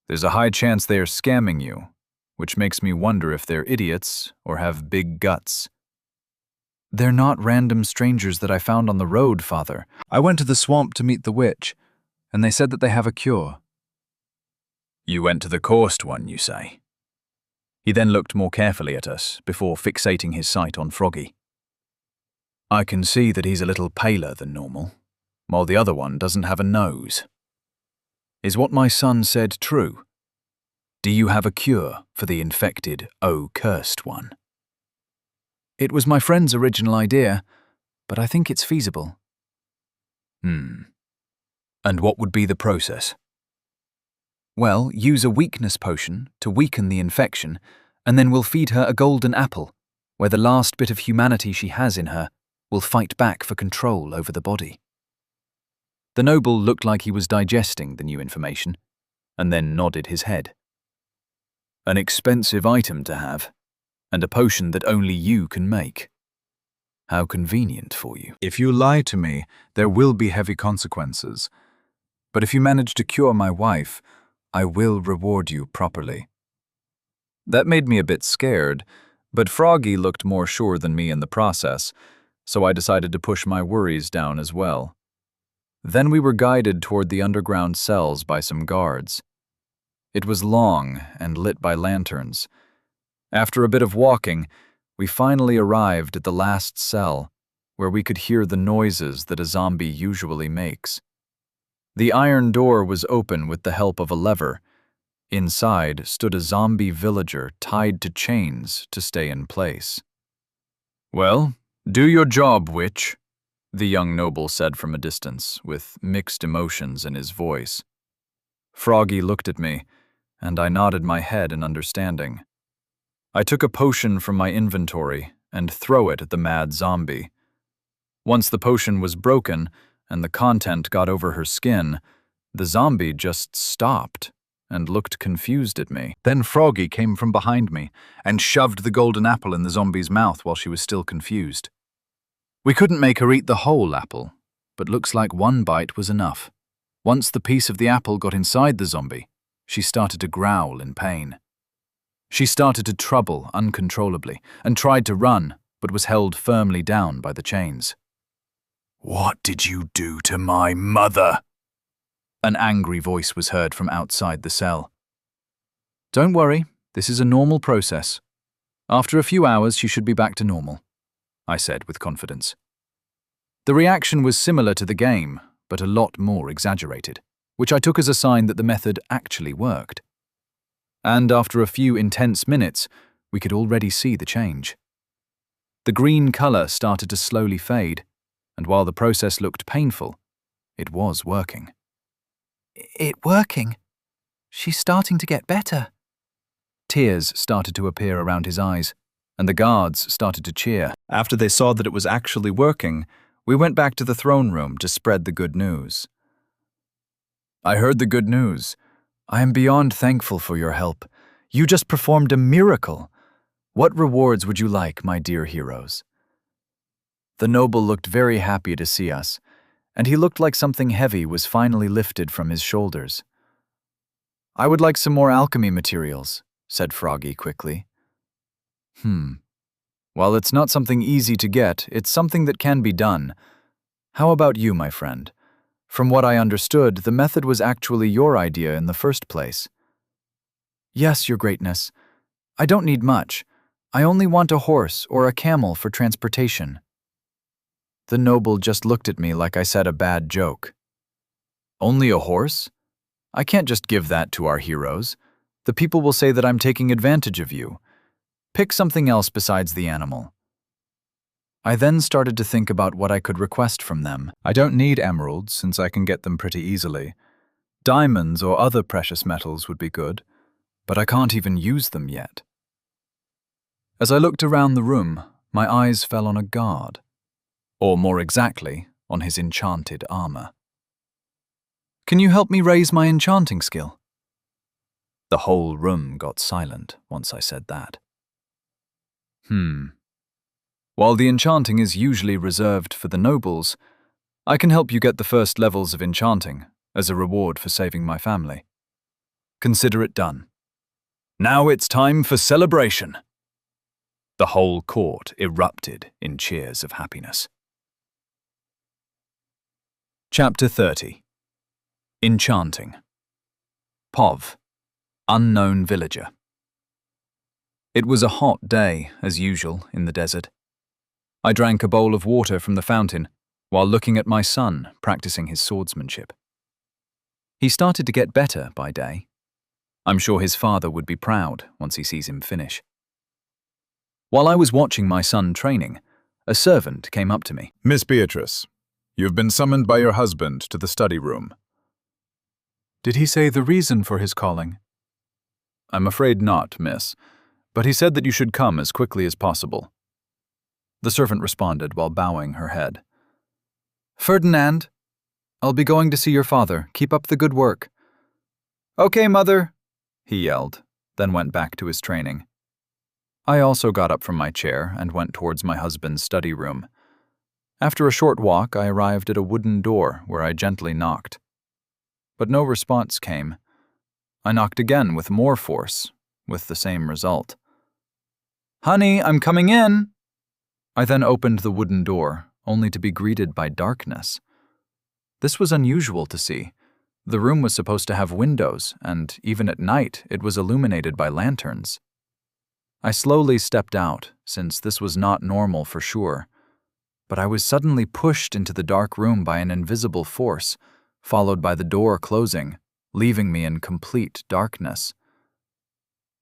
There's a high chance they are scamming you, which makes me wonder if they're idiots or have big guts. They're not random strangers that I found on the road, Father. I went to the swamp to meet the witch, and they said that they have a cure. You went to the cursed one, you say? He then looked more carefully at us before fixating his sight on Froggy. I can see that he's a little paler than normal, while the other one doesn't have a nose. Is what my son said true? Do you have a cure for the infected, cursed one? It was my friend's original idea, but I think it's feasible. And what would be the process? Well, use a weakness potion to weaken the infection, and then we'll feed her a golden apple, where the last bit of humanity she has in her will fight back for control over the body. The noble looked like he was digesting the new information, and then nodded his head. An expensive item to have, and a potion that only you can make. How convenient for you. If you lie to me, there will be heavy consequences. But if you manage to cure my wife, I will reward you properly. That made me a bit scared, but Froggy looked more sure than me in the process, so I decided to push my worries down as well. Then we were guided toward the underground cells by some guards. It was long and lit by lanterns. After a bit of walking, we finally arrived at the last cell, where we could hear the noises that a zombie usually makes. The iron door was open with the help of a lever. Inside stood a zombie villager tied to chains to stay in place. "Well, do your job, witch," the young noble said from a distance, with mixed emotions in his voice. Froggy looked at me, and I nodded my head in understanding. I took a potion from my inventory and threw it at the mad zombie. Once the potion was broken and the content got over her skin, the zombie just stopped and looked confused at me. Then Froggy came from behind me and shoved the golden apple in the zombie's mouth while she was still confused. We couldn't make her eat the whole apple, but looks like one bite was enough. Once the piece of the apple got inside the zombie, she started to growl in pain. She started to trouble uncontrollably and tried to run, but was held firmly down by the chains. "What did you do to my mother?" An angry voice was heard from outside the cell. "Don't worry, this is a normal process. After a few hours, she should be back to normal," I said with confidence. The reaction was similar to the game, but a lot more exaggerated, which I took as a sign that the method actually worked. And after a few intense minutes, we could already see the change. The green color started to slowly fade, and while the process looked painful, it was working. "It's working. She's starting to get better." Tears started to appear around his eyes, and the guards started to cheer. After they saw that it was actually working, we went back to the throne room to spread the good news. "I heard the good news. I am beyond thankful for your help. You just performed a miracle. What rewards would you like, my dear heroes?" The noble looked very happy to see us, and he looked like something heavy was finally lifted from his shoulders. "I would like some more alchemy materials," said Froggy quickly. While it's not something easy to get, it's something that can be done. How about you, my friend? From what I understood, the method was actually your idea in the first place. "Yes, your greatness. I don't need much. I only want a horse or a camel for transportation." The noble just looked at me like I said a bad joke. "Only a horse? I can't just give that to our heroes. The people will say that I'm taking advantage of you. Pick something else besides the animal." I then started to think about what I could request from them. I don't need emeralds, since I can get them pretty easily. Diamonds or other precious metals would be good, but I can't even use them yet. As I looked around the room, my eyes fell on a guard. Or more exactly, on his enchanted armor. "Can you help me raise my enchanting skill?" The whole room got silent once I said that. While the enchanting is usually reserved for the nobles, I can help you get the first levels of enchanting as a reward for saving my family. Consider it done. Now it's time for celebration. The whole court erupted in cheers of happiness. Chapter 30. Enchanting. Pov, unknown villager. It was a hot day, as usual, in the desert. I drank a bowl of water from the fountain while looking at my son practicing his swordsmanship. He started to get better by day. I'm sure his father would be proud once he sees him finish. While I was watching my son training, a servant came up to me. Miss Beatrice, you've been summoned by your husband to the study room. Did he say the reason for his calling? I'm afraid not, miss, but he said that you should come as quickly as possible. The servant responded while bowing her head. Ferdinand, I'll be going to see your father. Keep up the good work. Okay, mother, he yelled, then went back to his training. I also got up from my chair and went towards my husband's study room. After a short walk, I arrived at a wooden door where I gently knocked. But no response came. I knocked again with more force, with the same result. Honey, I'm coming in. I then opened the wooden door, only to be greeted by darkness. This was unusual to see. The room was supposed to have windows, and even at night it was illuminated by lanterns. I slowly stepped out, since this was not normal for sure. But I was suddenly pushed into the dark room by an invisible force, followed by the door closing, leaving me in complete darkness.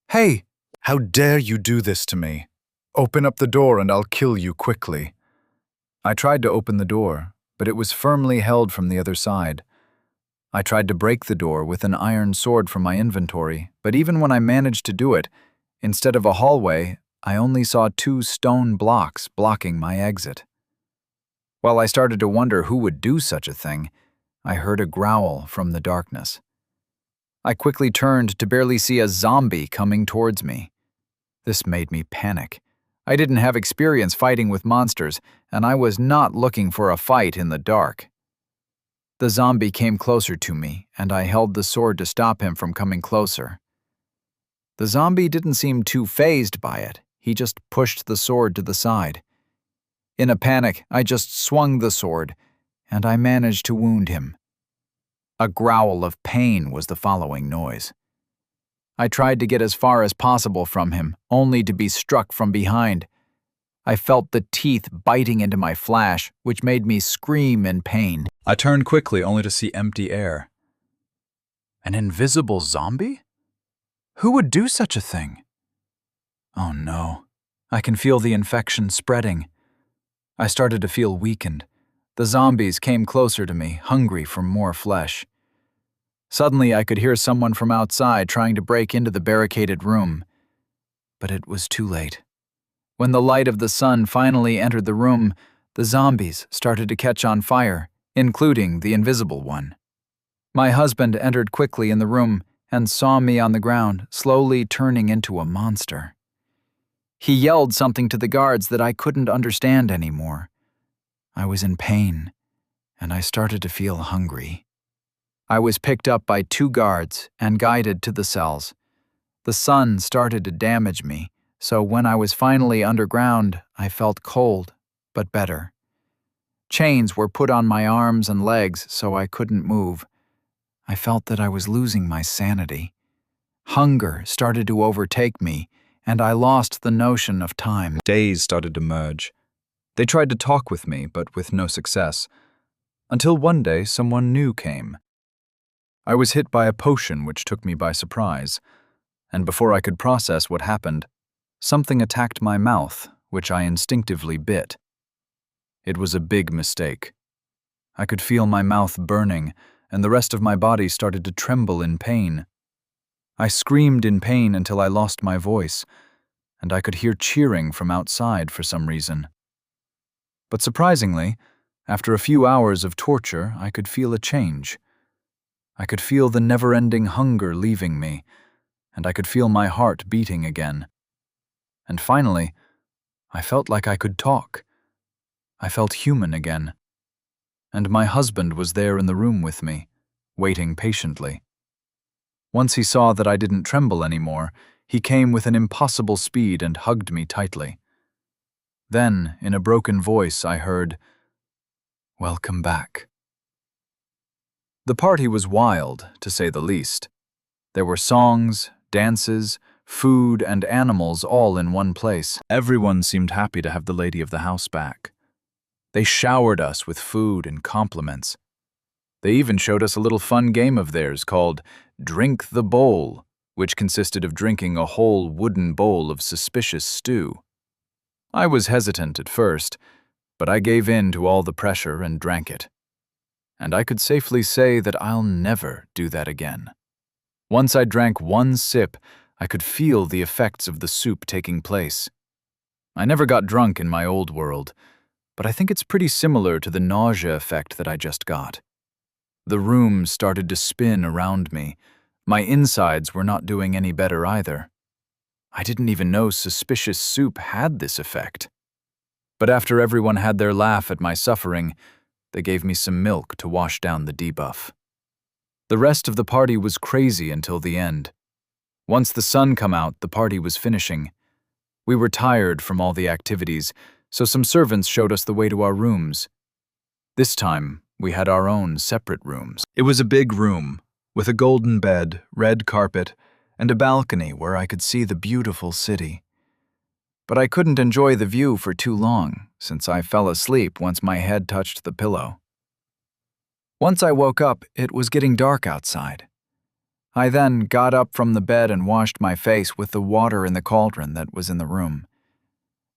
Hey! How dare you do this to me? Open up the door and I'll kill you quickly. I tried to open the door, but it was firmly held from the other side. I tried to break the door with an iron sword from my inventory, but even when I managed to do it, instead of a hallway, I only saw 2 stone blocks blocking my exit. While I started to wonder who would do such a thing, I heard a growl from the darkness. I quickly turned to barely see a zombie coming towards me. This made me panic. I didn't have experience fighting with monsters, and I was not looking for a fight in the dark. The zombie came closer to me, and I held the sword to stop him from coming closer. The zombie didn't seem too fazed by it. He just pushed the sword to the side. In a panic, I just swung the sword, and I managed to wound him. A growl of pain was the following noise. I tried to get as far as possible from him, only to be struck from behind. I felt the teeth biting into my flesh, which made me scream in pain. I turned quickly, only to see empty air. An invisible zombie? Who would do such a thing? Oh no, I can feel the infection spreading. I started to feel weakened. The zombies came closer to me, hungry for more flesh. Suddenly, I could hear someone from outside trying to break into the barricaded room. But it was too late. When the light of the sun finally entered the room, the zombies started to catch on fire, including the invisible one. My husband entered quickly in the room and saw me on the ground, slowly turning into a monster. He yelled something to the guards that I couldn't understand anymore. I was in pain, and I started to feel hungry. I was picked up by 2 guards and guided to the cells. The sun started to damage me, so when I was finally underground, I felt cold, but better. Chains were put on my arms and legs so I couldn't move. I felt that I was losing my sanity. Hunger started to overtake me, and I lost the notion of time. Days started to merge. They tried to talk with me, but with no success. Until one day, someone new came. I was hit by a potion which took me by surprise, and before I could process what happened, something attacked my mouth, which I instinctively bit. It was a big mistake. I could feel my mouth burning, and the rest of my body started to tremble in pain. I screamed in pain until I lost my voice, and I could hear cheering from outside for some reason. But surprisingly, after a few hours of torture, I could feel a change. I could feel the never-ending hunger leaving me, and I could feel my heart beating again. And finally, I felt like I could talk. I felt human again. And my husband was there in the room with me, waiting patiently. Once he saw that I didn't tremble anymore, he came with an impossible speed and hugged me tightly. Then, in a broken voice, I heard, "Welcome back." The party was wild, to say the least. There were songs, dances, food, and animals all in one place. Everyone seemed happy to have the lady of the house back. They showered us with food and compliments. They even showed us a little fun game of theirs called Drink the Bowl, which consisted of drinking a whole wooden bowl of suspicious stew. I was hesitant at first, but I gave in to all the pressure and drank it. And I could safely say that I'll never do that again. Once I drank one sip, I could feel the effects of the soup taking place. I never got drunk in my old world, but I think it's pretty similar to the nausea effect that I just got. The room started to spin around me. My insides were not doing any better either. I didn't even know suspicious soup had this effect. But after everyone had their laugh at my suffering, they gave me some milk to wash down the debuff. The rest of the party was crazy until the end. Once the sun come out, the party was finishing. We were tired from all the activities, so some servants showed us the way to our rooms. This time, we had our own separate rooms. It was a big room, with a golden bed, red carpet, and a balcony where I could see the beautiful city. But I couldn't enjoy the view for too long, since I fell asleep once my head touched the pillow. Once I woke up, it was getting dark outside. I then got up from the bed and washed my face with the water in the cauldron that was in the room.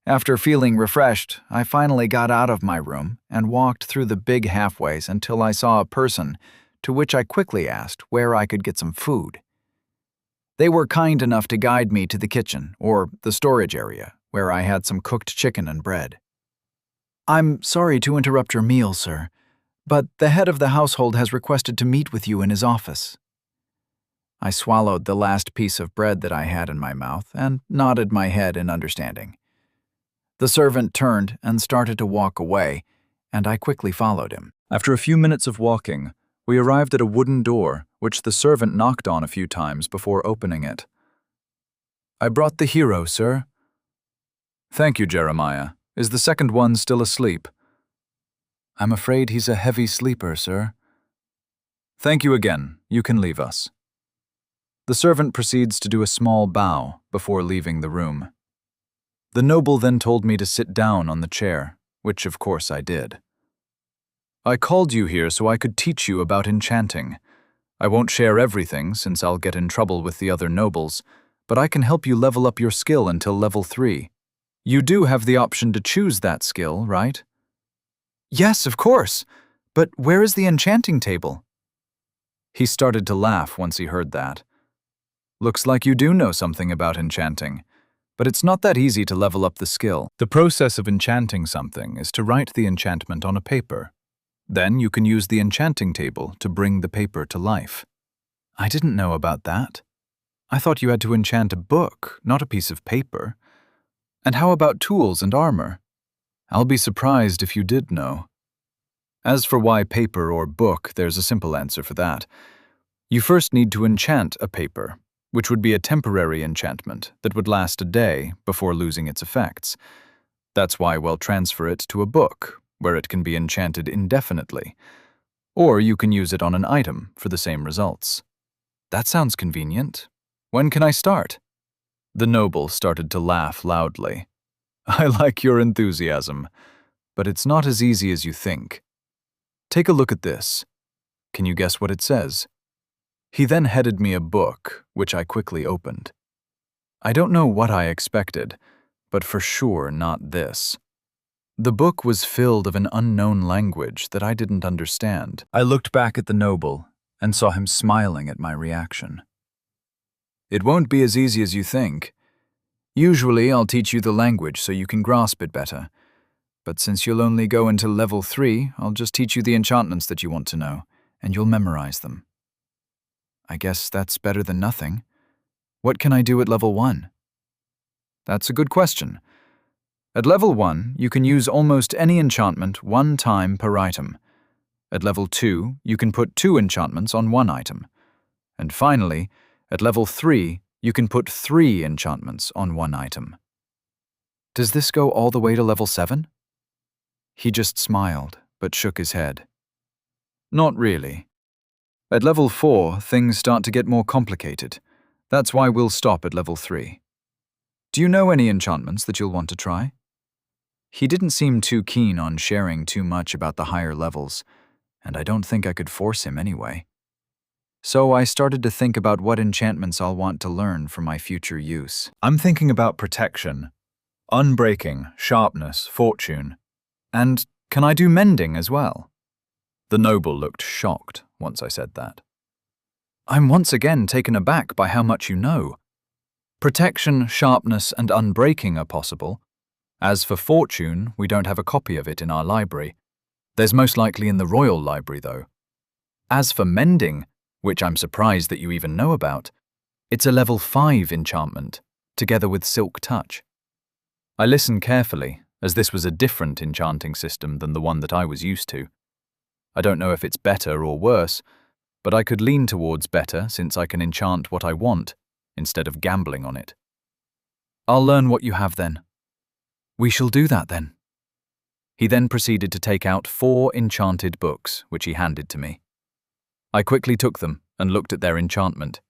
After feeling refreshed, I finally got out of my room and walked through the big halfways until I saw a person, to which I quickly asked where I could get some food. They were kind enough to guide me to the kitchen, or the storage area, where I had some cooked chicken and bread. "I'm sorry to interrupt your meal, sir, but the head of the household has requested to meet with you in his office." I swallowed the last piece of bread that I had in my mouth and nodded my head in understanding. The servant turned and started to walk away, and I quickly followed him. After a few minutes of walking, we arrived at a wooden door, which the servant knocked on a few times before opening it. "I brought the hero, sir." "Thank you, Jeremiah. Is the second one still asleep?" "I'm afraid he's a heavy sleeper, sir." "Thank you again. You can leave us." The servant proceeds to do a small bow before leaving the room. The noble then told me to sit down on the chair, which of course I did. "I called you here so I could teach you about enchanting. I won't share everything since I'll get in trouble with the other nobles, but I can help you level up your skill until level 3. You do have the option to choose that skill, right?" "Yes, of course. But where is the enchanting table?" He started to laugh once he heard that. "Looks like you do know something about enchanting. But it's not that easy to level up the skill. The process of enchanting something is to write the enchantment on a paper. Then you can use the enchanting table to bring the paper to life." "I didn't know about that. I thought you had to enchant a book, not a piece of paper. And how about tools and armor?" "I'll be surprised if you did know." As for why paper or book, there's a simple answer for that. You first need to enchant a paper, which would be a temporary enchantment that would last a day before losing its effects. That's why we'll transfer it to a book, where it can be enchanted indefinitely. Or you can use it on an item for the same results. "That sounds convenient. When can I start?" The noble started to laugh loudly. "I like your enthusiasm, but it's not as easy as you think. Take a look at this. Can you guess what it says?" He then handed me a book, which I quickly opened. I don't know what I expected, but for sure not this. The book was filled of an unknown language that I didn't understand. I looked back at the noble and saw him smiling at my reaction. "It won't be as easy as you think. Usually I'll teach you the language so you can grasp it better. But since you'll only go until level 3, I'll just teach you the enchantments that you want to know, and you'll memorize them." "I guess that's better than nothing. What can I do at level 1? "That's a good question. At level 1, you can use almost any enchantment 1 time per item. At level 2, you can put 2 enchantments on 1 item. And finally, At level 3, you can put 3 enchantments on one item. Does this go all the way to level 7? He just smiled, but shook his head. Not really. At level 4, things start to get more complicated. That's why we'll stop at level 3. Do you know any enchantments that you'll want to try? He didn't seem too keen on sharing too much about the higher levels, and I don't think I could force him anyway. So I started to think about what enchantments I'll want to learn for my future use. I'm thinking about protection, unbreaking, sharpness, fortune. And can I do mending as well? The noble looked shocked once I said that. I'm once again taken aback by how much you know. Protection, sharpness, and unbreaking are possible. As for fortune, we don't have a copy of it in our library. There's most likely in the royal library, though. As for mending, which I'm surprised that you even know about, it's a level 5 enchantment, together with silk touch. I listened carefully, as this was a different enchanting system than the one that I was used to. I don't know if it's better or worse, but I could lean towards better since I can enchant what I want, instead of gambling on it. I'll learn what you have then. We shall do that then. He then proceeded to take out 4 enchanted books, which he handed to me. I quickly took them and looked at their enchantment.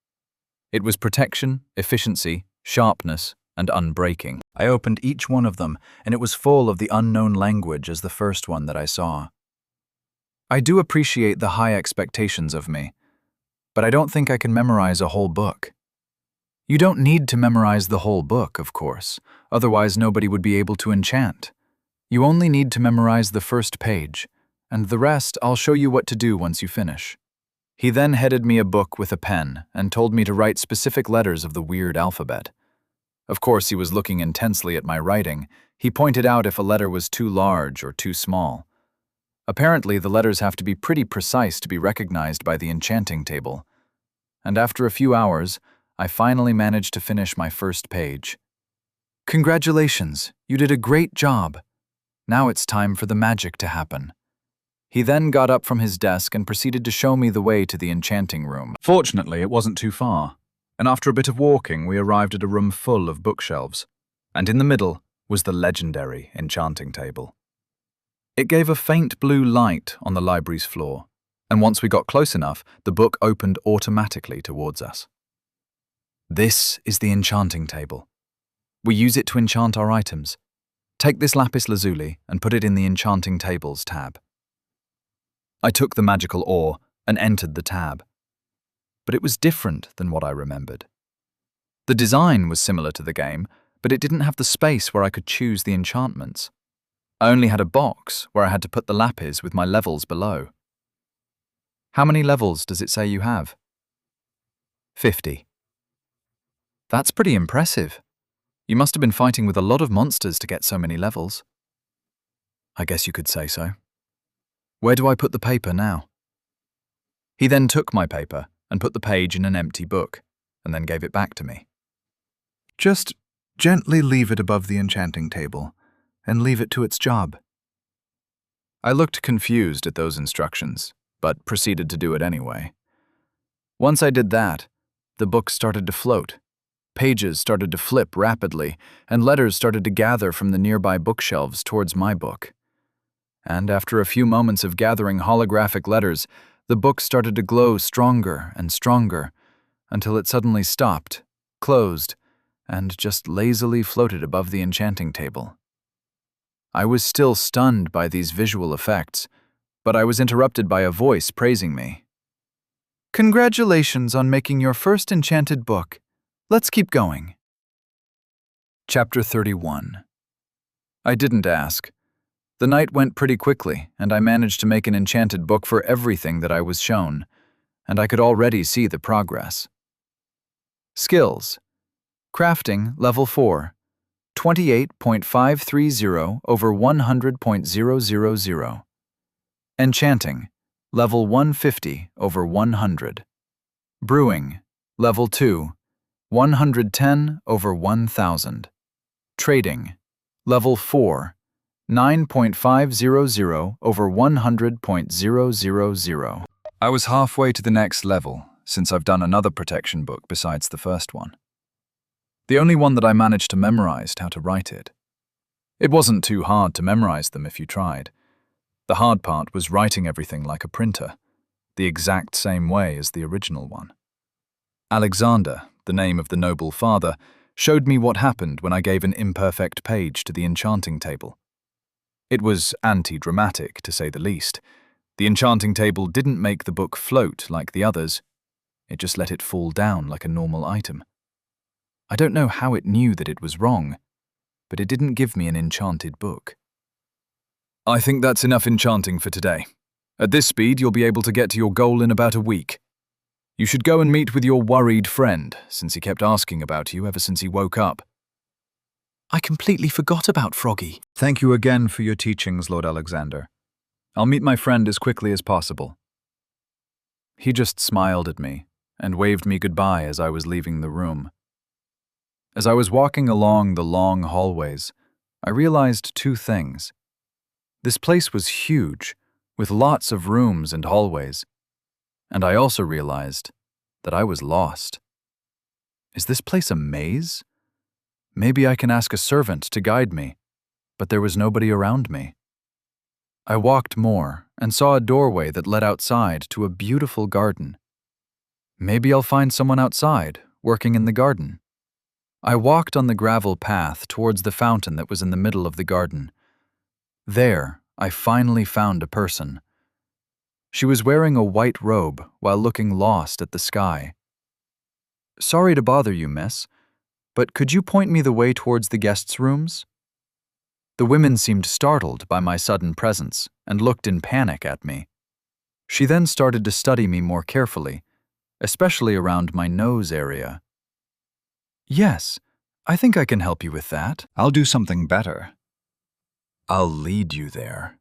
It was protection, efficiency, sharpness, and unbreaking. I opened each one of them, and it was full of the unknown language as the first one that I saw. I do appreciate the high expectations of me, but I don't think I can memorize a whole book. You don't need to memorize the whole book, of course, otherwise nobody would be able to enchant. You only need to memorize the first page, and the rest I'll show you what to do once you finish. He then handed me a book with a pen and told me to write specific letters of the weird alphabet. Of course, he was looking intensely at my writing. He pointed out if a letter was too large or too small. Apparently, the letters have to be pretty precise to be recognized by the enchanting table. And after a few hours, I finally managed to finish my first page. Congratulations, you did a great job. Now it's time for the magic to happen. He then got up from his desk and proceeded to show me the way to the enchanting room. Fortunately, it wasn't too far, and after a bit of walking, we arrived at a room full of bookshelves, and in the middle was the legendary enchanting table. It gave a faint blue light on the library's floor, and once we got close enough, the book opened automatically towards us. This is the enchanting table. We use it to enchant our items. Take this lapis lazuli and put it in the enchanting tables tab. I took the magical ore and entered the tab. But it was different than what I remembered. The design was similar to the game, but it didn't have the space where I could choose the enchantments. I only had a box where I had to put the lapis with my levels below. How many levels does it say you have? 50. That's pretty impressive. You must have been fighting with a lot of monsters to get so many levels. I guess you could say so. Where do I put the paper now? He then took my paper and put the page in an empty book, and then gave it back to me. Just gently leave it above the enchanting table, and leave it to its job. I looked confused at those instructions, but proceeded to do it anyway. Once I did that, the book started to float. Pages started to flip rapidly, and letters started to gather from the nearby bookshelves towards my book. And after a few moments of gathering holographic letters, the book started to glow stronger and stronger, until it suddenly stopped, closed, and just lazily floated above the enchanting table. I was still stunned by these visual effects, but I was interrupted by a voice praising me. Congratulations on making your first enchanted book. Let's keep going. Chapter 31. I didn't ask. The night went pretty quickly, and I managed to make an enchanted book for everything that I was shown, and I could already see the progress. Skills. Crafting, level 4. 28.530 over 100.000. Enchanting, level 150 over 100. Brewing, level 2. 110 over 1000. Trading, level 4. 9.500 over 100.000. I was halfway to the next level, since I've done another protection book besides the first one. The only one that I managed to memorize how to write it. It wasn't too hard to memorize them if you tried. The hard part was writing everything like a printer, the exact same way as the original one. Alexander, the name of the noble father, showed me what happened when I gave an imperfect page to the enchanting table. It was anti-dramatic, to say the least. The enchanting table didn't make the book float like the others. It just let it fall down like a normal item. I don't know how it knew that it was wrong, but it didn't give me an enchanted book. I think that's enough enchanting for today. At this speed, you'll be able to get to your goal in about a week. You should go and meet with your worried friend, since he kept asking about you ever since he woke up. I completely forgot about Froggy. Thank you again for your teachings, Lord Alexander. I'll meet my friend as quickly as possible. He just smiled at me and waved me goodbye as I was leaving the room. As I was walking along the long hallways, I realized two things. This place was huge, with lots of rooms and hallways. And I also realized that I was lost. Is this place a maze? Maybe I can ask a servant to guide me, but there was nobody around me. I walked more and saw a doorway that led outside to a beautiful garden. Maybe I'll find someone outside, working in the garden. I walked on the gravel path towards the fountain that was in the middle of the garden. There, I finally found a person. She was wearing a white robe while looking lost at the sky. Sorry to bother you, miss, but could you point me the way towards the guests' rooms? The women seemed startled by my sudden presence and looked in panic at me. She then started to study me more carefully, especially around my nose area. Yes, I think I can help you with that. I'll do something better. I'll lead you there.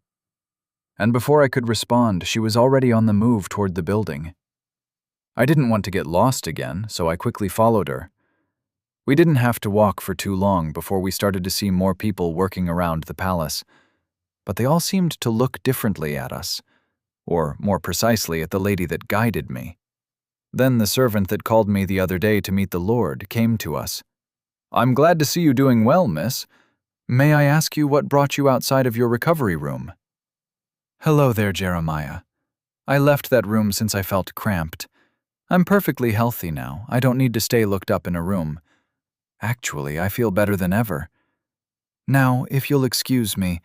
And before I could respond, she was already on the move toward the building. I didn't want to get lost again, so I quickly followed her. We didn't have to walk for too long before we started to see more people working around the palace, but they all seemed to look differently at us, or more precisely at the lady that guided me. Then the servant that called me the other day to meet the Lord came to us. I'm glad to see you doing well, miss. May I ask you what brought you outside of your recovery room? Hello there, Jeremiah. I left that room since I felt cramped. I'm perfectly healthy now. I don't need to stay looked up in a room. Actually, I feel better than ever. Now, if you'll excuse me,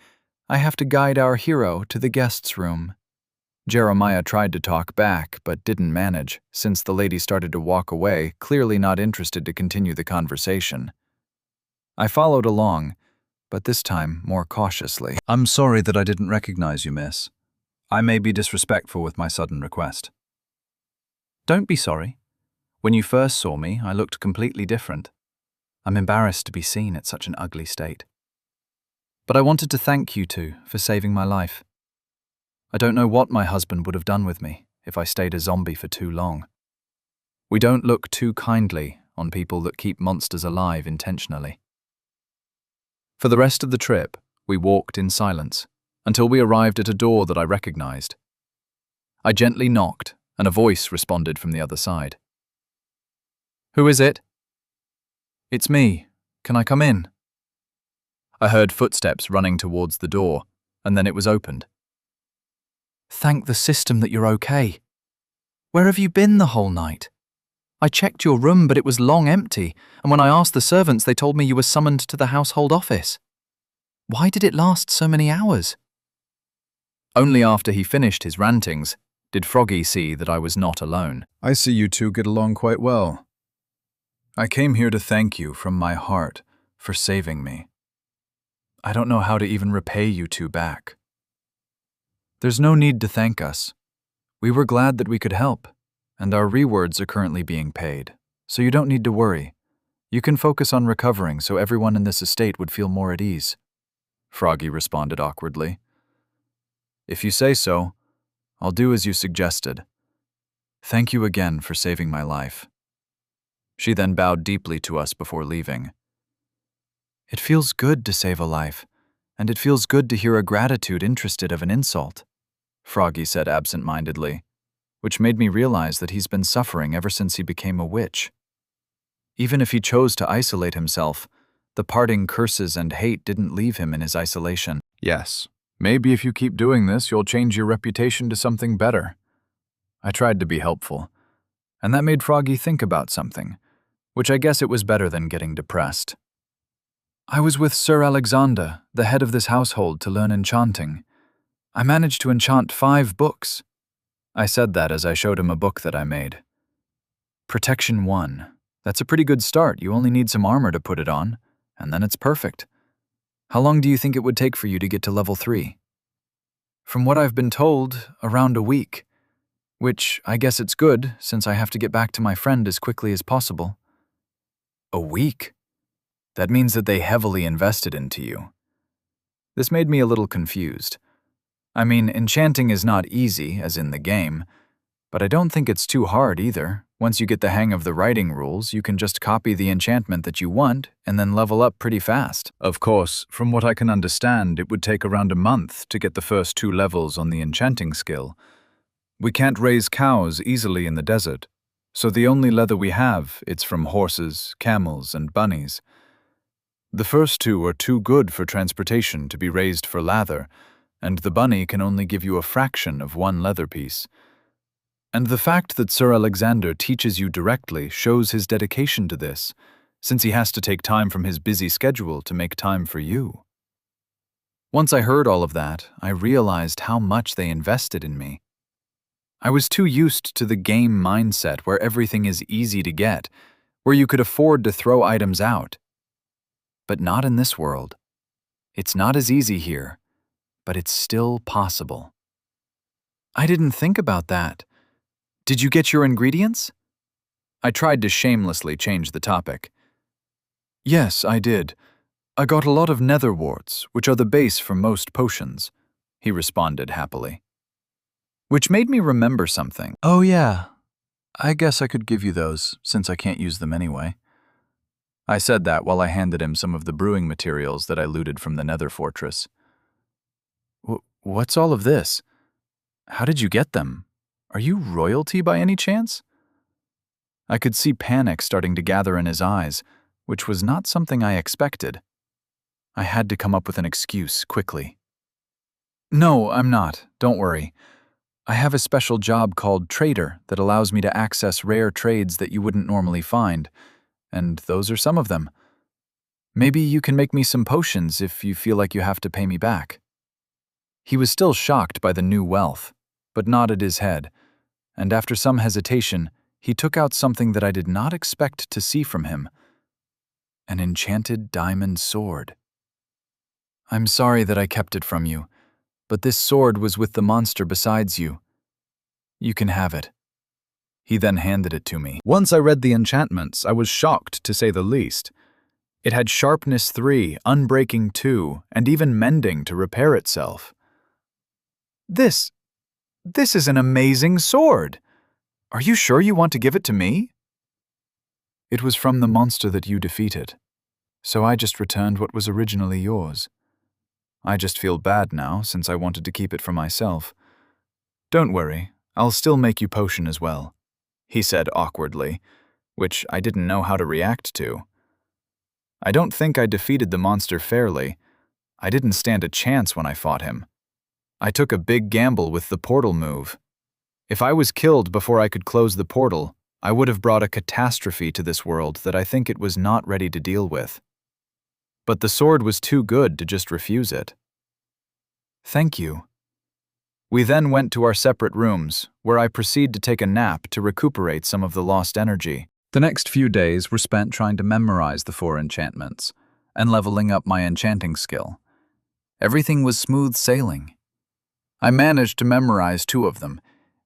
I have to guide our hero to the guest's room. Jeremiah tried to talk back, but didn't manage, since the lady started to walk away, clearly not interested to continue the conversation. I followed along, but this time more cautiously. I'm sorry that I didn't recognize you, miss. I may be disrespectful with my sudden request. Don't be sorry. When you first saw me, I looked completely different. I'm embarrassed to be seen at such an ugly state. But I wanted to thank you two for saving my life. I don't know what my husband would have done with me if I stayed a zombie for too long. We don't look too kindly on people that keep monsters alive intentionally. For the rest of the trip, we walked in silence until we arrived at a door that I recognized. I gently knocked, and a voice responded from the other side. Who is it? It's me. Can I come in? I heard footsteps running towards the door, and then it was opened. Thank the system that you're okay. Where have you been the whole night? I checked your room, but it was long empty, and when I asked the servants, they told me you were summoned to the household office. Why did it last so many hours? Only after he finished his rantings did Froggy see that I was not alone. I see you two get along quite well. I came here to thank you from my heart for saving me. I don't know how to even repay you two back. There's no need to thank us. We were glad that we could help, and our rewards are currently being paid, so you don't need to worry. You can focus on recovering so everyone in this estate would feel more at ease. Froggy responded awkwardly. If you say so, I'll do as you suggested. Thank you again for saving my life. She then bowed deeply to us before leaving. It feels good to save a life, and it feels good to hear a gratitude interested of an insult, Froggy said absent-mindedly. which made me realize that he's been suffering ever since he became a witch. Even if he chose to isolate himself, the parting curses and hate didn't leave him in his isolation. Yes, maybe if you keep doing this, you'll change your reputation to something better. I tried to be helpful, and that made Froggy think about something, which I guess it was better than getting depressed. I was with Sir Alexander, the head of this household, to learn enchanting. I managed to enchant 5 books. I said that as I showed him a book that I made. Protection 1. That's a pretty good start. You only need some armor to put it on, and then it's perfect. How long do you think it would take for you to get to level 3? From what I've been told, around a week. Which, I guess it's good, since I have to get back to my friend as quickly as possible. A week? That means that they heavily invested into you. This made me a little confused. I mean, enchanting is not easy, as in the game, but I don't think it's too hard either. Once you get the hang of the writing rules, you can just copy the enchantment that you want and then level up pretty fast. Of course, from what I can understand, it would take around a month to get the first 2 levels on the enchanting skill. We can't raise cows easily in the desert, so the only leather we have, it's from horses, camels, and bunnies. The first 2 are too good for transportation to be raised for lather, and the bunny can only give you a fraction of 1 leather piece. And the fact that Sir Alexander teaches you directly shows his dedication to this, since he has to take time from his busy schedule to make time for you. Once I heard all of that, I realized how much they invested in me. I was too used to the game mindset where everything is easy to get, where you could afford to throw items out. But not in this world. It's not as easy here, but it's still possible. I didn't think about that. Did you get your ingredients? I tried to shamelessly change the topic. Yes, I did. I got a lot of nether warts, which are the base for most potions, he responded happily. Which made me remember something. Oh yeah, I guess I could give you those, since I can't use them anyway. I said that while I handed him some of the brewing materials that I looted from the nether fortress. What's all of this? How did you get them? Are you royalty by any chance? I could see panic starting to gather in his eyes, which was not something I expected. I had to come up with an excuse quickly. No, I'm not. Don't worry. I have a special job called Trader that allows me to access rare trades that you wouldn't normally find, and those are some of them. Maybe you can make me some potions if you feel like you have to pay me back. He was still shocked by the new wealth, but nodded his head, and after some hesitation, he took out something that I did not expect to see from him. An enchanted diamond sword. I'm sorry that I kept it from you, but this sword was with the monster besides you. You can have it. He then handed it to me. Once I read the enchantments, I was shocked, to say the least. It had sharpness 3, unbreaking 2, and even mending to repair itself. This is an amazing sword. Are you sure you want to give it to me? It was from the monster that you defeated, so I just returned what was originally yours. I just feel bad now, since I wanted to keep it for myself. Don't worry, I'll still make you potion as well, he said awkwardly, which I didn't know how to react to. I don't think I defeated the monster fairly. I didn't stand a chance when I fought him. I took a big gamble with the portal move. If I was killed before I could close the portal, I would have brought a catastrophe to this world that I think it was not ready to deal with. But the sword was too good to just refuse it. Thank you. We then went to our separate rooms, where I proceeded to take a nap to recuperate some of the lost energy. The next few days were spent trying to memorize the 4 enchantments and leveling up my enchanting skill. Everything was smooth sailing. I managed to memorize 2 of them,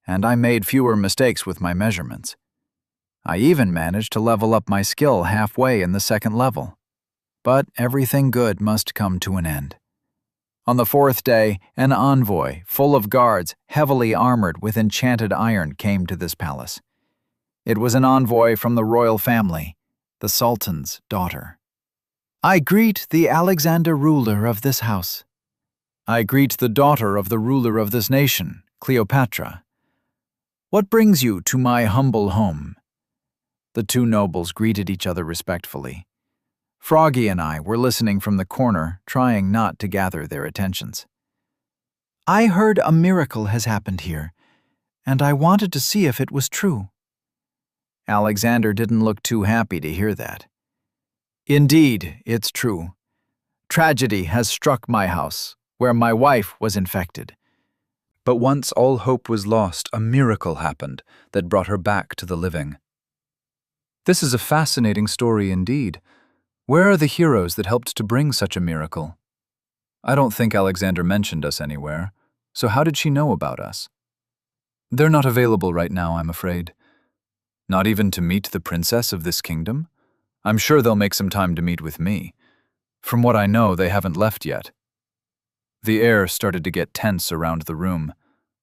and I made fewer mistakes with my measurements. I even managed to level up my skill halfway in the 2nd level. But everything good must come to an end. On the 4th day, an envoy, full of guards, heavily armored with enchanted iron, came to this palace. It was an envoy from the royal family, the Sultan's daughter. I greet the Alexander ruler of this house. I greet the daughter of the ruler of this nation, Cleopatra. What brings you to my humble home?" The two nobles greeted each other respectfully. Froggy and I were listening from the corner, trying not to gather their attentions. "I heard a miracle has happened here, and I wanted to see if it was true." Alexander didn't look too happy to hear that. "Indeed, it's true. Tragedy has struck my house, where my wife was infected." But once all hope was lost, a miracle happened that brought her back to the living. This is a fascinating story indeed. Where are the heroes that helped to bring such a miracle? I don't think Alexander mentioned us anywhere, so how did she know about us? They're not available right now, I'm afraid. Not even to meet the princess of this kingdom? I'm sure they'll make some time to meet with me. From what I know, they haven't left yet. The air started to get tense around the room.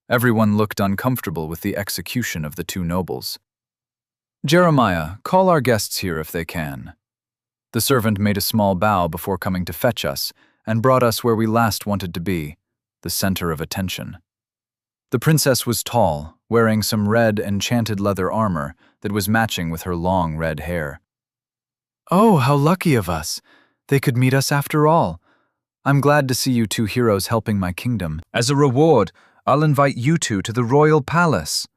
Everyone looked uncomfortable with the execution of the two nobles. "Jeremiah, call our guests here if they can." The servant made a small bow before coming to fetch us and brought us where we last wanted to be, the center of attention. The princess was tall, wearing some red enchanted leather armor that was matching with her long red hair. "Oh, how lucky of us! They could meet us after all. I'm glad to see you two heroes helping my kingdom. As a reward, I'll invite you two to the royal palace."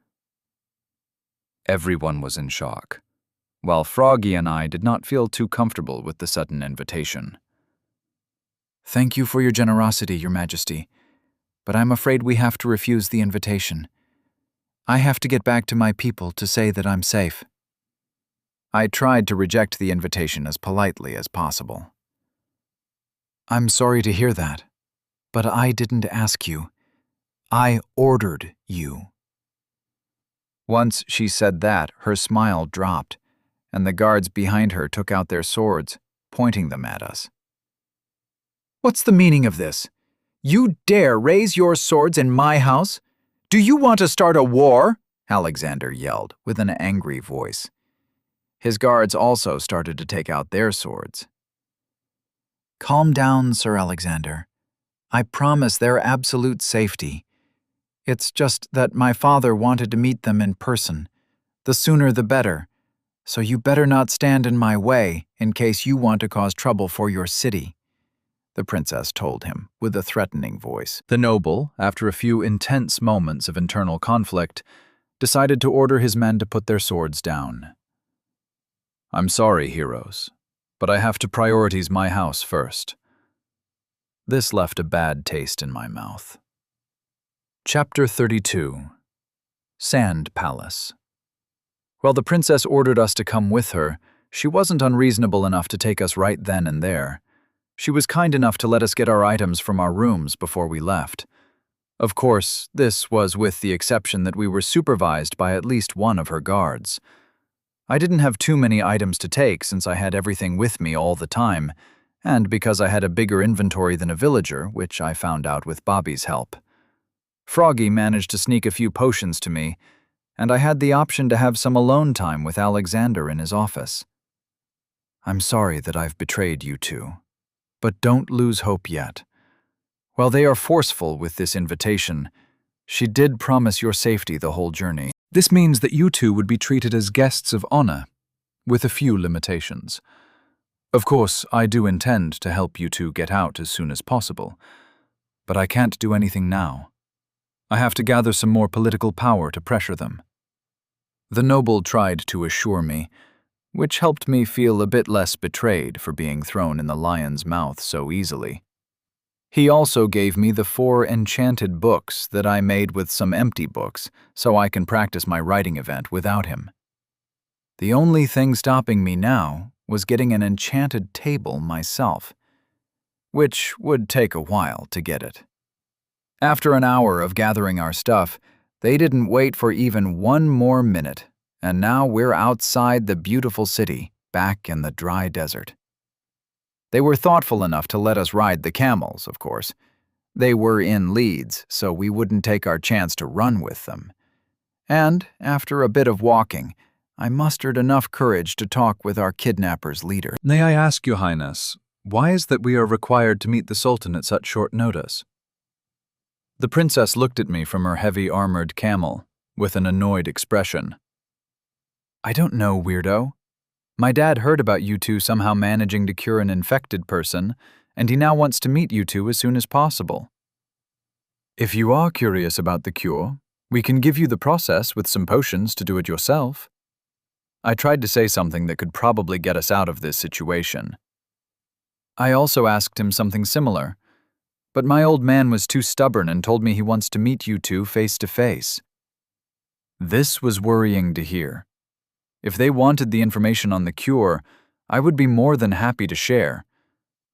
Everyone was in shock, while Froggy and I did not feel too comfortable with the sudden invitation. "Thank you for your generosity, Your Majesty, but I'm afraid we have to refuse the invitation. I have to get back to my people to say that I'm safe." I tried to reject the invitation as politely as possible. "I'm sorry to hear that, but I didn't ask you. I ordered you." Once she said that, her smile dropped, and the guards behind her took out their swords, pointing them at us. "What's the meaning of this? You dare raise your swords in my house? Do you want to start a war?" Alexander yelled with an angry voice. His guards also started to take out their swords. "Calm down, Sir Alexander. I promise their absolute safety. It's just that my father wanted to meet them in person. The sooner the better. So you better not stand in my way in case you want to cause trouble for your city," the princess told him with a threatening voice. The noble, after a few intense moments of internal conflict, decided to order his men to put their swords down. "I'm sorry, heroes, but I have to prioritize my house first." This left a bad taste in my mouth. Chapter 32. Sand Palace. While the princess ordered us to come with her, she wasn't unreasonable enough to take us right then and there. She was kind enough to let us get our items from our rooms before we left. Of course, this was with the exception that we were supervised by at least one of her guards. I didn't have too many items to take since I had everything with me all the time, and because I had a bigger inventory than a villager, which I found out with Bobby's help. Froggy managed to sneak a few potions to me, and I had the option to have some alone time with Alexander in his office. "I'm sorry that I've betrayed you two, but don't lose hope yet. While they are forceful with this invitation, she did promise your safety the whole journey. This means that you two would be treated as guests of honor, with a few limitations. Of course, I do intend to help you two get out as soon as possible, but I can't do anything now. I have to gather some more political power to pressure them." The noble tried to assure me, which helped me feel a bit less betrayed for being thrown in the lion's mouth so easily. He also gave me the 4 enchanted books that I made with some empty books so I can practice my writing event without him. The only thing stopping me now was getting an enchanted table myself, which would take a while to get it. After an hour of gathering our stuff, they didn't wait for even one more minute, and now we're outside the beautiful city, back in the dry desert. They were thoughtful enough to let us ride the camels, of course. They were in leads, so we wouldn't take our chance to run with them. And, after a bit of walking, I mustered enough courage to talk with our kidnapper's leader. "May I ask, Your Highness, why is that we are required to meet the Sultan at such short notice?" The princess looked at me from her heavy armored camel, with an annoyed expression. I don't know, weirdo. My dad heard about you two somehow managing to cure an infected person, and he now wants to meet you two as soon as possible. If you are curious about the cure, we can give you the process with some potions to do it yourself. I tried to say something that could probably get us out of this situation. I also asked him something similar, but my old man was too stubborn and told me he wants to meet you two face to face. This was worrying to hear. If they wanted the information on the cure, I would be more than happy to share.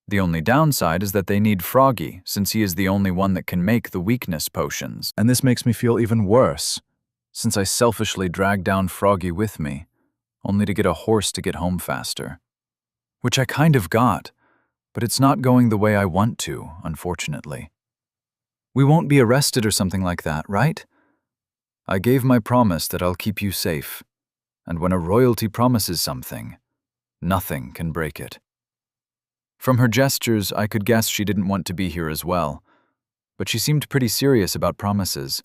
The only downside is that they need Froggy, since he is the only one that can make the weakness potions. And this makes me feel even worse, since I selfishly dragged down Froggy with me, only to get a horse to get home faster. Which I kind of got, but it's not going the way I want to, unfortunately. We won't be arrested or something like that, right? I gave my promise that I'll keep you safe, and when a royalty promises something, nothing can break it. From her gestures, I could guess she didn't want to be here as well, but she seemed pretty serious about promises,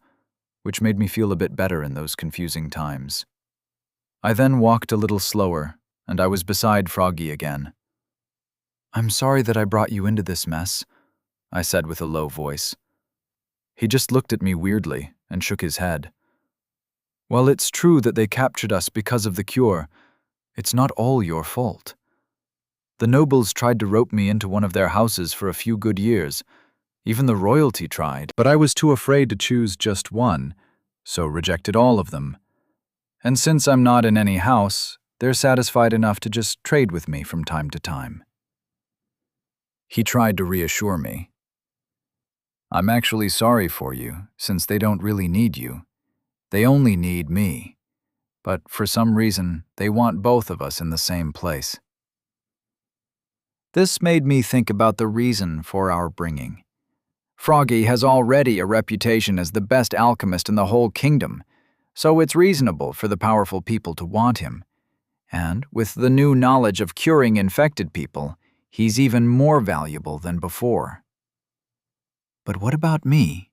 which made me feel a bit better in those confusing times. I then walked a little slower, and I was beside Froggy again. I'm sorry that I brought you into this mess, I said with a low voice. He just looked at me weirdly and shook his head. While it's true that they captured us because of the cure, it's not all your fault. The nobles tried to rope me into one of their houses for a few good years. Even the royalty tried, but I was too afraid to choose just one, so rejected all of them. And since I'm not in any house, they're satisfied enough to just trade with me from time to time. He tried to reassure me. I'm actually sorry for you, since they don't really need you. They only need me. But for some reason, they want both of us in the same place. This made me think about the reason for our bringing. Froggy has already a reputation as the best alchemist in the whole kingdom, so it's reasonable for the powerful people to want him. And with the new knowledge of curing infected people, he's even more valuable than before. But what about me?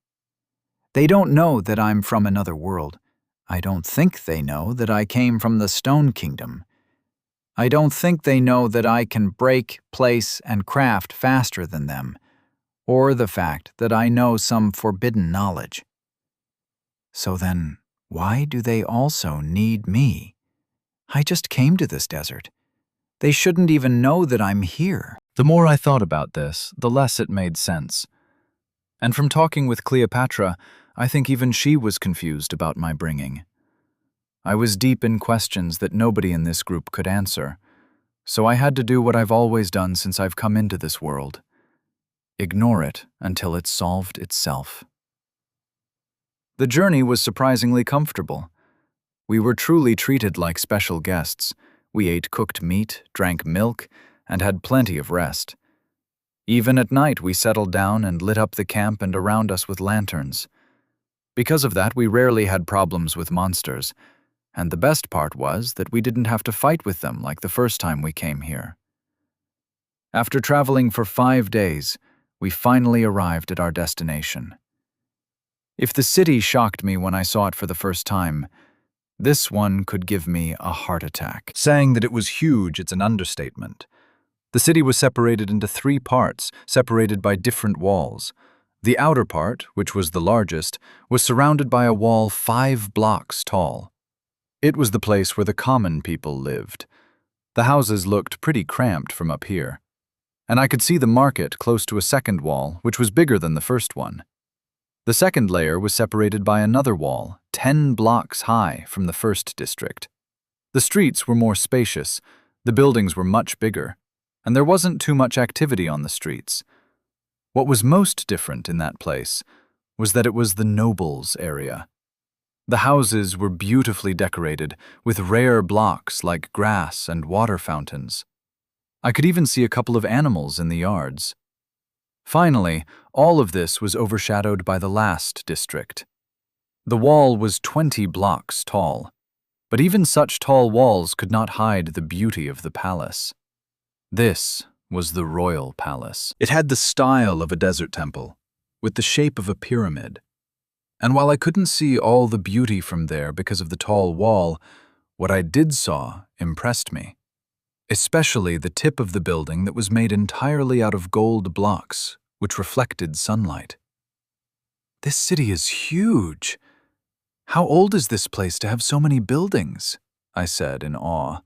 They don't know that I'm from another world. I don't think they know that I came from the Stone Kingdom. I don't think they know that I can break, place, and craft faster than them, or the fact that I know some forbidden knowledge. So then, why do they also need me? I just came to this desert. They shouldn't even know that I'm here. The more I thought about this, the less it made sense. And from talking with Cleopatra, I think even she was confused about my bringing. I was deep in questions that nobody in this group could answer, so I had to do what I've always done since I've come into this world. Ignore it until it's solved itself. The journey was surprisingly comfortable. We were truly treated like special guests. We ate cooked meat, drank milk, and had plenty of rest. Even at night, we settled down and lit up the camp and around us with lanterns. Because of that, we rarely had problems with monsters, and the best part was that we didn't have to fight with them like the first time we came here. After traveling for 5 days, we finally arrived at our destination. If the city shocked me when I saw it for the first time, this one could give me a heart attack. Saying that it was huge, it's an understatement. The city was separated into 3 parts, separated by different walls. The outer part, which was the largest, was surrounded by a wall 5 blocks tall. It was the place where the common people lived. The houses looked pretty cramped from up here, and I could see the market close to a second wall, which was bigger than the first one. The second layer was separated by another wall, 10 blocks high from the first district. The streets were more spacious, the buildings were much bigger, and there wasn't too much activity on the streets. What was most different in that place was that it was the nobles' area. The houses were beautifully decorated with rare blocks like grass and water fountains. I could even see a couple of animals in the yards. Finally, all of this was overshadowed by the last district. The wall was 20 blocks tall, but even such tall walls could not hide the beauty of the palace. This was the royal palace. It had the style of a desert temple, with the shape of a pyramid. And while I couldn't see all the beauty from there because of the tall wall, what I did saw impressed me. Especially the tip of the building that was made entirely out of gold blocks, which reflected sunlight. This city is huge. How old is this place to have so many buildings? I said in awe.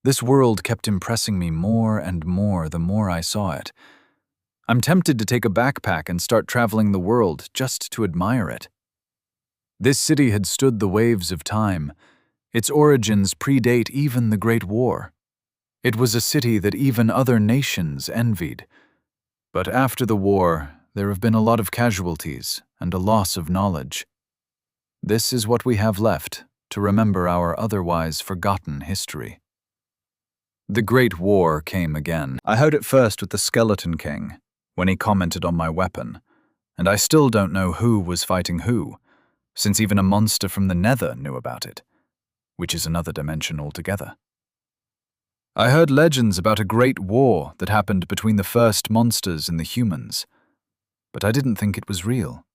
This world kept impressing me more and more the more I saw it. I'm tempted to take a backpack and start traveling the world just to admire it. This city had stood the waves of time. Its origins predate even the Great War. It was a city that even other nations envied. But after the war, there have been a lot of casualties and a loss of knowledge. This is what we have left to remember our otherwise forgotten history. The Great War came again. I heard it first with the Skeleton King, when he commented on my weapon, and I still don't know who was fighting who, since even a monster from the Nether knew about it, which is another dimension altogether. I heard legends about a great war that happened between the first monsters and the humans, but I didn't think it was real.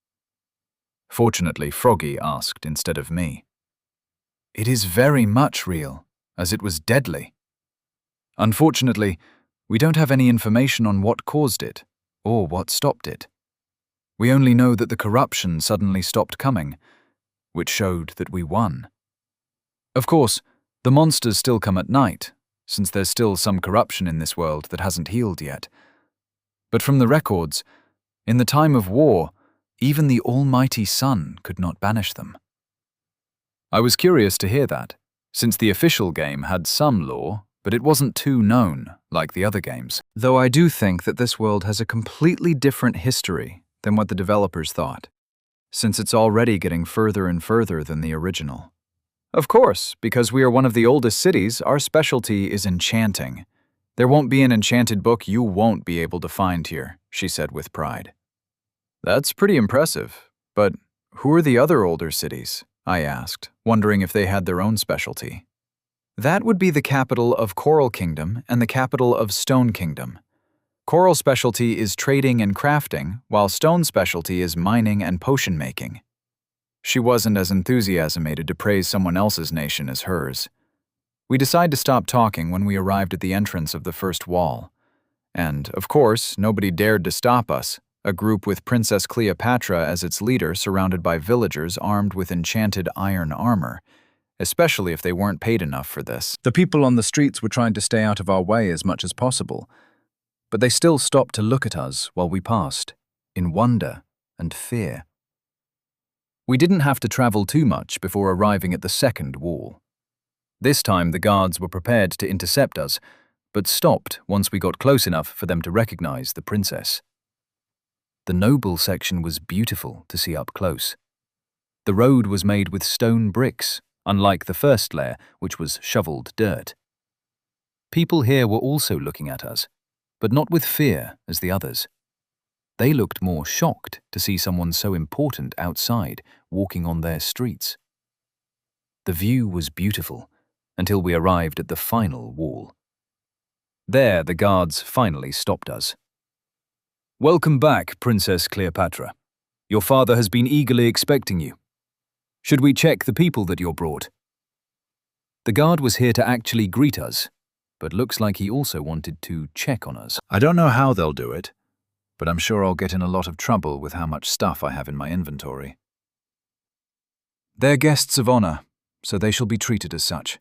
Fortunately, Froggy asked instead of me. It is very much real, as it was deadly. Unfortunately, we don't have any information on what caused it, or what stopped it. We only know that the corruption suddenly stopped coming, which showed that we won. Of course, the monsters still come at night, since there's still some corruption in this world that hasn't healed yet. But from the records, in the time of war, even the almighty sun could not banish them. I was curious to hear that, since the official game had some lore, but it wasn't too known, like the other games. Though I do think that this world has a completely different history than what the developers thought, since it's already getting further and further than the original. Of course, because we are one of the oldest cities, our specialty is enchanting. There won't be an enchanted book you won't be able to find here, she said with pride. That's pretty impressive, but who are the other older cities? I asked, wondering if they had their own specialty. That would be the capital of Coral Kingdom and the capital of Stone Kingdom. Coral specialty is trading and crafting, while Stone specialty is mining and potion making. She wasn't as enthusiasmated to praise someone else's nation as hers. We decided to stop talking when we arrived at the entrance of the first wall. And, of course, nobody dared to stop us, a group with Princess Cleopatra as its leader surrounded by villagers armed with enchanted iron armor, especially if they weren't paid enough for this. The people on the streets were trying to stay out of our way as much as possible, but they still stopped to look at us while we passed, in wonder and fear. We didn't have to travel too much before arriving at the second wall. This time the guards were prepared to intercept us, but stopped once we got close enough for them to recognize the princess. The noble section was beautiful to see up close. The road was made with stone bricks, unlike the first layer, which was shoveled dirt. People here were also looking at us, but not with fear as the others. They looked more shocked to see someone so important outside, walking on their streets. The view was beautiful, until we arrived at the final wall. There, the guards finally stopped us. Welcome back, Princess Cleopatra. Your father has been eagerly expecting you. Should we check the people that you're brought? The guard was here to actually greet us, but looks like he also wanted to check on us. I don't know how they'll do it, but I'm sure I'll get in a lot of trouble with how much stuff I have in my inventory. They're guests of honor, so they shall be treated as such.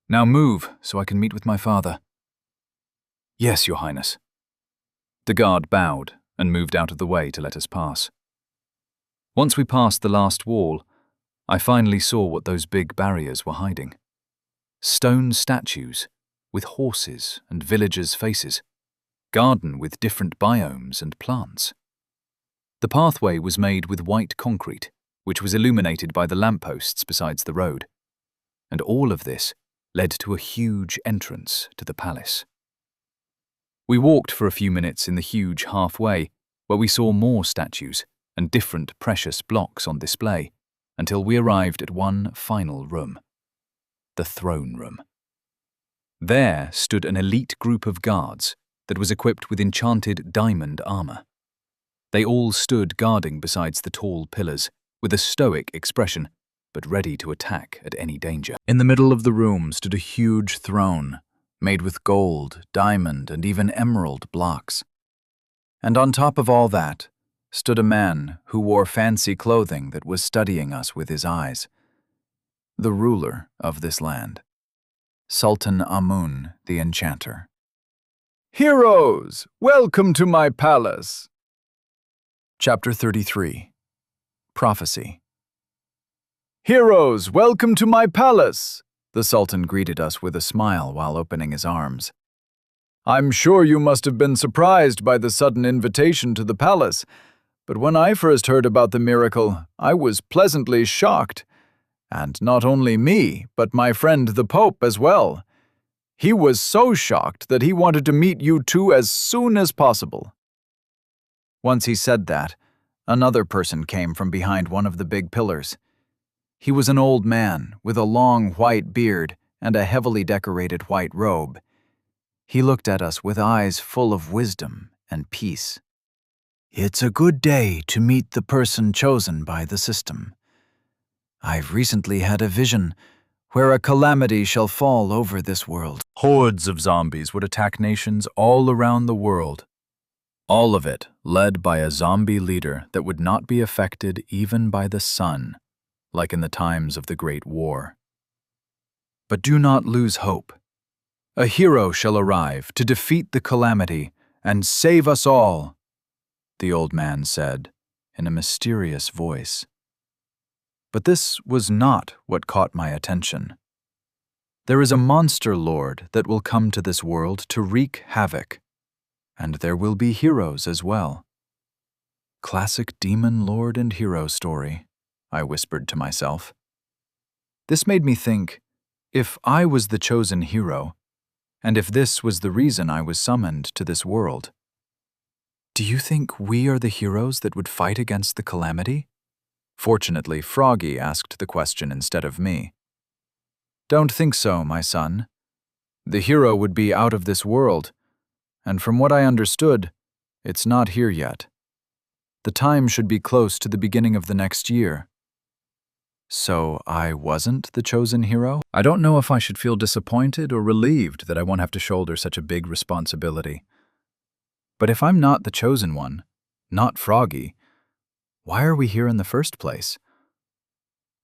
Now move, so I can meet with my father. Yes, Your Highness. The guard bowed and moved out of the way to let us pass. Once we passed the last wall, I finally saw what those big barriers were hiding. Stone statues, with horses and villagers' faces. Garden with different biomes and plants. The pathway was made with white concrete, which was illuminated by the lampposts besides the road. And all of this led to a huge entrance to the palace. We walked for a few minutes in the huge halfway, where we saw more statues and different precious blocks on display, until we arrived at one final room, the throne room. There stood an elite group of guards that was equipped with enchanted diamond armor. They all stood guarding besides the tall pillars, with a stoic expression, but ready to attack at any danger. In the middle of the room stood a huge throne, made with gold, diamond, and even emerald blocks. And on top of all that stood a man who wore fancy clothing that was studying us with his eyes. The ruler of this land, Sultan Amun the Enchanter. Heroes, welcome to my palace. Chapter 33. Prophecy. Heroes, welcome to my palace. The Sultan greeted us with a smile while opening his arms. I'm sure you must have been surprised by the sudden invitation to the palace, but when I first heard about the miracle, I was pleasantly shocked. And not only me, but my friend the Pope as well. He was so shocked that he wanted to meet you two as soon as possible. Once he said that, another person came from behind one of the big pillars. He was an old man with a long white beard and a heavily decorated white robe. He looked at us with eyes full of wisdom and peace. It's a good day to meet the person chosen by the system. I've recently had a vision where a calamity shall fall over this world. Hordes of zombies would attack nations all around the world. All of it led by a zombie leader that would not be affected even by the sun, like in the times of the Great War. But do not lose hope. A hero shall arrive to defeat the calamity and save us all, the old man said in a mysterious voice. But this was not what caught my attention. There is a monster lord that will come to this world to wreak havoc, and there will be heroes as well. Classic demon lord and hero story, I whispered to myself. This made me think, if I was the chosen hero, and if this was the reason I was summoned to this world, do you think we are the heroes that would fight against the calamity? Fortunately, Froggy asked the question instead of me. Don't think so, my son. The hero would be out of this world, and from what I understood, it's not here yet. The time should be close to the beginning of the next year. So I wasn't the chosen hero? I don't know if I should feel disappointed or relieved that I won't have to shoulder such a big responsibility. But if I'm not the chosen one, not Froggy, why are we here in the first place?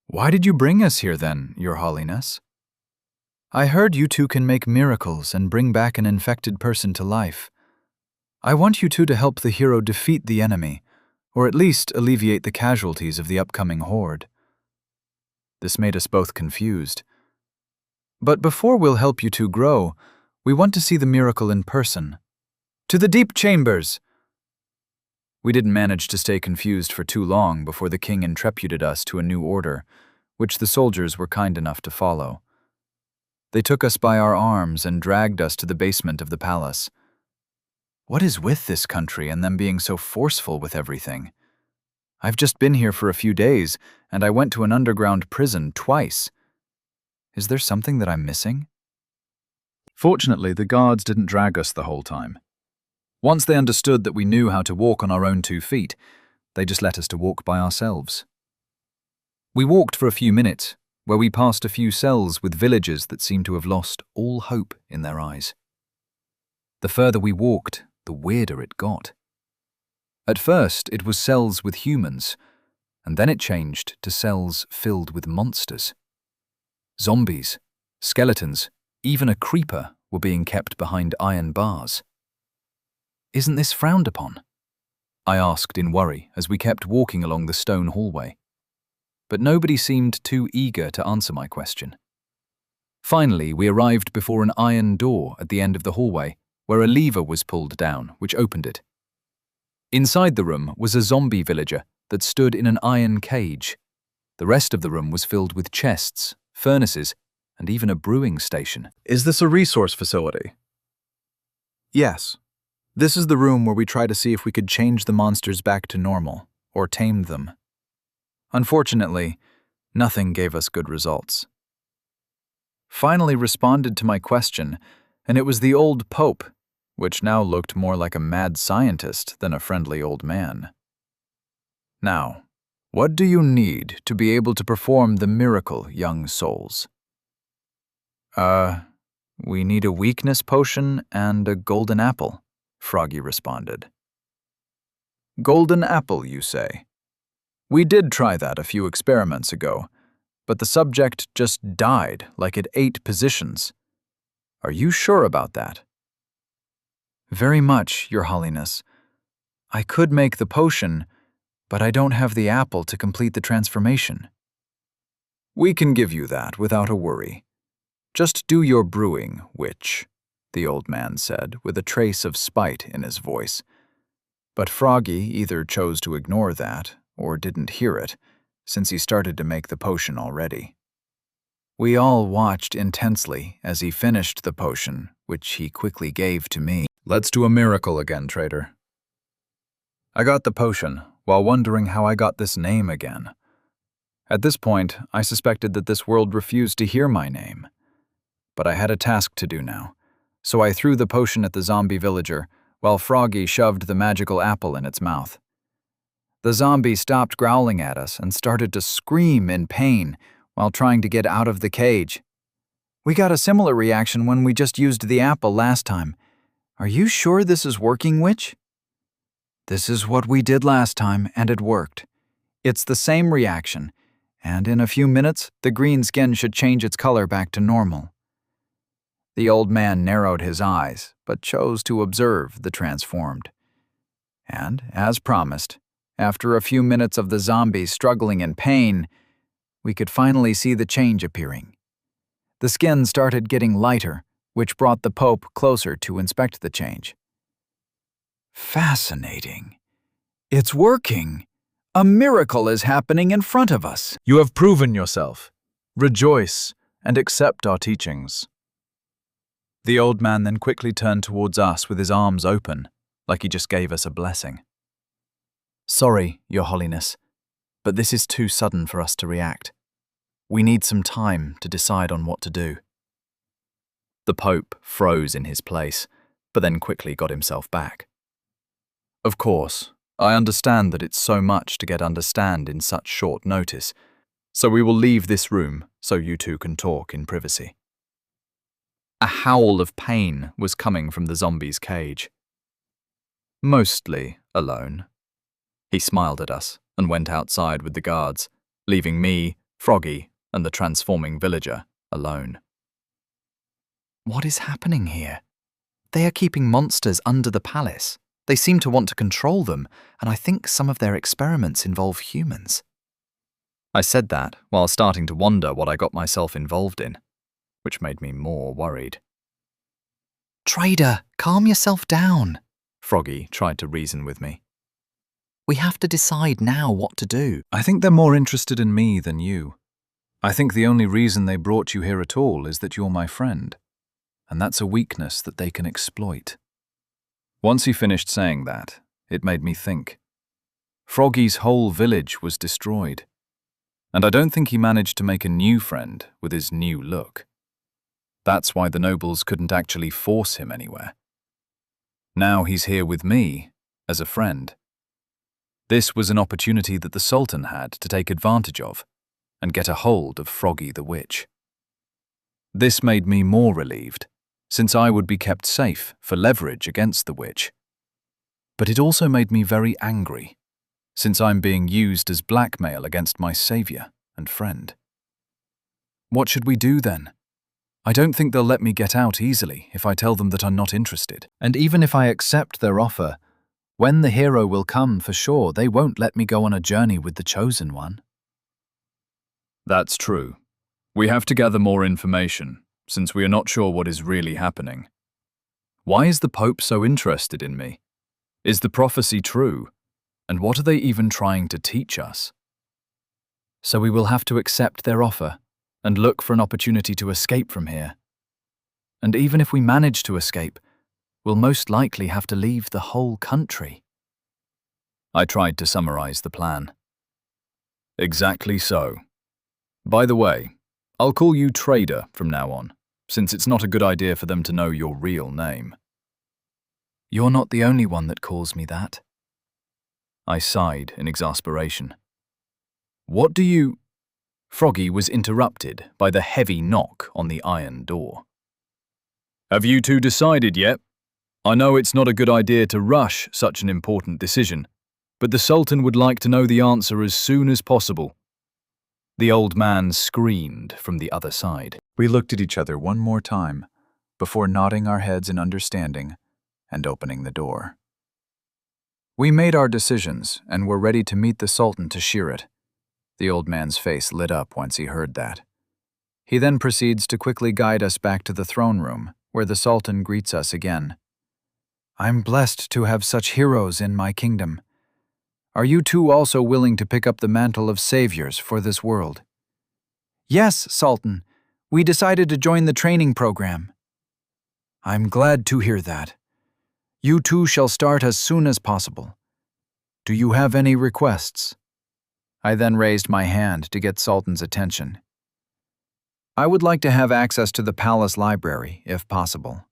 Why did you bring us here then, Your Holiness? I heard you two can make miracles and bring back an infected person to life. I want you two to help the hero defeat the enemy, or at least alleviate the casualties of the upcoming horde. This made us both confused. But before we'll help you two grow, we want to see the miracle in person. To the deep chambers! We didn't manage to stay confused for too long before the king entreated us to a new order, which the soldiers were kind enough to follow. They took us by our arms and dragged us to the basement of the palace. What is with this country and them being so forceful with everything? I've just been here for a few days, and I went to an underground prison twice. Is there something that I'm missing? Fortunately, the guards didn't drag us the whole time. Once they understood that we knew how to walk on our own 2 feet, they just let us to walk by ourselves. We walked for a few minutes, where we passed a few cells with villagers that seemed to have lost all hope in their eyes. The further we walked, the weirder it got. At first, it was cells with humans, and then it changed to cells filled with monsters. Zombies, skeletons, even a creeper were being kept behind iron bars. Isn't this frowned upon? I asked in worry as we kept walking along the stone hallway. But nobody seemed too eager to answer my question. Finally, we arrived before an iron door at the end of the hallway, where a lever was pulled down, which opened it. Inside the room was a zombie villager that stood in an iron cage. The rest of the room was filled with chests, furnaces, and even a brewing station. Is this a resource facility? Yes. This is the room where we try to see if we could change the monsters back to normal, or tame them. Unfortunately, nothing gave us good results. Finally responded to my question, and it was the old Pope, which now looked more like a mad scientist than a friendly old man. Now, what do you need to be able to perform the miracle, young souls? We need a weakness potion and a golden apple, Froggy responded. Golden apple, you say? We did try that a few experiments ago, but the subject just died like at 8 positions. Are you sure about that? Very much, Your Holiness. I could make the potion, but I don't have the apple to complete the transformation. We can give you that without a worry. Just do your brewing, witch, the old man said, with a trace of spite in his voice. But Froggy either chose to ignore that or didn't hear it, since he started to make the potion already. We all watched intensely as he finished the potion, which he quickly gave to me. Let's do a miracle again, traitor. I got the potion, while wondering how I got this name again. At this point, I suspected that this world refused to hear my name. But I had a task to do now, so I threw the potion at the zombie villager, while Froggy shoved the magical apple in its mouth. The zombie stopped growling at us and started to scream in pain while trying to get out of the cage. We got a similar reaction when we just used the apple last time. Are you sure this is working, witch? This is what we did last time, and it worked. It's the same reaction, and in a few minutes, the green skin should change its color back to normal. The old man narrowed his eyes, but chose to observe the transformed. And, as promised, after a few minutes of the zombie struggling in pain, we could finally see the change appearing. The skin started getting lighter, which brought the Pope closer to inspect the change. Fascinating. It's working. A miracle is happening in front of us. You have proven yourself. Rejoice and accept our teachings. The old man then quickly turned towards us with his arms open, like he just gave us a blessing. Sorry, Your Holiness, but this is too sudden for us to react. We need some time to decide on what to do. The Pope froze in his place, but then quickly got himself back. Of course, I understand that it's so much to get understand in such short notice, so we will leave this room so you two can talk in privacy. A howl of pain was coming from the zombie's cage. Mostly alone. He smiled at us and went outside with the guards, leaving me, Froggy, and the transforming villager alone. What is happening here? They are keeping monsters under the palace. They seem to want to control them, and I think some of their experiments involve humans. I said that while starting to wonder what I got myself involved in, which made me more worried. Trader, calm yourself down, Froggy tried to reason with me. We have to decide now what to do. I think they're more interested in me than you. I think the only reason they brought you here at all is that you're my friend, and that's a weakness that they can exploit. Once he finished saying that, it made me think. Froggy's whole village was destroyed, and I don't think he managed to make a new friend with his new look. That's why the nobles couldn't actually force him anywhere. Now he's here with me, as a friend. This was an opportunity that the Sultan had to take advantage of, and get a hold of Froggy the Witch. This made me more relieved, since I would be kept safe for leverage against the witch. But it also made me very angry, since I'm being used as blackmail against my savior and friend. What should we do then? I don't think they'll let me get out easily if I tell them that I'm not interested. And even if I accept their offer, when the hero will come for sure, they won't let me go on a journey with the Chosen One. That's true. We have to gather more information, since we are not sure what is really happening. Why is the Pope so interested in me? Is the prophecy true? And what are they even trying to teach us? So we will have to accept their offer and look for an opportunity to escape from here. And even if we manage to escape, we'll most likely have to leave the whole country. I tried to summarize the plan. Exactly so. By the way, I'll call you Trader from now on, since it's not a good idea for them to know your real name. You're not the only one that calls me that. I sighed in exasperation. What do you... Froggy was interrupted by the heavy knock on the iron door. Have you two decided yet? I know it's not a good idea to rush such an important decision, but the Sultan would like to know the answer as soon as possible. The old man screamed from the other side. We looked at each other one more time before nodding our heads in understanding and opening the door. We made our decisions and were ready to meet the Sultan to shear it. The old man's face lit up once he heard that. He then proceeds to quickly guide us back to the throne room, where the Sultan greets us again. I'm blessed to have such heroes in my kingdom. Are you two also willing to pick up the mantle of saviors for this world? Yes, Sultan. We decided to join the training program. I'm glad to hear that. You two shall start as soon as possible. Do you have any requests? I then raised my hand to get Sultan's attention. I would like to have access to the palace library, if possible.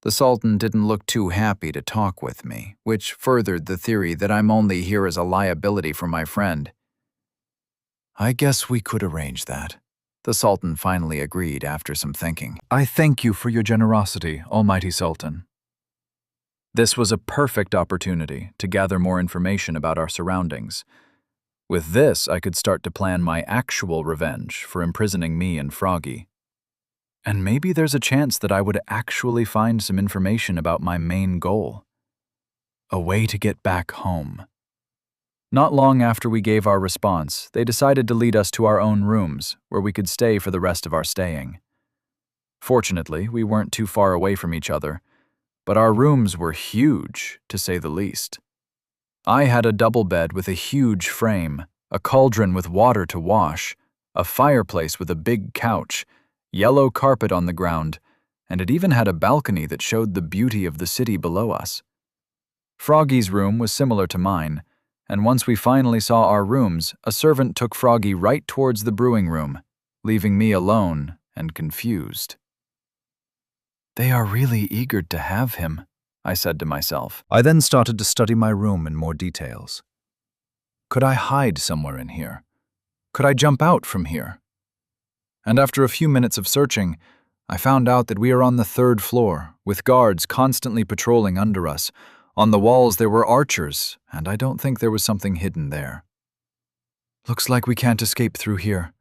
The Sultan didn't look too happy to talk with me, which furthered the theory that I'm only here as a liability for my friend. I guess we could arrange that. The Sultan finally agreed after some thinking. I thank you for your generosity, Almighty Sultan. This was a perfect opportunity to gather more information about our surroundings. With this, I could start to plan my actual revenge for imprisoning me and Froggy. And maybe there's a chance that I would actually find some information about my main goal. A way to get back home. Not long after we gave our response, they decided to lead us to our own rooms, where we could stay for the rest of our staying. Fortunately, we weren't too far away from each other, but our rooms were huge, to say the least. I had a double bed with a huge frame, a cauldron with water to wash, a fireplace with a big couch, yellow carpet on the ground, and it even had a balcony that showed the beauty of the city below us. Froggy's room was similar to mine, and once we finally saw our rooms, a servant took Froggy right towards the brewing room, leaving me alone and confused. They are really eager to have him, I said to myself. I then started to study my room in more details. Could I hide somewhere in here? Could I jump out from here? And after a few minutes of searching, I found out that we are on the 3rd floor, with guards constantly patrolling under us. On the walls there were archers, and I don't think there was something hidden there. Looks like we can't escape through here.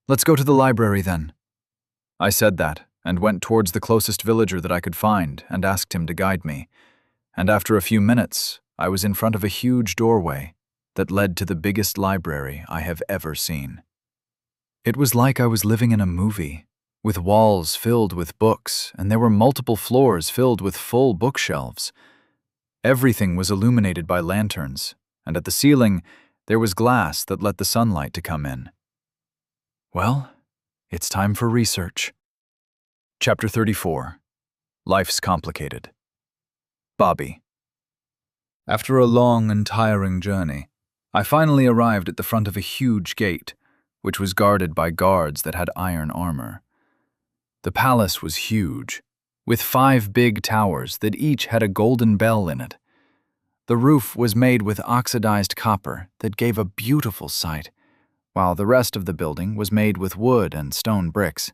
Let's go to the library then. I said that, and went towards the closest villager that I could find and asked him to guide me. And after a few minutes, I was in front of a huge doorway that led to the biggest library I have ever seen. It was like I was living in a movie, with walls filled with books, and there were multiple floors filled with full bookshelves. Everything was illuminated by lanterns, and at the ceiling, there was glass that let the sunlight to come in. Well, it's time for research. Chapter 34. Life's Complicated. Bobby. After a long and tiring journey, I finally arrived at the front of a huge gate, which was guarded by guards that had iron armor. The palace was huge, with 5 big towers that each had a golden bell in it. The roof was made with oxidized copper that gave a beautiful sight, while the rest of the building was made with wood and stone bricks.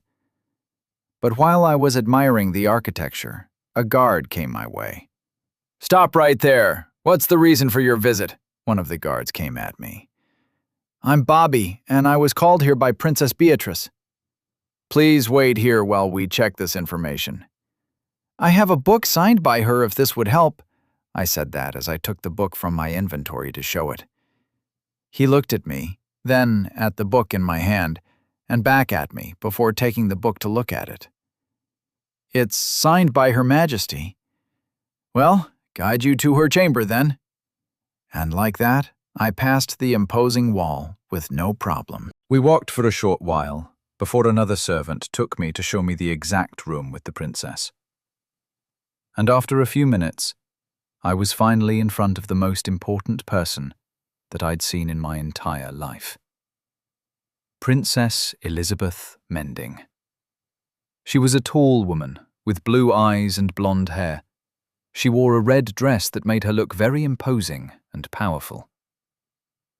But while I was admiring the architecture, a guard came my way. "Stop right there! What's the reason for your visit?" One of the guards came at me. "I'm Bobby, and I was called here by Princess Beatrice." "Please wait here while we check this information." "I have a book signed by her if this would help." I said that as I took the book from my inventory to show it. He looked at me, then at the book in my hand, and back at me before taking the book to look at it. "It's signed by Her Majesty." "Well, guide you to her chamber then." And like that, I passed the imposing wall with no problem. We walked for a short while before another servant took me to show me the exact room with the princess. And after a few minutes, I was finally in front of the most important person that I'd seen in my entire life. Princess Elizabeth Mending. She was a tall woman with blue eyes and blonde hair. She wore a red dress that made her look very imposing and powerful.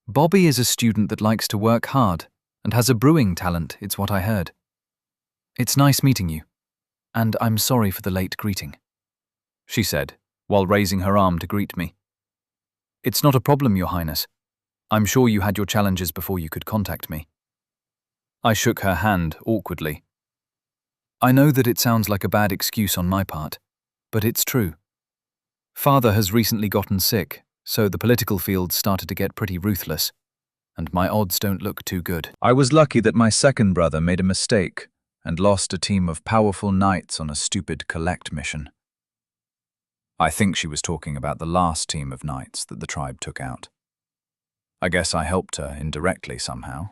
Bobby is a student that likes to work hard and has a brewing talent, it's what I heard. It's nice meeting you, and I'm sorry for the late greeting, she said, while raising her arm to greet me. It's not a problem, Your Highness. I'm sure you had your challenges before you could contact me. I shook her hand awkwardly. I know that it sounds like a bad excuse on my part, but it's true. Father has recently gotten sick, so the political field started to get pretty ruthless, and my odds don't look too good. I was lucky that my second brother made a mistake and lost a team of powerful knights on a stupid collect mission. I think she was talking about the last team of knights that the tribe took out. I guess I helped her indirectly somehow,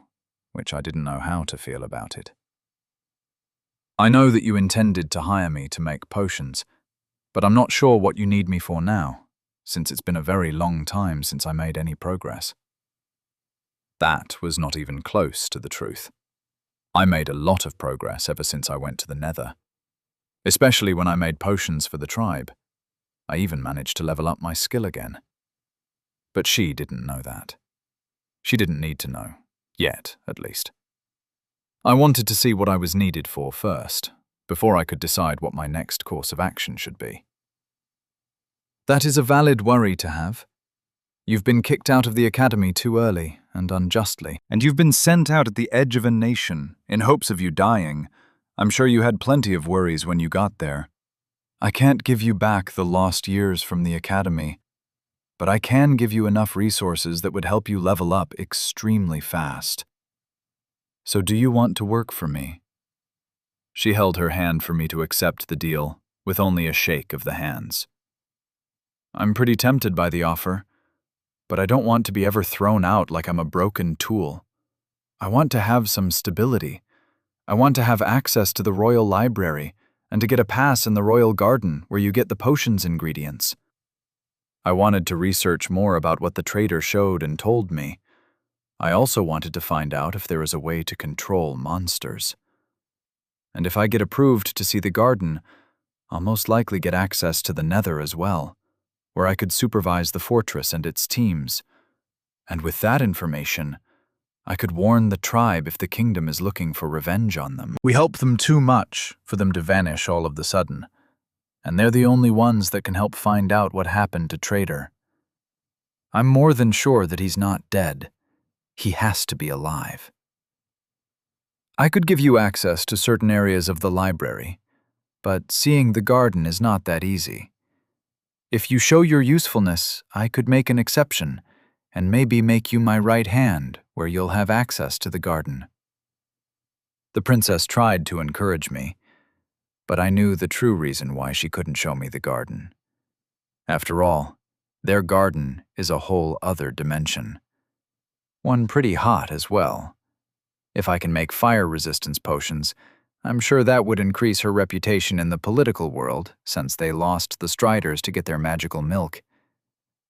which I didn't know how to feel about it. I know that you intended to hire me to make potions, but I'm not sure what you need me for now, since it's been a very long time since I made any progress. That was not even close to the truth. I made a lot of progress ever since I went to the Nether, especially when I made potions for the tribe. I even managed to level up my skill again. But she didn't know that. She didn't need to know, yet at least. I wanted to see what I was needed for first, before I could decide what my next course of action should be. That is a valid worry to have. You've been kicked out of the academy too early and unjustly, and you've been sent out at the edge of a nation in hopes of you dying. I'm sure you had plenty of worries when you got there. I can't give you back the lost years from the academy, but I can give you enough resources that would help you level up extremely fast. So do you want to work for me? She held her hand for me to accept the deal, with only a shake of the hands. I'm pretty tempted by the offer, but I don't want to be ever thrown out like I'm a broken tool. I want to have some stability. I want to have access to the royal library and to get a pass in the royal garden where you get the potions ingredients. I wanted to research more about what the trader showed and told me. I also wanted to find out if there is a way to control monsters. And if I get approved to see the garden, I'll most likely get access to the Nether as well, where I could supervise the fortress and its teams. And with that information, I could warn the tribe if the kingdom is looking for revenge on them. We help them too much for them to vanish all of the sudden, and they're the only ones that can help find out what happened to Trader. I'm more than sure that he's not dead. He has to be alive. I could give you access to certain areas of the library, but seeing the garden is not that easy. If you show your usefulness, I could make an exception and maybe make you my right hand where you'll have access to the garden. The princess tried to encourage me, but I knew the true reason why she couldn't show me the garden. After all, their garden is a whole other dimension. One pretty hot as well. If I can make fire resistance potions, I'm sure that would increase her reputation in the political world, since they lost the Striders to get their magical milk.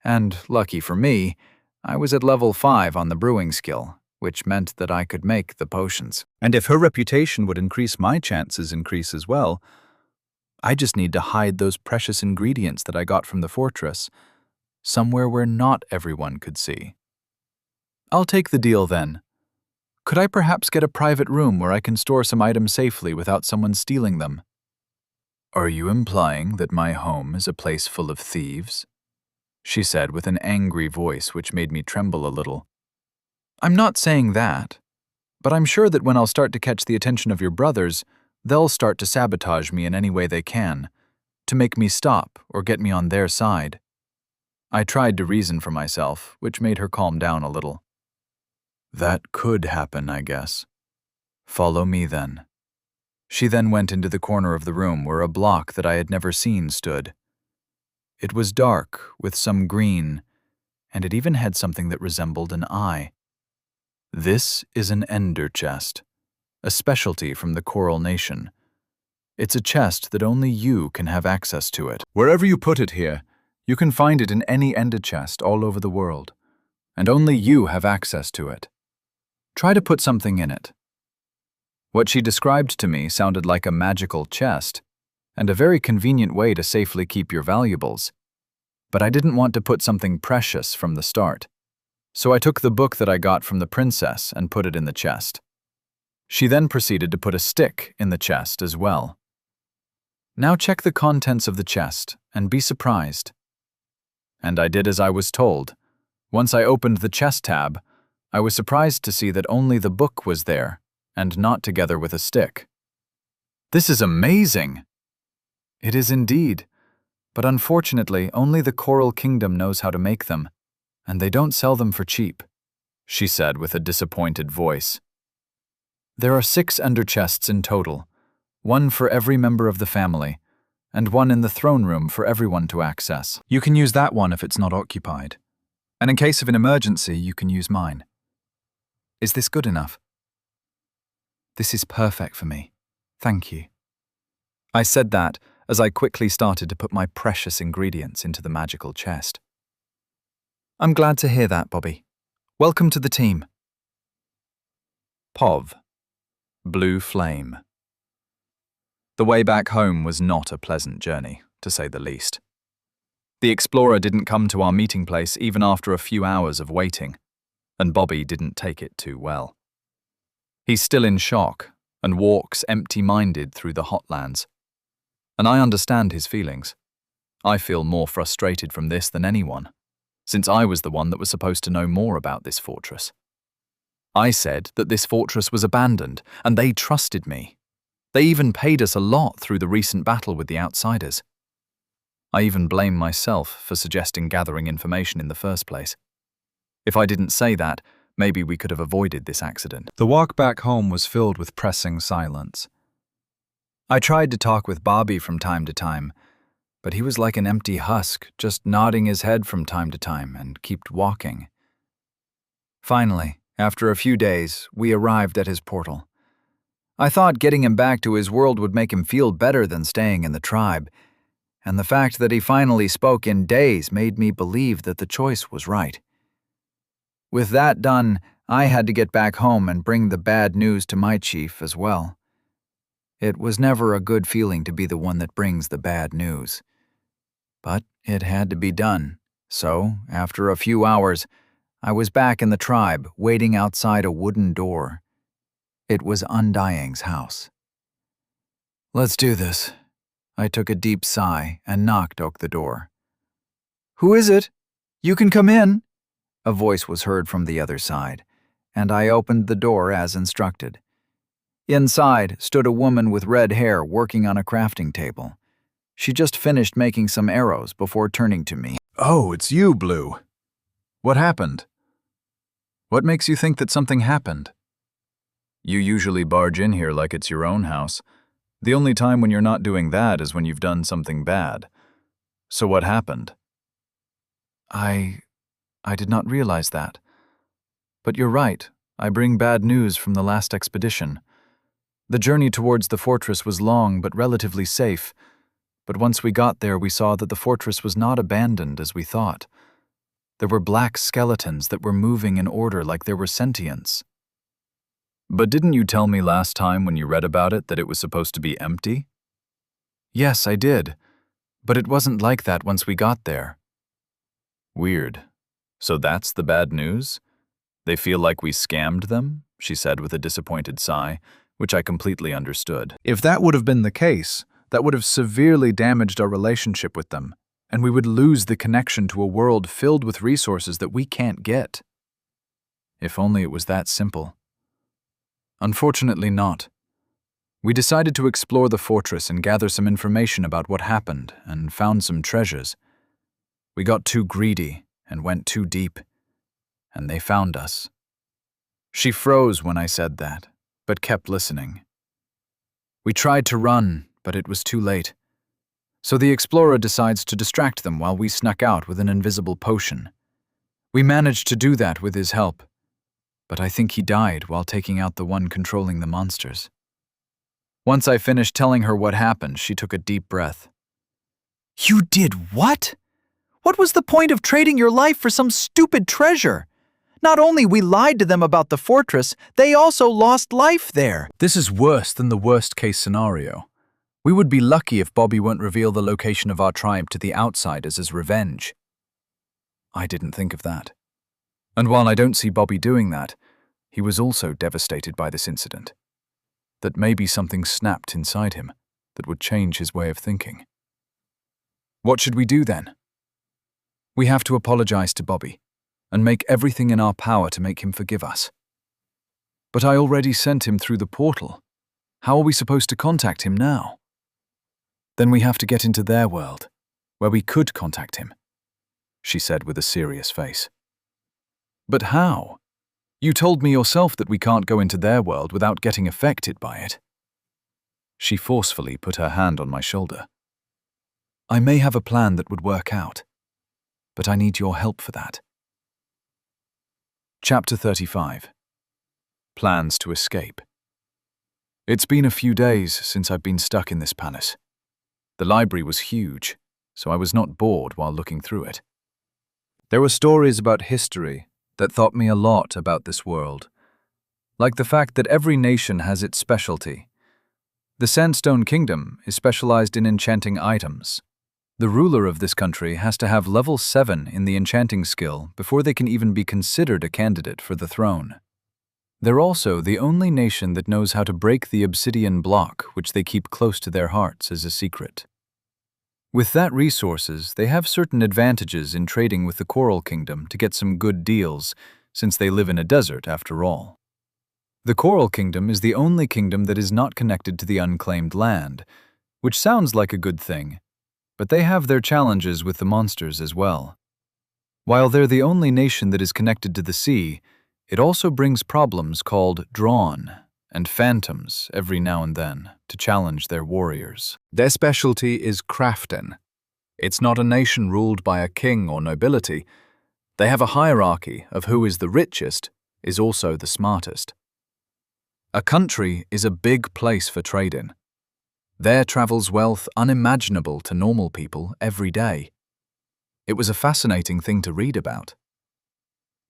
And, lucky for me, I was at level 5 on the brewing skill, which meant that I could make the potions. And if her reputation would increase, my chances increase as well. I just need to hide those precious ingredients that I got from the fortress, somewhere where not everyone could see. I'll take the deal then. Could I perhaps get a private room where I can store some items safely without someone stealing them? Are you implying that my home is a place full of thieves? She said with an angry voice which made me tremble a little. I'm not saying that, but I'm sure that when I'll start to catch the attention of your brothers, they'll start to sabotage me in any way they can, to make me stop or get me on their side. I tried to reason for myself, which made her calm down a little. That could happen, I guess. Follow me then. She then went into the corner of the room where a block that I had never seen stood. It was dark, with some green, and it even had something that resembled an eye. This is an ender chest, a specialty from the Coral Nation. It's a chest that only you can have access to it. Wherever you put it here, you can find it in any ender chest all over the world, and only you have access to it. Try to put something in it. What she described to me sounded like a magical chest, and a very convenient way to safely keep your valuables. But I didn't want to put something precious from the start. So I took the book that I got from the princess and put it in the chest. She then proceeded to put a stick in the chest as well. Now check the contents of the chest and be surprised. And I did as I was told. Once I opened the chest tab, I was surprised to see that only the book was there, and not together with a stick. This is amazing! It is indeed, but unfortunately only the Coral Kingdom knows how to make them, and they don't sell them for cheap, she said with a disappointed voice. There are 6 ender chests in total, 1 for every member of the family, and 1 in the throne room for everyone to access. You can use that one if it's not occupied, and in case of an emergency, you can use mine. Is this good enough? This is perfect for me. Thank you. I said that as I quickly started to put my precious ingredients into the magical chest. I'm glad to hear that, Bobby. Welcome to the team. POV. Blue Flame. The way back home was not a pleasant journey, to say the least. The explorer didn't come to our meeting place even after a few hours of waiting, and Bobby didn't take it too well. He's still in shock and walks empty-minded through the hotlands. And I understand his feelings. I feel more frustrated from this than anyone, since I was the one that was supposed to know more about this fortress. I said that this fortress was abandoned, and they trusted me. They even paid us a lot through the recent battle with the outsiders. I even blame myself for suggesting gathering information in the first place. If I didn't say that, maybe we could have avoided this accident. The walk back home was filled with pressing silence. I tried to talk with Bobby from time to time, but he was like an empty husk, just nodding his head from time to time and kept walking. Finally, after a few days, we arrived at his portal. I thought getting him back to his world would make him feel better than staying in the tribe, and the fact that he finally spoke in days made me believe that the choice was right. With that done, I had to get back home and bring the bad news to my chief as well. It was never a good feeling to be the one that brings the bad news. But it had to be done, so, after a few hours, I was back in the tribe, waiting outside a wooden door. It was Undying's house. Let's do this. I took a deep sigh and knocked on the door. Who is it? You can come in. A voice was heard from the other side, and I opened the door as instructed. Inside stood a woman with red hair working on a crafting table. She just finished making some arrows before turning to me. Oh, it's you, Blue. What happened? What makes you think that something happened? You usually barge in here like it's your own house. The only time when you're not doing that is when you've done something bad. So what happened? I did not realize that. But you're right, I bring bad news from the last expedition. The journey towards the fortress was long but relatively safe, but once we got there we saw that the fortress was not abandoned as we thought. There were black skeletons that were moving in order like there were sentients. But didn't you tell me last time when you read about it that it was supposed to be empty? Yes, I did, but it wasn't like that once we got there. Weird. So that's the bad news? They feel like we scammed them? She said with a disappointed sigh, which I completely understood. If that would have been the case, that would have severely damaged our relationship with them, and we would lose the connection to a world filled with resources that we can't get. If only it was that simple. Unfortunately not. We decided to explore the fortress and gather some information about what happened and found some treasures. We got too greedy and went too deep, and they found us. She froze when I said that, but kept listening. We tried to run, but it was too late. So the explorer decides to distract them while we snuck out with an invisible potion. We managed to do that with his help, but I think he died while taking out the one controlling the monsters. Once I finished telling her what happened, she took a deep breath. You did what? What was the point of trading your life for some stupid treasure? Not only we lied to them about the fortress, they also lost life there. This is worse than the worst-case scenario. We would be lucky if Bobby won't reveal the location of our tribe to the outsiders as revenge. I didn't think of that. And while I don't see Bobby doing that, he was also devastated by this incident. That maybe something snapped inside him that would change his way of thinking. What should we do then? We have to apologize to Bobby and make everything in our power to make him forgive us. But I already sent him through the portal. How are we supposed to contact him now? Then we have to get into their world, where we could contact him, she said with a serious face. But how? You told me yourself that we can't go into their world without getting affected by it. She forcefully put her hand on my shoulder. I may have a plan that would work out, but I need your help for that. Chapter 35. Plans to escape. It's been a few days since I've been stuck in this palace. The library was huge, so I was not bored while looking through it. There were stories about history that taught me a lot about this world, like the fact that every nation has its specialty. The Sandstone Kingdom is specialized in enchanting items. The ruler of this country has to have level 7 in the enchanting skill before they can even be considered a candidate for the throne. They're also the only nation that knows how to break the obsidian block, which they keep close to their hearts as a secret. With that resources, they have certain advantages in trading with the Coral Kingdom to get some good deals, since they live in a desert after all. The Coral Kingdom is the only kingdom that is not connected to the unclaimed land, which sounds like a good thing, but they have their challenges with the monsters as well. While they're the only nation that is connected to the sea, it also brings problems called drawn and phantoms every now and then to challenge their warriors. Their specialty is crafting. It's not a nation ruled by a king or nobility. They have a hierarchy of who is the richest is also the smartest. A country is a big place for trading. There travels wealth unimaginable to normal people every day. It was a fascinating thing to read about.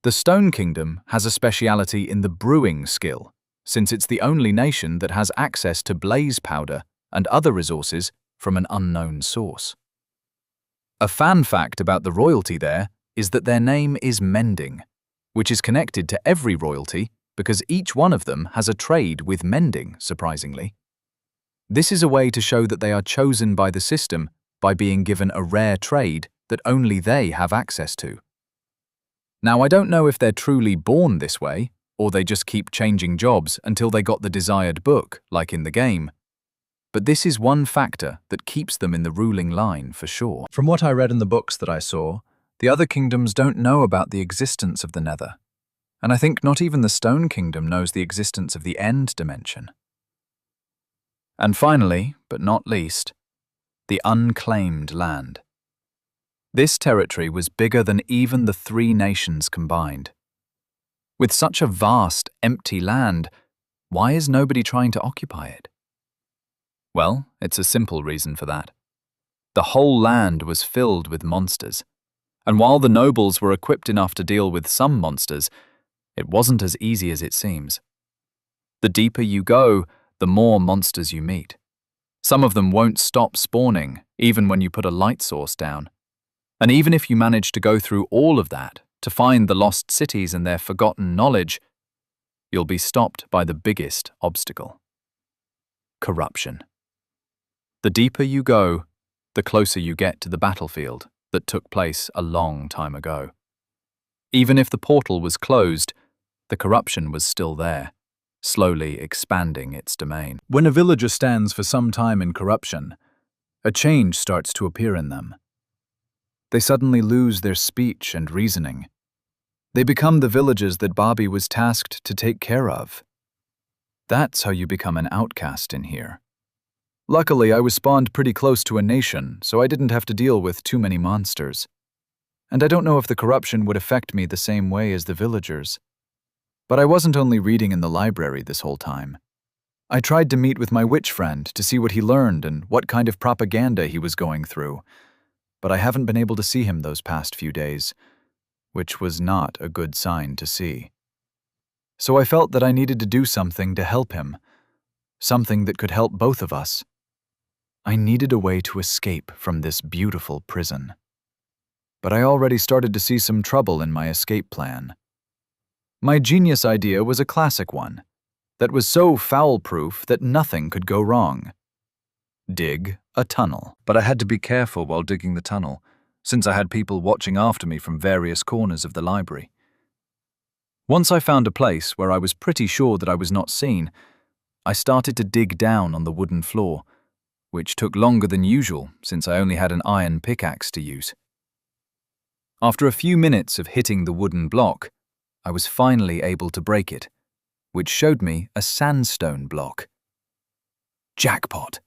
The Stone Kingdom has a speciality in the brewing skill, since it's the only nation that has access to blaze powder and other resources from an unknown source. A fan fact about the royalty there is that their name is Mending, which is connected to every royalty because each one of them has a trade with mending, surprisingly. This is a way to show that they are chosen by the system by being given a rare trade that only they have access to. Now, I don't know if they're truly born this way, or they just keep changing jobs until they got the desired book, like in the game. But this is one factor that keeps them in the ruling line for sure. From what I read in the books that I saw, the other kingdoms don't know about the existence of the Nether. And I think not even the Stone Kingdom knows the existence of the End Dimension. And finally, but not least, the unclaimed land. This territory was bigger than even the 3 nations combined. With such a vast, empty land, why is nobody trying to occupy it? Well, it's a simple reason for that. The whole land was filled with monsters, and while the nobles were equipped enough to deal with some monsters, it wasn't as easy as it seems. The deeper you go, the more monsters you meet. Some of them won't stop spawning, even when you put a light source down. And even if you manage to go through all of that to find the lost cities and their forgotten knowledge, you'll be stopped by the biggest obstacle: corruption. The deeper you go, the closer you get to the battlefield that took place a long time ago. Even if the portal was closed, the corruption was still there, slowly expanding its domain. When a villager stands for some time in corruption, a change starts to appear in them. They suddenly lose their speech and reasoning. They become the villagers that Bobby was tasked to take care of. That's how you become an outcast in here. Luckily, I was spawned pretty close to a nation, so I didn't have to deal with too many monsters. And I don't know if the corruption would affect me the same way as the villagers. But I wasn't only reading in the library this whole time. I tried to meet with my witch friend to see what he learned and what kind of propaganda he was going through. But I haven't been able to see him those past few days, which was not a good sign to see. So I felt that I needed to do something to help him, something that could help both of us. I needed a way to escape from this beautiful prison. But I already started to see some trouble in my escape plan. My genius idea was a classic one, that was so foul-proof that nothing could go wrong. Dig a tunnel. But I had to be careful while digging the tunnel, since I had people watching after me from various corners of the library. Once I found a place where I was pretty sure that I was not seen, I started to dig down on the wooden floor, which took longer than usual since I only had an iron pickaxe to use. After a few minutes of hitting the wooden block, I was finally able to break it, which showed me a sandstone block. Jackpot!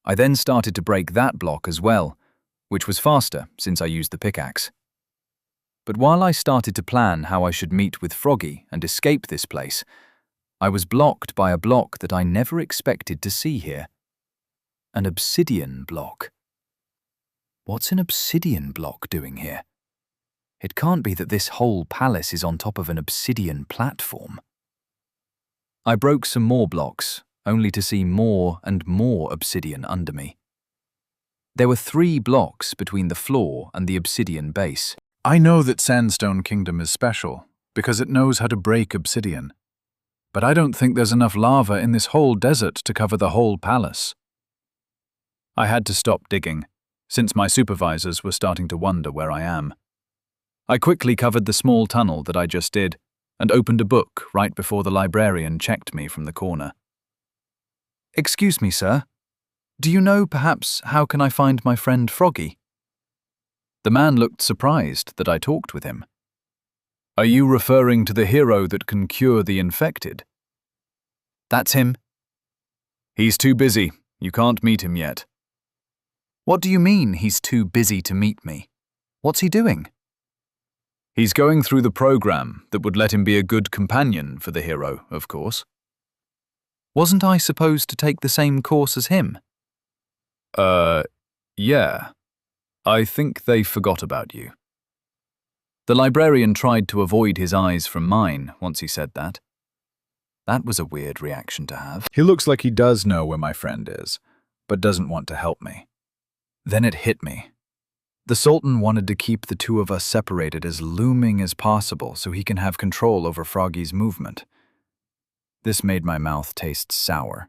I then started to break that block as well, which was faster since I used the pickaxe. But while I started to plan how I should meet with Froggy and escape this place, I was blocked by a block that I never expected to see here. An obsidian block. What's an obsidian block doing here? It can't be that this whole palace is on top of an obsidian platform. I broke some more blocks, only to see more and more obsidian under me. There were 3 blocks between the floor and the obsidian base. I know that Sandstone Kingdom is special, because it knows how to break obsidian. But I don't think there's enough lava in this whole desert to cover the whole palace. I had to stop digging, since my supervisors were starting to wonder where I am. I quickly covered the small tunnel that I just did, and opened a book right before the librarian checked me from the corner. "Excuse me, sir. Do you know, perhaps, how can I find my friend Froggy?" The man looked surprised that I talked with him. "Are you referring to the hero that can cure the infected?" "That's him." "He's too busy. You can't meet him yet." "What do you mean, he's too busy to meet me? What's he doing?" "He's going through the program that would let him be a good companion for the hero, of course." "Wasn't I supposed to take the same course as him?" Yeah. I think they forgot about you." The librarian tried to avoid his eyes from mine once he said that. That was a weird reaction to have. "He looks like he does know where my friend is, but doesn't want to help me." Then it hit me. The Sultan wanted to keep the two of us separated as looming as possible so he can have control over Froggy's movement. This made my mouth taste sour,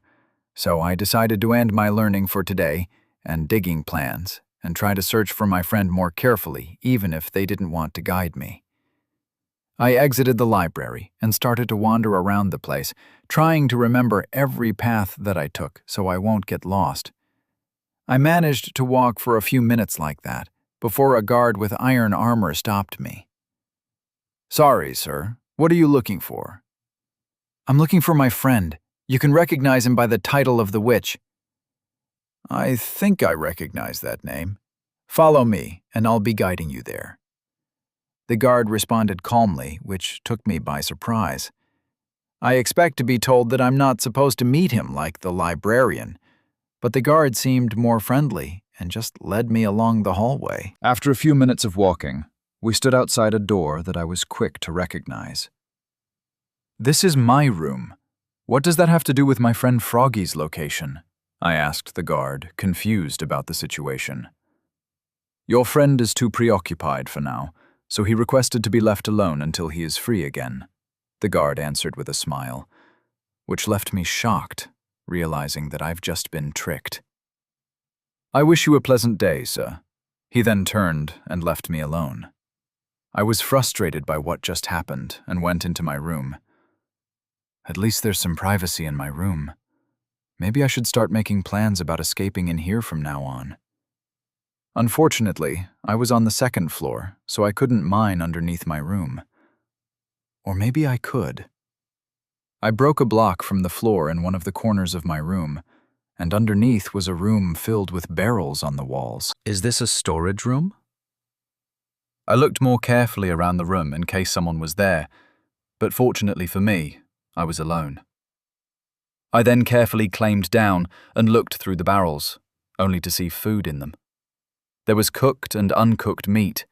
so I decided to end my learning for today and digging plans and try to search for my friend more carefully, even if they didn't want to guide me. I exited the library and started to wander around the place, trying to remember every path that I took so I won't get lost. I managed to walk for a few minutes like that before a guard with iron armor stopped me. "Sorry, sir. What are you looking for?" "I'm looking for my friend. You can recognize him by the title of the witch." "I think I recognize that name. Follow me, and I'll be guiding you there." The guard responded calmly, which took me by surprise. I expect to be told that I'm not supposed to meet him like the librarian, but the guard seemed more friendly and just led me along the hallway. After a few minutes of walking, we stood outside a door that I was quick to recognize. "This is my room. What does that have to do with my friend Froggy's location?" I asked the guard, confused about the situation. "Your friend is too preoccupied for now, so he requested to be left alone until he is free again," the guard answered with a smile, which left me shocked, realizing that I've just been tricked. "I wish you a pleasant day, sir." He then turned and left me alone. I was frustrated by what just happened and went into my room. At least there's some privacy in my room. Maybe I should start making plans about escaping in here from now on. Unfortunately, I was on the 2nd floor, so I couldn't mine underneath my room. Or maybe I could. I broke a block from the floor in one of the corners of my room, and underneath was a room filled with barrels on the walls. Is this a storage room? I looked more carefully around the room in case someone was there, but fortunately for me, I was alone. I then carefully climbed down and looked through the barrels, only to see food in them. There was cooked and uncooked meat.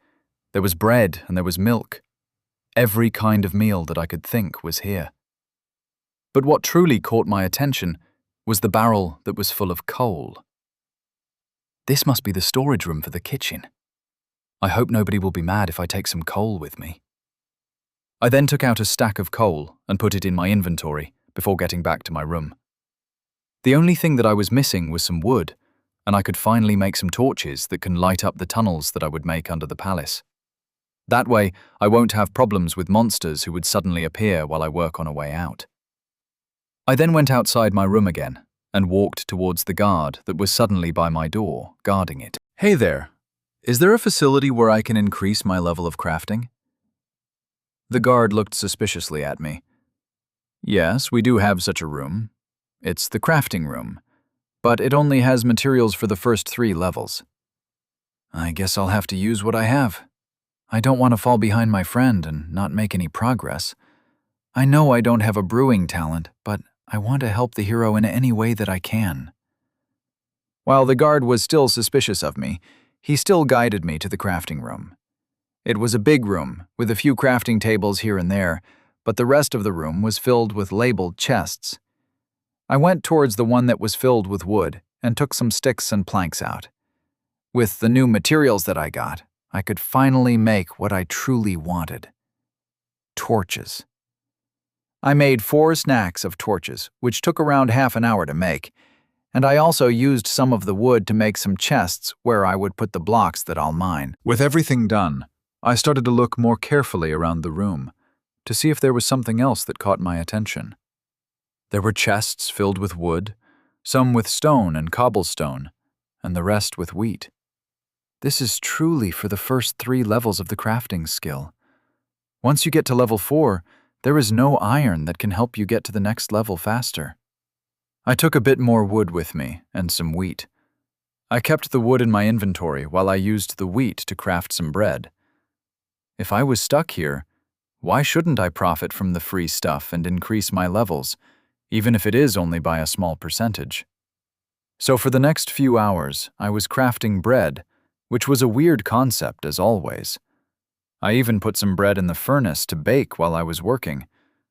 There was bread and there was milk. Every kind of meal that I could think was here. But what truly caught my attention was the barrel that was full of coal. This must be the storage room for the kitchen. I hope nobody will be mad if I take some coal with me. I then took out a stack of coal and put it in my inventory before getting back to my room. The only thing that I was missing was some wood, and I could finally make some torches that can light up the tunnels that I would make under the palace. That way, I won't have problems with monsters who would suddenly appear while I work on a way out. I then went outside my room again and walked towards the guard that was suddenly by my door, guarding it. Hey there, is there a facility where I can increase my level of crafting? The guard looked suspiciously at me. Yes, we do have such a room. It's the crafting room, but it only has materials for the first 3 levels. I guess I'll have to use what I have. I don't want to fall behind my friend and not make any progress. I know I don't have a brewing talent, but I want to help the hero in any way that I can. While the guard was still suspicious of me, he still guided me to the crafting room. It was a big room, with a few crafting tables here and there, but the rest of the room was filled with labeled chests. I went towards the one that was filled with wood and took some sticks and planks out. With the new materials that I got, I could finally make what I truly wanted. Torches. I made 4 stacks of torches, which took around half an hour to make, and I also used some of the wood to make some chests where I would put the blocks that I'll mine. With everything done, I started to look more carefully around the room to see if there was something else that caught my attention. There were chests filled with wood, some with stone and cobblestone, and the rest with wheat. This is truly for the first 3 levels of the crafting skill. Once you get to level 4, there is no iron that can help you get to the next level faster. I took a bit more wood with me and some wheat. I kept the wood in my inventory while I used the wheat to craft some bread. If I was stuck here, why shouldn't I profit from the free stuff and increase my levels, even if it is only by a small percentage? So for the next few hours, I was crafting bread, which was a weird concept as always. I even put some bread in the furnace to bake while I was working,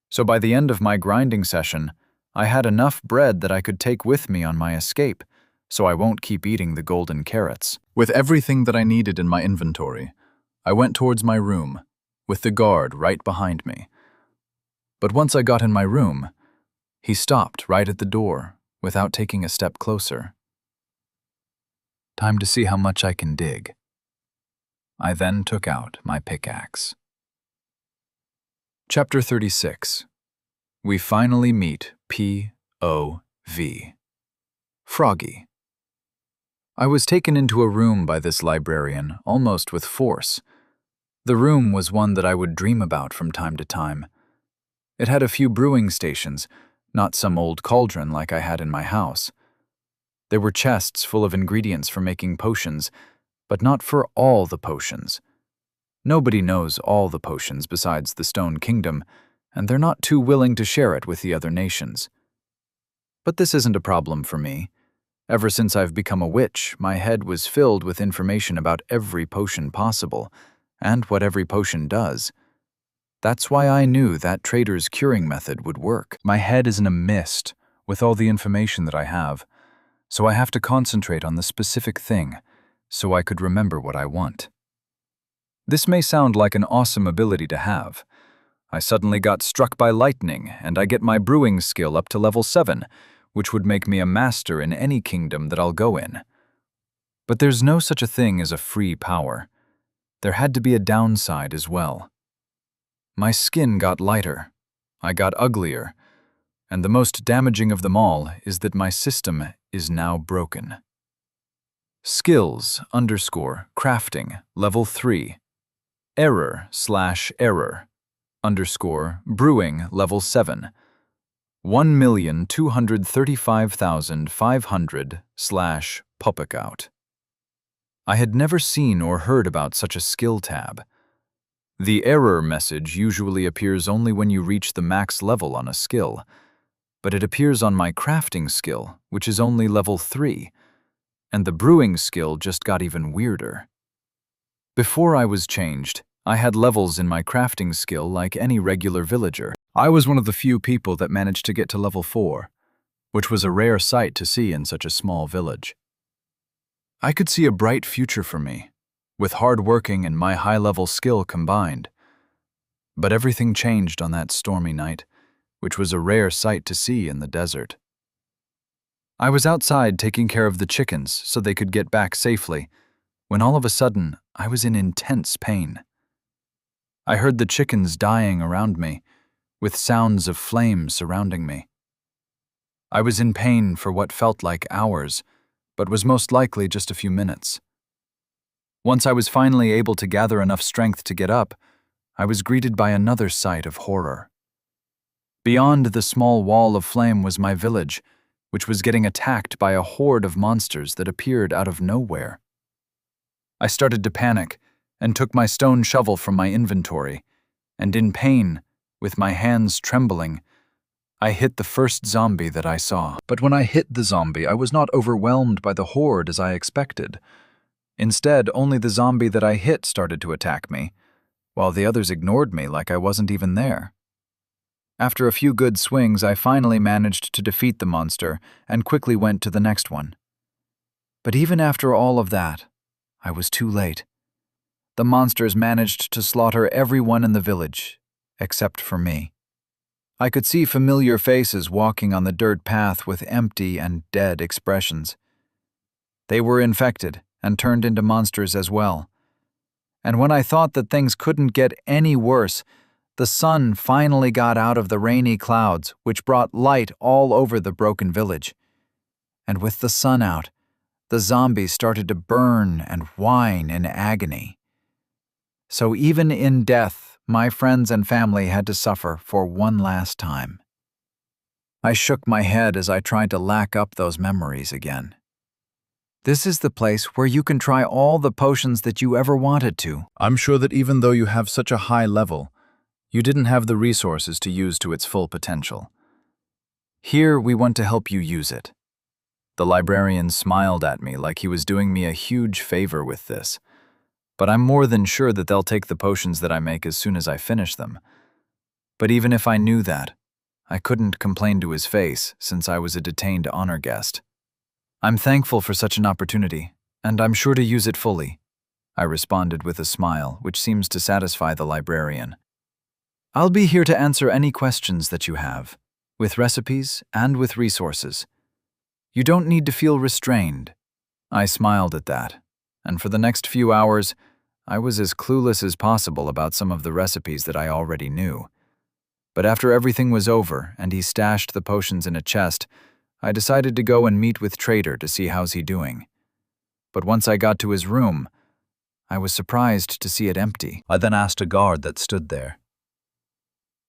so by the end of my grinding session, I had enough bread that I could take with me on my escape, so I won't keep eating the golden carrots. With everything that I needed in my inventory, I went towards my room, with the guard right behind me. But once I got in my room, he stopped right at the door without taking a step closer. Time to see how much I can dig. I then took out my pickaxe. Chapter 36. We finally meet P.O.V. Froggy. I was taken into a room by this librarian almost with force. The room was one that I would dream about from time to time. It had a few brewing stations, not some old cauldron like I had in my house. There were chests full of ingredients for making potions, but not for all the potions. Nobody knows all the potions besides the Stone Kingdom, and they're not too willing to share it with the other nations. But this isn't a problem for me. Ever since I've become a witch, my head was filled with information about every potion possible, and what every potion does. That's why I knew that trader's curing method would work. My head is in a mist with all the information that I have, so I have to concentrate on the specific thing so I could remember what I want. This may sound like an awesome ability to have. I suddenly got struck by lightning, and I get my brewing skill up to level 7, which would make me a master in any kingdom that I'll go in. But there's no such a thing as a free power. There had to be a downside as well. My skin got lighter, I got uglier, and the most damaging of them all is that my system is now broken. Skills _crafting level 3. Error brewing level 7. 1,235,500 Poppikout. I had never seen or heard about such a skill tab. The error message usually appears only when you reach the max level on a skill, but it appears on my crafting skill, which is only level 3, and the brewing skill just got even weirder. Before I was changed, I had levels in my crafting skill like any regular villager. I was one of the few people that managed to get to level 4, which was a rare sight to see in such a small village. I could see a bright future for me, with hard working and my high-level skill combined. But everything changed on that stormy night, which was a rare sight to see in the desert. I was outside taking care of the chickens so they could get back safely, when all of a sudden I was in intense pain. I heard the chickens dying around me, with sounds of flames surrounding me. I was in pain for what felt like hours, but was most likely just a few minutes. Once I was finally able to gather enough strength to get up, I was greeted by another sight of horror. Beyond the small wall of flame was my village, which was getting attacked by a horde of monsters that appeared out of nowhere. I started to panic and took my stone shovel from my inventory, and in pain, with my hands trembling, I hit the first zombie that I saw. But when I hit the zombie, I was not overwhelmed by the horde as I expected. Instead, only the zombie that I hit started to attack me, while the others ignored me like I wasn't even there. After a few good swings, I finally managed to defeat the monster and quickly went to the next one. But even after all of that, I was too late. The monsters managed to slaughter everyone in the village, except for me. I could see familiar faces walking on the dirt path with empty and dead expressions. They were infected and turned into monsters as well. And when I thought that things couldn't get any worse, the sun finally got out of the rainy clouds, which brought light all over the broken village. And with the sun out, the zombies started to burn and whine in agony. So even in death, my friends and family had to suffer for one last time. I shook my head as I tried to lack up those memories again. This is the place where you can try all the potions that you ever wanted to. I'm sure that even though you have such a high level, you didn't have the resources to use to its full potential. Here we want to help you use it. The librarian smiled at me like he was doing me a huge favor with this, but I'm more than sure that they'll take the potions that I make as soon as I finish them. But even if I knew that, I couldn't complain to his face since I was a detained honor guest. I'm thankful for such an opportunity, and I'm sure to use it fully, I responded with a smile which seems to satisfy the librarian. I'll be here to answer any questions that you have, with recipes and with resources. You don't need to feel restrained. I smiled at that, and for the next few hours, I was as clueless as possible about some of the recipes that I already knew. But after everything was over and he stashed the potions in a chest, I decided to go and meet with Trader to see how's he doing. But once I got to his room, I was surprised to see it empty. I then asked a guard that stood there.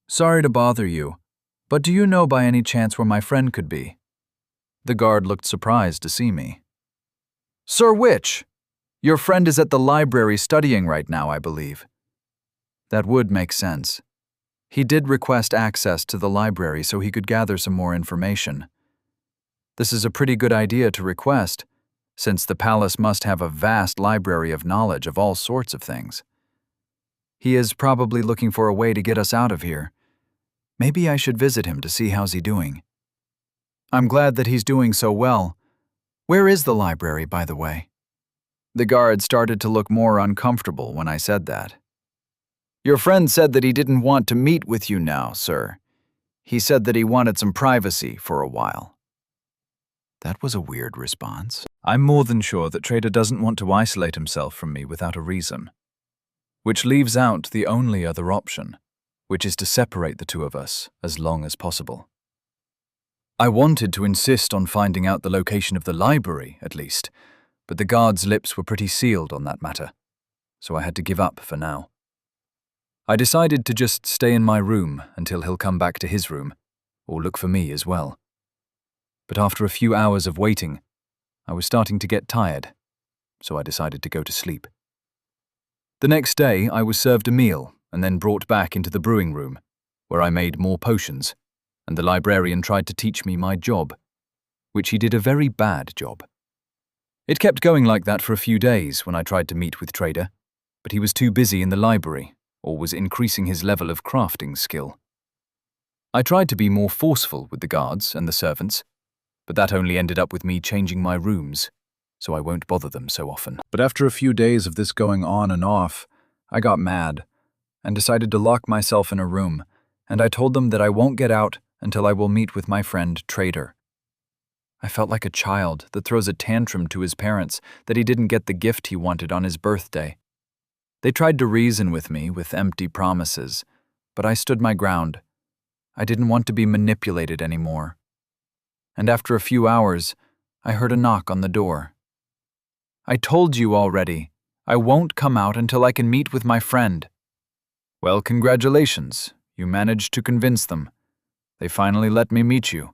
Sorry to bother you, but do you know by any chance where my friend could be? The guard looked surprised to see me. Sir, which? Your friend is at the library studying right now, I believe. That would make sense. He did request access to the library so he could gather some more information. This is a pretty good idea to request, since the palace must have a vast library of knowledge of all sorts of things. He is probably looking for a way to get us out of here. Maybe I should visit him to see how's he doing. I'm glad that he's doing so well. Where is the library, by the way? The guard started to look more uncomfortable when I said that. Your friend said that he didn't want to meet with you now, sir. He said that he wanted some privacy for a while. That was a weird response. I'm more than sure that Trader doesn't want to isolate himself from me without a reason. Which leaves out the only other option, which is to separate the two of us as long as possible. I wanted to insist on finding out the location of the library, at least, but the guard's lips were pretty sealed on that matter, so I had to give up for now. I decided to just stay in my room until he'll come back to his room, or look for me as well. But after a few hours of waiting, I was starting to get tired, so I decided to go to sleep. The next day, I was served a meal and then brought back into the brewing room, where I made more potions, and the librarian tried to teach me my job, which he did a very bad job. It kept going like that for a few days when I tried to meet with Trader, but he was too busy in the library or was increasing his level of crafting skill. I tried to be more forceful with the guards and the servants, but that only ended up with me changing my rooms, so I won't bother them so often. But after a few days of this going on and off, I got mad and decided to lock myself in a room, and I told them that I won't get out until I will meet with my friend Trader. I felt like a child that throws a tantrum to his parents that he didn't get the gift he wanted on his birthday. They tried to reason with me with empty promises, but I stood my ground. I didn't want to be manipulated anymore. And after a few hours, I heard a knock on the door. "I told you already. I won't come out until I can meet with my friend." "Well, congratulations. You managed to convince them. They finally let me meet you."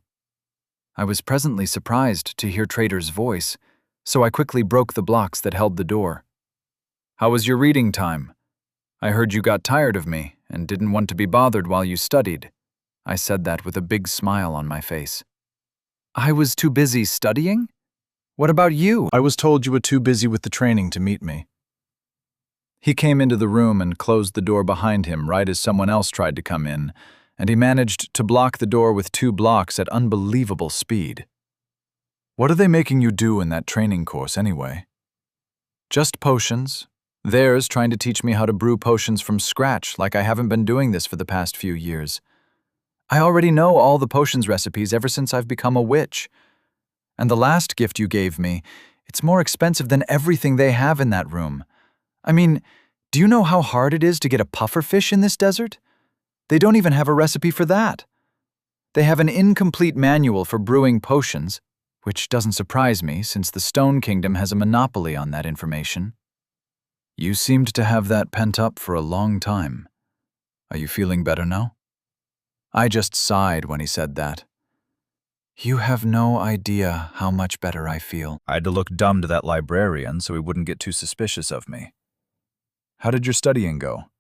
I was presently surprised to hear Trader's voice, so I quickly broke the blocks that held the door. "How was your reading time? I heard you got tired of me and didn't want to be bothered while you studied." I said that with a big smile on my face. "I was too busy studying? What about you?" I was told you were too busy with the training to meet me. He came into the room and closed the door behind him right as someone else tried to come in, and he managed to block the door with 2 blocks at unbelievable speed. "What are they making you do in that training course anyway?" "Just potions. Theirs trying to teach me how to brew potions from scratch like I haven't been doing this for the past few years. I already know all the potions recipes ever since I've become a witch. And the last gift you gave me, it's more expensive than everything they have in that room. I mean, do you know how hard it is to get a pufferfish in this desert? They don't even have a recipe for that. They have an incomplete manual for brewing potions, which doesn't surprise me since the Stone Kingdom has a monopoly on that information." "You seemed to have that pent up for a long time. Are you feeling better now?" I just sighed when he said that. "You have no idea how much better I feel." I had to look dumb to that librarian so he wouldn't get too suspicious of me. "How did your studying go?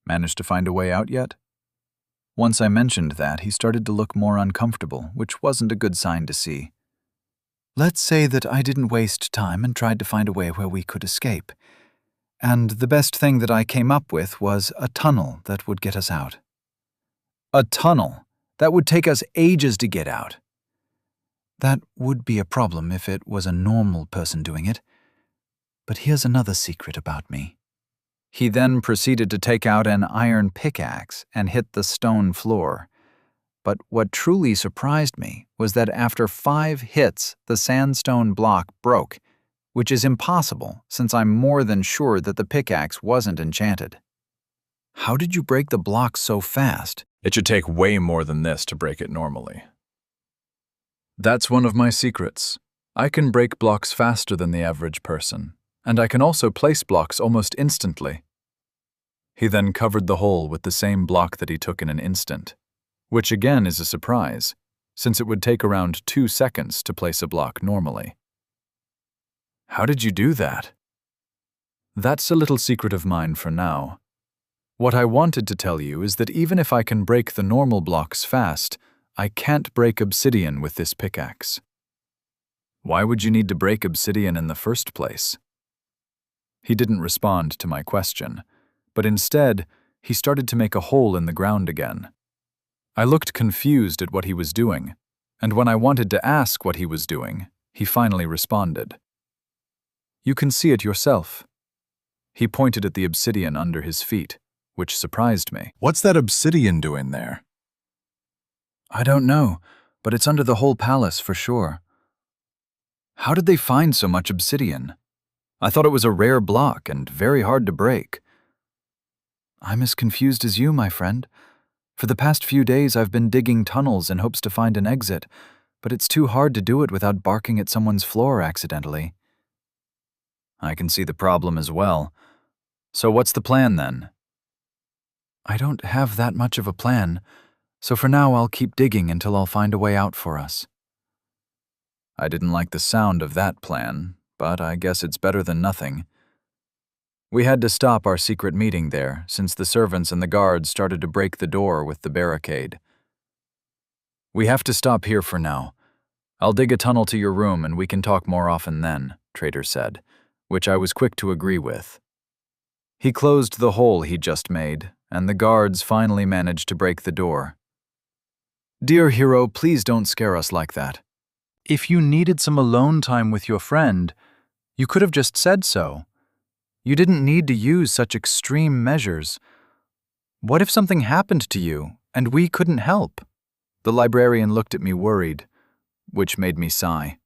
Managed to find a way out yet?" Once I mentioned that, he started to look more uncomfortable, which wasn't a good sign to see. "Let's say that I didn't waste time and tried to find a way where we could escape. And the best thing that I came up with was a tunnel that would get us out." "A tunnel? That would take us ages to get out." "That would be a problem if it was a normal person doing it. But here's another secret about me." He then proceeded to take out an iron pickaxe and hit the stone floor. But what truly surprised me was that after 5 hits, the sandstone block broke, which is impossible since I'm more than sure that the pickaxe wasn't enchanted. "How did you break the block so fast?" It should take way more than this to break it normally. "That's one of my secrets. I can break blocks faster than the average person, and I can also place blocks almost instantly." He then covered the hole with the same block that he took in an instant, which again is a surprise, since it would take around 2 seconds to place a block normally. "How did you do that?" "That's a little secret of mine for now. What I wanted to tell you is that even if I can break the normal blocks fast, I can't break obsidian with this pickaxe." "Why would you need to break obsidian in the first place?" He didn't respond to my question, but instead, he started to make a hole in the ground again. I looked confused at what he was doing, and when I wanted to ask what he was doing, he finally responded. "You can see it yourself." He pointed at the obsidian under his feet, which surprised me. "What's that obsidian doing there?" "I don't know, but it's under the whole palace for sure." "How did they find so much obsidian? I thought it was a rare block and very hard to break." "I'm as confused as you, my friend. For the past few days I've been digging tunnels in hopes to find an exit, but it's too hard to do it without barking at someone's floor accidentally." "I can see the problem as well. So what's the plan then?" "I don't have that much of a plan, so for now I'll keep digging until I'll find a way out for us." I didn't like the sound of that plan, but I guess it's better than nothing. We had to stop our secret meeting there, since the servants and the guards started to break the door with the barricade. "We have to stop here for now. I'll dig a tunnel to your room and we can talk more often then," Trader said, which I was quick to agree with. He closed the hole he'd just made, and the guards finally managed to break the door. "Dear hero, please don't scare us like that. If you needed some alone time with your friend, You could have just said so. You didn't need to use such extreme measures. What if something happened to you and we couldn't help? The librarian looked at me worried, which made me sigh.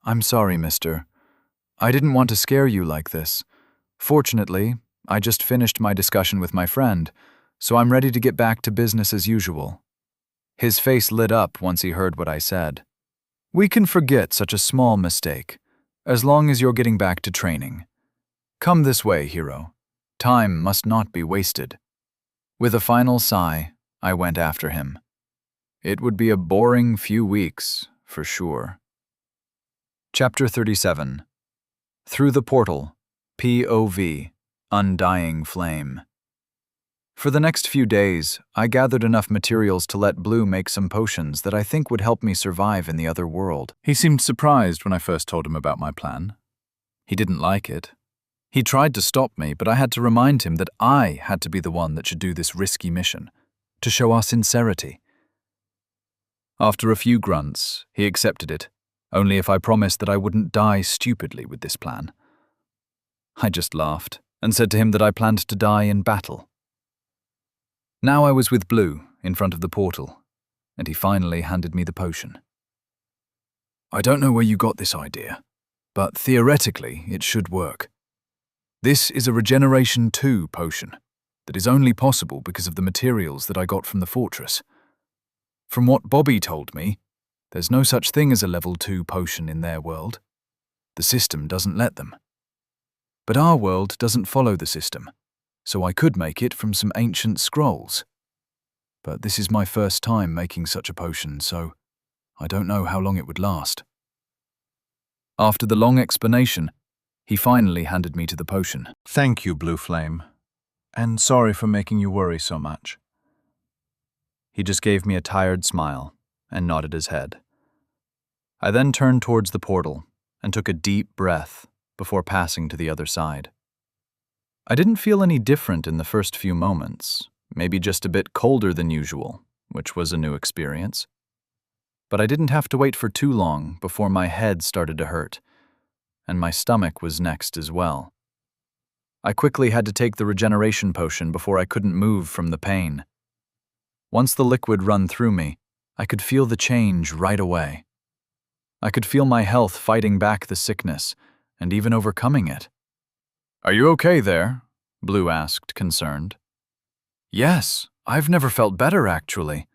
I'm sorry, mister. I didn't want to scare you like this. Fortunately, I just finished my discussion with my friend, so I'm ready to get back to business as usual. His face lit up once he heard what I said. We can forget such a small mistake, as long as you're getting back to training. Come this way, hero. Time must not be wasted. With a final sigh, I went after him. It would be a boring few weeks, for sure. Chapter 37. Through the Portal, POV, Undying Flame. For the next few days, I gathered enough materials to let Blue make some potions that I think would help me survive in the other world. He seemed surprised when I first told him about my plan. He didn't like it. He tried to stop me, but I had to remind him that I had to be the one that should do this risky mission, to show our sincerity. After a few grunts, he accepted it, only if I promised that I wouldn't die stupidly with this plan. I just laughed and said to him that I planned to die in battle. Now I was with Blue in front of the portal, and he finally handed me the potion. I don't know where you got this idea, but theoretically it should work. This is a Regeneration 2 potion that is only possible because of the materials that I got from the fortress. From what Bobby told me, there's no such thing as a level 2 potion in their world. The system doesn't let them. But our world doesn't follow the system, so I could make it from some ancient scrolls. But this is my first time making such a potion, so I don't know how long it would last. After the long explanation, he finally handed me to the potion. Thank you, Blue Flame, and sorry for making you worry so much. He just gave me a tired smile and nodded his head. I then turned towards the portal and took a deep breath before passing to the other side. I didn't feel any different in the first few moments, maybe just a bit colder than usual, which was a new experience. But I didn't have to wait for too long before my head started to hurt, and my stomach was next as well. I quickly had to take the regeneration potion before I couldn't move from the pain. Once the liquid run through me, I could feel the change right away. I could feel my health fighting back the sickness and even overcoming it. Are you okay there? Blue asked, concerned. Yes, I've never felt better, actually.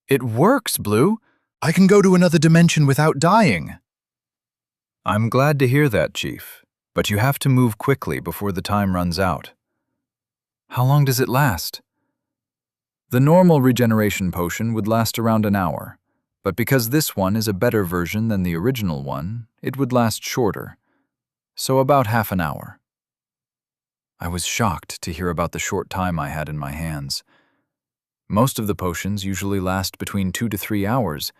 It works, Blue. I can go to another dimension without dying. I'm glad to hear that, Chief, but you have to move quickly before the time runs out. How long does it last? The normal regeneration potion would last around an hour, but because this one is a better version than the original one, it would last shorter, so about half an hour. I was shocked to hear about the short time I had in my hands. Most of the potions usually last between 2 to 3 hours,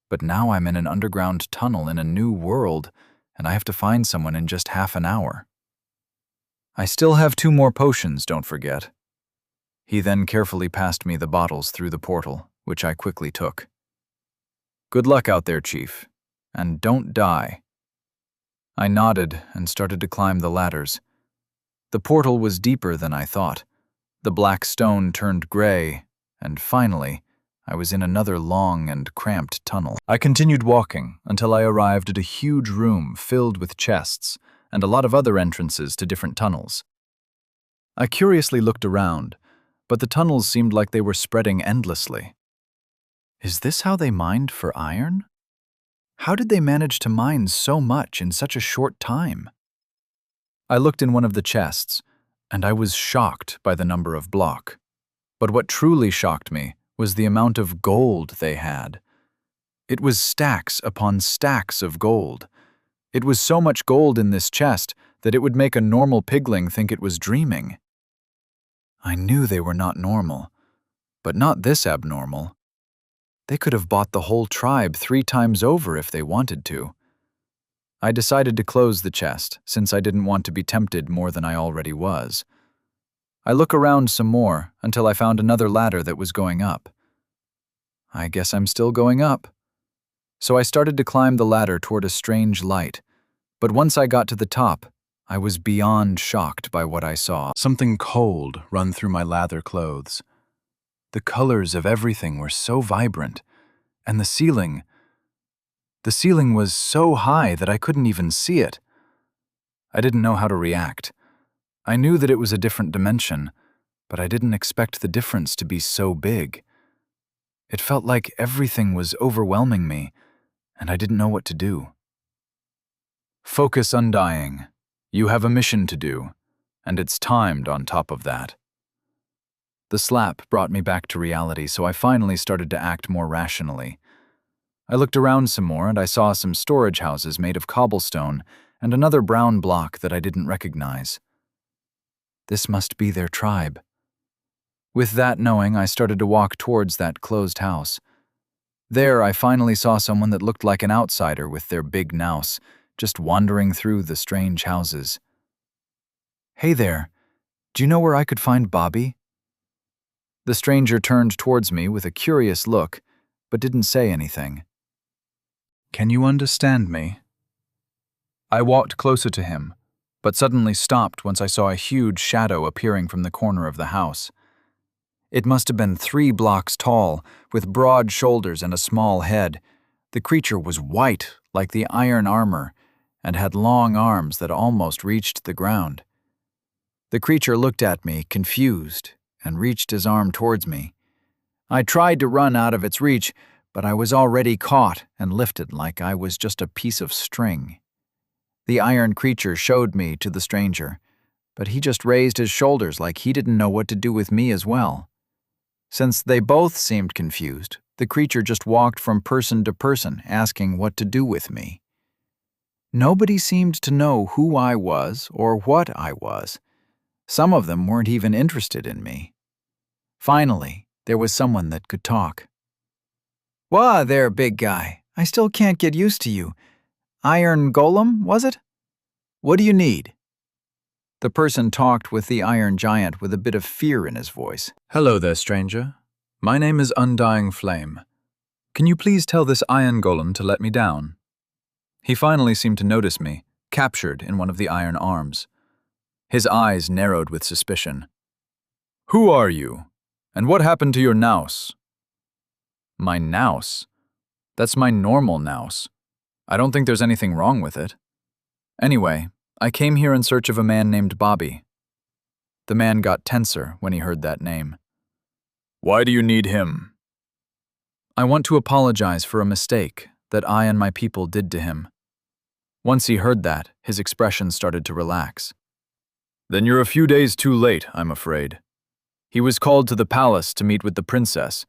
but now I'm in an underground tunnel in a new world, and I have to find someone in just half an hour. I still have 2 more potions, don't forget. He then carefully passed me the bottles through the portal, which I quickly took. Good luck out there, Chief, and don't die. I nodded and started to climb the ladders. The portal was deeper than I thought. The black stone turned gray, and finally, I was in another long and cramped tunnel. I continued walking until I arrived at a huge room filled with chests and a lot of other entrances to different tunnels. I curiously looked around, but the tunnels seemed like they were spreading endlessly. Is this how they mined for iron? How did they manage to mine so much in such a short time? I looked in one of the chests, and I was shocked by the number of block. But what truly shocked me was the amount of gold they had. It was stacks upon stacks of gold. It was so much gold in this chest that it would make a normal pigling think it was dreaming. I knew they were not normal, but not this abnormal. They could have bought the whole tribe 3 times over if they wanted to. I decided to close the chest, since I didn't want to be tempted more than I already was. I looked around some more until I found another ladder that was going up. I guess I'm still going up. So I started to climb the ladder toward a strange light, But once I got to the top, I was beyond shocked by what I saw. Something cold run through my lather clothes. The colors of everything were so vibrant, and the ceiling was so high that I couldn't even see it. I didn't know how to react. I knew that it was a different dimension, but I didn't expect the difference to be so big. It felt like everything was overwhelming me, and I didn't know what to do. Focus, Undying. You have a mission to do, and it's timed on top of that. The slap brought me back to reality, so I finally started to act more rationally. I looked around some more, and I saw some storage houses made of cobblestone and another brown block that I didn't recognize. This must be their tribe. With that knowing, I started to walk towards that closed house. There, I finally saw someone that looked like an outsider with their big nous, just wandering through the strange houses. "Hey there, do you know where I could find Bobby?" The stranger turned towards me with a curious look, but didn't say anything. Can you understand me? I walked closer to him, but suddenly stopped once I saw a huge shadow appearing from the corner of the house. It must have been 3 blocks tall, with broad shoulders and a small head. The creature was white, like the iron armor, and had long arms that almost reached the ground. The creature looked at me, confused, and reached his arm towards me. I tried to run out of its reach, but I was already caught and lifted like I was just a piece of string. The iron creature showed me to the stranger, but he just raised his shoulders like he didn't know what to do with me as well. Since they both seemed confused, the creature just walked from person to person, asking what to do with me. Nobody seemed to know who I was or what I was. Some of them weren't even interested in me. Finally, there was someone that could talk. "Whoa there, big guy. I still can't get used to you. Iron Golem, was it? What do you need?" The person talked with the Iron Giant with a bit of fear in his voice. Hello there, stranger. My name is Undying Flame. Can you please tell this Iron Golem to let me down? He finally seemed to notice me, captured in one of the iron arms. His eyes narrowed with suspicion. "Who are you? And what happened to your nous?" "My nous? That's my normal nous. I don't think there's anything wrong with it. Anyway, I came here in search of a man named Bobby." The man got tenser when he heard that name. "Why do you need him?" "I want to apologize for a mistake that I and my people did to him." Once he heard that, his expression started to relax. "Then you're a few days too late, I'm afraid. He was called to the palace to meet with the princess,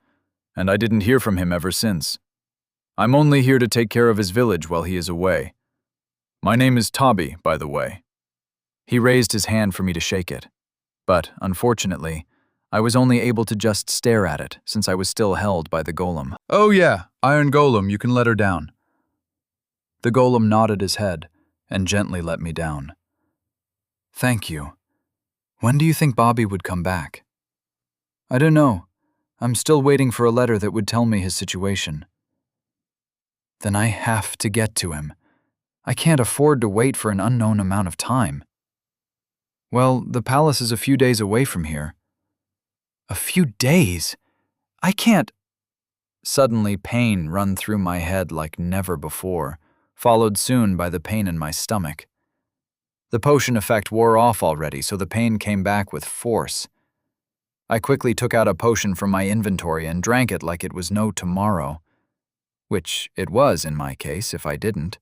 and I didn't hear from him ever since. I'm only here to take care of his village while he is away. My name is Tabi, by the way." He raised his hand for me to shake it, but, unfortunately, I was only able to just stare at it since I was still held by the golem. "Oh yeah, Iron Golem, you can let her down." The golem nodded his head and gently let me down. "Thank you. When do you think Bobby would come back?" "I don't know. I'm still waiting for a letter that would tell me his situation." "Then I have to get to him. I can't afford to wait for an unknown amount of time." "Well, the palace is a few days away from here." "A few days? I can't—" Suddenly pain run through my head like never before, followed soon by the pain in my stomach. The potion effect wore off already, so the pain came back with force. I quickly took out a potion from my inventory and drank it like it was no tomorrow, which it was in my case if I didn't.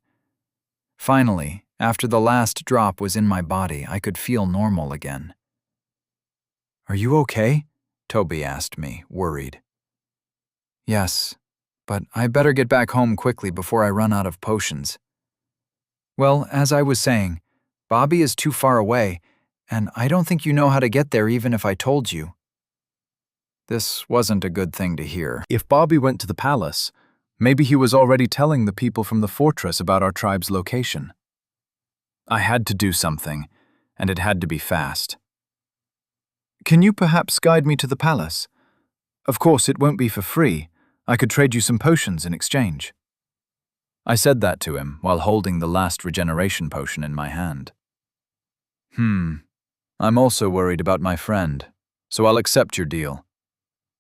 Finally, after the last drop was in my body, I could feel normal again. "Are you okay?" Toby asked me, worried. "Yes, but I better get back home quickly before I run out of potions." "Well, as I was saying, Bobby is too far away, and I don't think you know how to get there even if I told you." This wasn't a good thing to hear. If Bobby went to the palace, maybe he was already telling the people from the fortress about our tribe's location. I had to do something, and it had to be fast. "Can you perhaps guide me to the palace? Of course, it won't be for free. I could trade you some potions in exchange." I said that to him while holding the last regeneration potion in my hand. I'm also worried about my friend, so I'll accept your deal.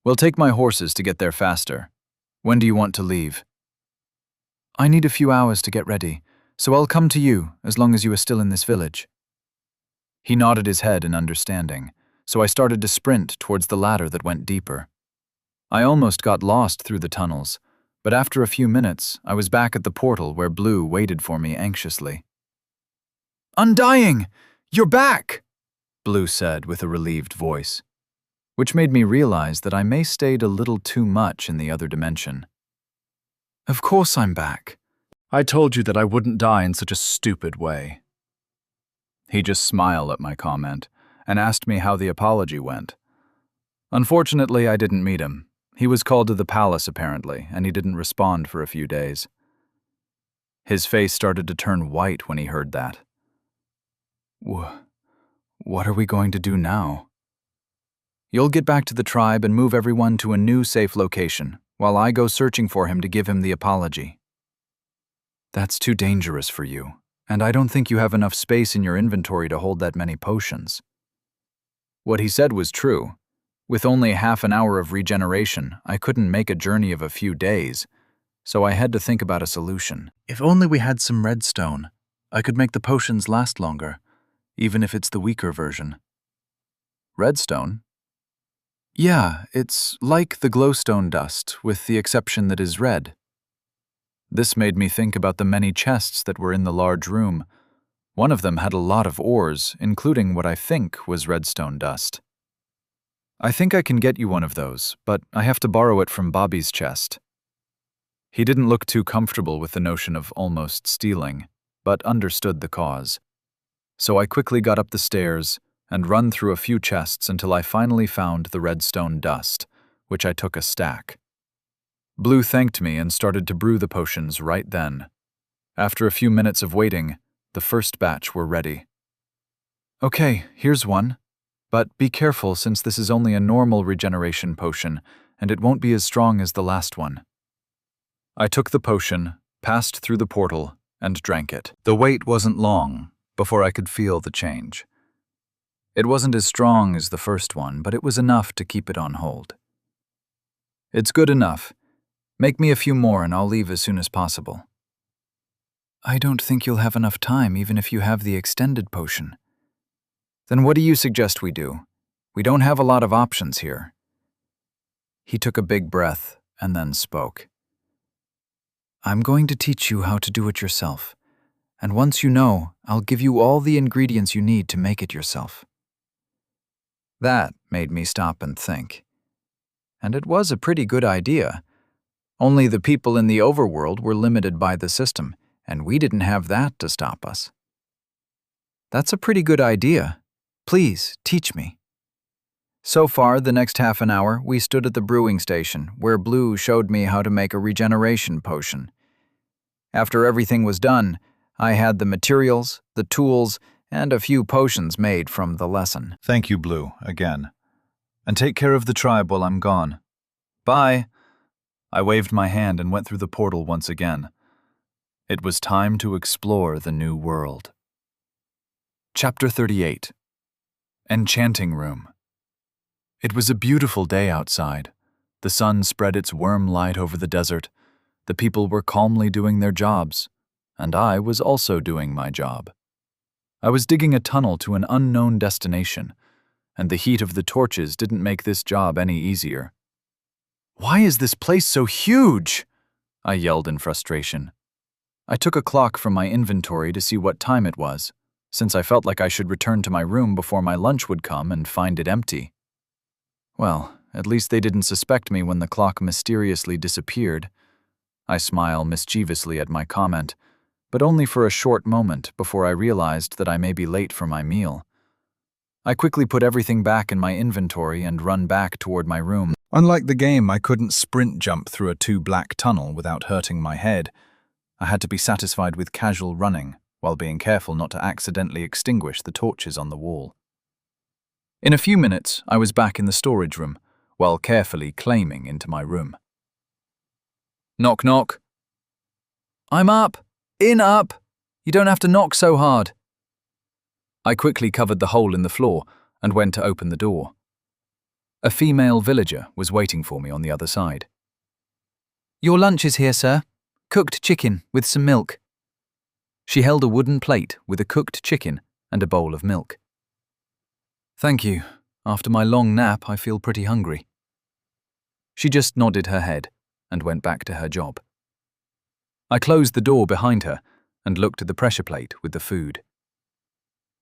We'll take my horses to get there faster. When do you want to leave? I need a few hours to get ready, so I'll come to you as long as you are still in this village. He nodded his head in understanding, so I started to sprint towards the ladder that went deeper. I almost got lost through the tunnels, but after a few minutes, I was back at the portal where Blue waited for me anxiously. "Undying! You're back!" Blue said with a relieved voice, which made me realize that I may stayed a little too much in the other dimension. Of course I'm back. I told you that I wouldn't die in such a stupid way. He just smiled at my comment and asked me how the apology went. Unfortunately, I didn't meet him. He was called to the palace apparently, and he didn't respond for a few days. His face started to turn white when he heard that. What are we going to do now? You'll get back to the tribe and move everyone to a new safe location, while I go searching for him to give him the apology. That's too dangerous for you, and I don't think you have enough space in your inventory to hold that many potions. What he said was true. With only half an hour of regeneration, I couldn't make a journey of a few days, so I had to think about a solution. If only we had some redstone, I could make the potions last longer, even if it's the weaker version. Redstone? Yeah, it's like the glowstone dust, with the exception that is red. This made me think about the many chests that were in the large room. One of them had a lot of ores, including what I think was redstone dust. I think I can get you one of those, but I have to borrow it from Bobby's chest. He didn't look too comfortable with the notion of almost stealing, but understood the cause. So I quickly got up the stairs and run through a few chests until I finally found the redstone dust, which I took a stack. Blue thanked me and started to brew the potions right then. After a few minutes of waiting, the first batch were ready. Okay, here's one. But be careful since this is only a normal regeneration potion, and it won't be as strong as the last one. I took the potion, passed through the portal, and drank it. The wait wasn't long before I could feel the change. It wasn't as strong as the first one, but it was enough to keep it on hold. It's good enough. Make me a few more and I'll leave as soon as possible. I don't think you'll have enough time even if you have the extended potion. Then what do you suggest we do? We don't have a lot of options here. He took a big breath and then spoke. I'm going to teach you how to do it yourself. And once you know, I'll give you all the ingredients you need to make it yourself. That made me stop and think. And it was a pretty good idea. Only the people in the overworld were limited by the system, and we didn't have that to stop us. That's a pretty good idea. Please, teach me. So far, the next half an hour, we stood at the brewing station, where Blue showed me how to make a regeneration potion. After everything was done, I had the materials, the tools, and a few potions made from the lesson. Thank you, Blue, again. And take care of the tribe while I'm gone. Bye. I waved my hand and went through the portal once again. It was time to explore the new world. Chapter 38. Enchanting Room. It was a beautiful day outside. The sun spread its warm light over the desert. The people were calmly doing their jobs, and I was also doing my job. I was digging a tunnel to an unknown destination, and the heat of the torches didn't make this job any easier. Why is this place so huge? I yelled in frustration. I took a clock from my inventory to see what time it was, since I felt like I should return to my room before my lunch would come and find it empty. Well, at least they didn't suspect me when the clock mysteriously disappeared. I smiled mischievously at my comment, but only for a short moment before I realized that I may be late for my meal. I quickly put everything back in my inventory and run back toward my room. Unlike the game, I couldn't sprint jump through a too-black tunnel without hurting my head. I had to be satisfied with casual running, while being careful not to accidentally extinguish the torches on the wall. In a few minutes, I was back in the storage room, while carefully claiming into my room. Knock, knock. I'm up! Up! You don't have to knock so hard. I quickly covered the hole in the floor and went to open the door. A female villager was waiting for me on the other side. Your lunch is here, sir. Cooked chicken with some milk. She held a wooden plate with a cooked chicken and a bowl of milk. Thank you. After my long nap, I feel pretty hungry. She just nodded her head and went back to her job. I closed the door behind her and looked at the pressure plate with the food.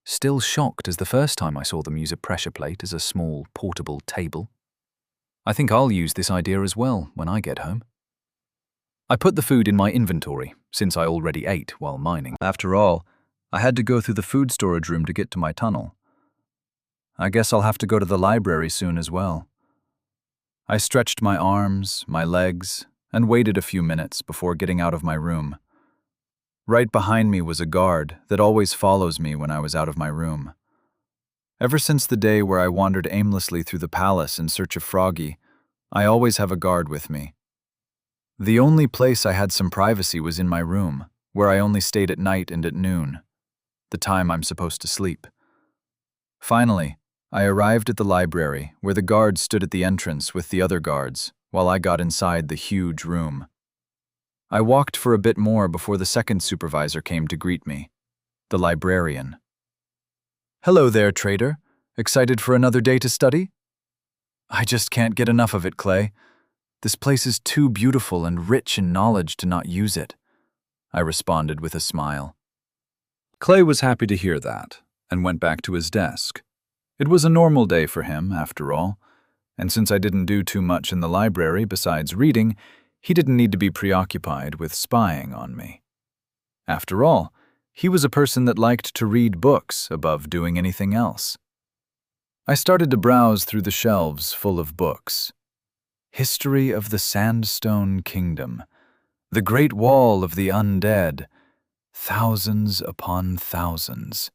Still shocked as the first time I saw them use a pressure plate as a small, portable table. I think I'll use this idea as well when I get home. I put the food in my inventory, since I already ate while mining. After all, I had to go through the food storage room to get to my tunnel. I guess I'll have to go to the library soon as well. I stretched my arms, my legs, and waited a few minutes before getting out of my room. Right behind me was a guard that always follows me when I was out of my room. Ever since the day where I wandered aimlessly through the palace in search of Froggy, I always have a guard with me. The only place I had some privacy was in my room, where I only stayed at night and at noon, the time I'm supposed to sleep. Finally, I arrived at the library, where the guard stood at the entrance with the other guards, while I got inside the huge room. I walked for a bit more before the second supervisor came to greet me, the librarian. Hello there, trader. Excited for another day to study? I just can't get enough of it, Clay. This place is too beautiful and rich in knowledge to not use it, I responded with a smile. Clay was happy to hear that and went back to his desk. It was a normal day for him, after all, and since I didn't do too much in the library besides reading, he didn't need to be preoccupied with spying on me. After all, he was a person that liked to read books above doing anything else. I started to browse through the shelves full of books. History of the Sandstone Kingdom, The Great Wall of the Undead, Thousands upon Thousands.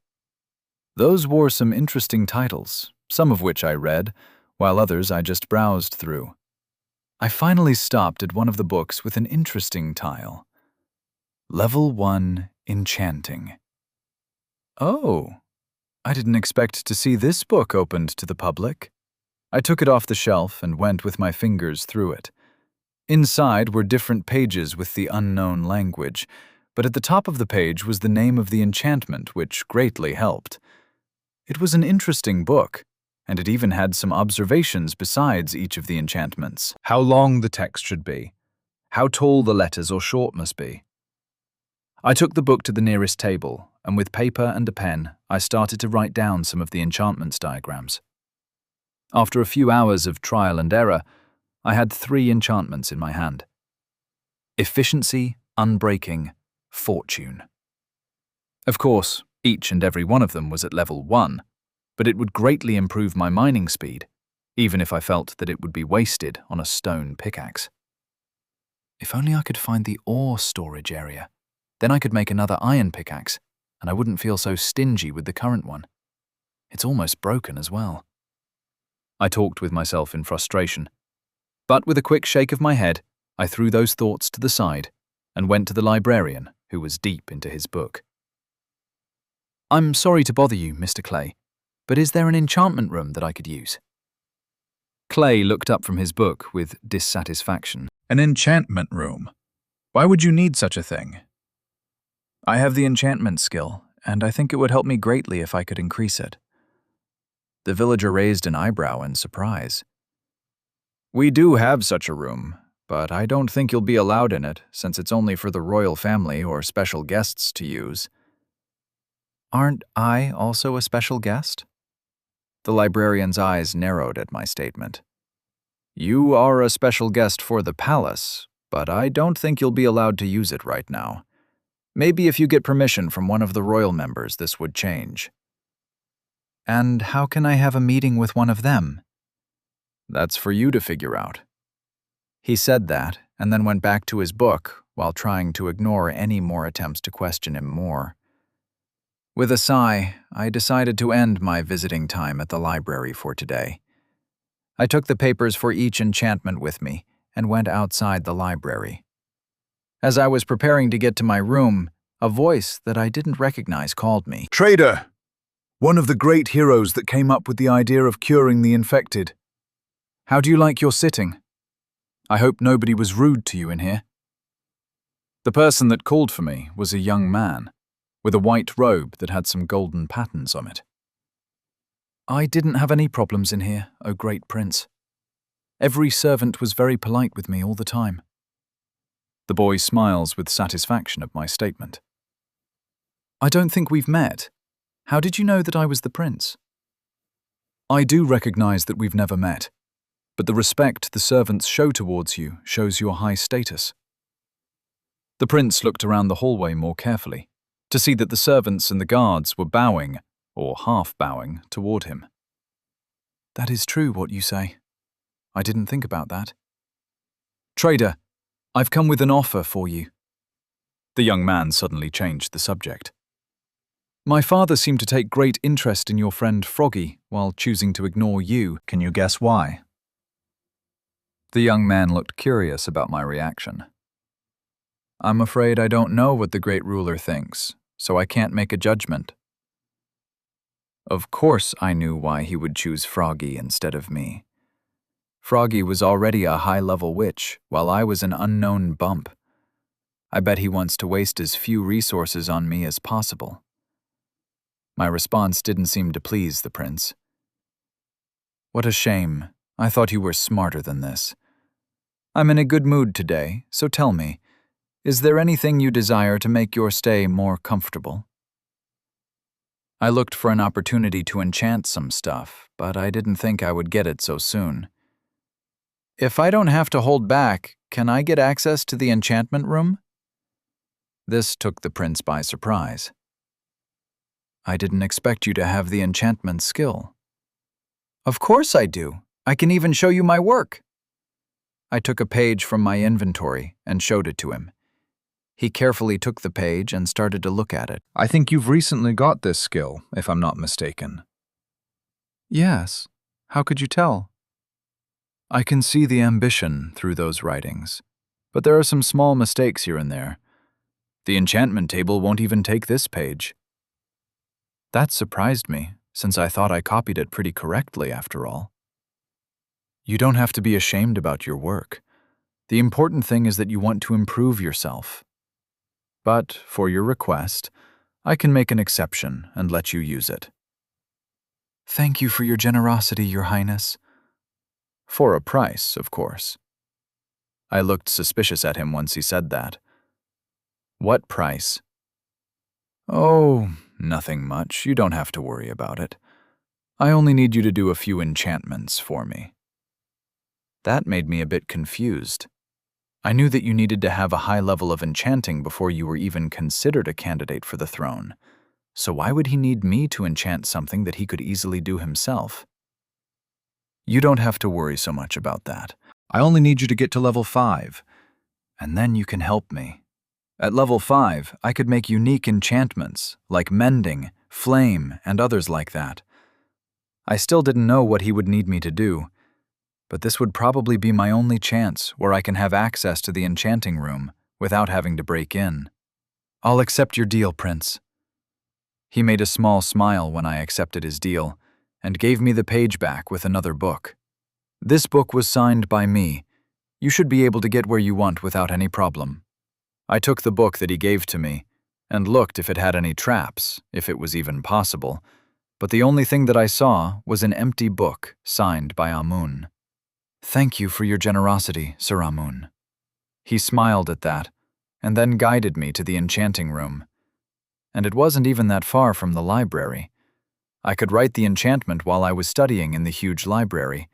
Those wore some interesting titles, some of which I read, while others I just browsed through. I finally stopped at one of the books with an interesting tile. Level 1 Enchanting. Oh, I didn't expect to see this book opened to the public. I took it off the shelf and went with my fingers through it. Inside were different pages with the unknown language, but at the top of the page was the name of the enchantment, which greatly helped. It was an interesting book, and it even had some observations besides each of the enchantments. How long the text should be, how tall the letters or short must be. I took the book to the nearest table, and with paper and a pen, I started to write down some of the enchantments diagrams. After a few hours of trial and error, I had 3 enchantments in my hand. Efficiency, Unbreaking, Fortune. Of course, each and every one of them was at level 1, but it would greatly improve my mining speed, even if I felt that it would be wasted on a stone pickaxe. If only I could find the ore storage area, then I could make another iron pickaxe, and I wouldn't feel so stingy with the current one. It's almost broken as well. I talked with myself in frustration, but with a quick shake of my head, I threw those thoughts to the side and went to the librarian, who was deep into his book. I'm sorry to bother you, Mr. Clay, but is there an enchantment room that I could use? Clay looked up from his book with dissatisfaction. An enchantment room? Why would you need such a thing? I have the enchantment skill, and I think it would help me greatly if I could increase it. The villager raised an eyebrow in surprise. We do have such a room, but I don't think you'll be allowed in it, since it's only for the royal family or special guests to use. Aren't I also a special guest? The librarian's eyes narrowed at my statement. You are a special guest for the palace, but I don't think you'll be allowed to use it right now. Maybe if you get permission from one of the royal members, this would change. And how can I have a meeting with one of them? That's for you to figure out. He said that, and then went back to his book while trying to ignore any more attempts to question him more. With a sigh, I decided to end my visiting time at the library for today. I took the papers for each enchantment with me and went outside the library. As I was preparing to get to my room, a voice that I didn't recognize called me. Trader! One of the great heroes that came up with the idea of curing the infected. How do you like your sitting? I hope nobody was rude to you in here. The person that called for me was a young man, with a white robe that had some golden patterns on it. I didn't have any problems in here, O great prince. Every servant was very polite with me all the time. The boy smiles with satisfaction at my statement. I don't think we've met. How did you know that I was the prince? I do recognize that we've never met, but the respect the servants show towards you shows your high status. The prince looked around the hallway more carefully, to see that the servants and the guards were bowing, or half bowing, toward him. That is true what you say. I didn't think about that. Trader, I've come with an offer for you. The young man suddenly changed the subject. My father seemed to take great interest in your friend Froggy while choosing to ignore you. Can you guess why? The young man looked curious about my reaction. I'm afraid I don't know what the great ruler thinks, so I can't make a judgment. Of course I knew why he would choose Froggy instead of me. Froggy was already a high-level witch, while I was an unknown bump. I bet he wants to waste as few resources on me as possible. My response didn't seem to please the prince. What a shame. I thought you were smarter than this. I'm in a good mood today, so tell me, is there anything you desire to make your stay more comfortable? I looked for an opportunity to enchant some stuff, but I didn't think I would get it so soon. If I don't have to hold back, can I get access to the enchantment room? This took the prince by surprise. I didn't expect you to have the enchantment skill. Of course I do. I can even show you my work. I took a page from my inventory and showed it to him. He carefully took the page and started to look at it. I think you've recently got this skill, if I'm not mistaken. Yes. How could you tell? I can see the ambition through those writings, but there are some small mistakes here and there. The enchantment table won't even take this page. That surprised me, since I thought I copied it pretty correctly after all. You don't have to be ashamed about your work. The important thing is that you want to improve yourself. But, for your request, I can make an exception and let you use it. Thank you for your generosity, Your Highness. For a price, of course. I looked suspicious at him once he said that. What price? Oh, nothing much. You don't have to worry about it. I only need you to do a few enchantments for me. That made me a bit confused. I knew that you needed to have a high level of enchanting before you were even considered a candidate for the throne. So why would he need me to enchant something that he could easily do himself? You don't have to worry so much about that. I only need you to get to level 5. And then you can help me. At level 5, I could make unique enchantments, like mending, flame, and others like that. I still didn't know what he would need me to do, but this would probably be my only chance where I can have access to the enchanting room without having to break in. I'll accept your deal, Prince. He made a small smile when I accepted his deal, and gave me the page back with another book. This book was signed by me. You should be able to get where you want without any problem. I took the book that he gave to me, and looked if it had any traps, if it was even possible, but the only thing that I saw was an empty book signed by Amun. Thank you for your generosity, Sir Amun. He smiled at that, and then guided me to the enchanting room. And it wasn't even that far from the library. I could write the enchantment while I was studying in the huge library.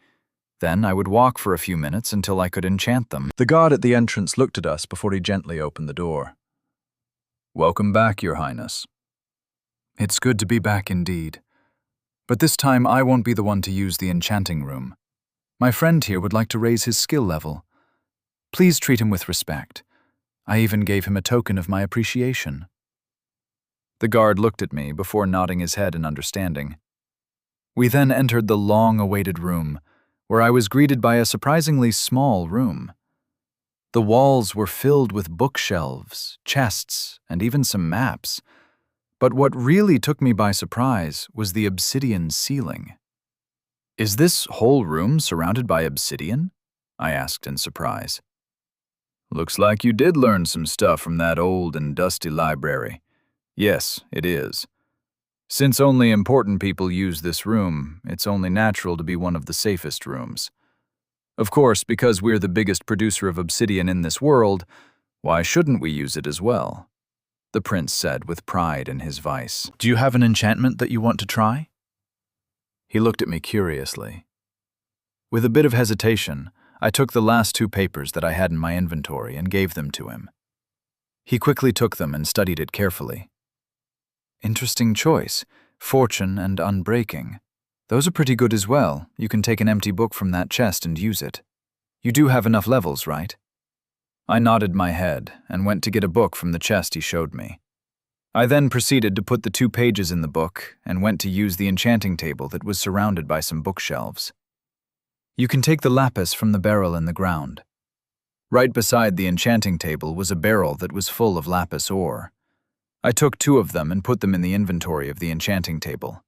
Then I would walk for a few minutes until I could enchant them. The guard at the entrance looked at us before he gently opened the door. Welcome back, Your Highness. It's good to be back indeed. But this time I won't be the one to use the enchanting room. My friend here would like to raise his skill level. Please treat him with respect. I even gave him a token of my appreciation. The guard looked at me before nodding his head in understanding. We then entered the long-awaited room, where I was greeted by a surprisingly small room. The walls were filled with bookshelves, chests, and even some maps. But what really took me by surprise was the obsidian ceiling. "Is this whole room surrounded by obsidian?" I asked in surprise. "Looks like you did learn some stuff from that old and dusty library. Yes, it is. Since only important people use this room, it's only natural to be one of the safest rooms. Of course, because we're the biggest producer of obsidian in this world, why shouldn't we use it as well?" the prince said with pride in his vice. "Do you have an enchantment that you want to try?" He looked at me curiously. With a bit of hesitation, I took the last 2 papers that I had in my inventory and gave them to him. He quickly took them and studied it carefully. "Interesting choice, Fortune and Unbreaking. Those are pretty good as well. You can take an empty book from that chest and use it. You do have enough levels, right?" I nodded my head and went to get a book from the chest he showed me. I then proceeded to put the 2 pages in the book and went to use the enchanting table that was surrounded by some bookshelves. You can take the lapis from the barrel in the ground. Right beside the enchanting table was a barrel that was full of lapis ore. I took 2 of them and put them in the inventory of the enchanting table.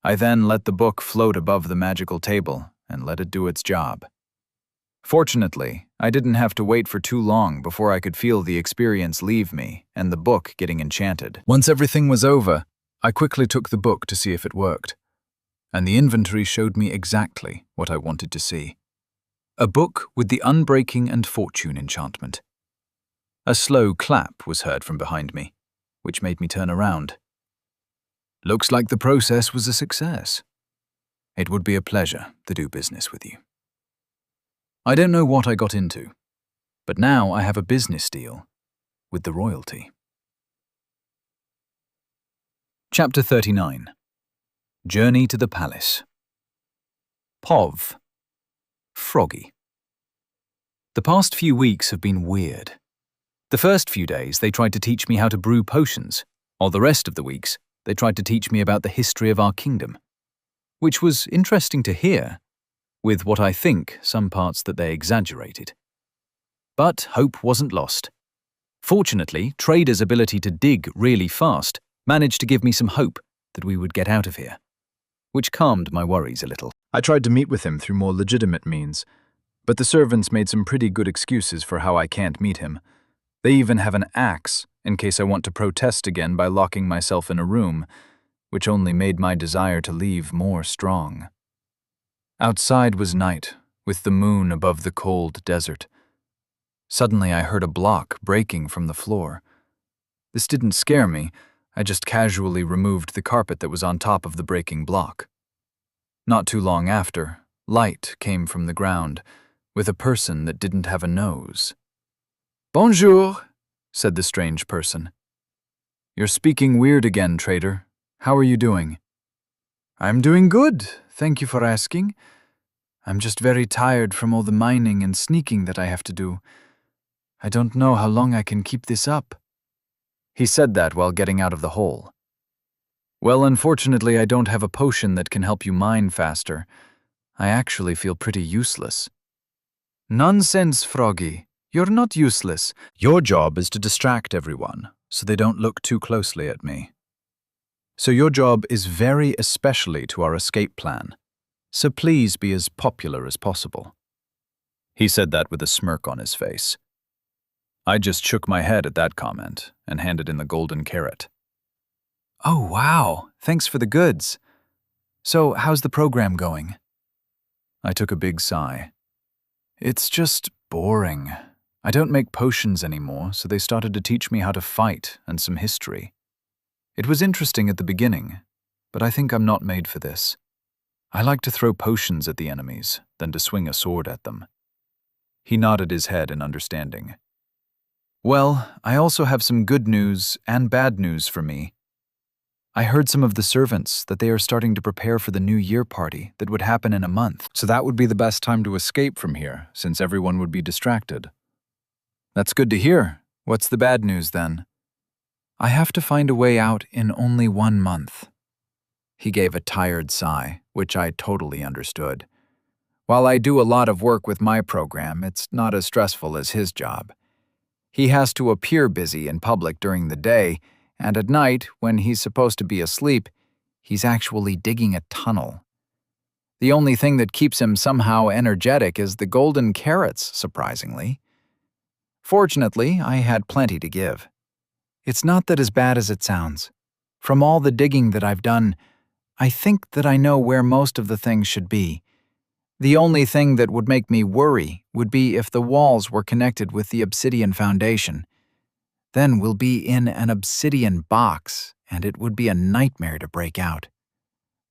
I then let the book float above the magical table and let it do its job. Fortunately, I didn't have to wait for too long before I could feel the experience leave me and the book getting enchanted. Once everything was over, I quickly took the book to see if it worked, and the inventory showed me exactly what I wanted to see. A book with the Unbreaking and Fortune enchantment. A slow clap was heard from behind me, which made me turn around. "Looks like the process was a success. It would be a pleasure to do business with you." I don't know what I got into, but now I have a business deal with the royalty. Chapter 39. Journey to the Palace. Pov. Froggy. The past few weeks have been weird. The first few days they tried to teach me how to brew potions, while the rest of the weeks they tried to teach me about the history of our kingdom, which was interesting to hear, with what I think some parts that they exaggerated. But hope wasn't lost. Fortunately, Trader's ability to dig really fast managed to give me some hope that we would get out of here, which calmed my worries a little. I tried to meet with him through more legitimate means, but the servants made some pretty good excuses for how I can't meet him. They even have an axe in case I want to protest again by locking myself in a room, which only made my desire to leave more strong. Outside was night, with the moon above the cold desert. Suddenly I heard a block breaking from the floor. This didn't scare me, I just casually removed the carpet that was on top of the breaking block. Not too long after, light came from the ground, with a person that didn't have a nose. "Bonjour," said the strange person. "You're speaking weird again, Trader. How are you doing?" "I'm doing good, thank you for asking. I'm just very tired from all the mining and sneaking that I have to do. I don't know how long I can keep this up." He said that while getting out of the hole. "Well, unfortunately, I don't have a potion that can help you mine faster. I actually feel pretty useless." "Nonsense, Froggy. You're not useless. Your job is to distract everyone, so they don't look too closely at me. So your job is very especially to our escape plan. So please be as popular as possible." He said that with a smirk on his face. I just shook my head at that comment and handed in the golden carrot. "Oh, wow. Thanks for the goods. So how's the program going?" I took a big sigh. "It's just boring. I don't make potions anymore, so they started to teach me how to fight and some history. It was interesting at the beginning, but I think I'm not made for this. I like to throw potions at the enemies than to swing a sword at them." He nodded his head in understanding. "Well, I also have some good news and bad news for me. I heard some of the servants that they are starting to prepare for the New Year party that would happen in a month, so that would be the best time to escape from here, since everyone would be distracted." "That's good to hear. What's the bad news then?" "I have to find a way out in only 1 month." He gave a tired sigh, which I totally understood. While I do a lot of work with my program, it's not as stressful as his job. He has to appear busy in public during the day, and at night, when he's supposed to be asleep, he's actually digging a tunnel. The only thing that keeps him somehow energetic is the golden carrots, surprisingly. Fortunately, I had plenty to give. It's not that as bad as it sounds. From all the digging that I've done, I think that I know where most of the things should be. The only thing that would make me worry would be if the walls were connected with the obsidian foundation. Then we'll be in an obsidian box, and it would be a nightmare to break out.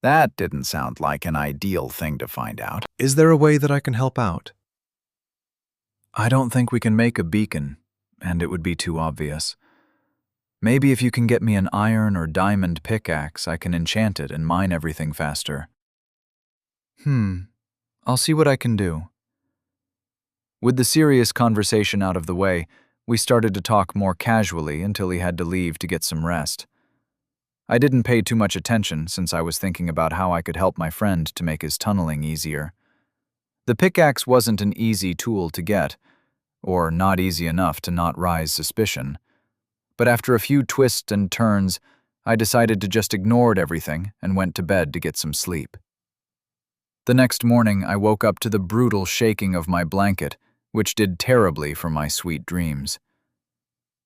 That didn't sound like an ideal thing to find out. Is there a way that I can help out? I don't think we can make a beacon, and it would be too obvious. Maybe if you can get me an iron or diamond pickaxe, I can enchant it and mine everything faster. I'll see what I can do. With the serious conversation out of the way, we started to talk more casually until he had to leave to get some rest. I didn't pay too much attention since I was thinking about how I could help my friend to make his tunneling easier. The pickaxe wasn't an easy tool to get, or not easy enough to not rise suspicion. But after a few twists and turns, I decided to just ignore everything and went to bed to get some sleep. The next morning, I woke up to the brutal shaking of my blanket, which did terribly for my sweet dreams.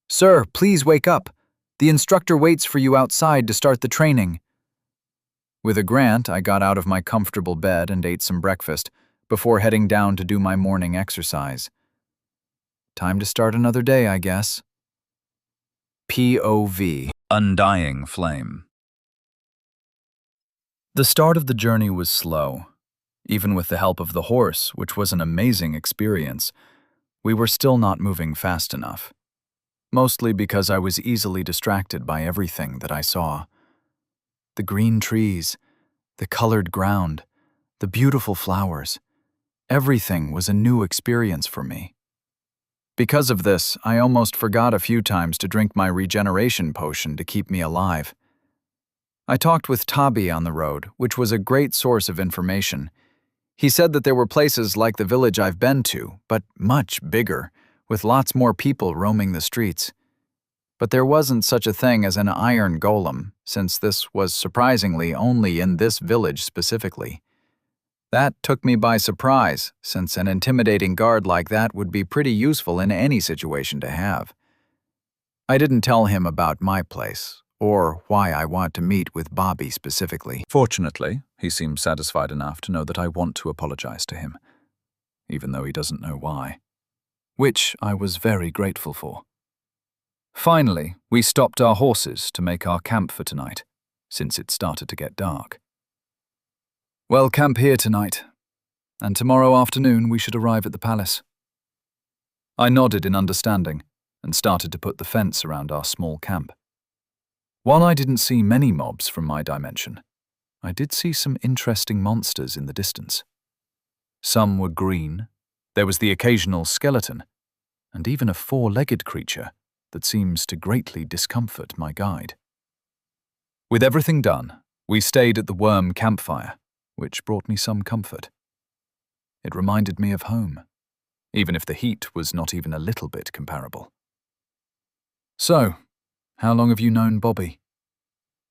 "Sir, please wake up. The instructor waits for you outside to start the training." With a grant, I got out of my comfortable bed and ate some breakfast before heading down to do my morning exercise. Time to start another day, I guess. POV. Undying Flame. The start of the journey was slow. Even with the help of the horse, which was an amazing experience, we were still not moving fast enough. Mostly because I was easily distracted by everything that I saw. The green trees, the colored ground, the beautiful flowers. Everything was a new experience for me. Because of this, I almost forgot a few times to drink my regeneration potion to keep me alive. I talked with Tabi on the road, which was a great source of information. He said that there were places like the village I've been to, but much bigger, with lots more people roaming the streets. But there wasn't such a thing as an iron golem, since this was surprisingly only in this village specifically. That took me by surprise, since an intimidating guard like that would be pretty useful in any situation to have. I didn't tell him about my place, or why I want to meet with Bobby specifically. Fortunately, he seems satisfied enough to know that I want to apologize to him, even though he doesn't know why, which I was very grateful for. Finally, we stopped our horses to make our camp for tonight, since it started to get dark. "Well, camp here tonight, and tomorrow afternoon we should arrive at the palace." I nodded in understanding and started to put the fence around our small camp. While I didn't see many mobs from my dimension, I did see some interesting monsters in the distance. Some were green, there was the occasional skeleton, and even a four-legged creature that seems to greatly discomfort my guide. With everything done, we stayed at the worm campfire, which brought me some comfort. It reminded me of home, even if the heat was not even a little bit comparable. "So, how long have you known Bobby?"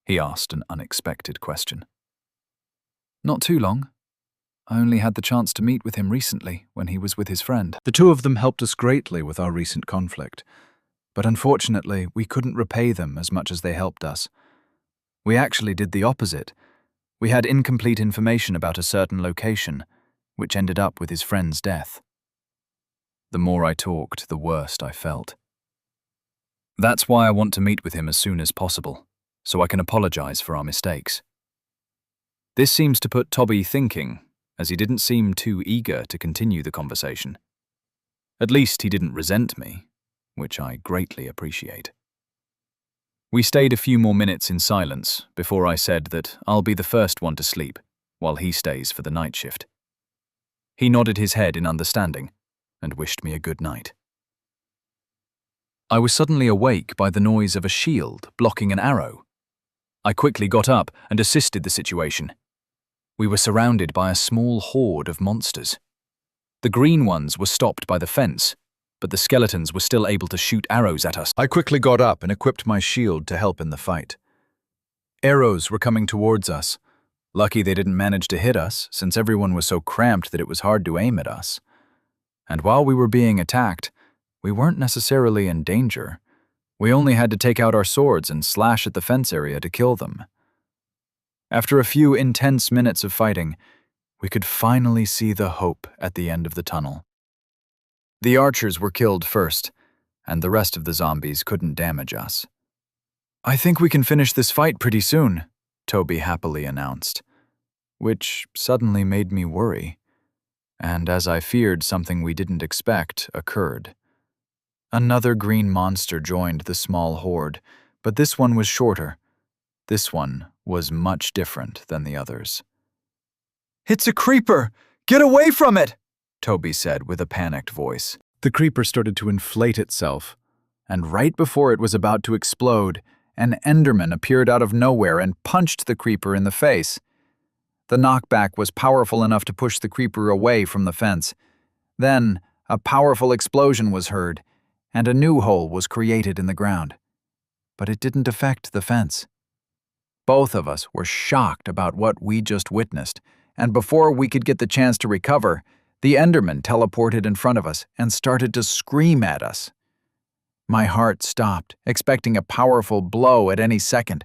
He asked an unexpected question. "Not too long. I only had the chance to meet with him recently when he was with his friend. The two of them helped us greatly with our recent conflict, but unfortunately we couldn't repay them as much as they helped us. We actually did the opposite. We had incomplete information about a certain location, which ended up with his friend's death." The more I talked, the worse I felt. That's why I want to meet with him as soon as possible, so I can apologize for our mistakes. This seems to put Toby thinking, as he didn't seem too eager to continue the conversation. At least he didn't resent me, which I greatly appreciate. We stayed a few more minutes in silence before I said that I'll be the first one to sleep, while he stays for the night shift. He nodded his head in understanding and wished me a good night. I was suddenly awake by the noise of a shield blocking an arrow. I quickly got up and assisted the situation. We were surrounded by a small horde of monsters. The green ones were stopped by the fence, but the skeletons were still able to shoot arrows at us. I quickly got up and equipped my shield to help in the fight. Arrows were coming towards us. Lucky they didn't manage to hit us, since everyone was so cramped that it was hard to aim at us. And while we were being attacked, we weren't necessarily in danger. We only had to take out our swords and slash at the fence area to kill them. After a few intense minutes of fighting, we could finally see the hope at the end of the tunnel. The archers were killed first, and the rest of the zombies couldn't damage us. "I think we can finish this fight pretty soon," Toby happily announced, which suddenly made me worry. And as I feared something we didn't expect occurred. Another green monster joined the small horde, but this one was shorter. This one was much different than the others. "It's a creeper! Get away from it!" Toby said with a panicked voice. The creeper started to inflate itself. And right before it was about to explode, an Enderman appeared out of nowhere and punched the creeper in the face. The knockback was powerful enough to push the creeper away from the fence. Then, a powerful explosion was heard, and a new hole was created in the ground. But it didn't affect the fence. Both of us were shocked about what we just witnessed, and before we could get the chance to recover, the Enderman teleported in front of us and started to scream at us. My heart stopped, expecting a powerful blow at any second.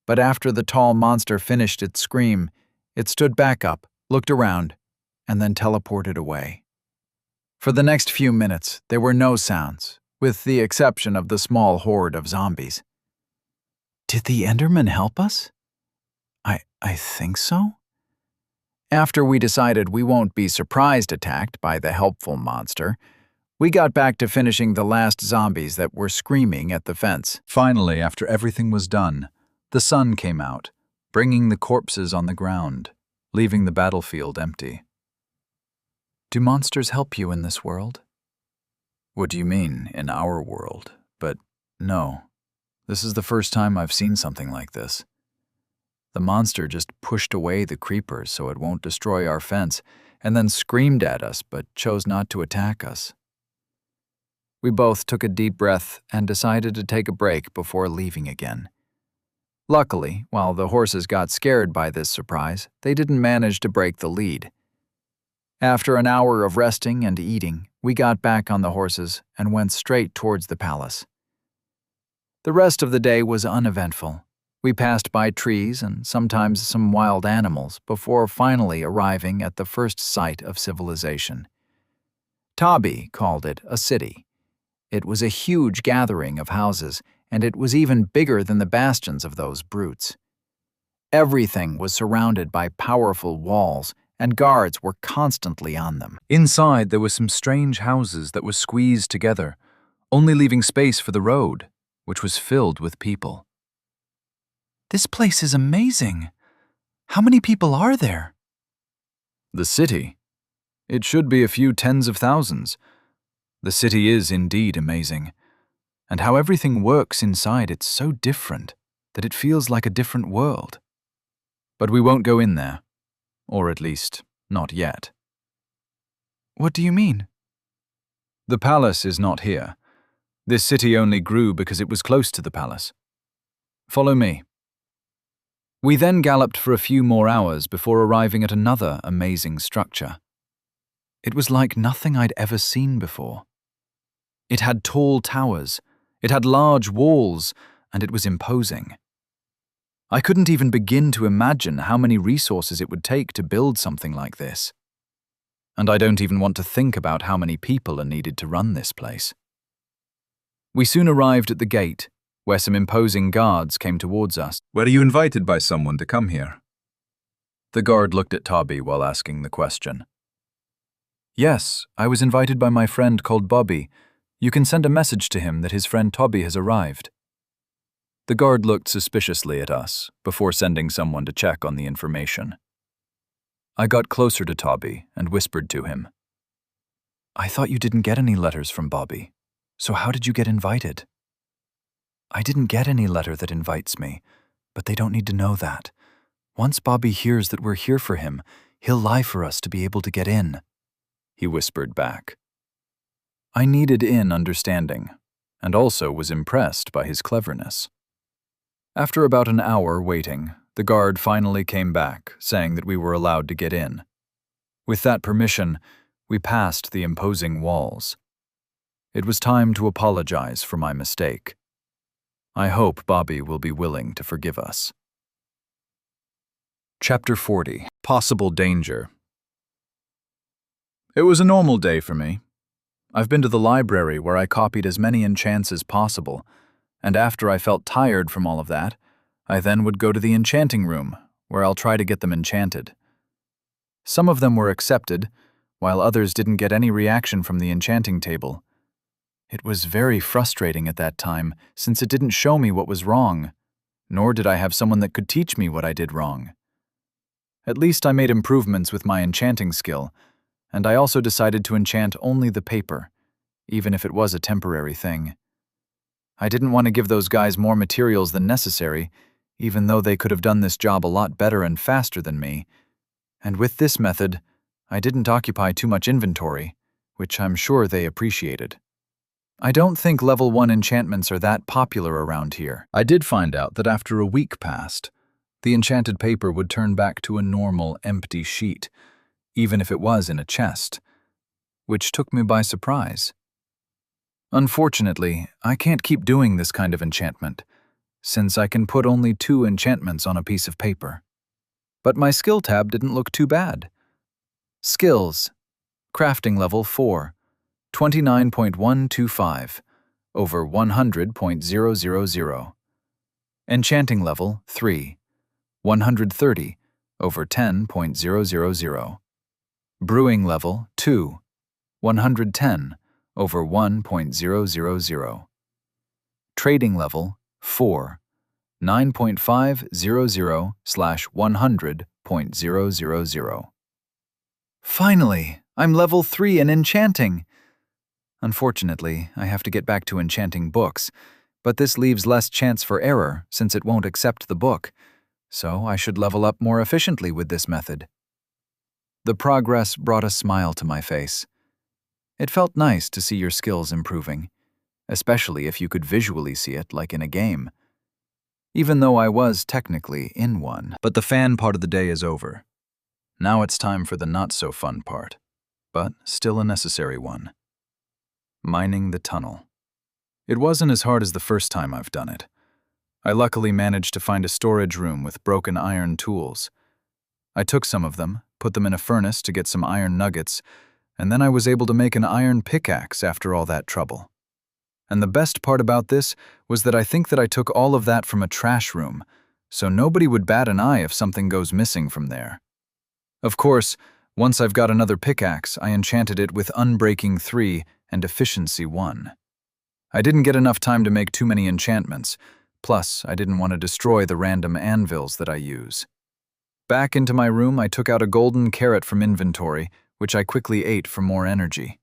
But after the tall monster finished its scream, it stood back up, looked around, and then teleported away. For the next few minutes, there were no sounds, with the exception of the small horde of zombies. Did the Enderman help us? I think so. After we decided we won't be surprised attacked by the helpful monster, we got back to finishing the last zombies that were screaming at the fence. Finally, after everything was done, the sun came out, bringing the corpses on the ground, leaving the battlefield empty. Do monsters help you in this world? What do you mean, in our world? But no, this is the first time I've seen something like this. The monster just pushed away the creepers so it won't destroy our fence, and then screamed at us but chose not to attack us. We both took a deep breath and decided to take a break before leaving again. Luckily, while the horses got scared by this surprise, they didn't manage to break the lead. After an hour of resting and eating, we got back on the horses and went straight towards the palace. The rest of the day was uneventful. We passed by trees and sometimes some wild animals before finally arriving at the first site of civilization. Toby called it a city. It was a huge gathering of houses, and it was even bigger than the bastions of those brutes. Everything was surrounded by powerful walls, and guards were constantly on them. Inside, there were some strange houses that were squeezed together, only leaving space for the road, which was filled with people. This place is amazing. How many people are there? The city? It should be a few tens of thousands. The city is indeed amazing. And how everything works inside it's so different that it feels like a different world. But we won't go in there. Or at least, not yet. What do you mean? The palace is not here. This city only grew because it was close to the palace. Follow me. We then galloped for a few more hours before arriving at another amazing structure. It was like nothing I'd ever seen before. It had tall towers, it had large walls, and it was imposing. I couldn't even begin to imagine how many resources it would take to build something like this. And I don't even want to think about how many people are needed to run this place. We soon arrived at the gate, where some imposing guards came towards us. Were you invited by someone to come here? The guard looked at Toby while asking the question. Yes, I was invited by my friend called Bobby. You can send a message to him that his friend Toby has arrived. The guard looked suspiciously at us before sending someone to check on the information. I got closer to Toby and whispered to him. I thought you didn't get any letters from Bobby, so how did you get invited? I didn't get any letter that invites me, but they don't need to know that. Once Bobby hears that we're here for him, he'll lie for us to be able to get in," he whispered back. I needed in understanding, and also was impressed by his cleverness. After about an hour waiting, the guard finally came back, saying that we were allowed to get in. With that permission, we passed the imposing walls. It was time to apologize for my mistake. I hope Bobby will be willing to forgive us. Chapter 40. Possible Danger. It was a normal day for me. I've been to the library where I copied as many enchants as possible, and after I felt tired from all of that, I then would go to the enchanting room, where I'll try to get them enchanted. Some of them were accepted, while others didn't get any reaction from the enchanting table. It was very frustrating at that time, since it didn't show me what was wrong, nor did I have someone that could teach me what I did wrong. At least I made improvements with my enchanting skill, and I also decided to enchant only the paper, even if it was a temporary thing. I didn't want to give those guys more materials than necessary, even though they could have done this job a lot better and faster than me, and with this method, I didn't occupy too much inventory, which I'm sure they appreciated. I don't think level 1 enchantments are that popular around here. I did find out that after a week passed, the enchanted paper would turn back to a normal, empty sheet, even if it was in a chest, which took me by surprise. Unfortunately, I can't keep doing this kind of enchantment, since I can put only 2 enchantments on a piece of paper. But my skill tab didn't look too bad. Skills. Crafting level 4, 29.125, over 100.000. Enchanting level 3, 130, over 10.000. Brewing level 2, 110, over 1.000. Trading level 4, 9.500/100.000. Finally, I'm level 3 in enchanting. Unfortunately, I have to get back to enchanting books, but this leaves less chance for error since it won't accept the book, so I should level up more efficiently with this method. The progress brought a smile to my face. It felt nice to see your skills improving, especially if you could visually see it like in a game. Even though I was technically in one. But the fan part of the day is over. Now it's time for the not-so-fun part, but still a necessary one. Mining the tunnel. It wasn't as hard as the first time I've done it. I luckily managed to find a storage room with broken iron tools. I took some of them, put them in a furnace to get some iron nuggets, and then I was able to make an iron pickaxe after all that trouble. And the best part about this was that I think that I took all of that from a trash room, so nobody would bat an eye if something goes missing from there. Of course, once I've got another pickaxe, I enchanted it with Unbreaking 3 and Efficiency 1. I didn't get enough time to make too many enchantments, plus I didn't want to destroy the random anvils that I use. Back into my room, I took out a golden carrot from inventory, which I quickly ate for more energy.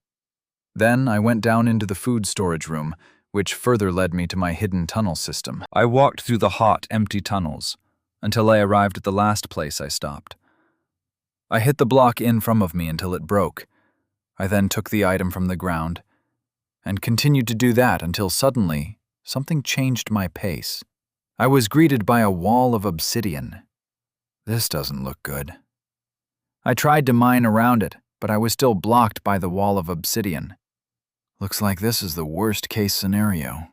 Then I went down into the food storage room, which further led me to my hidden tunnel system. I walked through the hot, empty tunnels, until I arrived at the last place I stopped. I hit the block in front of me until it broke. I then took the item from the ground, and continued to do that until suddenly, something changed my pace. I was greeted by a wall of obsidian. This doesn't look good. I tried to mine around it, but I was still blocked by the wall of obsidian. Looks like this is the worst-case scenario.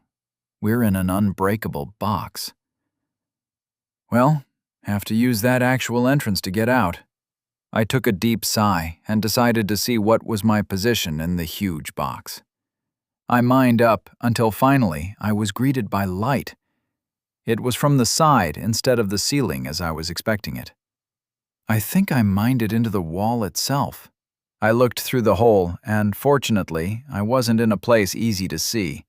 We're in an unbreakable box. Well, have to use that actual entrance to get out. I took a deep sigh and decided to see what was my position in the huge box. I mined up until finally I was greeted by light. It was from the side instead of the ceiling as I was expecting it. I think I mined it into the wall itself. I looked through the hole, and fortunately, I wasn't in a place easy to see.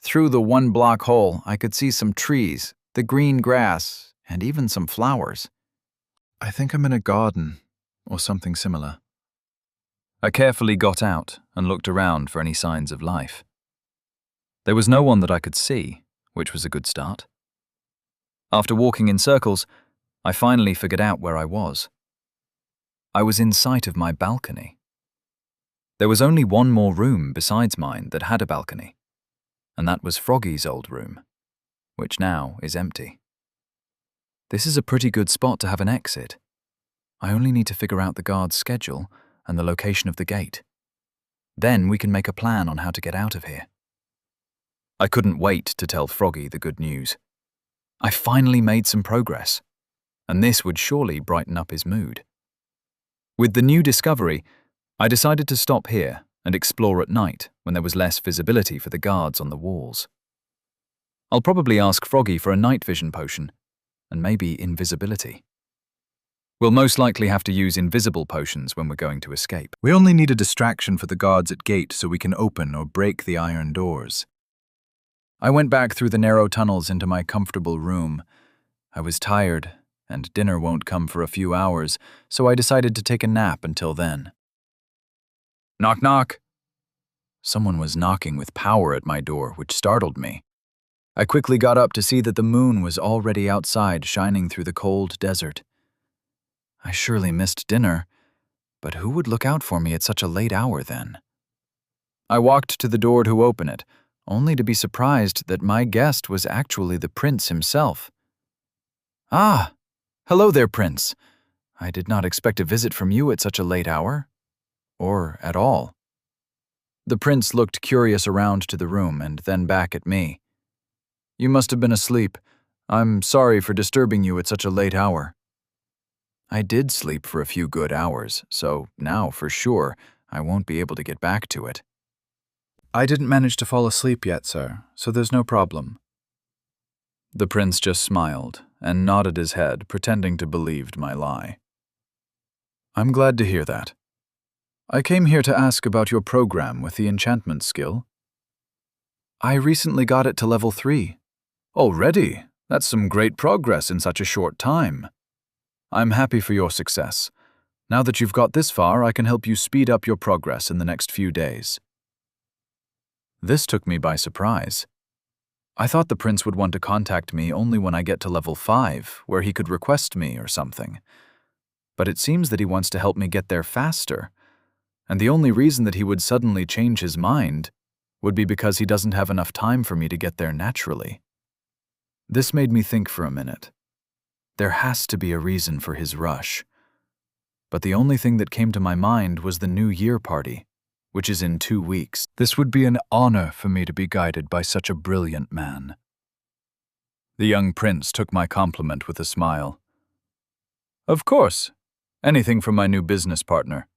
Through the one-block hole, I could see some trees, the green grass, and even some flowers. I think I'm in a garden, or something similar. I carefully got out and looked around for any signs of life. There was no one that I could see, which was a good start. After walking in circles, I finally figured out where I was. I was in sight of my balcony. There was only one more room besides mine that had a balcony, and that was Froggy's old room, which now is empty. This is a pretty good spot to have an exit. I only need to figure out the guard's schedule and the location of the gate. Then we can make a plan on how to get out of here. I couldn't wait to tell Froggy the good news. I finally made some progress, and this would surely brighten up his mood. With the new discovery, I decided to stop here and explore at night when there was less visibility for the guards on the walls. I'll probably ask Froggy for a night vision potion, and maybe invisibility. We'll most likely have to use invisible potions when we're going to escape. We only need a distraction for the guards at gate so we can open or break the iron doors. I went back through the narrow tunnels into my comfortable room. I was tired, and dinner won't come for a few hours, so I decided to take a nap until then. Knock, knock. Someone was knocking with power at my door, which startled me. I quickly got up to see that the moon was already outside, shining through the cold desert. I surely missed dinner, but who would look out for me at such a late hour then? I walked to the door to open it, only to be surprised that my guest was actually the prince himself. Ah, hello there, Prince. I did not expect a visit from you at such a late hour. Or at all. The prince looked curious around to the room and then back at me. You must have been asleep. I'm sorry for disturbing you at such a late hour. I did sleep for a few good hours, so now, for sure, I won't be able to get back to it. I didn't manage to fall asleep yet, sir, so there's no problem. The prince just smiled and nodded his head, pretending to believe my lie. I'm glad to hear that. I came here to ask about your program with the enchantment skill. I recently got it to level 3. Already? That's some great progress in such a short time. I'm happy for your success. Now that you've got this far, I can help you speed up your progress in the next few days. This took me by surprise. I thought the prince would want to contact me only when I get to level 5, where he could request me or something. But it seems that he wants to help me get there faster, and the only reason that he would suddenly change his mind would be because he doesn't have enough time for me to get there naturally. This made me think for a minute. There has to be a reason for his rush. But the only thing that came to my mind was the New Year party, which is in 2 weeks. This would be an honor for me to be guided by such a brilliant man. The young prince took my compliment with a smile. Of course. Anything from my new business partner.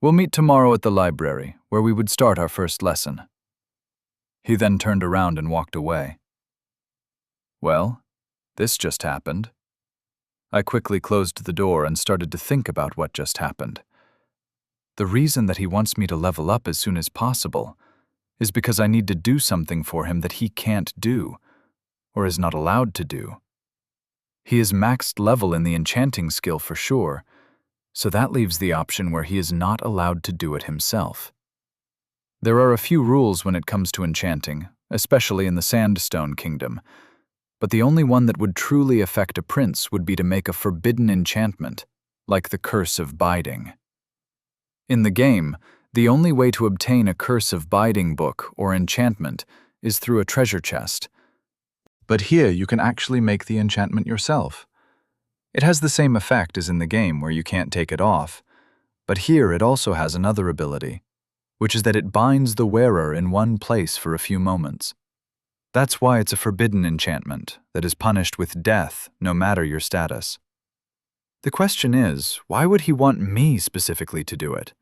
We'll meet tomorrow at the library, where we would start our first lesson. He then turned around and walked away. Well, this just happened. I quickly closed the door and started to think about what just happened. The reason that he wants me to level up as soon as possible is because I need to do something for him that he can't do, or is not allowed to do. He is maxed level in the enchanting skill for sure, so that leaves the option where he is not allowed to do it himself. There are a few rules when it comes to enchanting, especially in the Sandstone Kingdom, but the only one that would truly affect a prince would be to make a forbidden enchantment, like the Curse of Biding. In the game, the only way to obtain a Curse of Biding book or enchantment is through a treasure chest. But here you can actually make the enchantment yourself. It has the same effect as in the game where you can't take it off, but here it also has another ability, which is that it binds the wearer in one place for a few moments. That's why it's a forbidden enchantment that is punished with death no matter your status. The question is, why would he want me specifically to do it?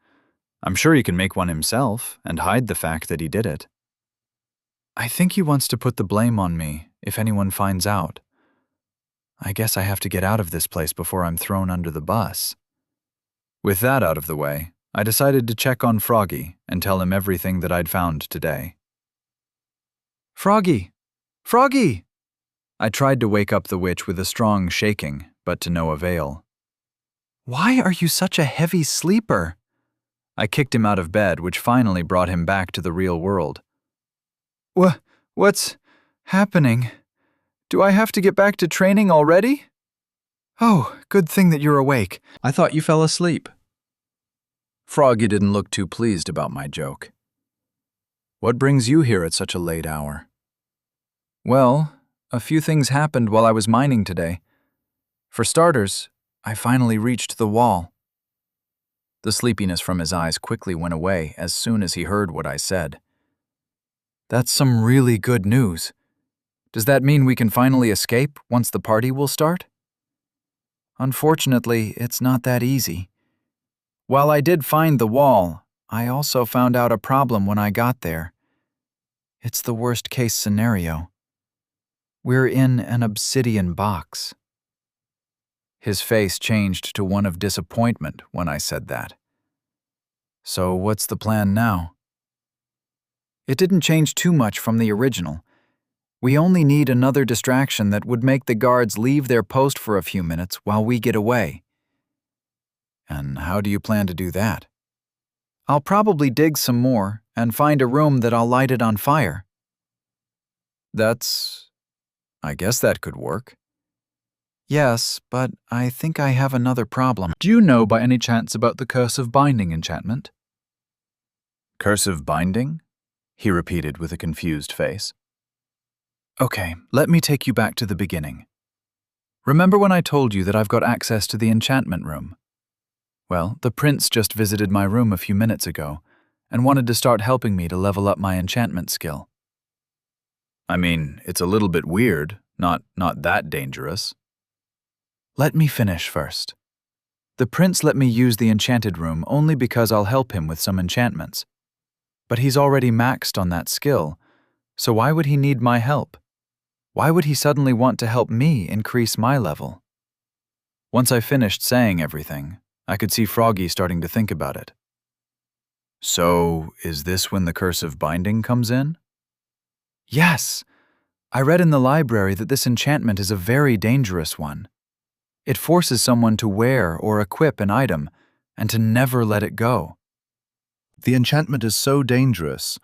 I'm sure he can make one himself and hide the fact that he did it. I think he wants to put the blame on me if anyone finds out. I guess I have to get out of this place before I'm thrown under the bus. With that out of the way, I decided to check on Froggy and tell him everything that I'd found today. Froggy! Froggy! I tried to wake up the witch with a strong shaking, but to no avail. Why are you such a heavy sleeper? I kicked him out of bed, which finally brought him back to the real world. What's happening? Do I have to get back to training already? Oh, good thing that you're awake. I thought you fell asleep. Froggy didn't look too pleased about my joke. What brings you here at such a late hour? Well, a few things happened while I was mining today. For starters, I finally reached the wall. The sleepiness from his eyes quickly went away as soon as he heard what I said. That's some really good news. Does that mean we can finally escape once the party will start? Unfortunately, it's not that easy. While I did find the wall, I also found out a problem when I got there. It's the worst-case scenario. We're in an obsidian box. His face changed to one of disappointment when I said that. So what's the plan now? It didn't change too much from the original. We only need another distraction that would make the guards leave their post for a few minutes while we get away. And how do you plan to do that? I'll probably dig some more and find a room that I'll light it on fire. I guess that could work. Yes, but I think I have another problem. Do you know by any chance about the Curse of Binding enchantment? Curse of Binding? He repeated with a confused face. Okay, let me take you back to the beginning. Remember when I told you that I've got access to the enchantment room? Well, the prince just visited my room a few minutes ago and wanted to start helping me to level up my enchantment skill. I mean, it's a little bit weird, not that dangerous. Let me finish first. The prince let me use the enchanted room only because I'll help him with some enchantments. But he's already maxed on that skill, so why would he need my help? Why would he suddenly want to help me increase my level? Once I finished saying everything, I could see Froggy starting to think about it. So, is this when the Curse of Binding comes in? Yes! I read in the library that this enchantment is a very dangerous one. It forces someone to wear or equip an item and to never let it go. The enchantment is so dangerous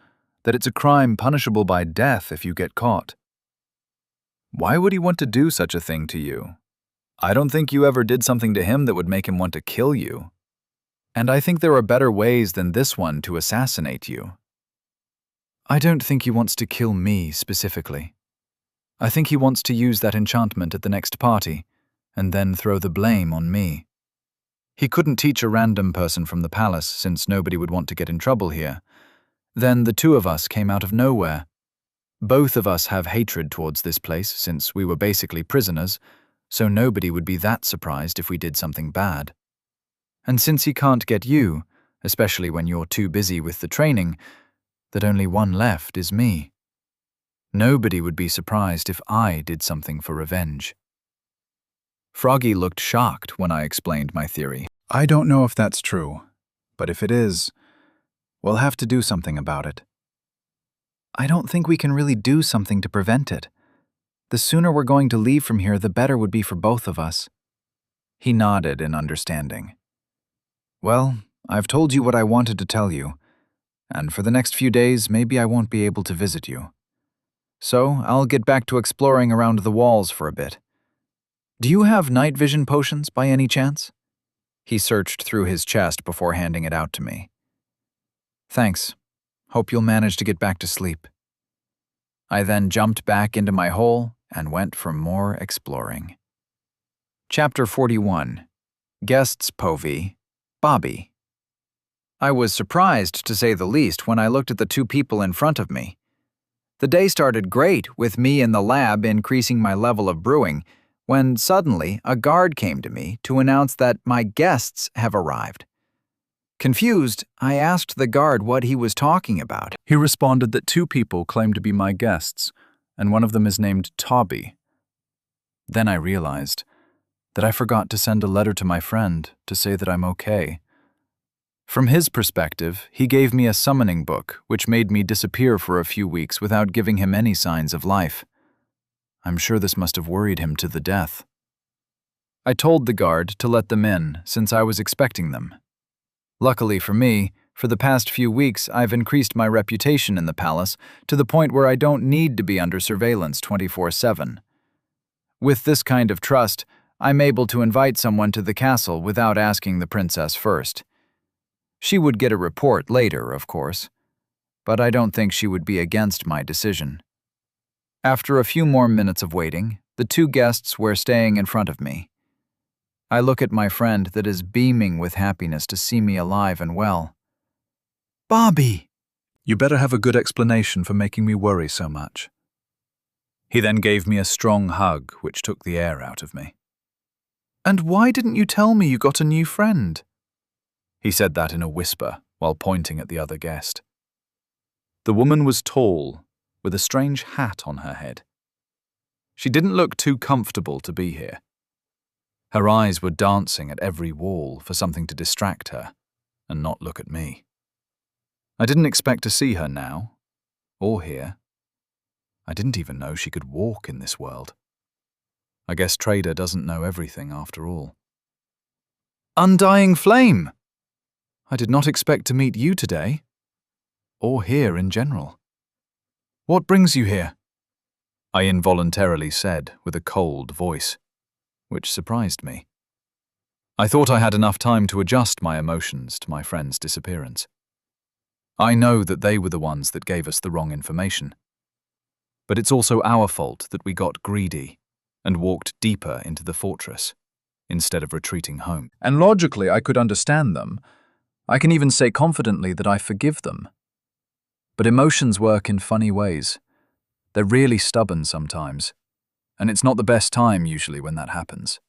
that it's a crime punishable by death if you get caught. Why would he want to do such a thing to you? I don't think you ever did something to him that would make him want to kill you. And I think there are better ways than this one to assassinate you. I don't think he wants to kill me specifically. I think he wants to use that enchantment at the next party and then throw the blame on me. He couldn't teach a random person from the palace since nobody would want to get in trouble here. Then the two of us came out of nowhere. Both of us have hatred towards this place since we were basically prisoners, so nobody would be that surprised if we did something bad. And since he can't get you, especially when you're too busy with the training, that only one left is me. Nobody would be surprised if I did something for revenge. Froggy looked shocked when I explained my theory. I don't know if that's true, but if it is, we'll have to do something about it. I don't think we can really do something to prevent it. The sooner we're going to leave from here, the better would be for both of us. He nodded in understanding. Well, I've told you what I wanted to tell you, and for the next few days, maybe I won't be able to visit you. So I'll get back to exploring around the walls for a bit. Do you have night vision potions by any chance? He searched through his chest before handing it out to me. Thanks. Hope you'll manage to get back to sleep. I then jumped back into my hole and went for more exploring. Chapter 41. Guests Povey, Bobby. I was surprised, to say the least, when I looked at the two people in front of me. The day started great, with me in the lab increasing my level of brewing, when suddenly a guard came to me to announce that my guests have arrived. Confused, I asked the guard what he was talking about. He responded that two people claim to be my guests, and one of them is named Toby. Then I realized that I forgot to send a letter to my friend to say that I'm okay. From his perspective, he gave me a summoning book, which made me disappear for a few weeks without giving him any signs of life. I'm sure this must have worried him to the death. I told the guard to let them in, since I was expecting them. Luckily for me, for the past few weeks I've increased my reputation in the palace to the point where I don't need to be under surveillance 24/7. With this kind of trust, I'm able to invite someone to the castle without asking the princess first. She would get a report later, of course, but I don't think she would be against my decision. After a few more minutes of waiting, the two guests were staying in front of me. I look at my friend that is beaming with happiness to see me alive and well. Bobby! You better have a good explanation for making me worry so much. He then gave me a strong hug, which took the air out of me. And why didn't you tell me you got a new friend? He said that in a whisper, while pointing at the other guest. The woman was tall, with a strange hat on her head. She didn't look too comfortable to be here. Her eyes were dancing at every wall for something to distract her, and not look at me. I didn't expect to see her now, or here. I didn't even know she could walk in this world. I guess Trader doesn't know everything after all. Undying Flame! I did not expect to meet you today, or here in general. What brings you here? I involuntarily said with a cold voice, which surprised me. I thought I had enough time to adjust my emotions to my friend's disappearance. I know that they were the ones that gave us the wrong information. But it's also our fault that we got greedy and walked deeper into the fortress instead of retreating home. And logically, I could understand them. I can even say confidently that I forgive them. But emotions work in funny ways. They're really stubborn sometimes, and it's not the best time usually when that happens.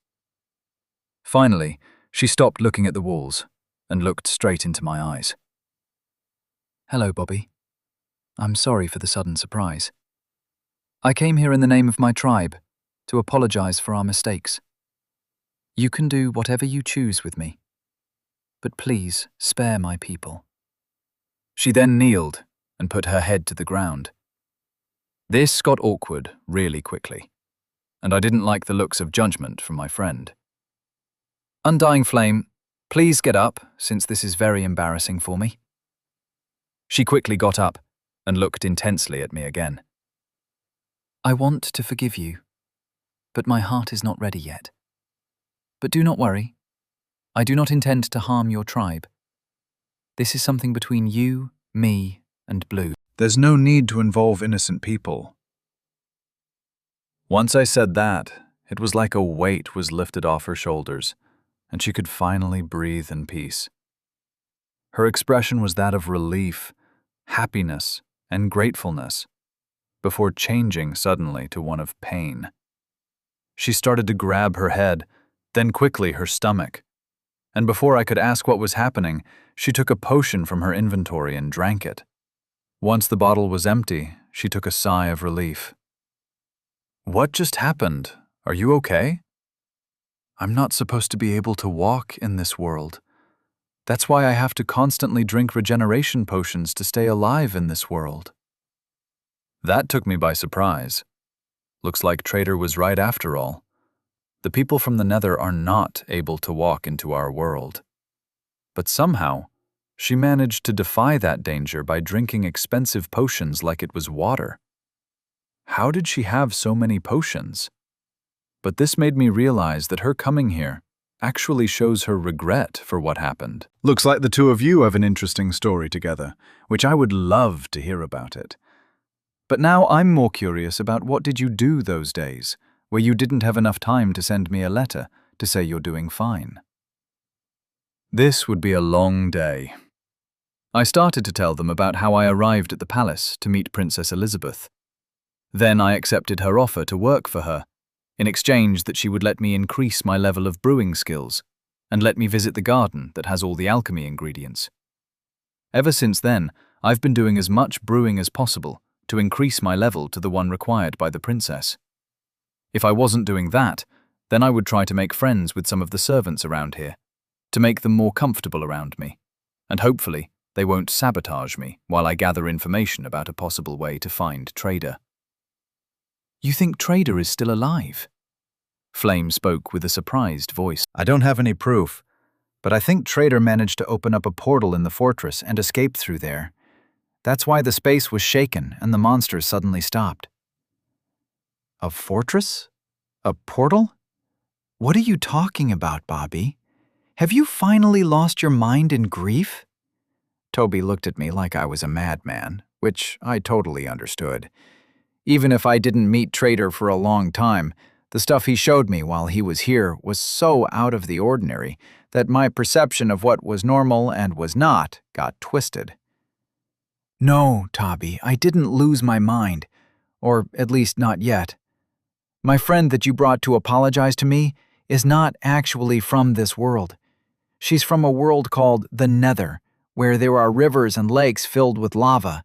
Finally, she stopped looking at the walls and looked straight into my eyes. Hello, Bobby. I'm sorry for the sudden surprise. I came here in the name of my tribe to apologize for our mistakes. You can do whatever you choose with me, but please spare my people. She then kneeled and put her head to the ground. This got awkward really quickly, and I didn't like the looks of judgment from my friend. Undying Flame, please get up, since this is very embarrassing for me. She quickly got up and looked intensely at me again. I want to forgive you, but my heart is not ready yet. But do not worry. I do not intend to harm your tribe. This is something between you, me, and Blue. There's no need to involve innocent people. Once I said that, it was like a weight was lifted off her shoulders, and she could finally breathe in peace. Her expression was that of relief, happiness, and gratefulness, before changing suddenly to one of pain. She started to grab her head, then quickly her stomach, and before I could ask what was happening, she took a potion from her inventory and drank it. Once the bottle was empty, she took a sigh of relief. What just happened? Are you okay? I'm not supposed to be able to walk in this world. That's why I have to constantly drink regeneration potions to stay alive in this world. That took me by surprise. Looks like Trader was right after all. The people from the Nether are not able to walk into our world. But somehow, she managed to defy that danger by drinking expensive potions like it was water. How did she have so many potions? But this made me realize that her coming here actually shows her regret for what happened. Looks like the two of you have an interesting story together, which I would love to hear about it. But now I'm more curious about what did you do those days, where you didn't have enough time to send me a letter to say you're doing fine. This would be a long day. I started to tell them about how I arrived at the palace to meet Princess Elizabeth. Then I accepted her offer to work for her, in exchange that she would let me increase my level of brewing skills and let me visit the garden that has all the alchemy ingredients. Ever since then, I've been doing as much brewing as possible to increase my level to the one required by the princess. If I wasn't doing that, then I would try to make friends with some of the servants around here, to make them more comfortable around me, and hopefully they won't sabotage me while I gather information about a possible way to find Trader. You think Trader is still alive? Flame spoke with a surprised voice. I don't have any proof, but I think Trader managed to open up a portal in the fortress and escape through there. That's why the space was shaken and the monsters suddenly stopped. A fortress? A portal? What are you talking about, Bobby? Have you finally lost your mind in grief? Toby looked at me like I was a madman, which I totally understood. Even if I didn't meet Trader for a long time, the stuff he showed me while he was here was so out of the ordinary that my perception of what was normal and was not got twisted. No, Toby, I didn't lose my mind. Or at least not yet. My friend that you brought to apologize to me is not actually from this world. She's from a world called the Nether, where there are rivers and lakes filled with lava.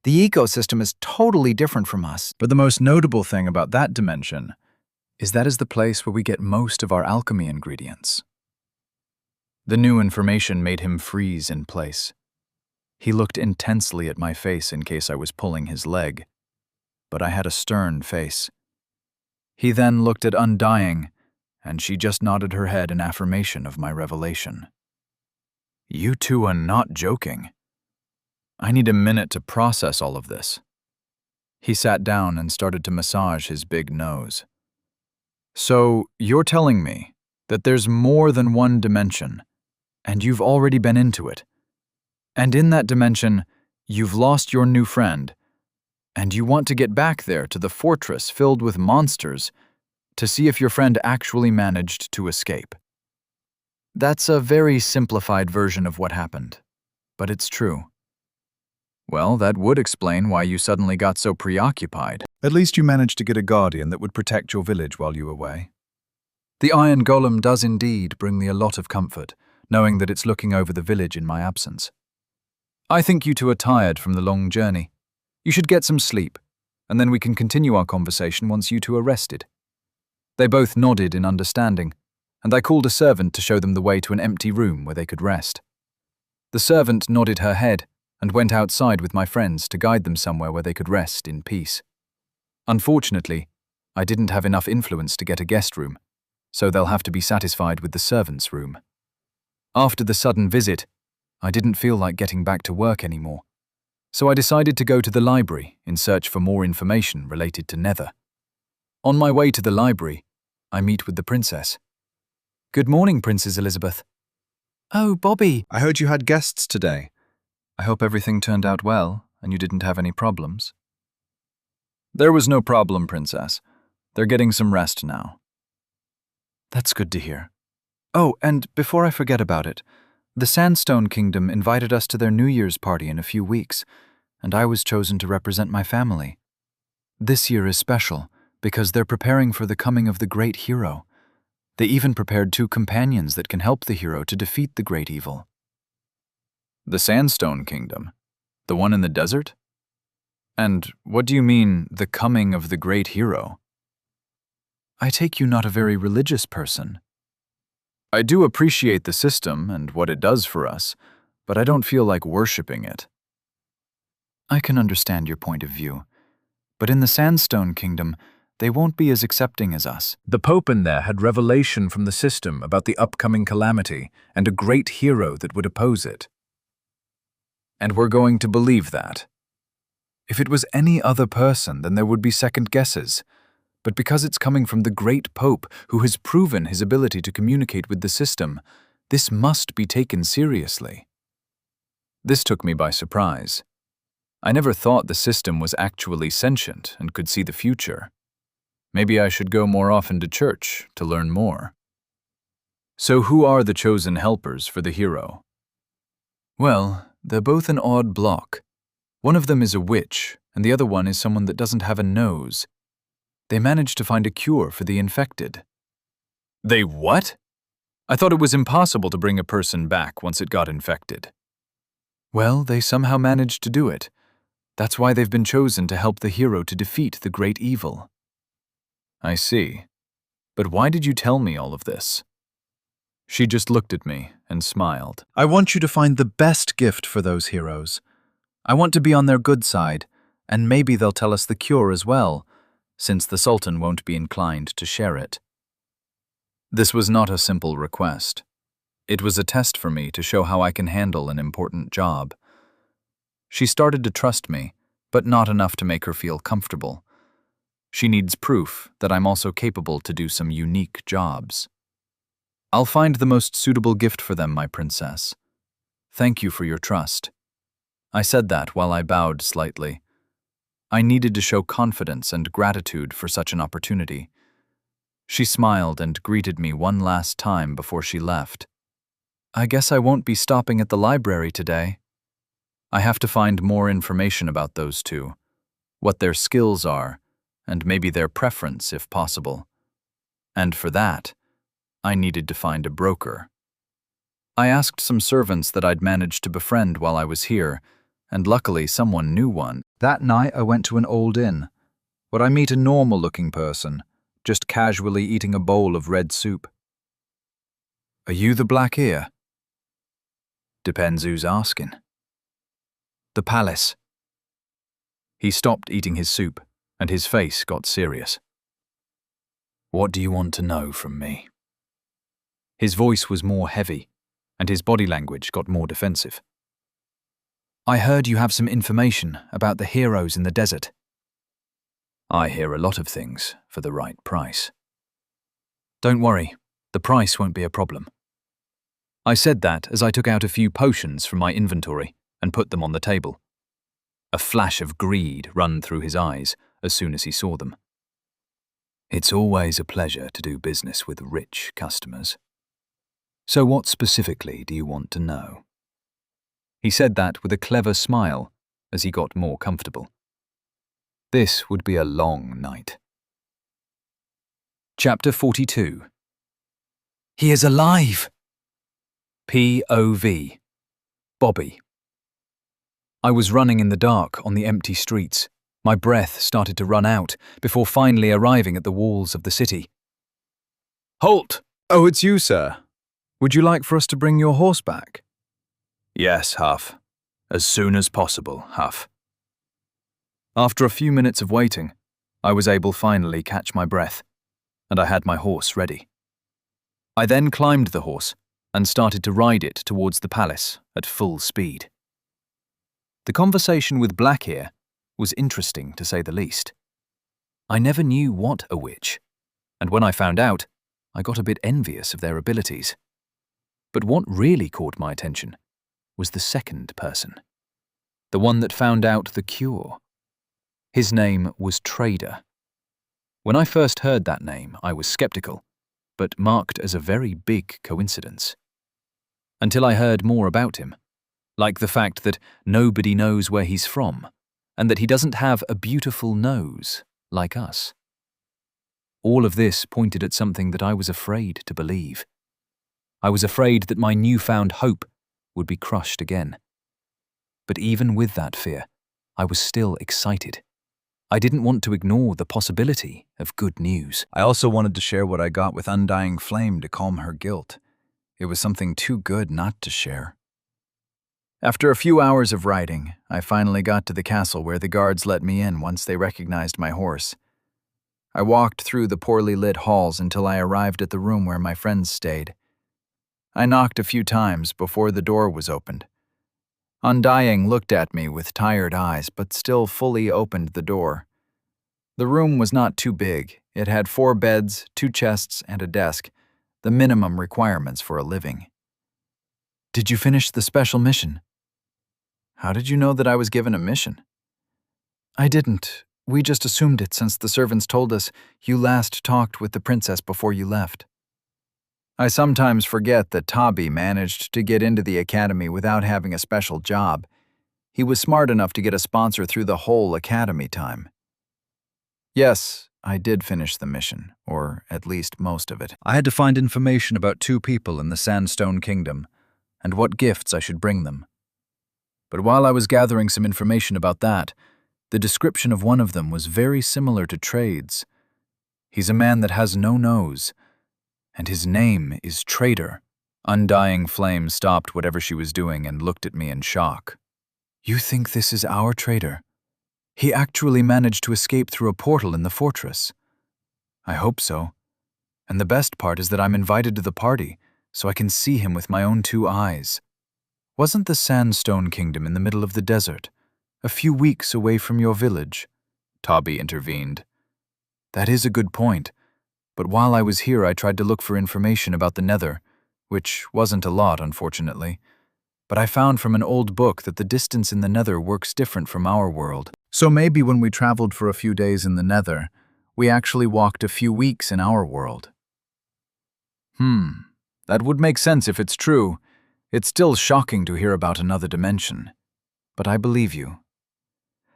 The ecosystem is totally different from us. But the most notable thing about that dimension is that is the place where we get most of our alchemy ingredients. The new information made him freeze in place. He looked intensely at my face in case I was pulling his leg, but I had a stern face. He then looked at Undying, and she just nodded her head in affirmation of my revelation. You two are not joking. I need a minute to process all of this. He sat down and started to massage his big nose. So, you're telling me that there's more than one dimension, and you've already been into it. And in that dimension, you've lost your new friend, and you want to get back there to the fortress filled with monsters to see if your friend actually managed to escape. That's a very simplified version of what happened, but it's true. Well, that would explain why you suddenly got so preoccupied. At least you managed to get a guardian that would protect your village while you were away. The Iron Golem does indeed bring me a lot of comfort, knowing that it's looking over the village in my absence. I think you two are tired from the long journey. You should get some sleep, and then we can continue our conversation once you two are rested. They both nodded in understanding, and I called a servant to show them the way to an empty room where they could rest. The servant nodded her head and went outside with my friends to guide them somewhere where they could rest in peace. Unfortunately, I didn't have enough influence to get a guest room, so they'll have to be satisfied with the servant's room. After the sudden visit, I didn't feel like getting back to work anymore, so I decided to go to the library in search for more information related to Nether. On my way to the library, I meet with the princess. Good morning, Princess Elizabeth. Oh, Bobby. I heard you had guests today. I hope everything turned out well and you didn't have any problems. There was no problem, Princess. They're getting some rest now. That's good to hear. Oh, and before I forget about it, the Sandstone Kingdom invited us to their New Year's party in a few weeks, and I was chosen to represent my family. This year is special because they're preparing for the coming of the great hero. They even prepared 2 companions that can help the hero to defeat the great evil. The Sandstone Kingdom? The one in the desert? And what do you mean, the coming of the great hero? I take you not a very religious person. I do appreciate the system and what it does for us, but I don't feel like worshipping it. I can understand your point of view, but in the Sandstone Kingdom, they won't be as accepting as us. The Pope in there had revelation from the system about the upcoming calamity and a great hero that would oppose it. And we're going to believe that. If it was any other person, then there would be second guesses. But because it's coming from the great Pope who has proven his ability to communicate with the system, this must be taken seriously. This took me by surprise. I never thought the system was actually sentient and could see the future. Maybe I should go more often to church to learn more. So who are the chosen helpers for the hero? Well, they're both an odd block. One of them is a witch, and the other one is someone that doesn't have a nose. They managed to find a cure for the infected. They what? I thought it was impossible to bring a person back once it got infected. Well, they somehow managed to do it. That's why they've been chosen to help the hero to defeat the great evil. I see. But why did you tell me all of this? She just looked at me and smiled. I want you to find the best gift for those heroes. I want to be on their good side, and maybe they'll tell us the cure as well, since the Sultan won't be inclined to share it. This was not a simple request. It was a test for me to show how I can handle an important job. She started to trust me, but not enough to make her feel comfortable. She needs proof that I'm also capable to do some unique jobs. I'll find the most suitable gift for them, my princess. Thank you for your trust. I said that while I bowed slightly. I needed to show confidence and gratitude for such an opportunity. She smiled and greeted me one last time before she left. I guess I won't be stopping at the library today. I have to find more information about those two, what their skills are, and maybe their preference if possible. And for that, I needed to find a broker. I asked some servants that I'd managed to befriend while I was here, and luckily someone knew one. That night I went to an old inn, where I meet a normal-looking person, just casually eating a bowl of red soup. Are you the Black Ear? Depends who's asking. The palace. He stopped eating his soup, and his face got serious. What do you want to know from me? His voice was more heavy, and his body language got more defensive. I heard you have some information about the heroes in the desert. I hear a lot of things for the right price. Don't worry, the price won't be a problem. I said that as I took out a few potions from my inventory and put them on the table. A flash of greed ran through his eyes as soon as he saw them. It's always a pleasure to do business with rich customers. So what specifically do you want to know? He said that with a clever smile as he got more comfortable. This would be a long night. Chapter 42. He is alive! POV. Bobby. I was running in the dark on the empty streets. My breath started to run out before finally arriving at the walls of the city. Halt! Oh, it's you, sir. Would you like for us to bring your horse back? Yes, Huff. As soon as possible, Huff. After a few minutes of waiting, I was able finally catch my breath, and I had my horse ready. I then climbed the horse and started to ride it towards the palace at full speed. The conversation with Blackear was interesting to say the least. I never knew what a witch, and when I found out, I got a bit envious of their abilities. But what really caught my attention was the second person, the one that found out the cure. His name was Trader. When I first heard that name, I was skeptical, but marked as a very big coincidence. Until I heard more about him, like the fact that nobody knows where he's from, and that he doesn't have a beautiful nose like us. All of this pointed at something that I was afraid to believe. I was afraid that my newfound hope would be crushed again. But even with that fear, I was still excited. I didn't want to ignore the possibility of good news. I also wanted to share what I got with Undying Flame to calm her guilt. It was something too good not to share. After a few hours of riding, I finally got to the castle where the guards let me in once they recognized my horse. I walked through the poorly lit halls until I arrived at the room where my friends stayed. I knocked a few times before the door was opened. Undying looked at me with tired eyes, but still fully opened the door. The room was not too big. It had 4 beds, 2 chests, and a desk, the minimum requirements for a living. "Did you finish the special mission?" "How did you know that I was given a mission?" "I didn't. We just assumed it since the servants told us you last talked with the princess before you left." I sometimes forget that Tabi managed to get into the academy without having a special job. He was smart enough to get a sponsor through the whole academy time. Yes, I did finish the mission, or at least most of it. I had to find information about 2 people in the Sandstone Kingdom, and what gifts I should bring them. But while I was gathering some information about that, the description of one of them was very similar to Trade's. He's a man that has no nose, and his name is Trader. Undying Flame stopped whatever she was doing and looked at me in shock. "You think this is our Trader? He actually managed to escape through a portal in the fortress." "I hope so. And the best part is that I'm invited to the party, so I can see him with my own 2 eyes. Wasn't the Sandstone Kingdom in the middle of the desert, a few weeks away from your village?" Tabi intervened. That is a good point. But while I was here, I tried to look for information about the Nether, which wasn't a lot, unfortunately. But I found from an old book that the distance in the Nether works different from our world. So maybe when we traveled for a few days in the Nether, we actually walked a few weeks in our world. That would make sense if it's true. It's still shocking to hear about another dimension. But I believe you.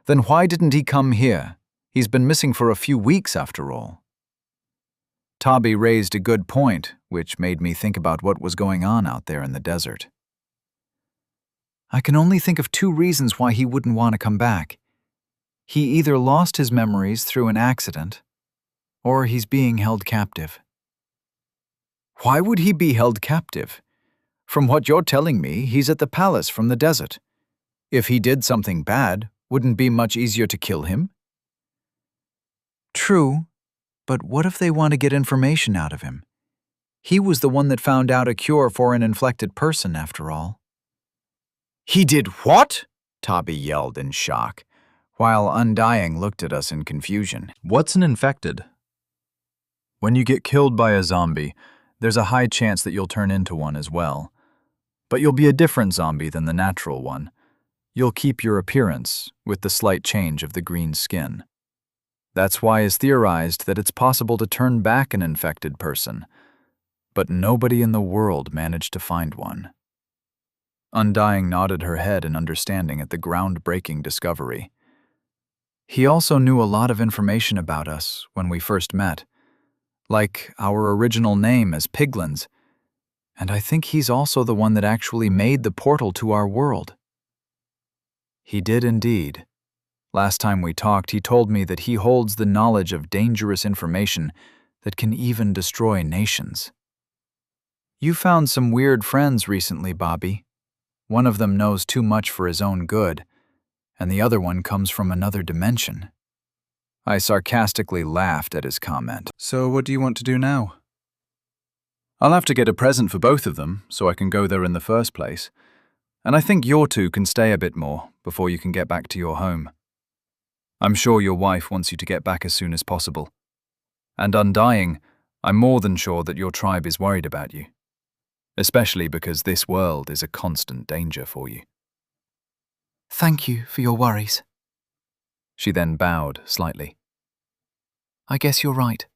Then why didn't he come here? He's been missing for a few weeks after all. Tabi raised a good point, which made me think about what was going on out there in the desert. I can only think of 2 reasons why he wouldn't want to come back. He either lost his memories through an accident, or he's being held captive. Why would he be held captive? From what you're telling me, he's at the palace from the desert. If he did something bad, wouldn't it be much easier to kill him? True, but what if they want to get information out of him? He was the one that found out a cure for an infected person, after all. He did what? Tabi yelled in shock, while Undying looked at us in confusion. What's an infected? When you get killed by a zombie, there's a high chance that you'll turn into one as well. But you'll be a different zombie than the natural one. You'll keep your appearance, with the slight change of the green skin. That's why it's theorized that it's possible to turn back an infected person. But nobody in the world managed to find one. Undying nodded her head in understanding at the groundbreaking discovery. He also knew a lot of information about us when we first met, like our original name as Piglins, and I think he's also the one that actually made the portal to our world. He did indeed. Last time we talked, he told me that he holds the knowledge of dangerous information that can even destroy nations. You found some weird friends recently, Bobby. One of them knows too much for his own good, and the other one comes from another dimension. I sarcastically laughed at his comment. So what do you want to do now? I'll have to get a present for both of them so I can go there in the first place. And I think your 2 can stay a bit more before you can get back to your home. I'm sure your wife wants you to get back as soon as possible. And Undying, I'm more than sure that your tribe is worried about you. Especially because this world is a constant danger for you. Thank you for your worries. She then bowed slightly. I guess you're right.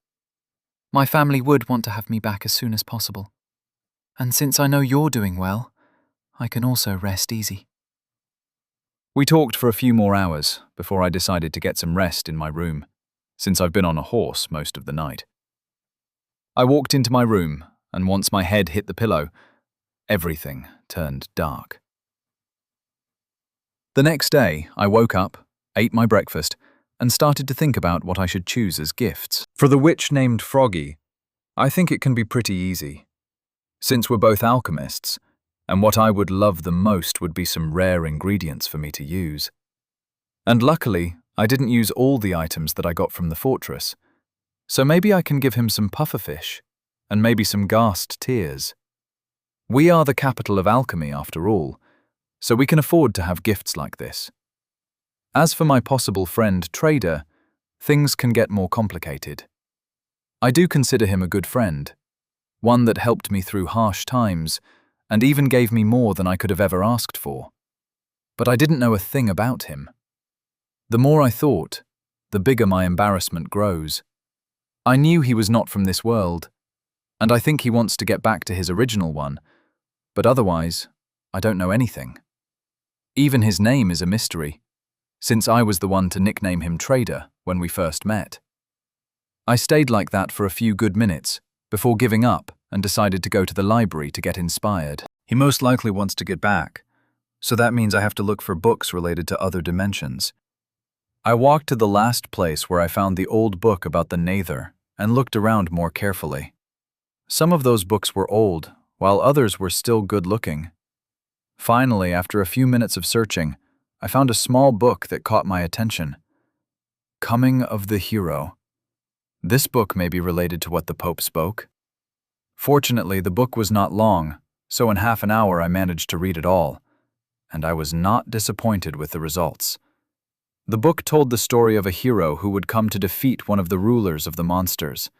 My family would want to have me back as soon as possible. And since I know you're doing well, I can also rest easy. We talked for a few more hours before I decided to get some rest in my room, since I've been on a horse most of the night. I walked into my room, and once my head hit the pillow, everything turned dark. The next day, I woke up, ate my breakfast, and started to think about what I should choose as gifts. For the witch named Froggy, I think it can be pretty easy. Since we're both alchemists, and what I would love the most would be some rare ingredients for me to use. And luckily, I didn't use all the items that I got from the fortress, so maybe I can give him some pufferfish, and maybe some ghast tears. We are the capital of alchemy after all, so we can afford to have gifts like this. As for my possible friend Trader, things can get more complicated. I do consider him a good friend, one that helped me through harsh times, and even gave me more than I could have ever asked for. But I didn't know a thing about him. The more I thought, the bigger my embarrassment grows. I knew he was not from this world, and I think he wants to get back to his original one, but otherwise, I don't know anything. Even his name is a mystery, since I was the one to nickname him Trader when we first met. I stayed like that for a few good minutes before giving up and decided to go to the library to get inspired. He most likely wants to get back, so that means I have to look for books related to other dimensions. I walked to the last place where I found the old book about the Nether and looked around more carefully. Some of those books were old, while others were still good-looking. Finally, after a few minutes of searching, I found a small book that caught my attention. Coming of the Hero. This book may be related to what the Pope spoke. Fortunately, the book was not long, so in half an hour I managed to read it all, and I was not disappointed with the results. The book told the story of a hero who would come to defeat one of the rulers of the monsters.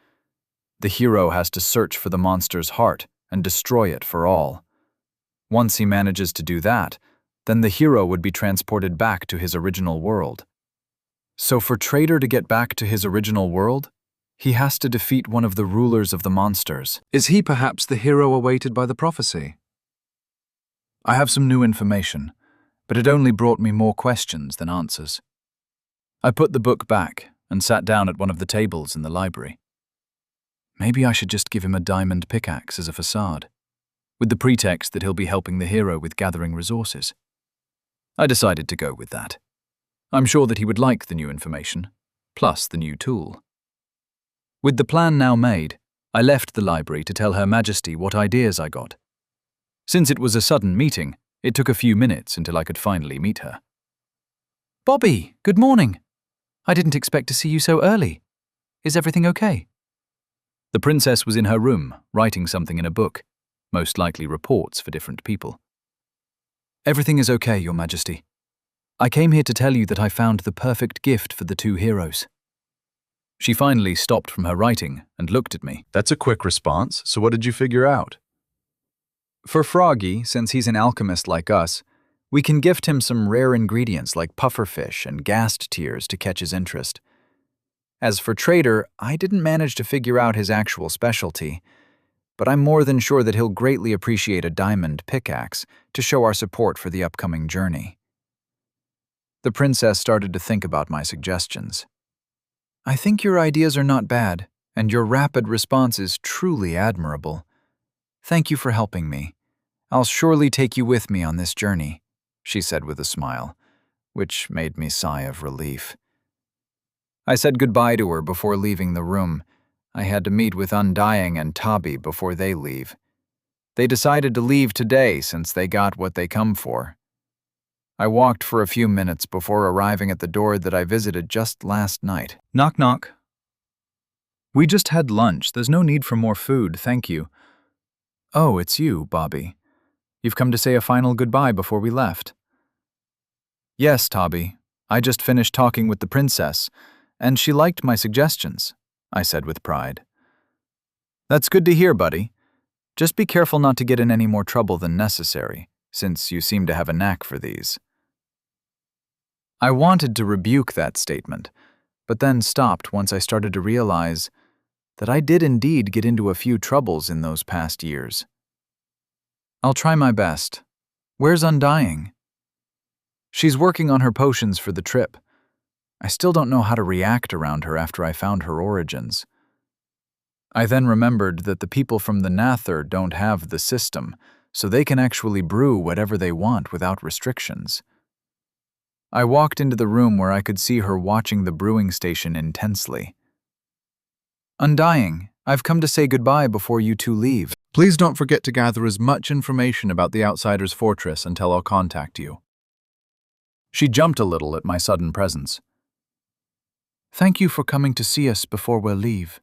The hero has to search for the monster's heart and destroy it for all. Once he manages to do that, then the hero would be transported back to his original world. So for Trader to get back to his original world, he has to defeat one of the rulers of the monsters. Is he perhaps the hero awaited by the prophecy? I have some new information, but it only brought me more questions than answers. I put the book back and sat down at one of the tables in the library. Maybe I should just give him a diamond pickaxe as a facade, with the pretext that he'll be helping the hero with gathering resources. I decided to go with that. I'm sure that he would like the new information, plus the new tool. With the plan now made, I left the library to tell Her Majesty what ideas I got. Since it was a sudden meeting, it took a few minutes until I could finally meet her. Bobby, good morning. I didn't expect to see you so early. Is everything okay? The princess was in her room, writing something in a book, most likely reports for different people. Everything is okay, Your Majesty. I came here to tell you that I found the perfect gift for the two heroes. She finally stopped from her writing and looked at me. That's a quick response, so what did you figure out? For Froggy, since he's an alchemist like us, we can gift him some rare ingredients like pufferfish and ghast tears to catch his interest. As for Trader, I didn't manage to figure out his actual specialty, but I'm more than sure that he'll greatly appreciate a diamond pickaxe to show our support for the upcoming journey. The princess started to think about my suggestions. I think your ideas are not bad, and your rapid response is truly admirable. Thank you for helping me. I'll surely take you with me on this journey, she said with a smile, which made me sigh of relief. I said goodbye to her before leaving the room. I had to meet with Undying and Tabi before they leave. They decided to leave today since they got what they come for. I walked for a few minutes before arriving at the door that I visited just last night. Knock, knock. We just had lunch. There's no need for more food, thank you. Oh, it's you, Bobby. You've come to say a final goodbye before we left. Yes, Tabi. I just finished talking with the princess, and she liked my suggestions, I said with pride. That's good to hear, buddy. Just be careful not to get in any more trouble than necessary, since you seem to have a knack for these. I wanted to rebuke that statement, but then stopped once I started to realize that I did indeed get into a few troubles in those past years. I'll try my best. Where's Undying? She's working on her potions for the trip. I still don't know how to react around her after I found her origins. I then remembered that the people from the Nather don't have the system, so they can actually brew whatever they want without restrictions. I walked into the room where I could see her watching the brewing station intensely. Undying, I've come to say goodbye before you two leave. Please don't forget to gather as much information about the Outsider's fortress until I'll contact you. She jumped a little at my sudden presence. Thank you for coming to see us before we'll leave.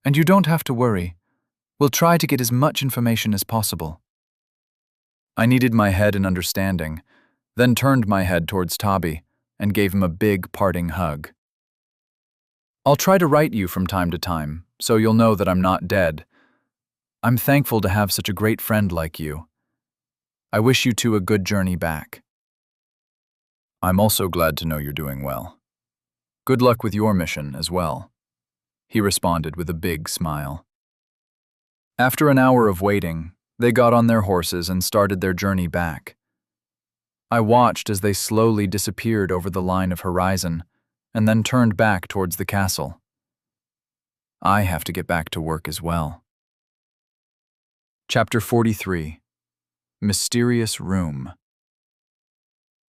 And you don't have to worry. We'll try to get as much information as possible. I needed my head in understanding, then turned my head towards Tabi and gave him a big parting hug. I'll try to write you from time to time, so you'll know that I'm not dead. I'm thankful to have such a great friend like you. I wish you two a good journey back. I'm also glad to know you're doing well. Good luck with your mission as well, he responded with a big smile. After an hour of waiting, they got on their horses and started their journey back. I watched as they slowly disappeared over the line of horizon and then turned back towards the castle. I have to get back to work as well. Chapter 43. Mysterious Room.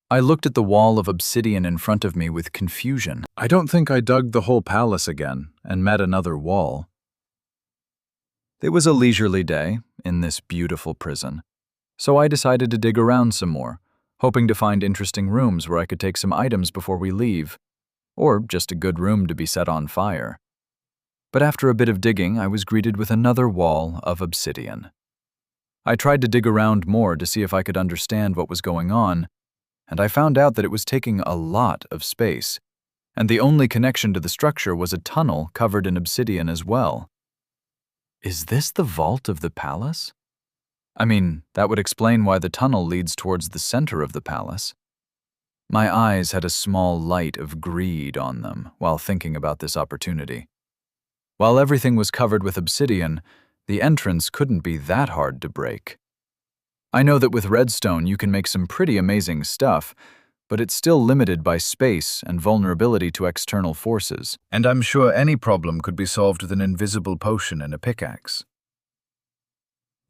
I looked at the wall of obsidian in front of me with confusion. I don't think I dug the whole palace again and met another wall. It was a leisurely day in this beautiful prison, so I decided to dig around some more, hoping to find interesting rooms where I could take some items before we leave, or just a good room to be set on fire. But after a bit of digging, I was greeted with another wall of obsidian. I tried to dig around more to see if I could understand what was going on, and I found out that it was taking a lot of space, and the only connection to the structure was a tunnel covered in obsidian as well. Is this the vault of the palace? I mean, that would explain why the tunnel leads towards the center of the palace. My eyes had a small light of greed on them while thinking about this opportunity. While everything was covered with obsidian, the entrance couldn't be that hard to break. I know that with redstone you can make some pretty amazing stuff, but it's still limited by space and vulnerability to external forces. And I'm sure any problem could be solved with an invisible potion and a pickaxe.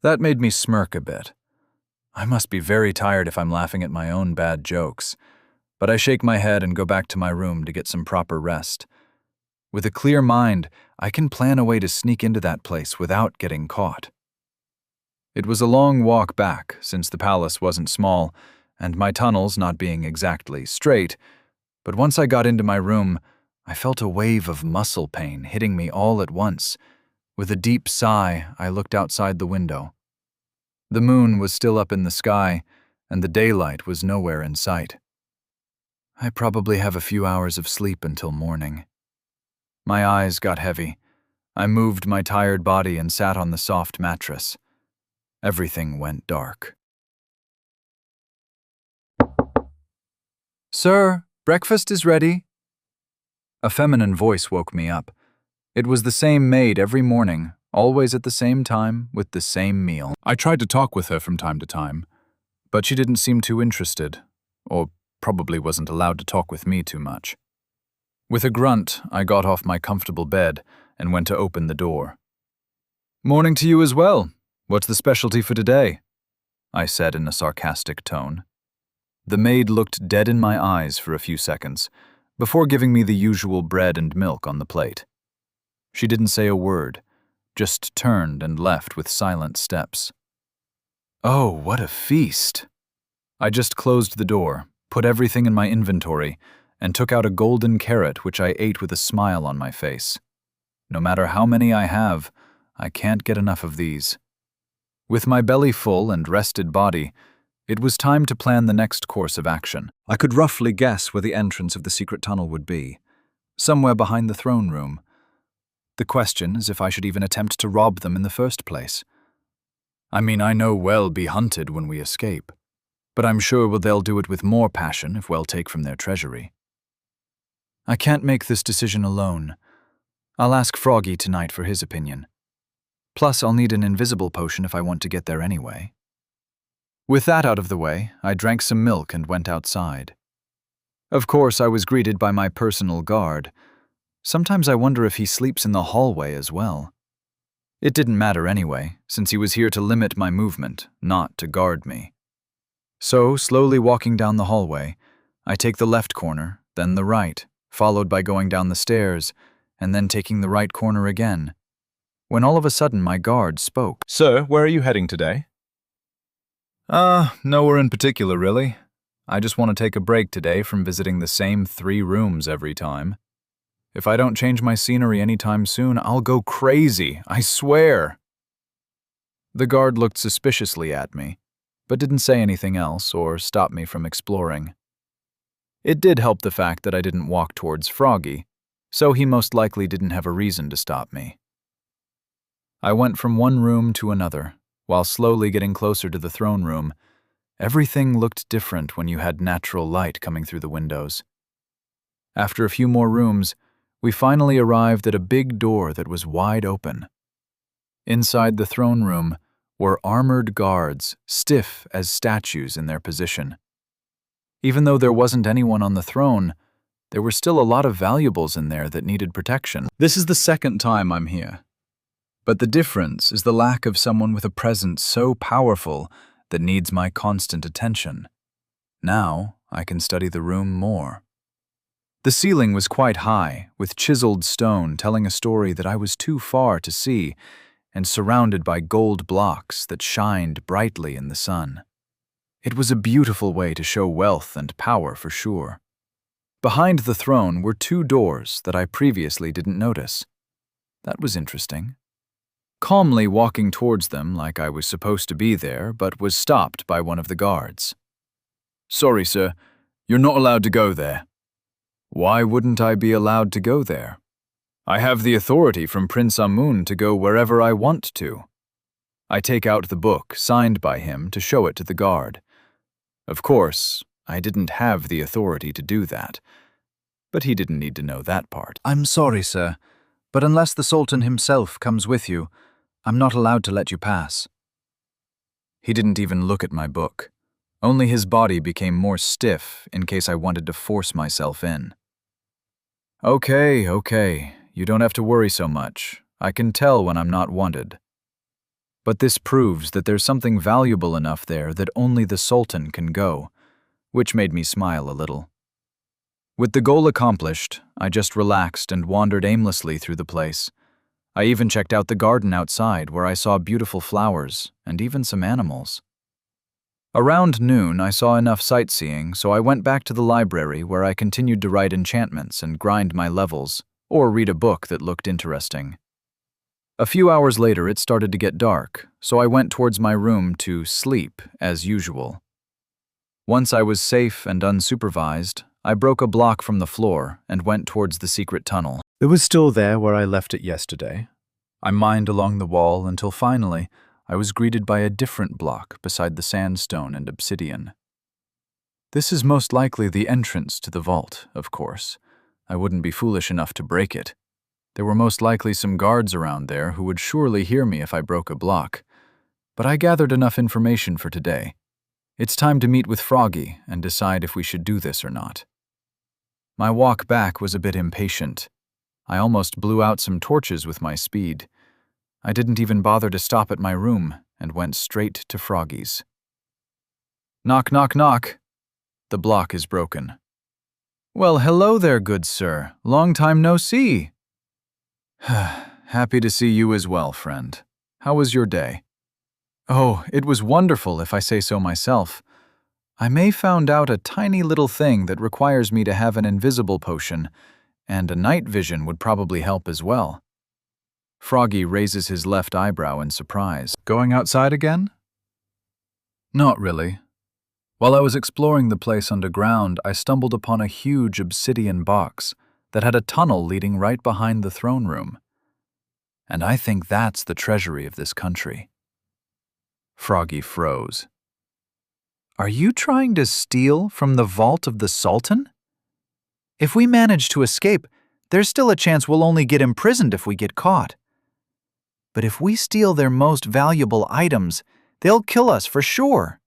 That made me smirk a bit. I must be very tired if I'm laughing at my own bad jokes, but I shake my head and go back to my room to get some proper rest. With a clear mind, I can plan a way to sneak into that place without getting caught. It was a long walk back, since the palace wasn't small, and my tunnels not being exactly straight, but once I got into my room, I felt a wave of muscle pain hitting me all at once. With a deep sigh, I looked outside the window. The moon was still up in the sky, and the daylight was nowhere in sight. I probably have a few hours of sleep until morning. My eyes got heavy. I moved my tired body and sat on the soft mattress. Everything went dark. "Sir, breakfast is ready." A feminine voice woke me up. It was the same maid every morning, always at the same time, with the same meal. I tried to talk with her from time to time, but she didn't seem too interested, or probably wasn't allowed to talk with me too much. With a grunt, I got off my comfortable bed and went to open the door. "Morning to you as well. What's the specialty for today?" I said in a sarcastic tone. The maid looked dead in my eyes for a few seconds, before giving me the usual bread and milk on the plate. She didn't say a word, just turned and left with silent steps. Oh, what a feast! I just closed the door, put everything in my inventory, and took out a golden carrot which I ate with a smile on my face. No matter how many I have, I can't get enough of these. With my belly full and rested body, it was time to plan the next course of action. I could roughly guess where the entrance of the secret tunnel would be, somewhere behind the throne room. The question is if I should even attempt to rob them in the first place. I mean, I know we'll be hunted when we escape, but I'm sure they'll do it with more passion if we'll take from their treasury. I can't make this decision alone. I'll ask Froggy tonight for his opinion. Plus, I'll need an invisible potion if I want to get there anyway. With that out of the way, I drank some milk and went outside. Of course, I was greeted by my personal guard. Sometimes I wonder if he sleeps in the hallway as well. It didn't matter anyway, since he was here to limit my movement, not to guard me. So, slowly walking down the hallway, I take the left corner, then the right, followed by going down the stairs, and then taking the right corner again. When all of a sudden my guard spoke. "Sir, where are you heading today?" Nowhere in particular, really. I just want to take a break today from visiting the same 3 rooms every time. If I don't change my scenery anytime soon, I'll go crazy, I swear." The guard looked suspiciously at me, but didn't say anything else or stop me from exploring. It did help the fact that I didn't walk towards Froggy, so he most likely didn't have a reason to stop me. I went from one room to another, while slowly getting closer to the throne room. Everything looked different when you had natural light coming through the windows. After a few more rooms, we finally arrived at a big door that was wide open. Inside the throne room were armored guards, stiff as statues in their position. Even though there wasn't anyone on the throne, there were still a lot of valuables in there that needed protection. This is the second time I'm here. But the difference is the lack of someone with a presence so powerful that needs my constant attention. Now I can study the room more. The ceiling was quite high, with chiseled stone telling a story that I was too far to see, and surrounded by gold blocks that shined brightly in the sun. It was a beautiful way to show wealth and power for sure. Behind the throne were 2 doors that I previously didn't notice. That was interesting. Calmly walking towards them like I was supposed to be there, but was stopped by one of the guards. "Sorry, sir, You're not allowed to go there. Why wouldn't I be allowed to go there? I have the authority from Prince Amun to go wherever I want to. I take out the book, signed by him, to show it to the guard. Of course, I didn't have the authority to do that, but he didn't need to know that part. I'm sorry, sir, but unless the Sultan himself comes with you, I'm not allowed to let you pass. He didn't even look at my book. Only his body became more stiff in case I wanted to force myself in. Okay, you don't have to worry so much. I can tell when I'm not wanted. But this proves that there's something valuable enough there that only the Sultan can go, which made me smile a little. With the goal accomplished, I just relaxed and wandered aimlessly through the place. I even checked out the garden outside where I saw beautiful flowers and even some animals. Around noon, I saw enough sightseeing, so I went back to the library where I continued to write enchantments and grind my levels, or read a book that looked interesting. A few hours later, it started to get dark, so I went towards my room to sleep as usual. Once I was safe and unsupervised, I broke a block from the floor and went towards the secret tunnel. It was still there where I left it yesterday. I mined along the wall until finally I was greeted by a different block beside the sandstone and obsidian. This is most likely the entrance to the vault, of course. I wouldn't be foolish enough to break it. There were most likely some guards around there who would surely hear me if I broke a block. But I gathered enough information for today. It's time to meet with Froggy and decide if we should do this or not. My walk back was a bit impatient. I almost blew out some torches with my speed. I didn't even bother to stop at my room and went straight to Froggy's. Knock, knock, knock. The block is broken. Well, hello there, good sir. Long time no see. Happy to see you as well, friend. How was your day? Oh, it was wonderful, if I say so myself. I may found out a tiny little thing that requires me to have an invisible potion, and a night vision would probably help as well. Froggy raises his left eyebrow in surprise. Going outside again? Not really. While I was exploring the place underground, I stumbled upon a huge obsidian box that had a tunnel leading right behind the throne room. And I think that's the treasury of this country. Froggy froze. Are you trying to steal from the vault of the Sultan? If we manage to escape, there's still a chance we'll only get imprisoned if we get caught. But if we steal their most valuable items, they'll kill us for sure.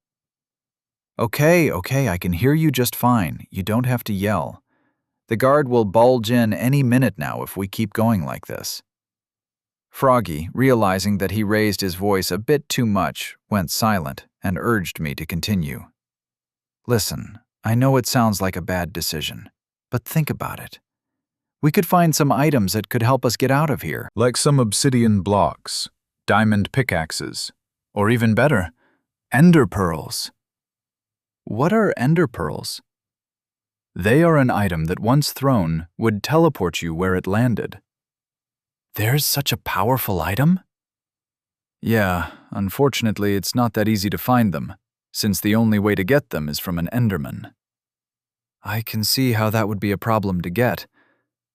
Okay, I can hear you just fine. You don't have to yell. The guard will bulge in any minute now if we keep going like this. Froggy, realizing that he raised his voice a bit too much, went silent and urged me to continue. Listen, I know it sounds like a bad decision, but think about it. We could find some items that could help us get out of here. Like some obsidian blocks, diamond pickaxes, or even better, ender pearls. What are ender pearls? They are an item that once thrown would teleport you where it landed. There's such a powerful item? Yeah, unfortunately it's not that easy to find them, since the only way to get them is from an enderman. I can see how that would be a problem to get,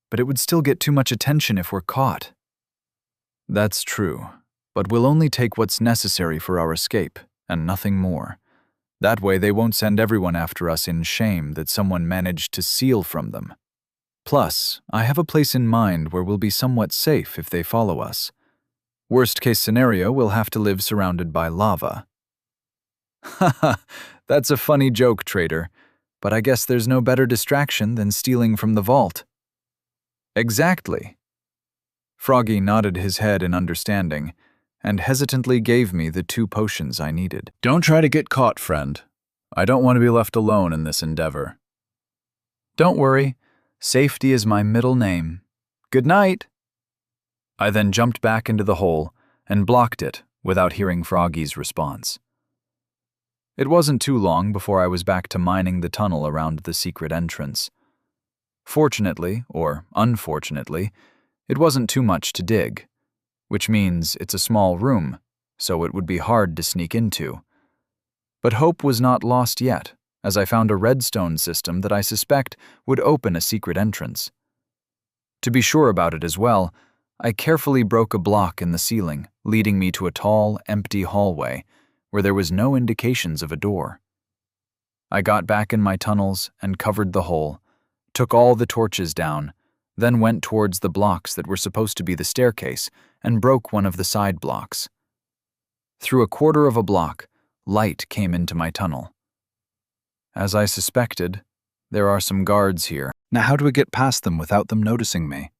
but it would still get too much attention if we're caught. That's true, but we'll only take what's necessary for our escape, and nothing more. That way they won't send everyone after us in shame that someone managed to steal from them. Plus, I have a place in mind where we'll be somewhat safe if they follow us. Worst case scenario, we'll have to live surrounded by lava. Haha, that's a funny joke, traitor, but I guess there's no better distraction than stealing from the vault. Exactly. Froggy nodded his head in understanding, and hesitantly gave me the 2 potions I needed. Don't try to get caught, friend. I don't want to be left alone in this endeavor. Don't worry. Safety is my middle name. Good night. I then jumped back into the hole and blocked it without hearing Froggy's response. It wasn't too long before I was back to mining the tunnel around the secret entrance. Fortunately, or unfortunately, it wasn't too much to dig, which means it's a small room, so it would be hard to sneak into. But hope was not lost yet, as I found a redstone system that I suspect would open a secret entrance. To be sure about it as well, I carefully broke a block in the ceiling, leading me to a tall, empty hallway where there was no indications of a door. I got back in my tunnels and covered the hole, took all the torches down, then went towards the blocks that were supposed to be the staircase and broke one of the side blocks. Through a quarter of a block, light came into my tunnel. As I suspected, there are some guards here. Now how do we get past them without them noticing me?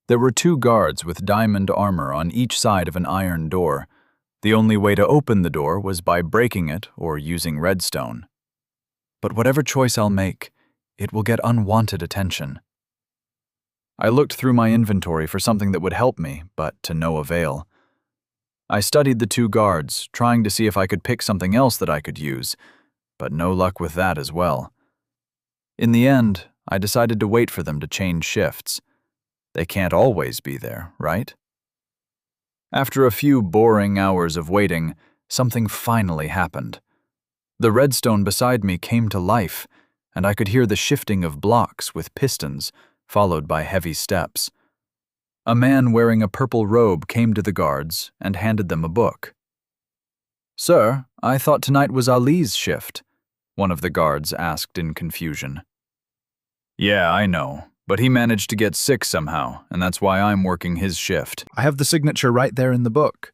There were 2 guards with diamond armor on each side of an iron door. The only way to open the door was by breaking it or using redstone. But whatever choice I'll make, it will get unwanted attention. I looked through my inventory for something that would help me, but to no avail. I studied the 2 guards, trying to see if I could pick something else that I could use, but no luck with that as well. In the end, I decided to wait for them to change shifts. They can't always be there, right? After a few boring hours of waiting, something finally happened. The redstone beside me came to life, and I could hear the shifting of blocks with pistons, followed by heavy steps. A man wearing a purple robe came to the guards and handed them a book. "Sir, I thought tonight was Ali's shift," one of the guards asked in confusion. "Yeah, I know, but he managed to get sick somehow, and that's why I'm working his shift." I have the signature right there in the book.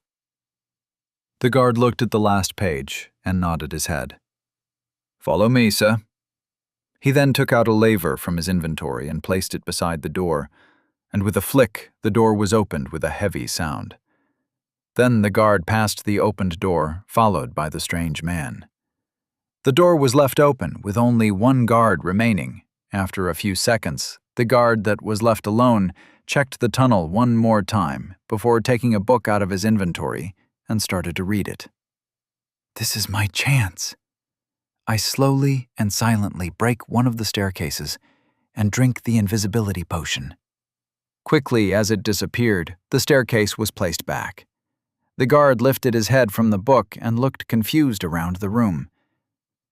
The guard looked at the last page and nodded his head. "Follow me, sir." He then took out a laver from his inventory and placed it beside the door, and with a flick, the door was opened with a heavy sound. Then the guard passed the opened door, followed by the strange man. The door was left open with only 1 guard remaining. After a few seconds, the guard that was left alone checked the tunnel one more time before taking a book out of his inventory and started to read it. This is my chance. I slowly and silently break one of the staircases and drink the invisibility potion. Quickly as it disappeared, the staircase was placed back. The guard lifted his head from the book and looked confused around the room.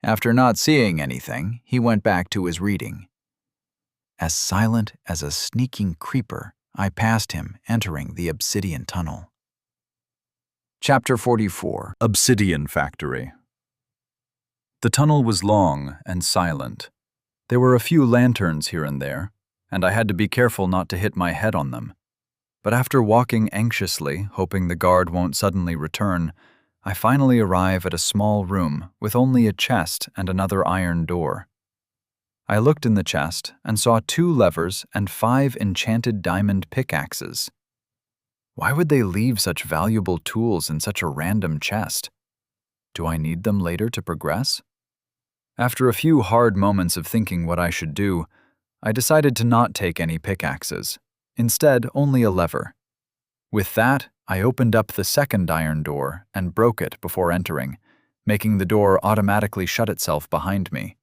After not seeing anything, he went back to his reading. As silent as a sneaking creeper, I passed him, entering the obsidian tunnel. Chapter 44. Obsidian Factory. The tunnel was long and silent. There were a few lanterns here and there, and I had to be careful not to hit my head on them. But after walking anxiously, hoping the guard won't suddenly return, I finally arrive at a small room with only a chest and another iron door. I looked in the chest and saw 2 levers and 5 enchanted diamond pickaxes. Why would they leave such valuable tools in such a random chest? Do I need them later to progress? After a few hard moments of thinking what I should do, I decided to not take any pickaxes. Instead, only a lever. With that, I opened up the second iron door and broke it before entering, making the door automatically shut itself behind me.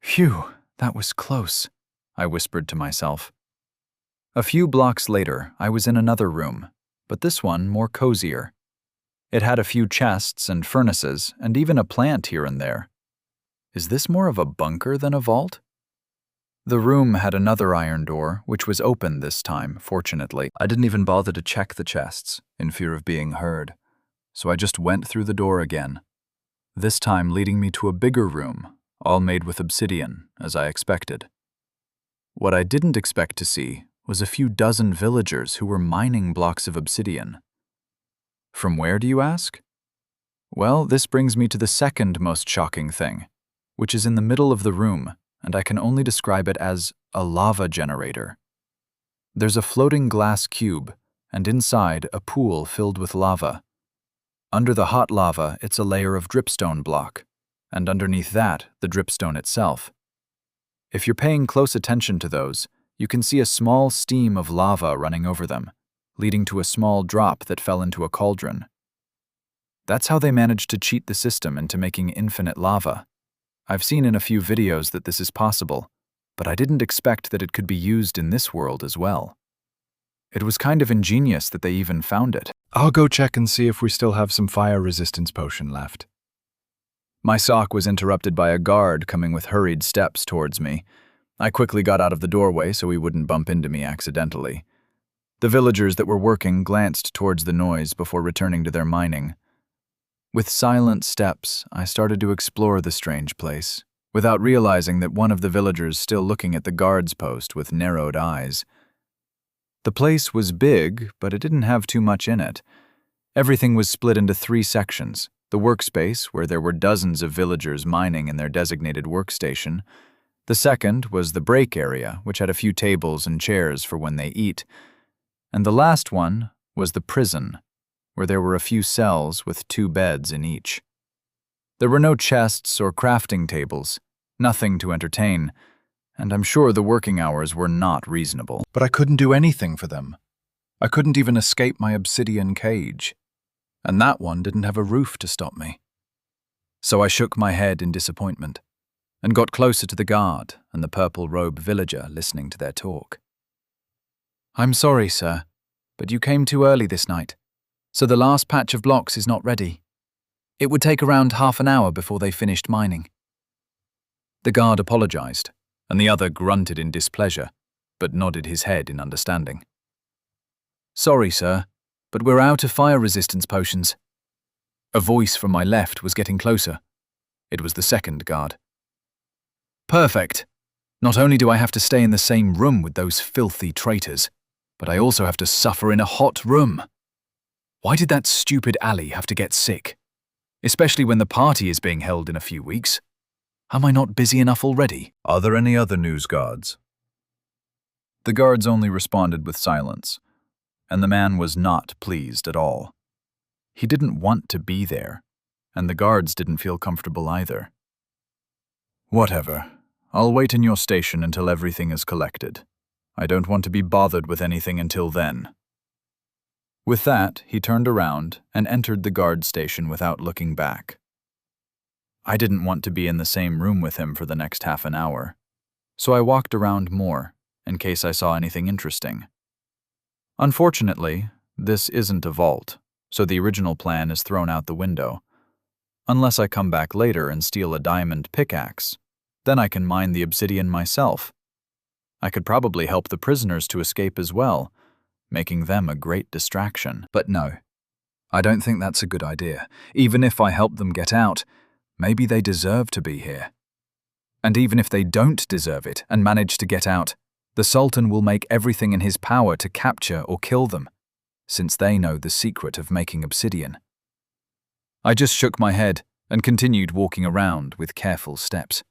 Phew, that was close, I whispered to myself. A few blocks later, I was in another room, but this one more cozier. It had a few chests and furnaces, and even a plant here and there. Is this more of a bunker than a vault? The room had another iron door, which was open this time, fortunately. I didn't even bother to check the chests, in fear of being heard, so I just went through the door again, this time leading me to a bigger room, all made with obsidian, as I expected. What I didn't expect to see was a few dozen villagers who were mining blocks of obsidian. From where, do you ask? Well, this brings me to the second most shocking thing, which is in the middle of the room, and I can only describe it as a lava generator. There's a floating glass cube, and inside a pool filled with lava. Under the hot lava, it's a layer of dripstone block, and underneath that, the dripstone itself. If you're paying close attention to those, you can see a small steam of lava running over them, leading to a small drop that fell into a cauldron. That's how they managed to cheat the system into making infinite lava. I've seen in a few videos that this is possible, but I didn't expect that it could be used in this world as well. It was kind of ingenious that they even found it. I'll go check and see if we still have some fire resistance potion left. My talk was interrupted by a guard coming with hurried steps towards me. I quickly got out of the doorway so he wouldn't bump into me accidentally. The villagers that were working glanced towards the noise before returning to their mining. With silent steps, I started to explore the strange place, without realizing that one of the villagers still looking at the guard's post with narrowed eyes. The place was big, but it didn't have too much in it. Everything was split into 3 sections: the workspace, where there were dozens of villagers mining in their designated workstation. The second was the break area, which had a few tables and chairs for when they eat. And the last one was the prison, where there were a few cells with 2 beds in each. There were no chests or crafting tables, nothing to entertain, and I'm sure the working hours were not reasonable. But I couldn't do anything for them. I couldn't even escape my obsidian cage, and that one didn't have a roof to stop me. So I shook my head in disappointment and got closer to the guard and the purple-robed villager listening to their talk. "I'm sorry, sir, but you came too early this night, so the last patch of blocks is not ready. It would take around half an hour before they finished mining." The guard apologized, and the other grunted in displeasure, but nodded his head in understanding. "Sorry, sir, but we're out of fire resistance potions." A voice from my left was getting closer. It was the second guard. "Perfect. Not only do I have to stay in the same room with those filthy traitors, but I also have to suffer in a hot room. Why did that stupid Ali have to get sick? Especially when the party is being held in a few weeks. Am I not busy enough already?" Are there any other news guards? The guards only responded with silence, and the man was not pleased at all. He didn't want to be there, and the guards didn't feel comfortable either. "Whatever. I'll wait in your station until everything is collected. I don't want to be bothered with anything until then." With that, he turned around and entered the guard station without looking back. I didn't want to be in the same room with him for the next half an hour, so I walked around more in case I saw anything interesting. Unfortunately, this isn't a vault, so the original plan is thrown out the window. Unless I come back later and steal a diamond pickaxe, then I can mine the obsidian myself. I could probably help the prisoners to escape as well, making them a great distraction. But no, I don't think that's a good idea. Even if I help them get out, maybe they deserve to be here. And even if they don't deserve it and manage to get out, the Sultan will make everything in his power to capture or kill them, since they know the secret of making obsidian. I just shook my head and continued walking around with careful steps.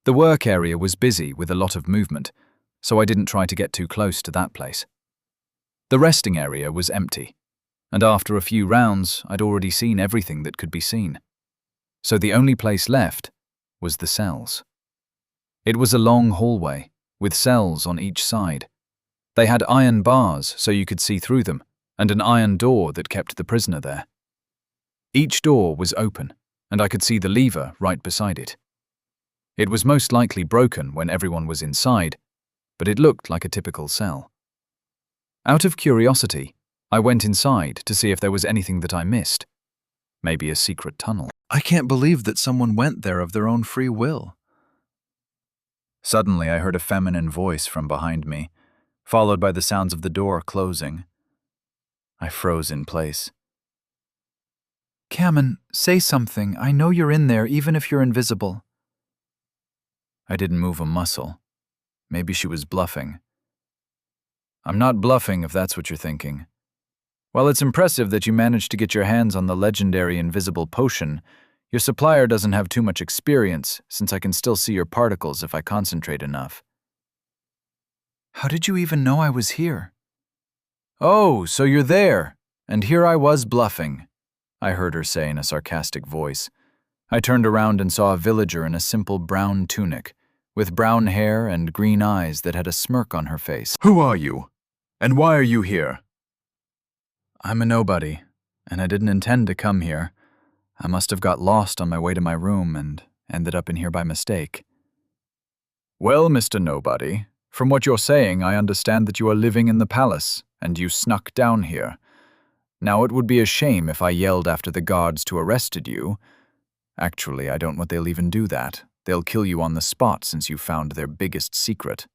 The work area was busy with a lot of movement, so I didn't try to get too close to that place. The resting area was empty, and after a few rounds, I'd already seen everything that could be seen. So the only place left was the cells. It was a long hallway, with cells on each side. They had iron bars so you could see through them, and an iron door that kept the prisoner there. Each door was open, and I could see the lever right beside it. It was most likely broken when everyone was inside, but it looked like a typical cell. Out of curiosity, I went inside to see if there was anything that I missed. Maybe a secret tunnel. I can't believe that someone went there of their own free will. Suddenly, I heard a feminine voice from behind me, followed by the sounds of the door closing. I froze in place. "Kamen, say something. I know you're in there, even if you're invisible." I didn't move a muscle. Maybe she was bluffing. "I'm not bluffing, if that's what you're thinking. While it's impressive that you managed to get your hands on the legendary invisible potion, your supplier doesn't have too much experience, since I can still see your particles if I concentrate enough." "How did you even know I was here?" "Oh, so you're there, and here I was bluffing," I heard her say in a sarcastic voice. I turned around and saw a villager in a simple brown tunic, with brown hair and green eyes that had a smirk on her face. Who are you? And why are you here? "I'm a nobody, and I didn't intend to come here. I must have got lost on my way to my room and ended up in here by mistake." Well, Mr. Nobody, from what you're saying, I understand that you are living in the palace, and you snuck down here. Now, it would be a shame if I yelled after the guards to arrested you. Actually, I don't want they'll even do that. They'll kill you on the spot since you found their biggest secret.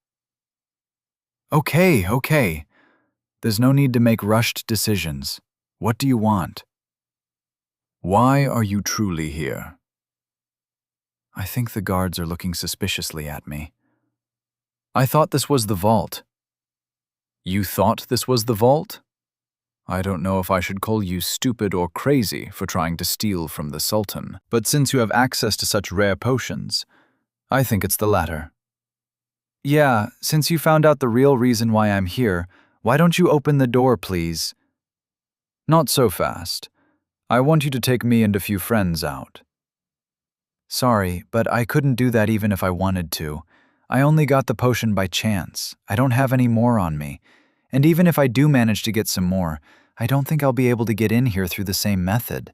Okay. There's no need to make rushed decisions. What do you want? Why are you truly here? I think the guards are looking suspiciously at me. I thought this was the vault. You thought this was the vault? I don't know if I should call you stupid or crazy for trying to steal from the Sultan, but since you have access to such rare potions, I think it's the latter. Yeah, since you found out the real reason why I'm here, why don't you open the door, please? Not so fast. I want you to take me and a few friends out. Sorry, but I couldn't do that even if I wanted to. I only got the potion by chance. I don't have any more on me. And even if I do manage to get some more, I don't think I'll be able to get in here through the same method.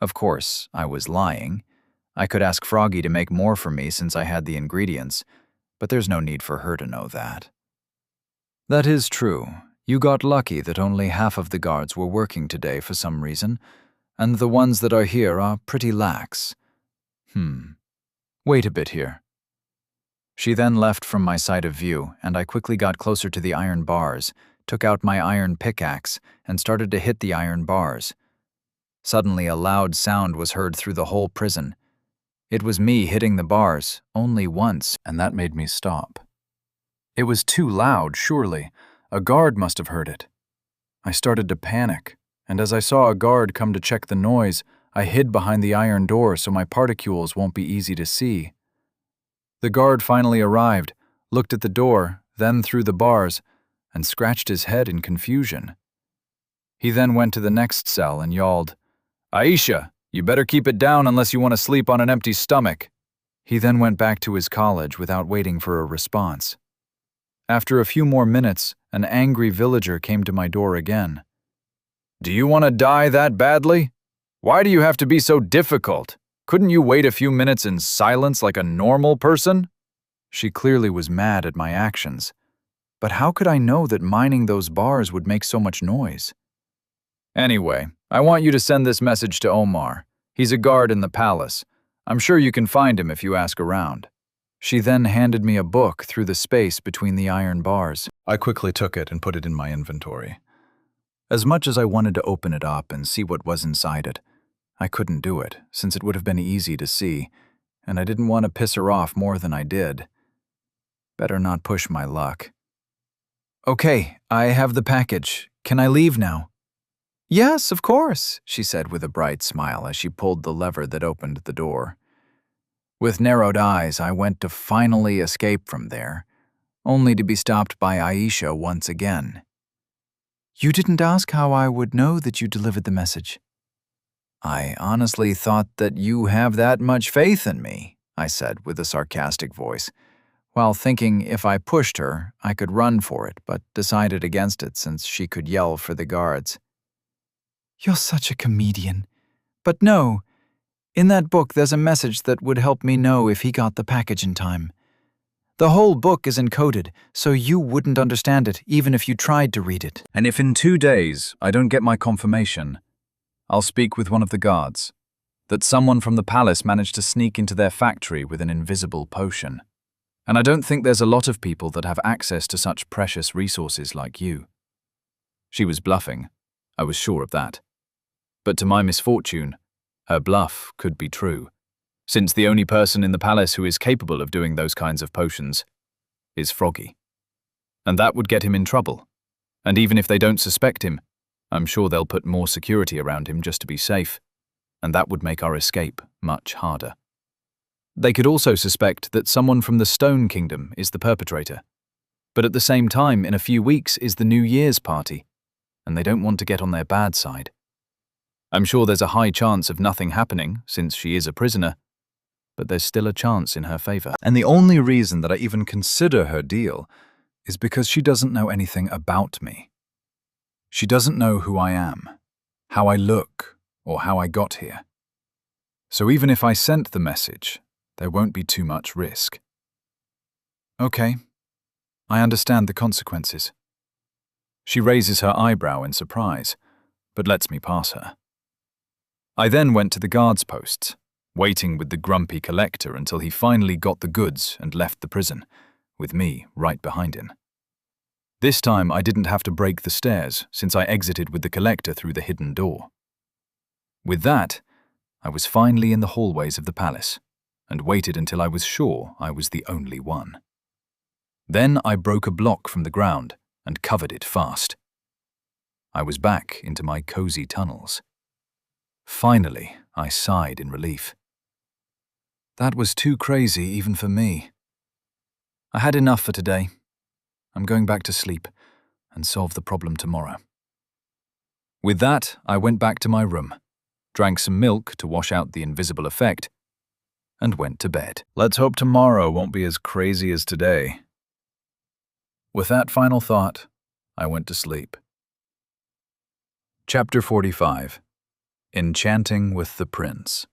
Of course, I was lying. I could ask Froggy to make more for me since I had the ingredients, but there's no need for her to know that. That is true. You got lucky that only half of the guards were working today for some reason, and the ones that are here are pretty lax. Wait a bit here. She then left from my sight of view, and I quickly got closer to the iron bars, took out my iron pickaxe, and started to hit the iron bars. Suddenly a loud sound was heard through the whole prison. It was me hitting the bars, only once, and that made me stop. It was too loud, surely. A guard must have heard it. I started to panic, and as I saw a guard come to check the noise, I hid behind the iron door so my particles won't be easy to see. The guard finally arrived, looked at the door, then through the bars, and scratched his head in confusion. He then went to the next cell and yelled, "Aisha, you better keep it down unless you want to sleep on an empty stomach." He then went back to his college without waiting for a response. After a few more minutes, an angry villager came to my door again. "Do you want to die that badly? Why do you have to be so difficult? Couldn't you wait a few minutes in silence like a normal person?" She clearly was mad at my actions. But how could I know that mining those bars would make so much noise? "Anyway, I want you to send this message to Omar. He's a guard in the palace. I'm sure you can find him if you ask around." She then handed me a book through the space between the iron bars. I quickly took it and put it in my inventory. As much as I wanted to open it up and see what was inside it, I couldn't do it, since it would have been easy to see, and I didn't want to piss her off more than I did. Better not push my luck. "Okay, I have the package. Can I leave now?" "Yes, of course," she said with a bright smile as she pulled the lever that opened the door. With narrowed eyes, I went to finally escape from there, only to be stopped by Aisha once again. "You didn't ask how I would know that you delivered the message." "I honestly thought that you have that much faith in me," I said with a sarcastic voice, while thinking if I pushed her, I could run for it, but decided against it since she could yell for the guards. "You're such a comedian. But no, in that book there's a message that would help me know if he got the package in time. The whole book is encoded, so you wouldn't understand it even if you tried to read it. And if in 2 days I don't get my confirmation, I'll speak with one of the guards, that someone from the palace managed to sneak into their factory with an invisible potion. And I don't think there's a lot of people that have access to such precious resources like you." She was bluffing, I was sure of that. But to my misfortune, her bluff could be true, since the only person in the palace who is capable of doing those kinds of potions is Froggy. And that would get him in trouble. And even if they don't suspect him, I'm sure they'll put more security around him just to be safe, and that would make our escape much harder. They could also suspect that someone from the Stone Kingdom is the perpetrator. But at the same time, in a few weeks is the New Year's party, and they don't want to get on their bad side. I'm sure there's a high chance of nothing happening, since she is a prisoner, but there's still a chance in her favor. And the only reason that I even consider her deal is because she doesn't know anything about me. She doesn't know who I am, how I look, or how I got here. So even if I sent the message, there won't be too much risk. Okay, I understand the consequences. She raises her eyebrow in surprise, but lets me pass her. I then went to the guards' posts, waiting with the grumpy collector until he finally got the goods and left the prison, with me right behind him. This time I didn't have to break the stairs, since I exited with the collector through the hidden door. With that, I was finally in the hallways of the palace, and waited until I was sure I was the only one. Then I broke a block from the ground and covered it fast. I was back into my cozy tunnels. Finally, I sighed in relief. That was too crazy even for me. I had enough for today. I'm going back to sleep and solve the problem tomorrow. With that, I went back to my room, drank some milk to wash out the invisible effect, and went to bed. Let's hope tomorrow won't be as crazy as today. With that final thought, I went to sleep. Chapter 45. Enchanting with the Prince.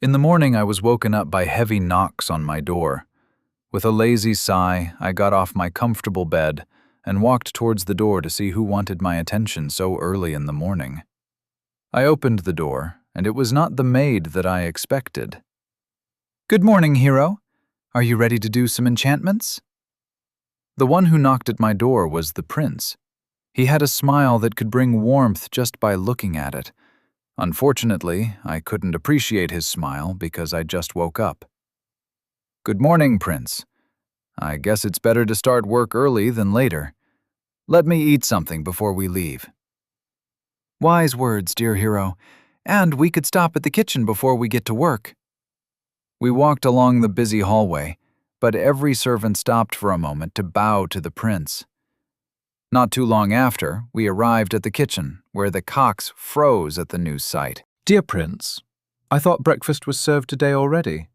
In the morning, I was woken up by heavy knocks on my door. With a lazy sigh, I got off my comfortable bed and walked towards the door to see who wanted my attention so early in the morning. I opened the door, and it was not the maid that I expected. "Good morning, hero. Are you ready to do some enchantments?" The one who knocked at my door was the prince. He had a smile that could bring warmth just by looking at it. Unfortunately, I couldn't appreciate his smile because I just woke up. "Good morning, Prince. I guess it's better to start work early than later. Let me eat something before we leave." "Wise words, dear hero. And we could stop at the kitchen before we get to work." We walked along the busy hallway, but every servant stopped for a moment to bow to the prince. Not too long after, we arrived at the kitchen, where the cocks froze at the new sight. "Dear Prince, I thought breakfast was served today already.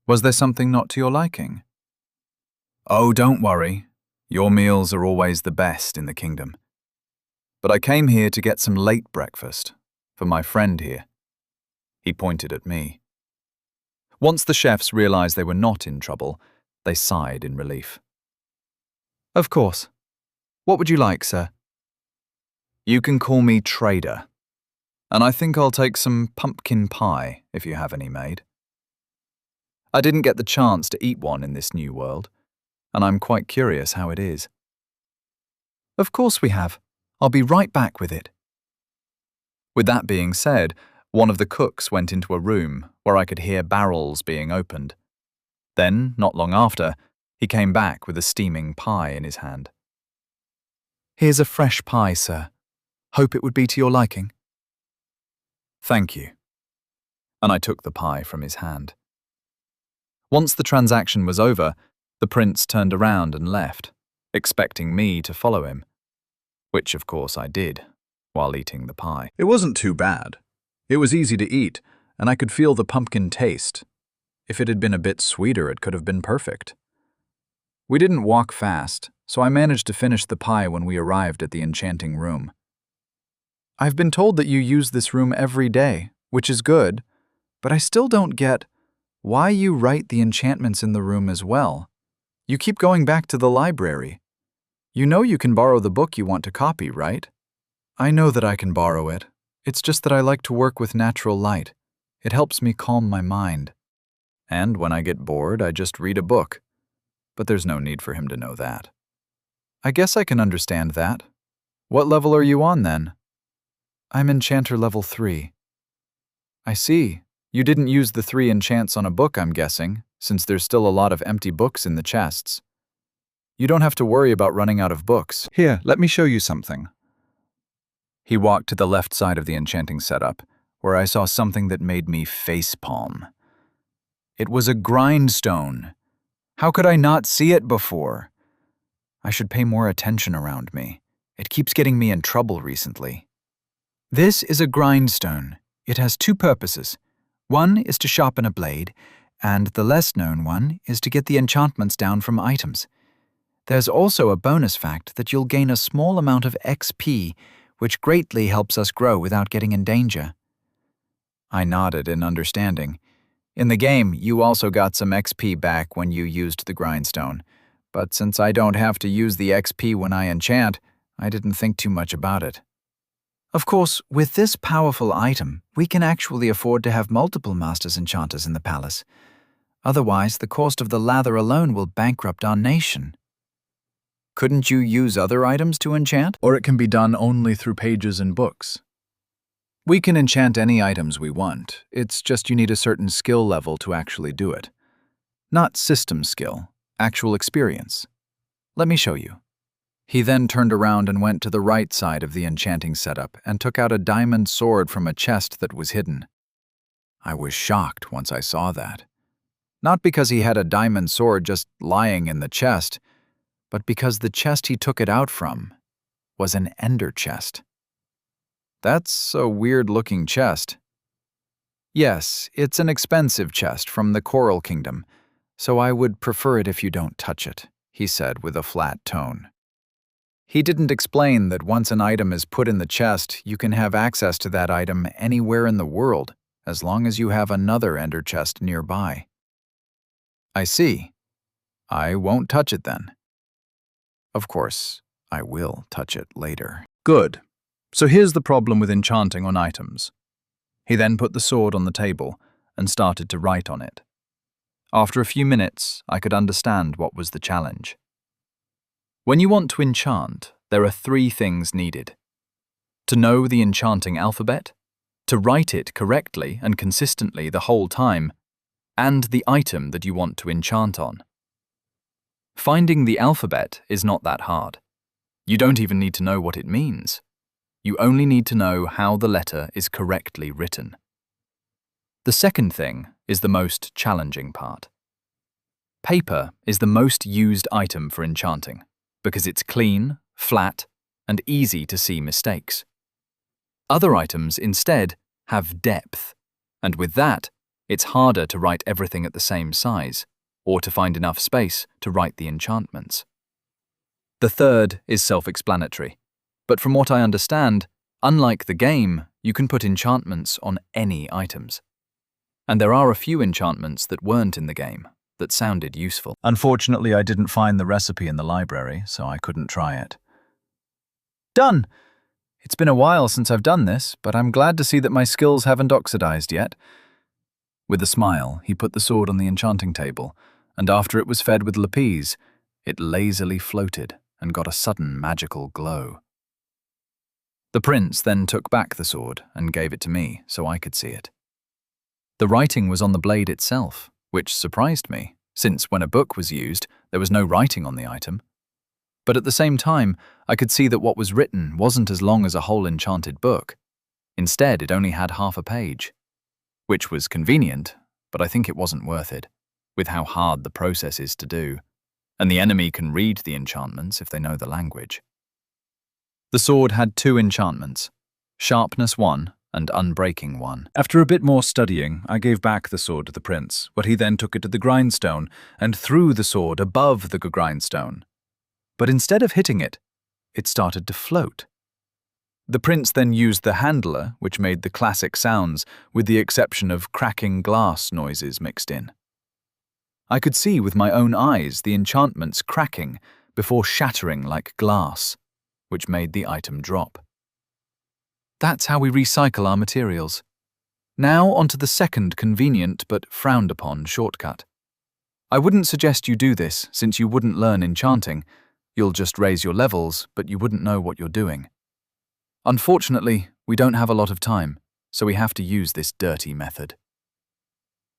Was there something not to your liking?" "Oh, don't worry. Your meals are always the best in the kingdom. But I came here to get some late breakfast for my friend here." He pointed at me. Once the chefs realized they were not in trouble, they sighed in relief. Of course. What would you like, sir? "You can call me Trader. And I think I'll take some pumpkin pie if you have any made. I didn't get the chance to eat one in this new world, and I'm quite curious how it is." Of course we have. I'll be right back with it. With that being said, one of the cooks went into a room where I could hear barrels being opened. Then, not long after, he came back with a steaming pie in his hand. Here's a fresh pie, sir. Hope it would be to your liking. "Thank you." And I took the pie from his hand. Once the transaction was over, the prince turned around and left, expecting me to follow him, which of course I did, while eating the pie. It wasn't too bad. It was easy to eat, and I could feel the pumpkin taste. If it had been a bit sweeter, it could have been perfect. We didn't walk fast, so I managed to finish the pie when we arrived at the enchanting room. "I've been told that you use this room every day, which is good, but I still don't get why you write the enchantments in the room as well. You keep going back to the library. You know you can borrow the book you want to copy, right?" "I know that I can borrow it. It's just that I like to work with natural light. It helps me calm my mind. And when I get bored, I just read a book. But there's no need for him to know that." "I guess I can understand that. What level are you on, then?" "I'm Enchanter level 3. "I see. You didn't use the 3 enchants on a book, I'm guessing, since there's still a lot of empty books in the chests. You don't have to worry about running out of books. Here, let me show you something." He walked to the left side of the enchanting setup, where I saw something that made me facepalm. It was a grindstone. How could I not see it before? I should pay more attention around me. It keeps getting me in trouble recently. This is a grindstone. It has 2 purposes. One is to sharpen a blade, and the less known one is to get the enchantments down from items. There's also a bonus fact that you'll gain a small amount of XP, which greatly helps us grow without getting in danger. I nodded in understanding. In the game, you also got some XP back when you used the grindstone, but since I don't have to use the XP when I enchant, I didn't think too much about it. Of course, with this powerful item, we can actually afford to have multiple Masters Enchanters in the palace. Otherwise, the cost of the lather alone will bankrupt our nation. Couldn't you use other items to enchant? Or it can be done only through pages and books. We can enchant any items we want. It's just you need a certain skill level to actually do it. Not system skill, actual experience. Let me show you. He then turned around and went to the right side of the enchanting setup and took out a diamond sword from a chest that was hidden. I was shocked once I saw that. Not because he had a diamond sword just lying in the chest, but because the chest he took it out from was an ender chest. That's a weird-looking chest. Yes, it's an expensive chest from the Coral Kingdom, so I would prefer it if you don't touch it, he said with a flat tone. He didn't explain that once an item is put in the chest, you can have access to that item anywhere in the world, as long as you have another ender chest nearby. I see. I won't touch it then. Of course, I will touch it later. Good. So here's the problem with enchanting on items. He then put the sword on the table and started to write on it. After a few minutes, I could understand what was the challenge. When you want to enchant, there are 3 things needed. To know the enchanting alphabet, to write it correctly and consistently the whole time, and the item that you want to enchant on. Finding the alphabet is not that hard. You don't even need to know what it means. You only need to know how the letter is correctly written. The second thing is the most challenging part. Paper is the most used item for enchanting because it's clean, flat, and easy to see mistakes. Other items instead have depth, and with that, it's harder to write everything at the same size, or to find enough space to write the enchantments. The third is self-explanatory, but from what I understand, unlike the game, you can put enchantments on any items. And there are a few enchantments that weren't in the game, that sounded useful. Unfortunately, I didn't find the recipe in the library, so I couldn't try it. Done! It's been a while since I've done this, but I'm glad to see that my skills haven't oxidized yet. With a smile, he put the sword on the enchanting table, and after it was fed with lapis, it lazily floated and got a sudden magical glow. The prince then took back the sword and gave it to me so I could see it. The writing was on the blade itself, which surprised me, since when a book was used, there was no writing on the item. But at the same time, I could see that what was written wasn't as long as a whole enchanted book. Instead, it only had half a page. Which was convenient, but I think it wasn't worth it, with how hard the process is to do, and the enemy can read the enchantments if they know the language. The sword had 2 enchantments, Sharpness 1 and Unbreaking 1. After a bit more studying, I gave back the sword to the prince, but he then took it to the grindstone and threw the sword above the grindstone. But instead of hitting it, it started to float. The prince then used the handler, which made the classic sounds, with the exception of cracking glass noises mixed in. I could see with my own eyes the enchantments cracking before shattering like glass, which made the item drop. That's how we recycle our materials. Now onto the second convenient but frowned upon shortcut. I wouldn't suggest you do this since you wouldn't learn enchanting. You'll just raise your levels, but you wouldn't know what you're doing. Unfortunately, we don't have a lot of time, so we have to use this dirty method.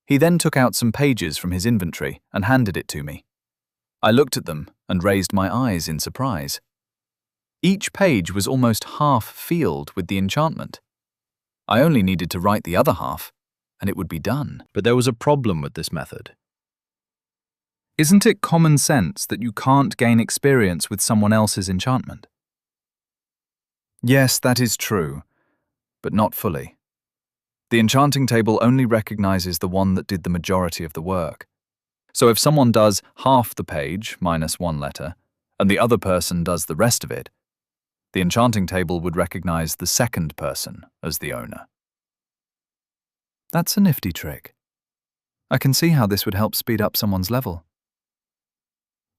He then took out some pages from his inventory and handed it to me. I looked at them and raised my eyes in surprise. Each page was almost half filled with the enchantment. I only needed to write the other half, and it would be done. But there was a problem with this method. Isn't it common sense that you can't gain experience with someone else's enchantment? Yes, that is true, but not fully. The enchanting table only recognizes the one that did the majority of the work. So if someone does half the page minus 1 letter, and the other person does the rest of it, the enchanting table would recognize the second person as the owner. That's a nifty trick. I can see how this would help speed up someone's level.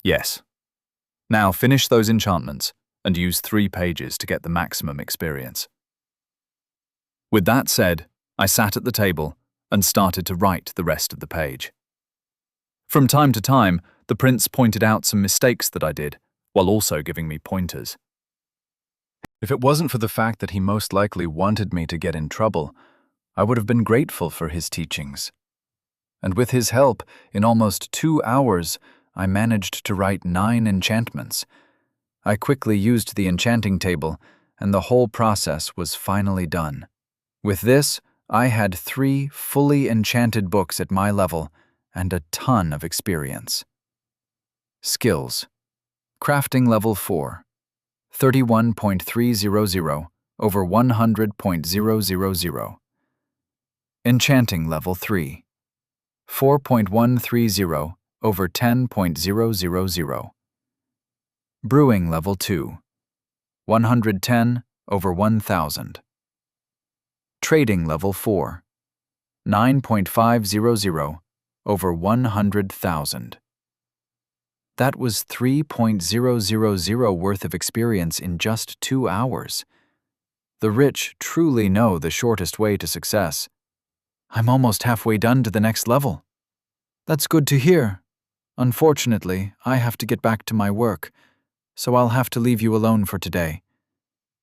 Yes. Now finish those enchantments and use 3 pages to get the maximum experience. With that said, I sat at the table and started to write the rest of the page. From time to time, the prince pointed out some mistakes that I did, while also giving me pointers. If it wasn't for the fact that he most likely wanted me to get in trouble, I would have been grateful for his teachings. And with his help, in almost 2 hours, I managed to write 9 enchantments. I quickly used the enchanting table, and the whole process was finally done. With this, I had 3 fully enchanted books at my level and a ton of experience. Skills. Crafting level 4. 31.300 over 100.000. Enchanting level 3. 4.130 over 10.000. Brewing level 2. 110 over 1000. Trading level 4. 9.500 over 100,000. That was 3.000 worth of experience in just 2 hours. The rich truly know the shortest way to success. I'm almost halfway done to the next level. That's good to hear. Unfortunately, I have to get back to my work, so I'll have to leave you alone for today.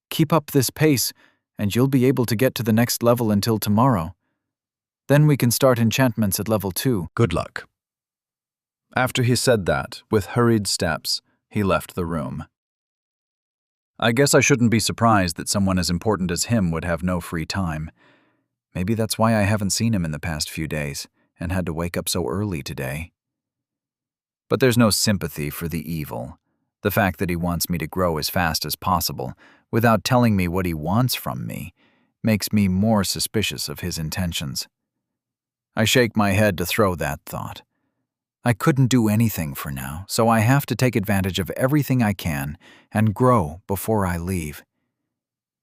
Keep up this pace, and you'll be able to get to the next level until tomorrow. Then we can start enchantments at level 2. Good luck. After he said that, with hurried steps, he left the room. I guess I shouldn't be surprised that someone as important as him would have no free time. Maybe that's why I haven't seen him in the past few days and had to wake up so early today. But there's no sympathy for the evil. The fact that he wants me to grow as fast as possible, without telling me what he wants from me, makes me more suspicious of his intentions. I shake my head to throw that thought. I couldn't do anything for now, so I have to take advantage of everything I can and grow before I leave.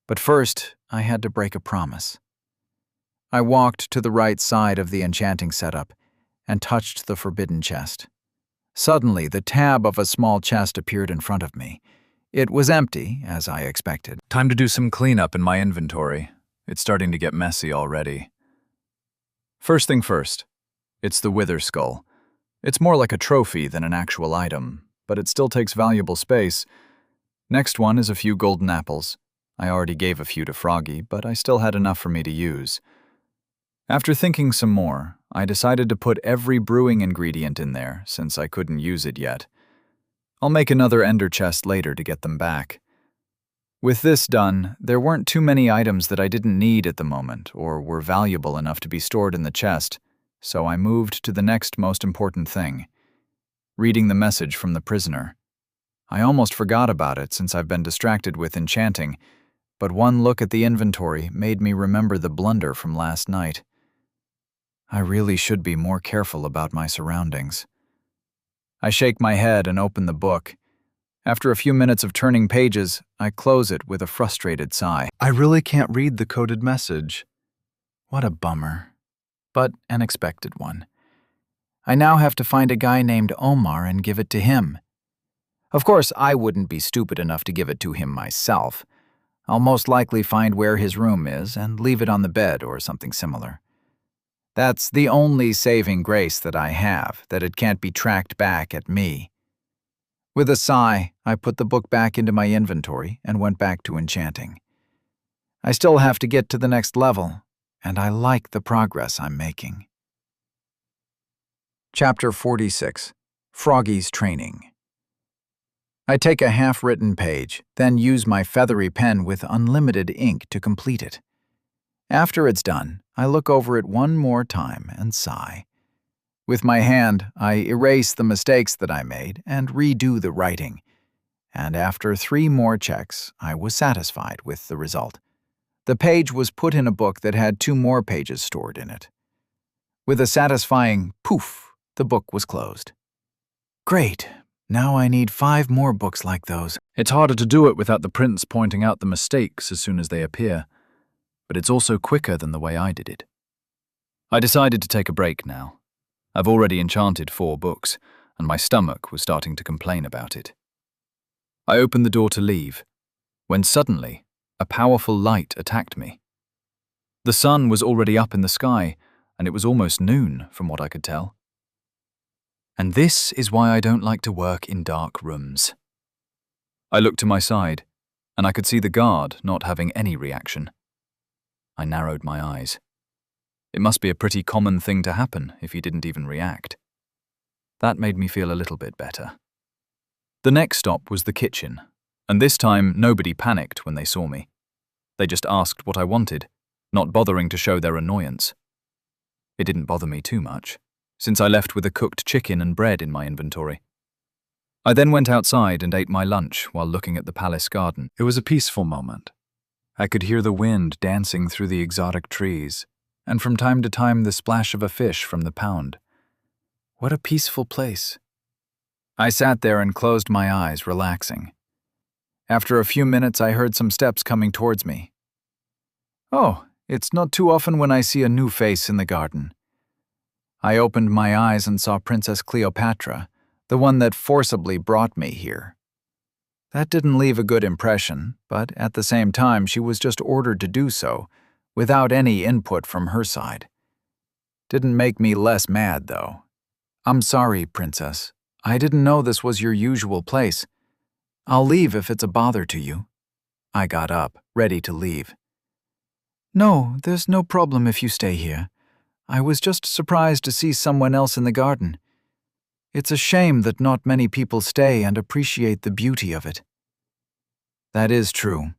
But first, I had to break a promise. I walked to the right side of the enchanting setup and touched the forbidden chest. Suddenly, the tab of a small chest appeared in front of me. It was empty, as I expected. Time to do some cleanup in my inventory. It's starting to get messy already. First thing first, it's the wither skull. It's more like a trophy than an actual item, but it still takes valuable space. Next one is a few golden apples. I already gave a few to Froggy, but I still had enough for me to use. After thinking some more, I decided to put every brewing ingredient in there, since I couldn't use it yet. I'll make another ender chest later to get them back. With this done, there weren't too many items that I didn't need at the moment or were valuable enough to be stored in the chest, so I moved to the next most important thing, reading the message from the prisoner. I almost forgot about it since I've been distracted with enchanting, but one look at the inventory made me remember the blunder from last night. I really should be more careful about my surroundings. I shake my head and open the book. After a few minutes of turning pages, I close it with a frustrated sigh. I really can't read the coded message. What a bummer. But an expected one. I now have to find a guy named Omar and give it to him. Of course, I wouldn't be stupid enough to give it to him myself. I'll most likely find where his room is and leave it on the bed or something similar. That's the only saving grace that I have, that it can't be tracked back at me. With a sigh, I put the book back into my inventory and went back to enchanting. I still have to get to the next level, and I like the progress I'm making. Chapter 46. Froggy's Training. I take a half-written page, then use my feathery pen with unlimited ink to complete it. After it's done, I look over it one more time and sigh. With my hand, I erase the mistakes that I made and redo the writing. And after 3 more checks, I was satisfied with the result. The page was put in a book that had 2 more pages stored in it. With a satisfying poof, the book was closed. Great. Now I need 5 more books like those. It's harder to do it without the prince pointing out the mistakes as soon as they appear, but it's also quicker than the way I did it. I decided to take a break now. I've already enchanted 4 books, and my stomach was starting to complain about it. I opened the door to leave, when suddenly, a powerful light attacked me. The sun was already up in the sky, and it was almost noon, from what I could tell. And this is why I don't like to work in dark rooms. I looked to my side, and I could see the guard not having any reaction. I narrowed my eyes. It must be a pretty common thing to happen if he didn't even react. That made me feel a little bit better. The next stop was the kitchen, and this time nobody panicked when they saw me. They just asked what I wanted, not bothering to show their annoyance. It didn't bother me too much, since I left with a cooked chicken and bread in my inventory. I then went outside and ate my lunch while looking at the palace garden. It was a peaceful moment. I could hear the wind dancing through the exotic trees, and from time to time the splash of a fish from the pond. What a peaceful place. I sat there and closed my eyes, relaxing. After a few minutes, I heard some steps coming towards me. Oh, it's not too often when I see a new face in the garden. I opened my eyes and saw Princess Cleopatra, the one that forcibly brought me here. That didn't leave a good impression, but at the same time she was just ordered to do so, without any input from her side. Didn't make me less mad, though. I'm sorry, Princess. I didn't know this was your usual place. I'll leave if it's a bother to you. I got up, ready to leave. No, there's no problem if you stay here. I was just surprised to see someone else in the garden. It's a shame that not many people stay and appreciate the beauty of it. That is true.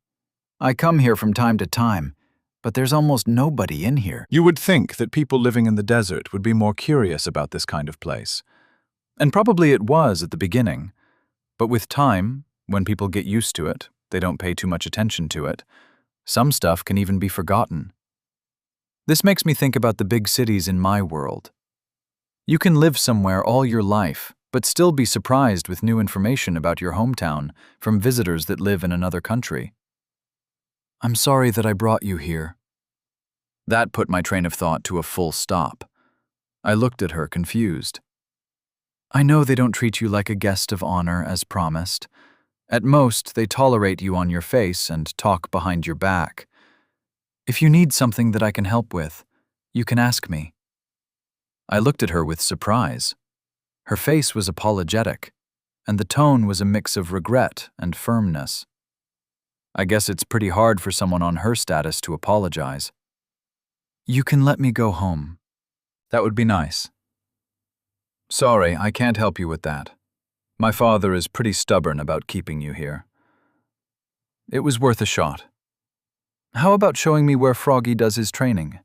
I come here from time to time, but there's almost nobody in here. You would think that people living in the desert would be more curious about this kind of place. And probably it was at the beginning. But with time, when people get used to it, they don't pay too much attention to it. Some stuff can even be forgotten. This makes me think about the big cities in my world. You can live somewhere all your life, but still be surprised with new information about your hometown from visitors that live in another country. I'm sorry that I brought you here. That put my train of thought to a full stop. I looked at her, confused. I know they don't treat you like a guest of honor as promised. At most, they tolerate you on your face and talk behind your back. If you need something that I can help with, you can ask me. I looked at her with surprise. Her face was apologetic, and the tone was a mix of regret and firmness. I guess it's pretty hard for someone on her status to apologize. You can let me go home. That would be nice. Sorry, I can't help you with that. My father is pretty stubborn about keeping you here. It was worth a shot. How about showing me where Froggy does his training?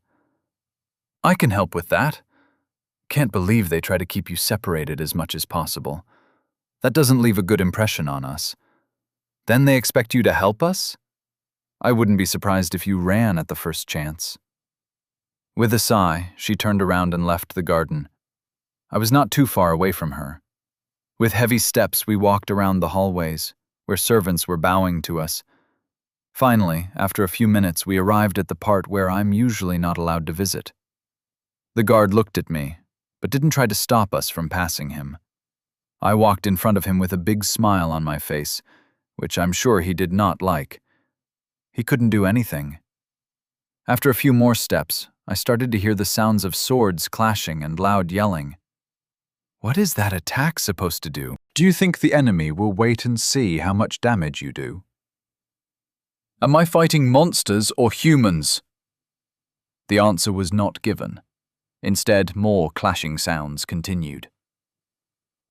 I can help with that. Can't believe they try to keep you separated as much as possible. That doesn't leave a good impression on us. Then they expect you to help us? I wouldn't be surprised if you ran at the first chance. With a sigh, she turned around and left the garden. I was not too far away from her. With heavy steps, we walked around the hallways, where servants were bowing to us. Finally, after a few minutes, we arrived at the part where I'm usually not allowed to visit. The guard looked at me, but didn't try to stop us from passing him. I walked in front of him with a big smile on my face, which I'm sure he did not like. He couldn't do anything. After a few more steps, I started to hear the sounds of swords clashing and loud yelling. What is that attack supposed to do? Do you think the enemy will wait and see how much damage you do? Am I fighting monsters or humans? The answer was not given. Instead, more clashing sounds continued.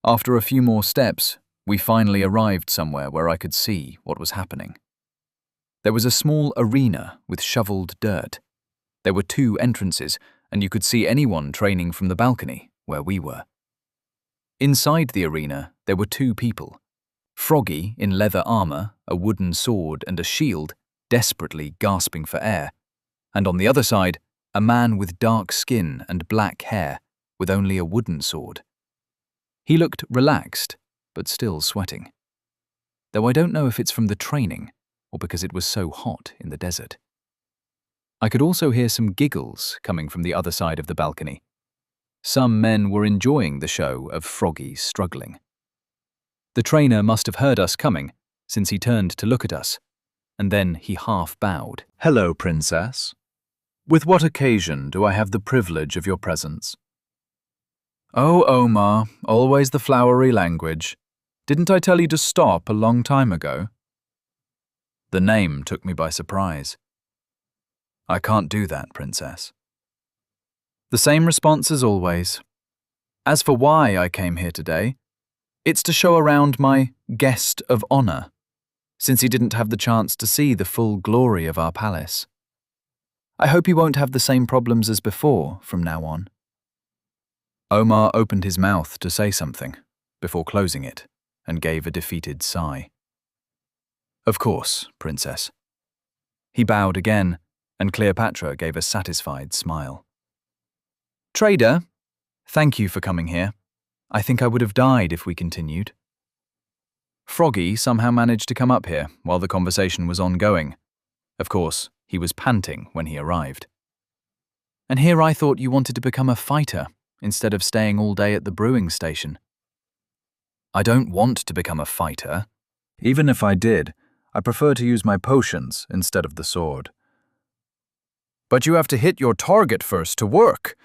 After a few more steps, we finally arrived somewhere where I could see what was happening. There was a small arena with shoveled dirt. There were 2 entrances, and you could see anyone training from the balcony, where we were. Inside the arena, there were 2 people. Froggy in leather armor, a wooden sword and a shield, desperately gasping for air. And on the other side, a man with dark skin and black hair, with only a wooden sword. He looked relaxed, but still sweating. Though I don't know if it's from the training, or because it was so hot in the desert. I could also hear some giggles coming from the other side of the balcony. Some men were enjoying the show of Froggy struggling. The trainer must have heard us coming, since he turned to look at us, and then he half bowed. Hello, Princess. With what occasion do I have the privilege of your presence? Oh, Omar, always the flowery language. Didn't I tell you to stop a long time ago? The name took me by surprise. I can't do that, Princess. The same response as always. As for why I came here today, it's to show around my guest of honor, since he didn't have the chance to see the full glory of our palace. I hope he won't have the same problems as before from now on. Omar opened his mouth to say something before closing it and gave a defeated sigh. Of course, Princess. He bowed again, and Cleopatra gave a satisfied smile. Trader, thank you for coming here. I think I would have died if we continued. Froggy somehow managed to come up here while the conversation was ongoing. Of course, he was panting when he arrived. And here I thought you wanted to become a fighter instead of staying all day at the brewing station. I don't want to become a fighter. Even if I did, I prefer to use my potions instead of the sword. But you have to hit your target first to work,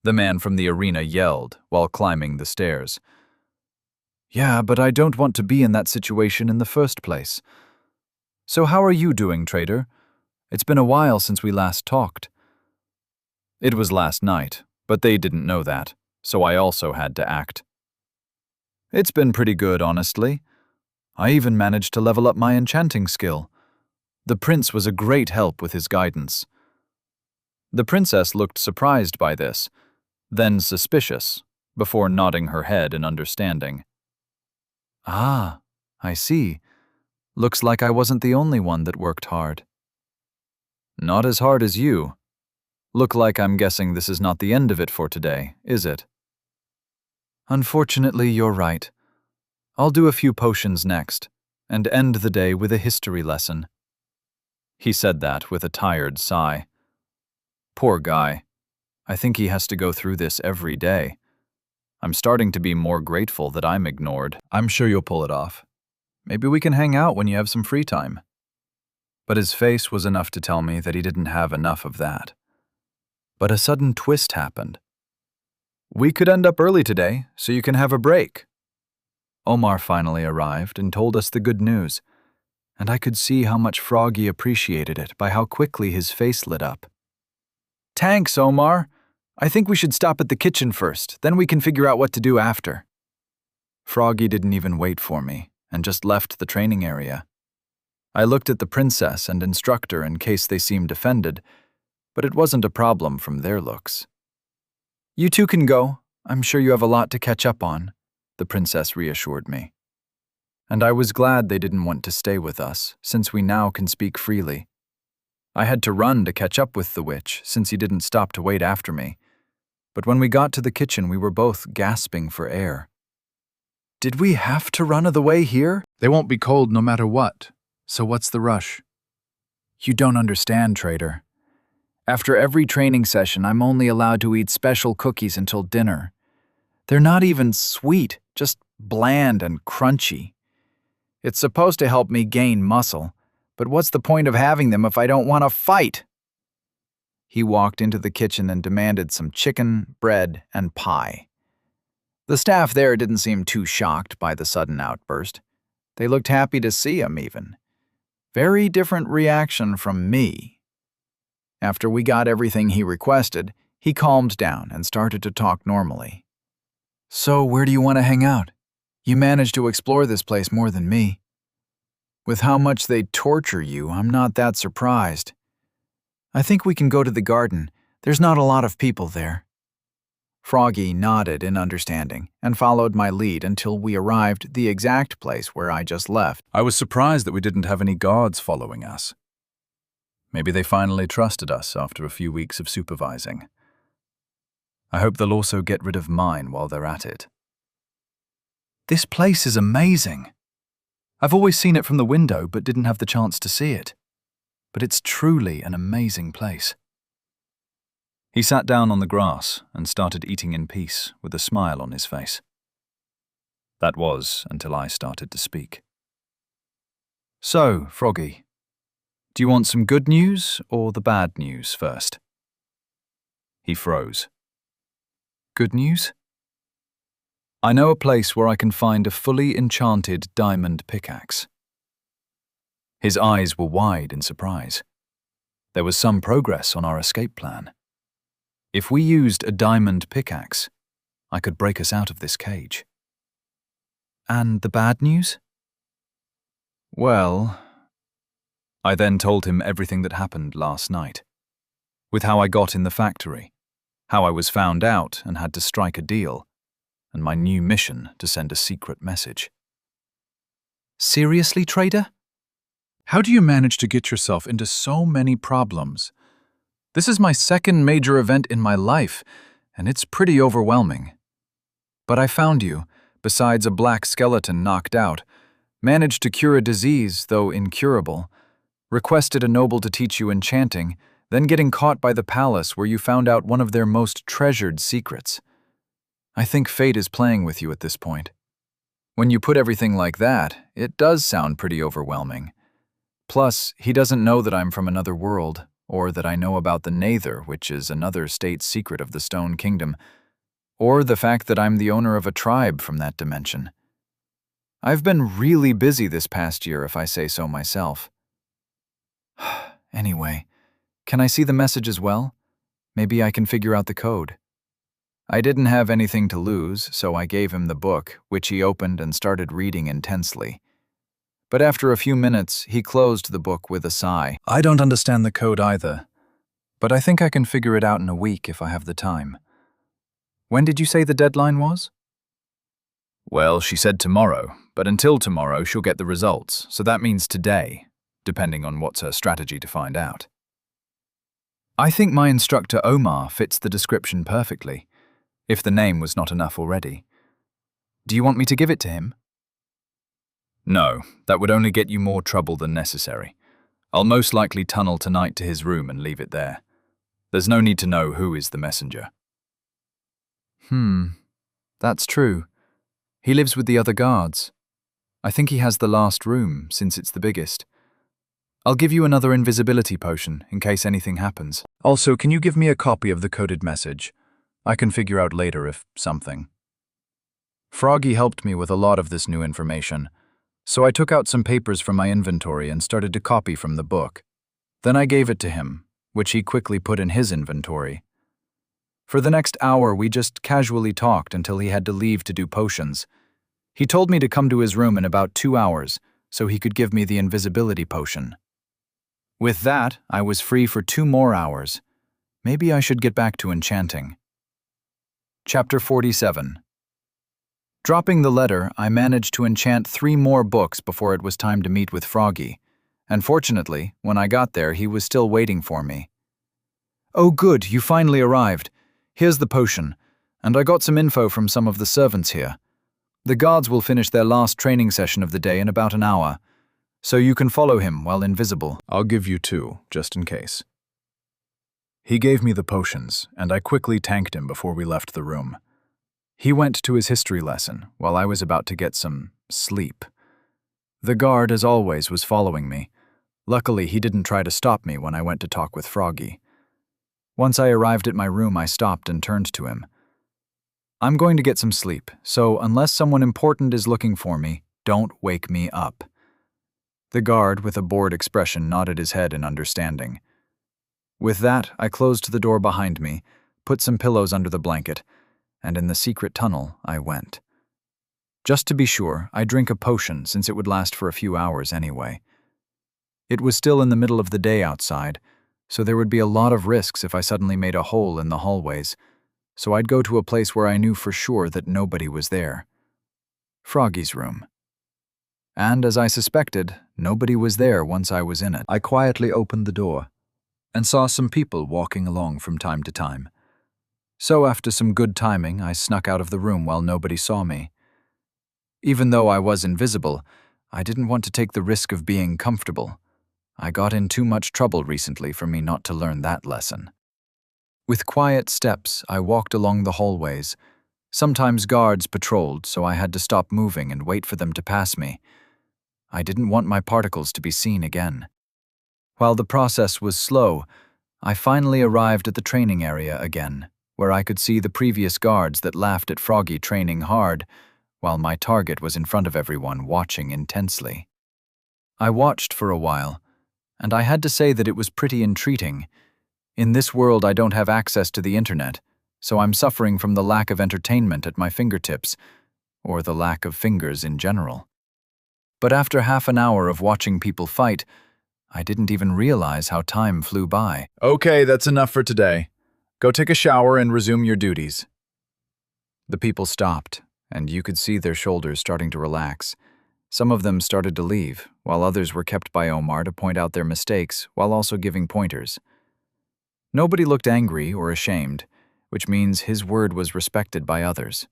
the man from the arena yelled while climbing the stairs. Yeah, but I don't want to be in that situation in the first place. So how are you doing, trader? It's been a while since we last talked. It was last night, but they didn't know that, so I also had to act. It's been pretty good, honestly. I even managed to level up my enchanting skill. The prince was a great help with his guidance. The princess looked surprised by this, then suspicious, before nodding her head in understanding. Ah, I see. Looks like I wasn't the only one that worked hard. Not as hard as you. Look like I'm guessing this is not the end of it for today, is it? Unfortunately, you're right. I'll do a few potions next, and end the day with a history lesson. He said that with a tired sigh. Poor guy. I think he has to go through this every day. I'm starting to be more grateful that I'm ignored. I'm sure you'll pull it off. Maybe we can hang out when you have some free time. But his face was enough to tell me that he didn't have enough of that. But a sudden twist happened. We could end up early today, so you can have a break. Omar finally arrived and told us the good news, and I could see how much Froggy appreciated it by how quickly his face lit up. Thanks, Omar. I think we should stop at the kitchen first, then we can figure out what to do after. Froggy didn't even wait for me, and just left the training area. I looked at the princess and instructor in case they seemed offended, but it wasn't a problem from their looks. You two can go. I'm sure you have a lot to catch up on, the princess reassured me. And I was glad they didn't want to stay with us, since we now can speak freely. I had to run to catch up with the witch, since he didn't stop to wait after me. But when we got to the kitchen, we were both gasping for air. Did we have to run the way here? They won't be cold no matter what, so what's the rush? You don't understand, trader. After every training session, I'm only allowed to eat special cookies until dinner. They're not even sweet, just bland and crunchy. It's supposed to help me gain muscle, but what's the point of having them if I don't want to fight? He walked into the kitchen and demanded some chicken, bread, and pie. The staff there didn't seem too shocked by the sudden outburst. They looked happy to see him, even. Very different reaction from me. After we got everything he requested, he calmed down and started to talk normally. So, where do you want to hang out? You managed to explore this place more than me. With how much they torture you, I'm not that surprised. I think we can go to the garden. There's not a lot of people there. Froggy nodded in understanding and followed my lead until we arrived the exact place where I just left. I was surprised that we didn't have any guards following us. Maybe they finally trusted us after a few weeks of supervising. I hope they'll also get rid of mine while they're at it. This place is amazing. I've always seen it from the window but didn't have the chance to see it. But it's truly an amazing place. He sat down on the grass and started eating in peace with a smile on his face. That was until I started to speak. So, Froggy, do you want some good news or the bad news first? He froze. Good news? I know a place where I can find a fully enchanted diamond pickaxe. His eyes were wide in surprise. There was some progress on our escape plan. If we used a diamond pickaxe, I could break us out of this cage. And the bad news? Well, I then told him everything that happened last night, with how I got in the factory, how I was found out and had to strike a deal, and my new mission to send a secret message. Seriously, trader? How do you manage to get yourself into so many problems? This is my second major event in my life, and it's pretty overwhelming. But I found you, besides a black skeleton knocked out, managed to cure a disease, though incurable, requested a noble to teach you enchanting, then getting caught by the palace where you found out one of their most treasured secrets. I think fate is playing with you at this point. When you put everything like that, it does sound pretty overwhelming. Plus, he doesn't know that I'm from another world, or that I know about the Nather, which is another state secret of the Stone Kingdom, or the fact that I'm the owner of a tribe from that dimension. I've been really busy this past year, if I say so myself. Anyway, can I see the message as well? Maybe I can figure out the code. I didn't have anything to lose, so I gave him the book, which he opened and started reading intensely. But after a few minutes, he closed the book with a sigh. I don't understand the code either, but I think I can figure it out in a week if I have the time. When did you say the deadline was? Well, she said tomorrow, but until tomorrow she'll get the results, so that means today, depending on what's her strategy to find out. I think my instructor Omar fits the description perfectly, if the name was not enough already. Do you want me to give it to him? No, that would only get you more trouble than necessary. I'll most likely tunnel tonight to his room and leave it there. There's no need to know who is the messenger. That's true. He lives with the other guards. I think he has the last room, since it's the biggest. I'll give you another invisibility potion, in case anything happens. Also, can you give me a copy of the coded message? I can figure out later if something. Froggy helped me with a lot of this new information, so I took out some papers from my inventory and started to copy from the book. Then I gave it to him, which he quickly put in his inventory. For the next hour, we just casually talked until he had to leave to do potions. He told me to come to his room in about 2 hours, so he could give me the invisibility potion. With that, I was free for 2 more hours. Maybe I should get back to enchanting. Chapter 47. Dropping the letter, I managed to enchant 3 more books before it was time to meet with Froggy, and fortunately, when I got there, he was still waiting for me. "Oh good, you finally arrived. Here's the potion, and I got some info from some of the servants here. The guards will finish their last training session of the day in about an hour, so you can follow him while invisible." I'll give you 2, just in case. He gave me the potions, and I quickly tanked him before we left the room. He went to his history lesson, while I was about to get some sleep. The guard, as always, was following me. Luckily, he didn't try to stop me when I went to talk with Froggy. Once I arrived at my room, I stopped and turned to him. "I'm going to get some sleep, so unless someone important is looking for me, don't wake me up." The guard, with a bored expression, nodded his head in understanding. With that, I closed the door behind me, put some pillows under the blanket, and in the secret tunnel I went. Just to be sure, I drank a potion since it would last for a few hours anyway. It was still in the middle of the day outside, so there would be a lot of risks if I suddenly made a hole in the hallways, so I'd go to a place where I knew for sure that nobody was there. Froggy's room. And as I suspected, nobody was there once I was in it. I quietly opened the door and saw some people walking along from time to time. So after some good timing, I snuck out of the room while nobody saw me. Even though I was invisible, I didn't want to take the risk of being comfortable. I got in too much trouble recently for me not to learn that lesson. With quiet steps, I walked along the hallways. Sometimes guards patrolled, so I had to stop moving and wait for them to pass me. I didn't want my particles to be seen again. While the process was slow, I finally arrived at the training area again, where I could see the previous guards that laughed at Froggy training hard, while my target was in front of everyone watching intensely. I watched for a while, and I had to say that it was pretty entreating. In this world, I don't have access to the internet, so I'm suffering from the lack of entertainment at my fingertips, or the lack of fingers in general. But after half an hour of watching people fight, I didn't even realize how time flew by. Okay, that's enough for today. Go take a shower and resume your duties. The people stopped, and you could see their shoulders starting to relax. Some of them started to leave, while others were kept by Omar to point out their mistakes while also giving pointers. Nobody looked angry or ashamed, which means his word was respected by others.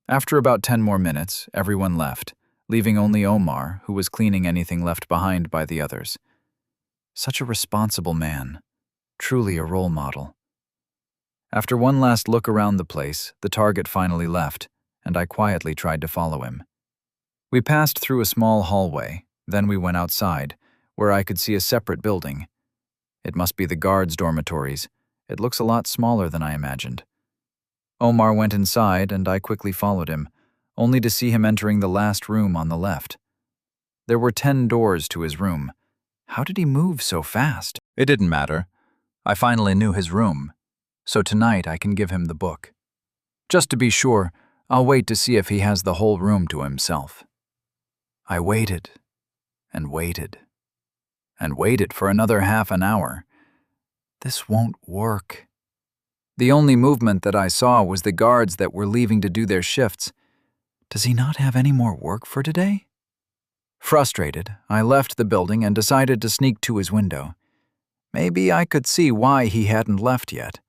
After about 10 more minutes, everyone left, leaving only Omar, who was cleaning anything left behind by the others. Such a responsible man, truly a role model. After one last look around the place, the target finally left, and I quietly tried to follow him. We passed through a small hallway, then we went outside, where I could see a separate building. It must be the guards' dormitories. It looks a lot smaller than I imagined. Omar went inside, and I quickly followed him, only to see him entering the last room on the left. There were 10 doors to his room. How did he move so fast? It didn't matter. I finally knew his room, so tonight I can give him the book. Just to be sure, I'll wait to see if he has the whole room to himself. I waited, and waited, and waited for another half an hour. This won't work. The only movement that I saw was the guards that were leaving to do their shifts. Does he not have any more work for today? Frustrated, I left the building and decided to sneak to his window. Maybe I could see why he hadn't left yet.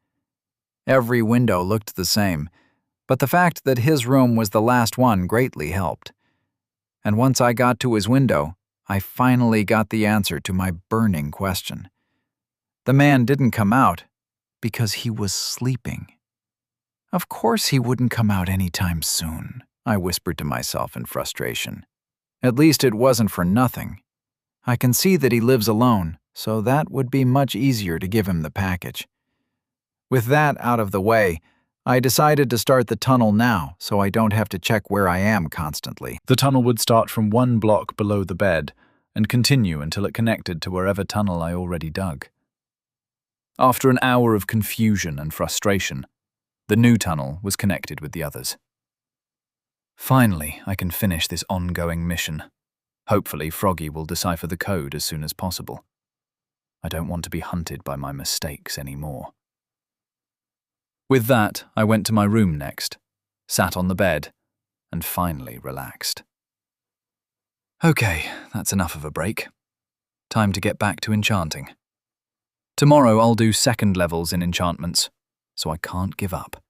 Every window looked the same, but the fact that his room was the last one greatly helped. And once I got to his window, I finally got the answer to my burning question. The man didn't come out because he was sleeping. Of course he wouldn't come out anytime soon, I whispered to myself in frustration. At least it wasn't for nothing. I can see that he lives alone, so that would be much easier to give him the package. With that out of the way, I decided to start the tunnel now so I don't have to check where I am constantly. The tunnel would start from 1 block below the bed and continue until it connected to wherever tunnel I already dug. After an hour of confusion and frustration, the new tunnel was connected with the others. Finally, I can finish this ongoing mission. Hopefully, Froggy will decipher the code as soon as possible. I don't want to be hunted by my mistakes anymore. With that, I went to my room next, sat on the bed, and finally relaxed. Okay, that's enough of a break. Time to get back to enchanting. Tomorrow I'll do 2nd levels in enchantments, so I can't give up.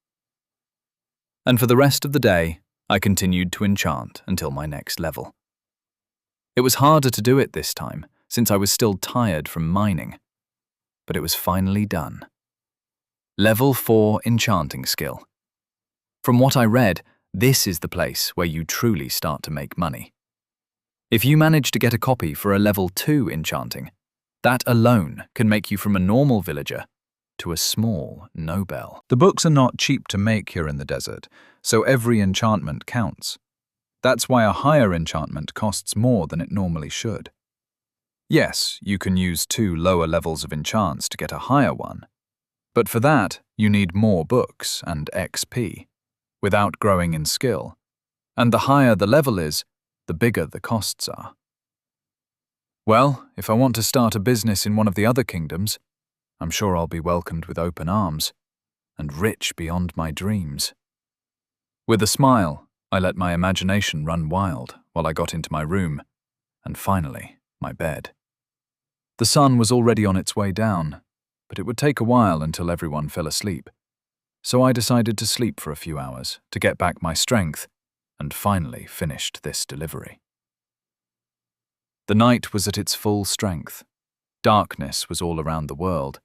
And for the rest of the day, I continued to enchant until my next level. It was harder to do it this time, since I was still tired from mining. But it was finally done. Level 4 Enchanting Skill. From what I read, this is the place where you truly start to make money. If you manage to get a copy for a Level 2 Enchanting, that alone can make you from a normal villager to a small Nobel. The books are not cheap to make here in the desert, so every enchantment counts. That's why a higher enchantment costs more than it normally should. Yes, you can use 2 lower levels of enchants to get a higher one, but for that you need more books and XP, without growing in skill, and the higher the level is, the bigger the costs are. Well, if I want to start a business in one of the other kingdoms, I'm sure I'll be welcomed with open arms, and rich beyond my dreams. With a smile, I let my imagination run wild while I got into my room, and finally, my bed. The sun was already on its way down, but it would take a while until everyone fell asleep. So I decided to sleep for a few hours to get back my strength, and finally finished this delivery. The night was at its full strength. Darkness was all around the world,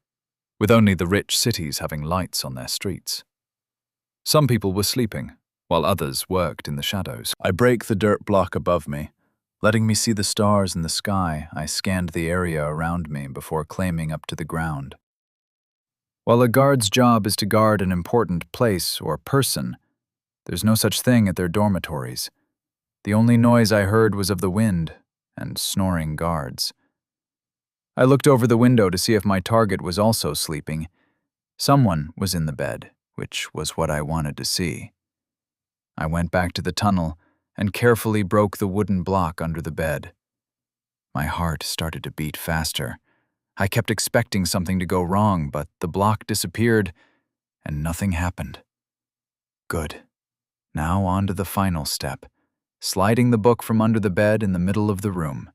with only the rich cities having lights on their streets. Some people were sleeping, while others worked in the shadows. I break the dirt block above me. Letting me see the stars in the sky, I scanned the area around me before climbing up to the ground. While a guard's job is to guard an important place or person, there's no such thing at their dormitories. The only noise I heard was of the wind and snoring guards. I looked over the window to see if my target was also sleeping. Someone was in the bed, which was what I wanted to see. I went back to the tunnel and carefully broke the wooden block under the bed. My heart started to beat faster. I kept expecting something to go wrong, but the block disappeared and nothing happened. Good. Now on to the final step, sliding the book from under the bed in the middle of the room.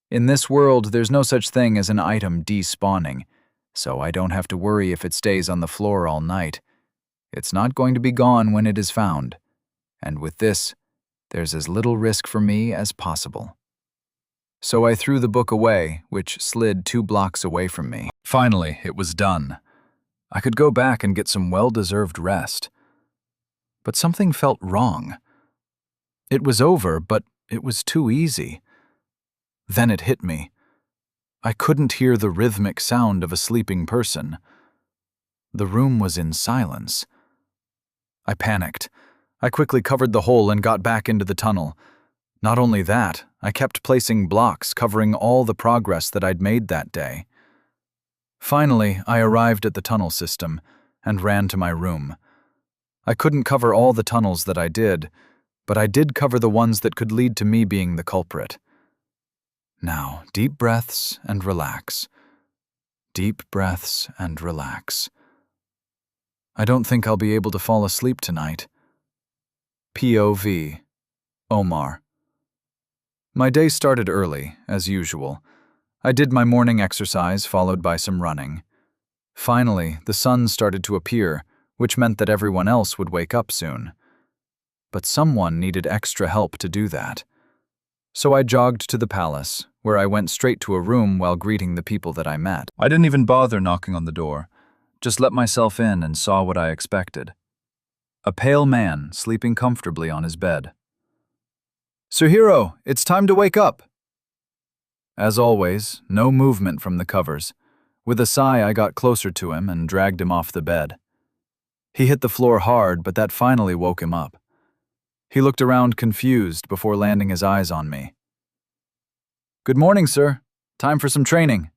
In this world, there's no such thing as an item despawning, so I don't have to worry if it stays on the floor all night. It's not going to be gone when it is found, and with this, there's as little risk for me as possible. So I threw the book away, which slid 2 blocks away from me. Finally, it was done. I could go back and get some well-deserved rest. But something felt wrong. It was over, but it was too easy. Then it hit me. I couldn't hear the rhythmic sound of a sleeping person. The room was in silence. I panicked. I quickly covered the hole and got back into the tunnel. Not only that, I kept placing blocks covering all the progress that I'd made that day. Finally, I arrived at the tunnel system and ran to my room. I couldn't cover all the tunnels that I did, but I did cover the ones that could lead to me being the culprit. Now, deep breaths and relax. Deep breaths and relax. I don't think I'll be able to fall asleep tonight. POV. Omar. My day started early, as usual. I did my morning exercise, followed by some running. Finally, the sun started to appear, which meant that everyone else would wake up soon. But someone needed extra help to do that. So I jogged to the palace, where I went straight to a room while greeting the people that I met. I didn't even bother knocking on the door, just let myself in and saw what I expected. A pale man sleeping comfortably on his bed. "Suhiro, it's time to wake up." As always, no movement from the covers. With a sigh, I got closer to him and dragged him off the bed. He hit the floor hard, but that finally woke him up. He looked around confused before landing his eyes on me. "Good morning, sir. Time for some training."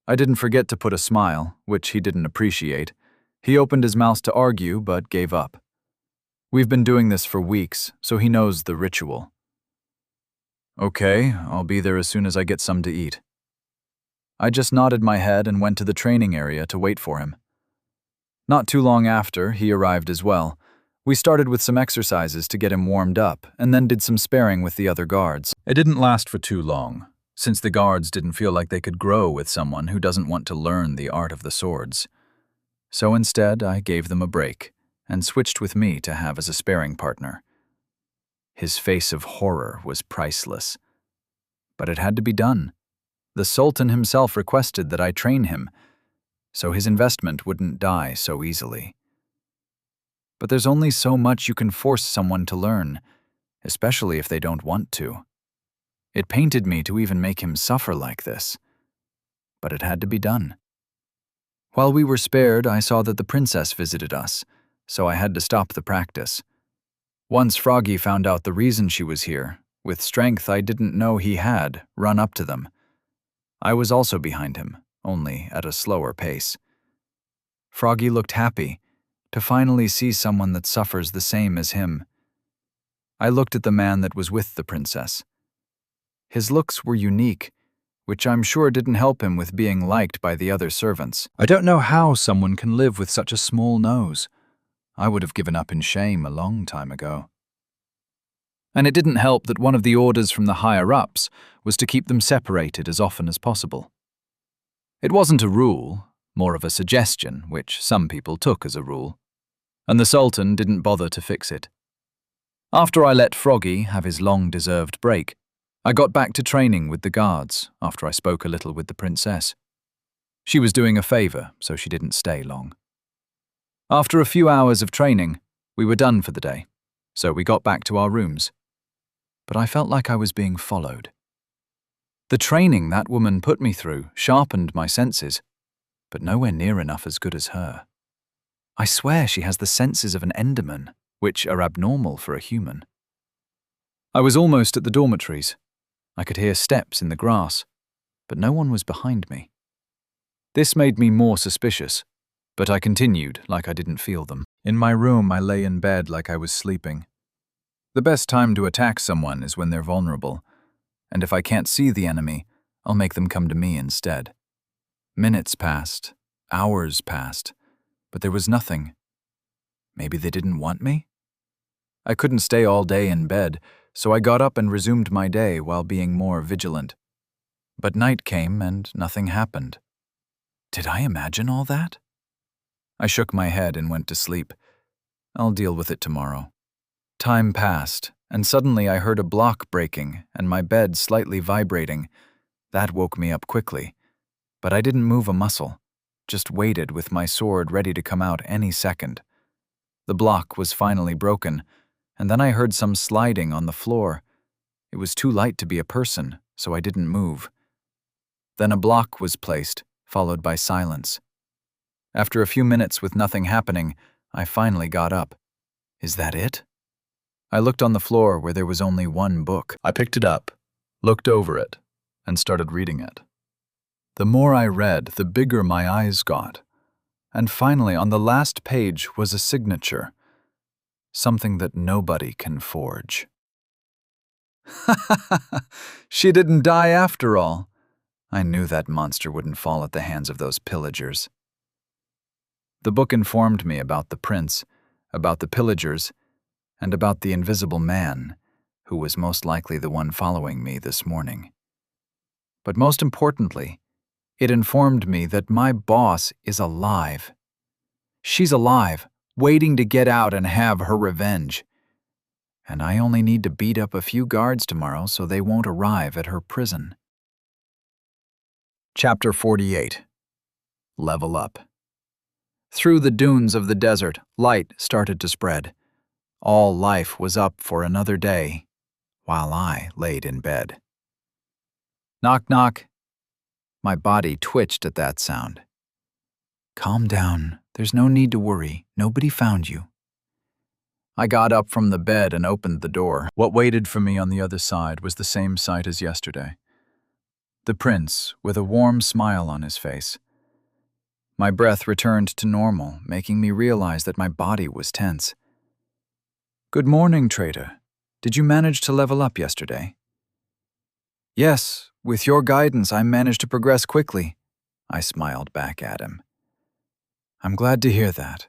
I didn't forget to put a smile, which he didn't appreciate. He opened his mouth to argue, but gave up. We've been doing this for weeks, so he knows the ritual. "Okay, I'll be there as soon as I get some to eat." I just nodded my head and went to the training area to wait for him. Not too long after, he arrived as well. We started with some exercises to get him warmed up, and then did some sparring with the other guards. It didn't last for too long, since the guards didn't feel like they could grow with someone who doesn't want to learn the art of the swords. So instead, I gave them a break, and switched with me to have as a sparring partner. His face of horror was priceless. But it had to be done. The Sultan himself requested that I train him, so his investment wouldn't die so easily. But there's only so much you can force someone to learn, especially if they don't want to. It painted me to even make him suffer like this. But it had to be done. While we were spared, I saw that the princess visited us, so I had to stop the practice. Once Froggy found out the reason she was here, with strength I didn't know he had, run up to them. I was also behind him, only at a slower pace. Froggy looked happy, to finally see someone that suffers the same as him. I looked at the man that was with the princess. His looks were unique, which I'm sure didn't help him with being liked by the other servants. I don't know how someone can live with such a small nose. I would have given up in shame a long time ago. And it didn't help that one of the orders from the higher-ups was to keep them separated as often as possible. It wasn't a rule, more of a suggestion, which some people took as a rule, and the Sultan didn't bother to fix it. After I let Froggy have his long-deserved break, I got back to training with the guards after I spoke a little with the princess. She was doing a favor, so she didn't stay long. After a few hours of training, we were done for the day, so we got back to our rooms. But I felt like I was being followed. The training that woman put me through sharpened my senses. but nowhere near enough as good as her. I swear she has the senses of an Enderman, which are abnormal for a human. I was almost at the dormitories. I could hear steps in the grass, but no one was behind me. This made me more suspicious, but I continued like I didn't feel them. In my room, I lay in bed like I was sleeping. The best time to attack someone is when they're vulnerable, and if I can't see the enemy, I'll make them come to me instead. Minutes passed, hours passed, but there was nothing. Maybe they didn't want me? I couldn't stay all day in bed, so I got up and resumed my day while being more vigilant. But night came and nothing happened. Did I imagine all that? I shook my head and went to sleep. I'll deal with it tomorrow. Time passed, and suddenly I heard a block breaking and my bed slightly vibrating. That woke me up quickly, but I didn't move a muscle, just waited with my sword ready to come out any second. The block was finally broken, and then I heard some sliding on the floor. It was too light to be a person, so I didn't move. Then a block was placed, followed by silence. After a few minutes with nothing happening, I finally got up. Is that it? I looked on the floor where there was only one book. I picked it up, looked over it, and started reading it. The more I read, the bigger my eyes got. And finally, on the last page was a signature. Something that nobody can forge. She didn't die after all. I knew that monster wouldn't fall at the hands of those pillagers. The book informed me about the prince, about the pillagers, and about the invisible man, who was most likely the one following me this morning. But most importantly, it informed me that my boss is alive. She's alive, waiting to get out and have her revenge. And I only need to beat up a few guards tomorrow so they won't arrive at her prison. Chapter 48. Level Up. Through the dunes of the desert, light started to spread. All life was up for another day, while I laid in bed. Knock, knock. My body twitched at that sound. Calm down. There's no need to worry. Nobody found you. I got up from the bed and opened the door. What waited for me on the other side was the same sight as yesterday. The prince, with a warm smile on his face. My breath returned to normal, making me realize that my body was tense. Good morning, trader. Did you manage to level up yesterday? Yes, with your guidance, I managed to progress quickly. I smiled back at him. I'm glad to hear that.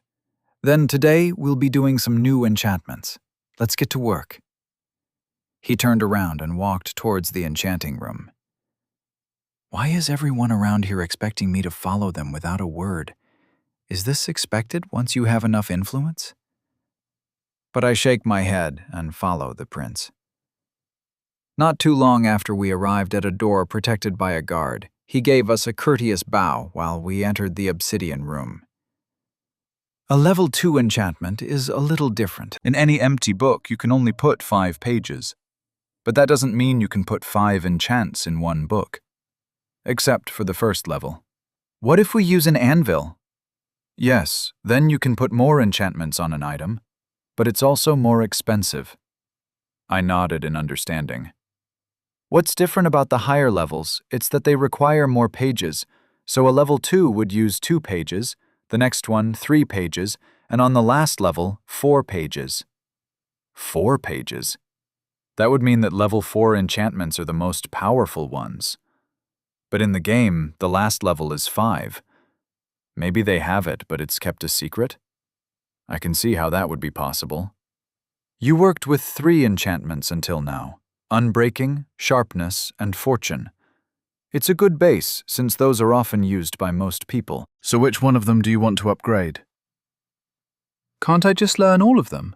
Then today we'll be doing some new enchantments. Let's get to work. He turned around and walked towards the enchanting room. Why is everyone around here expecting me to follow them without a word? Is this expected once you have enough influence? But I shake my head and follow the prince. Not too long after we arrived at a door protected by a guard, he gave us a courteous bow while we entered the obsidian room. A level 2 enchantment is a little different. In any empty book, you can only put 5 pages. But that doesn't mean you can put 5 enchants in one book. Except for the first level. What if we use an anvil? Yes, then you can put more enchantments on an item, but it's also more expensive. I nodded in understanding. What's different about the higher levels, it's that they require more pages, so a level 2 would use 2 pages, the next one 3 pages, and on the last level 4 pages. 4 pages? That would mean that level 4 enchantments are the most powerful ones. But in the game, the last level is 5. Maybe they have it, but it's kept a secret? I can see how that would be possible. You worked with 3 enchantments until now: Unbreaking, Sharpness, and Fortune. It's a good base, since those are often used by most people. So which one of them do you want to upgrade? Can't I just learn all of them?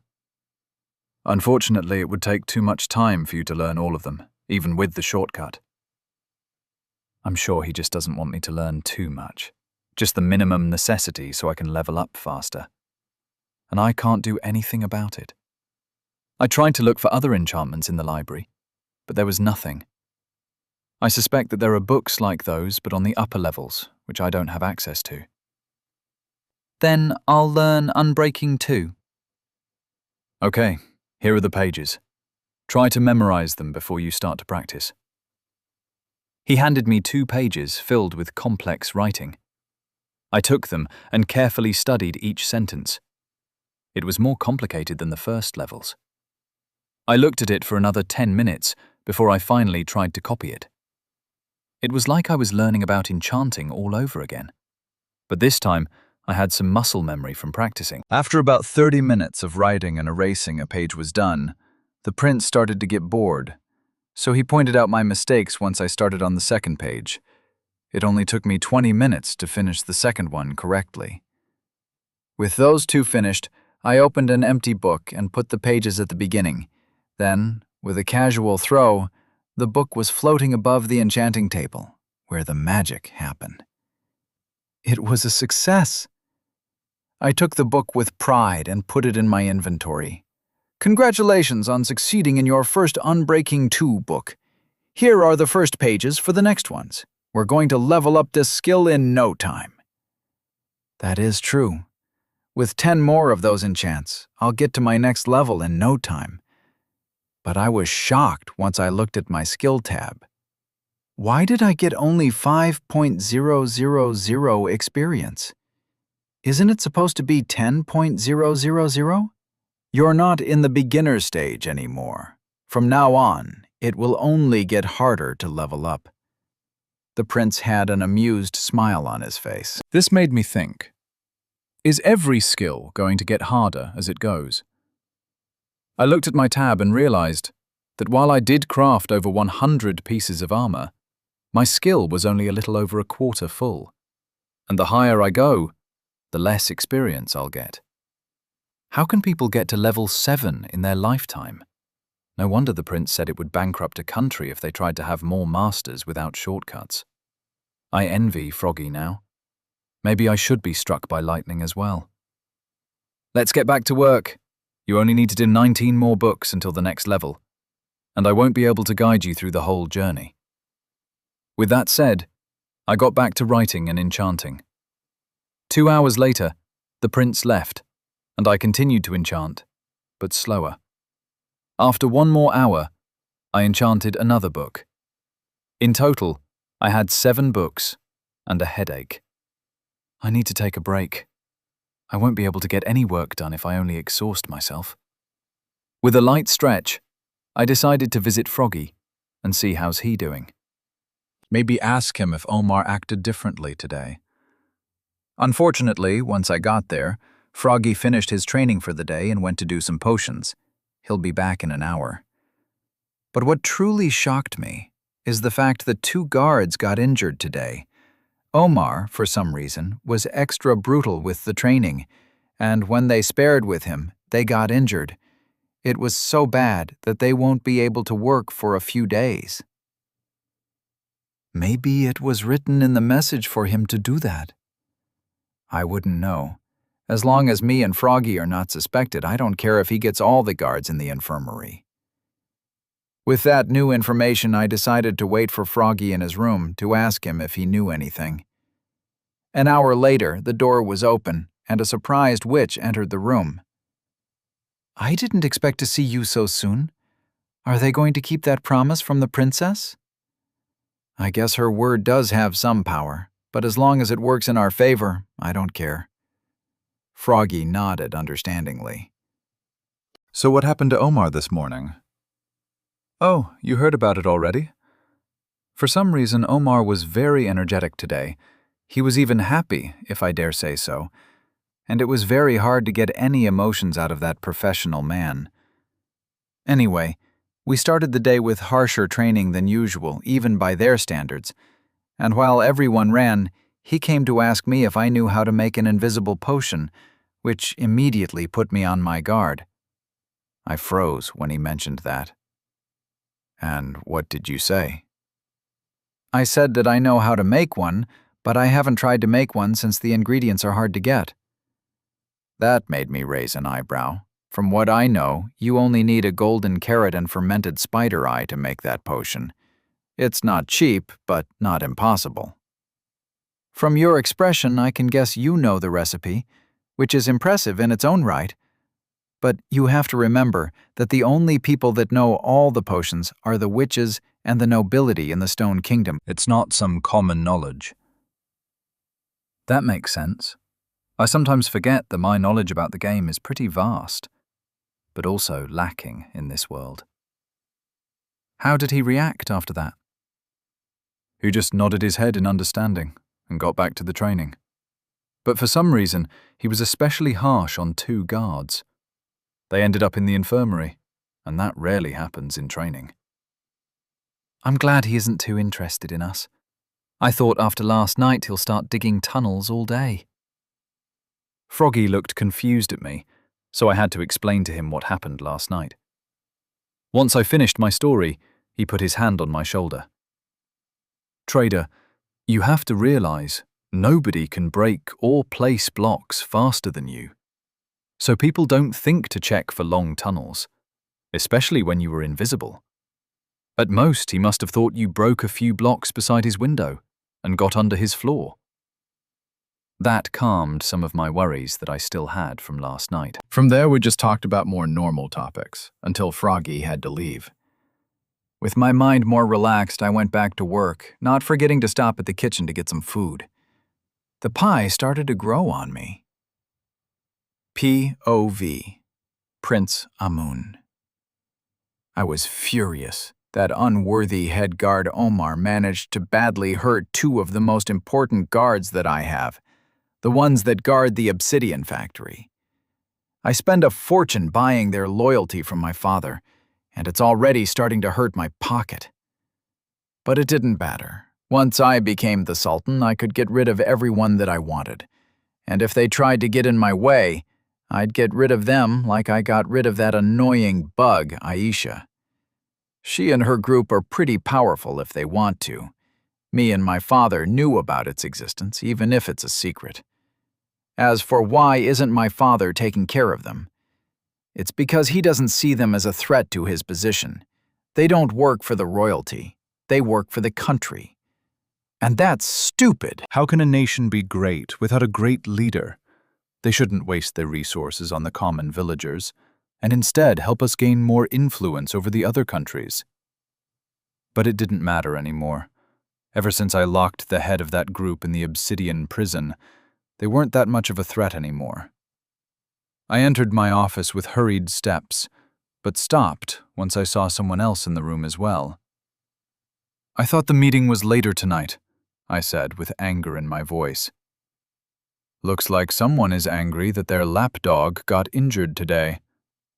Unfortunately, it would take too much time for you to learn all of them, even with the shortcut. I'm sure he just doesn't want me to learn too much. Just the minimum necessity so I can level up faster. And I can't do anything about it. I tried to look for other enchantments in the library, but there was nothing. I suspect that there are books like those, but on the upper levels, which I don't have access to. Then I'll learn Unbreaking too. Okay, here are the pages. Try to memorize them before you start to practice. He handed me 2 pages filled with complex writing. I took them and carefully studied each sentence. It was more complicated than the first levels. I looked at it for another 10 minutes before I finally tried to copy it. It was like I was learning about enchanting all over again. But this time, I had some muscle memory from practicing. After about 30 minutes of writing and erasing a page was done, the prince started to get bored, so he pointed out my mistakes once I started on the second page. It only took me 20 minutes to finish the second one correctly. With those 2 finished, I opened an empty book and put the pages at the beginning. Then, with a casual throw, the book was floating above the enchanting table, where the magic happened. It was a success. I took the book with pride and put it in my inventory. Congratulations on succeeding in your first Unbreaking 2 book. Here are the first pages for the next ones. We're going to level up this skill in no time. That is true. With 10 more of those enchants, I'll get to my next level in no time. But I was shocked once I looked at my skill tab. Why did I get only 5.000 experience? Isn't it supposed to be 10.000? You're not in the beginner stage anymore. From now on, it will only get harder to level up. The prince had an amused smile on his face. This made me think, is every skill going to get harder as it goes? I looked at my tab and realized that while I did craft over 100 pieces of armor, my skill was only a little over a quarter full. And the higher I go, the less experience I'll get. How can people get to level 7 in their lifetime? No wonder the prince said it would bankrupt a country if they tried to have more masters without shortcuts. I envy Froggy now. Maybe I should be struck by lightning as well. Let's get back to work. You only need to do 19 more books until the next level, and I won't be able to guide you through the whole journey. With that said, I got back to writing and enchanting. 2 hours later, the prince left, and I continued to enchant, but slower. After 1 more hour, I enchanted another book. In total, I had 7 books and a headache. I need to take a break. I won't be able to get any work done if I only exhaust myself. With a light stretch, I decided to visit Froggy and see how's he doing. Maybe ask him if Omar acted differently today. Unfortunately, once I got there, Froggy finished his training for the day and went to do some potions. He'll be back in an hour. But what truly shocked me is the fact that 2 guards got injured today. Omar, for some reason, was extra brutal with the training, and when they spared with him, they got injured. It was so bad that they won't be able to work for a few days. Maybe it was written in the message for him to do that. I wouldn't know. As long as me and Froggy are not suspected, I don't care if he gets all the guards in the infirmary. With that new information, I decided to wait for Froggy in his room to ask him if he knew anything. An hour later, the door was open, and a surprised witch entered the room. I didn't expect to see you so soon. Are they going to keep that promise from the princess? I guess her word does have some power, but as long as it works in our favor, I don't care. Froggy nodded understandingly. So what happened to Omar this morning? Oh, you heard about it already? For some reason, Omar was very energetic today. He was even happy, if I dare say so. And it was very hard to get any emotions out of that professional man. Anyway, we started the day with harsher training than usual, even by their standards. And while everyone ran, he came to ask me if I knew how to make an invisible potion, which immediately put me on my guard. I froze when he mentioned that. And what did you say? I said that I know how to make one, but I haven't tried to make one since the ingredients are hard to get. That made me raise an eyebrow. From what I know, you only need a golden carrot and fermented spider eye to make that potion. It's not cheap, but not impossible. From your expression, I can guess you know the recipe, which is impressive in its own right. But you have to remember that the only people that know all the potions are the witches and the nobility in the Stone Kingdom. It's not some common knowledge. That makes sense. I sometimes forget that my knowledge about the game is pretty vast, but also lacking in this world. How did he react after that? He just nodded his head in understanding and got back to the training. But for some reason, he was especially harsh on 2 guards. They ended up in the infirmary, and that rarely happens in training. I'm glad he isn't too interested in us. I thought after last night he'll start digging tunnels all day. Froggy looked confused at me, so I had to explain to him what happened last night. Once I finished my story, he put his hand on my shoulder. Trader, you have to realize nobody can break or place blocks faster than you. So people don't think to check for long tunnels, especially when you were invisible. At most, he must have thought you broke a few blocks beside his window and got under his floor. That calmed some of my worries that I still had from last night. From there, we just talked about more normal topics, until Froggy had to leave. With my mind more relaxed, I went back to work, not forgetting to stop at the kitchen to get some food. The pie started to grow on me. POV, Prince Amun. I was furious. That unworthy head guard Omar managed to badly hurt 2 of the most important guards that I have, the ones that guard the obsidian factory. I spend a fortune buying their loyalty from my father, and it's already starting to hurt my pocket. But it didn't matter. Once I became the Sultan, I could get rid of everyone that I wanted. And if they tried to get in my way, I'd get rid of them like I got rid of that annoying bug, Aisha. She and her group are pretty powerful if they want to. Me and my father knew about its existence, even if it's a secret. As for why isn't my father taking care of them, it's because he doesn't see them as a threat to his position. They don't work for the royalty. They work for the country. And that's stupid. How can a nation be great without a great leader? They shouldn't waste their resources on the common villagers, and instead help us gain more influence over the other countries. But it didn't matter anymore. Ever since I locked the head of that group in the obsidian prison, they weren't that much of a threat anymore. I entered my office with hurried steps, but stopped once I saw someone else in the room as well. I thought the meeting was later tonight, I said with anger in my voice. Looks like someone is angry that their lapdog got injured today,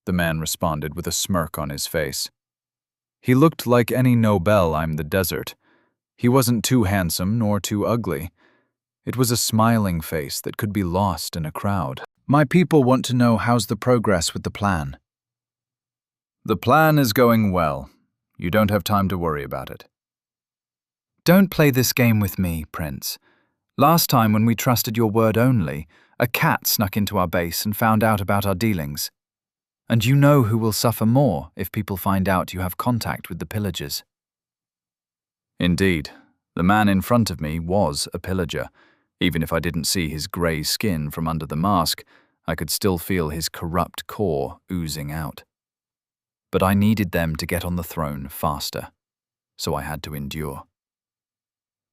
the man responded with a smirk on his face. He looked like any Nobel I'm the desert. He wasn't too handsome nor too ugly. It was a smiling face that could be lost in a crowd. My people want to know how's the progress with the plan. The plan is going well. You don't have time to worry about it. Don't play this game with me, Prince. Last time when we trusted your word only, a cat snuck into our base and found out about our dealings. And you know who will suffer more if people find out you have contact with the pillagers. Indeed, the man in front of me was a pillager. Even if I didn't see his grey skin from under the mask, I could still feel his corrupt core oozing out. But I needed them to get on the throne faster, so I had to endure.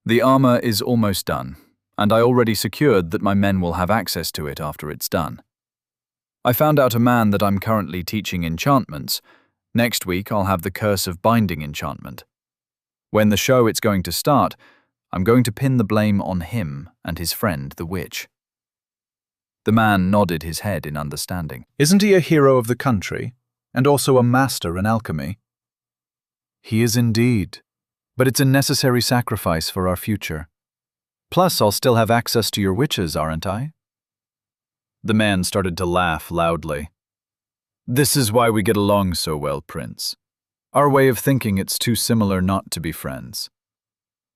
The armor is almost done, and I already secured that my men will have access to it after it's done. I found out a man that I'm currently teaching enchantments. Next week I'll have the Curse of Binding enchantment. When the show it's going to start, I'm going to pin the blame on him and his friend the witch. The man nodded his head in understanding. Isn't he a hero of the country, and also a master in alchemy? He is indeed, but it's a necessary sacrifice for our future. Plus, I'll still have access to your witches, aren't I? The man started to laugh loudly. This is why we get along so well, Prince. Our way of thinking it's too similar not to be friends.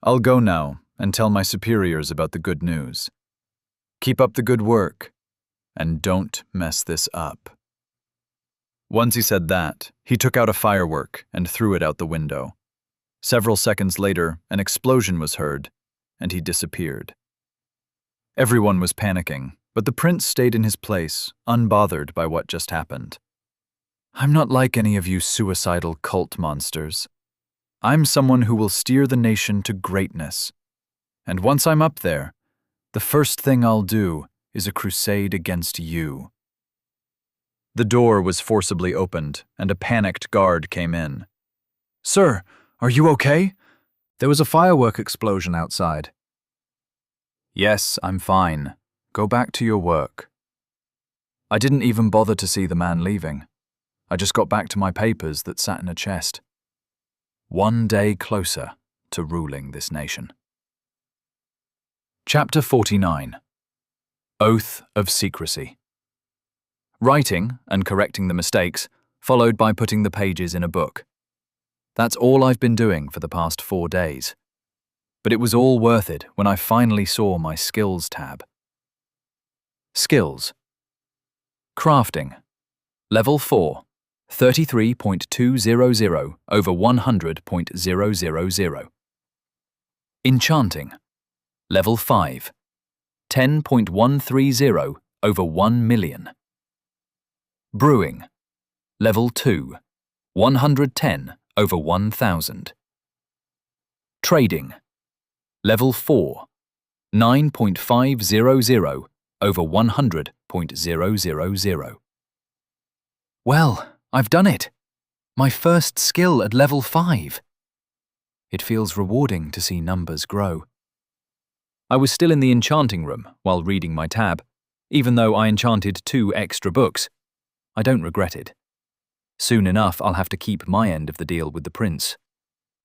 I'll go now and tell my superiors about the good news. Keep up the good work, and don't mess this up. Once he said that, he took out a firework and threw it out the window. Several seconds later, an explosion was heard, and he disappeared. Everyone was panicking, but the prince stayed in his place, unbothered by what just happened. I'm not like any of you suicidal cult monsters. I'm someone who will steer the nation to greatness. And once I'm up there, the first thing I'll do is a crusade against you. The door was forcibly opened, and a panicked guard came in. Sir, are you okay? There was a firework explosion outside. Yes, I'm fine. Go back to your work. I didn't even bother to see the man leaving. I just got back to my papers that sat in a chest. One day closer to ruling this nation. Chapter 49. Oath of Secrecy. Writing and correcting the mistakes, followed by putting the pages in a book. That's all I've been doing for the past 4 days. But it was all worth it when I finally saw my Skills tab. Skills. Crafting. Level 4. 33.200 over 100.000. Enchanting. Level 5. 10.130 over 1 million. Brewing. Level 2. 110 over 1,000. Trading. Level 4. 9.500 over 100.000. Well, I've done it. My first skill at level 5. It feels rewarding to see numbers grow. I was still in the enchanting room while reading my tab. Even though I enchanted 2 extra books, I don't regret it. Soon enough, I'll have to keep my end of the deal with the prince,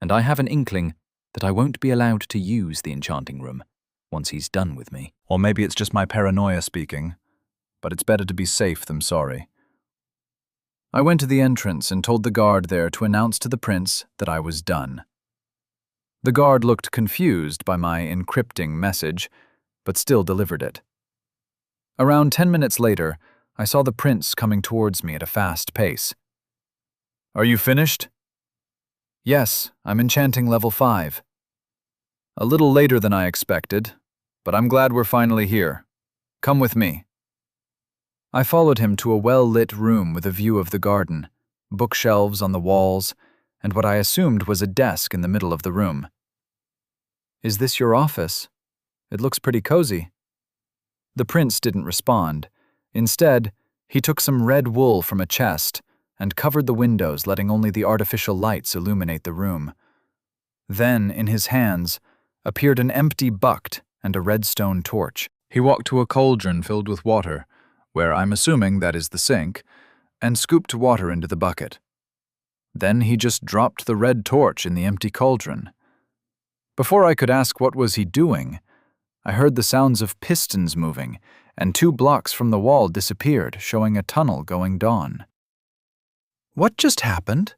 and I have an inkling that I won't be allowed to use the enchanting room once he's done with me. Or maybe it's just my paranoia speaking, but it's better to be safe than sorry. I went to the entrance and told the guard there to announce to the prince that I was done. The guard looked confused by my encrypting message, but still delivered it. Around 10 minutes later, I saw the prince coming towards me at a fast pace. Are you finished? Yes, I'm enchanting level 5. A little later than I expected, but I'm glad we're finally here. Come with me. I followed him to a well-lit room with a view of the garden, bookshelves on the walls, and what I assumed was a desk in the middle of the room. Is this your office? It looks pretty cozy. The prince didn't respond. Instead, he took some red wool from a chest and covered the windows, letting only the artificial lights illuminate the room. Then, in his hands, appeared an empty bucket and a redstone torch. He walked to a cauldron filled with water, where I'm assuming that is the sink, and scooped water into the bucket. Then he just dropped the red torch in the empty cauldron. Before I could ask what was he doing, I heard the sounds of pistons moving, and 2 blocks from the wall disappeared, showing a tunnel going down. What just happened?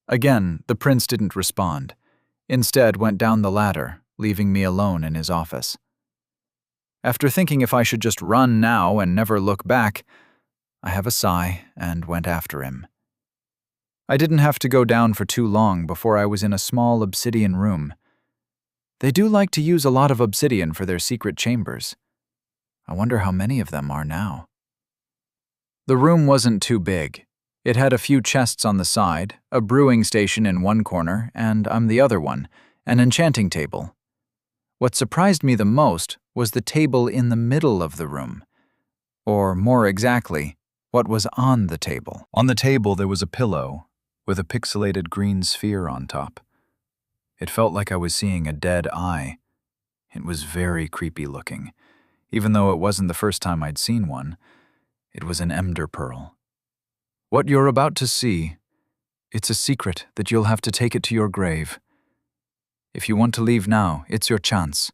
Again, the prince didn't respond. Instead, went down the ladder, leaving me alone in his office. After thinking if I should just run now and never look back, I have a sigh and went after him. I didn't have to go down for too long before I was in a small obsidian room. They do like to use a lot of obsidian for their secret chambers. I wonder how many of them are now. The room wasn't too big. It had a few chests on the side, a brewing station in one corner, and the other one, an enchanting table. What surprised me the most was the table in the middle of the room. Or more exactly, what was on the table. On the table there was a pillow with a pixelated green sphere on top. It felt like I was seeing a dead eye. It was very creepy looking. Even though it wasn't the first time I'd seen one, it was an emder pearl. What you're about to see, it's a secret that you'll have to take it to your grave. If you want to leave now, it's your chance.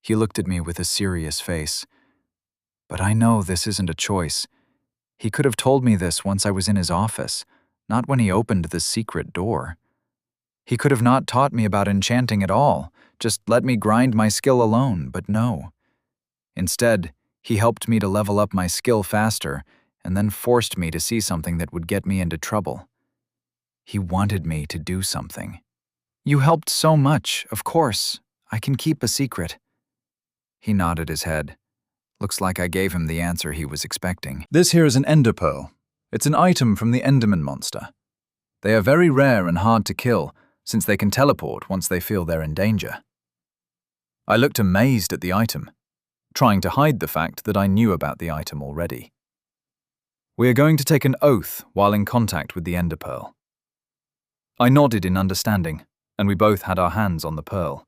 He looked at me with a serious face. But I know this isn't a choice. He could have told me this once I was in his office, not when he opened the secret door. He could have not taught me about enchanting at all, just let me grind my skill alone, but no. Instead, he helped me to level up my skill faster, and then forced me to see something that would get me into trouble. He wanted me to do something. You helped so much, of course. I can keep a secret. He nodded his head. Looks like I gave him the answer he was expecting. This here is an ender pearl. It's an item from the Enderman monster. They are very rare and hard to kill, since they can teleport once they feel they're in danger. I looked amazed at the item, trying to hide the fact that I knew about the item already. We are going to take an oath while in contact with the ender pearl. I nodded in understanding, and we both had our hands on the pearl.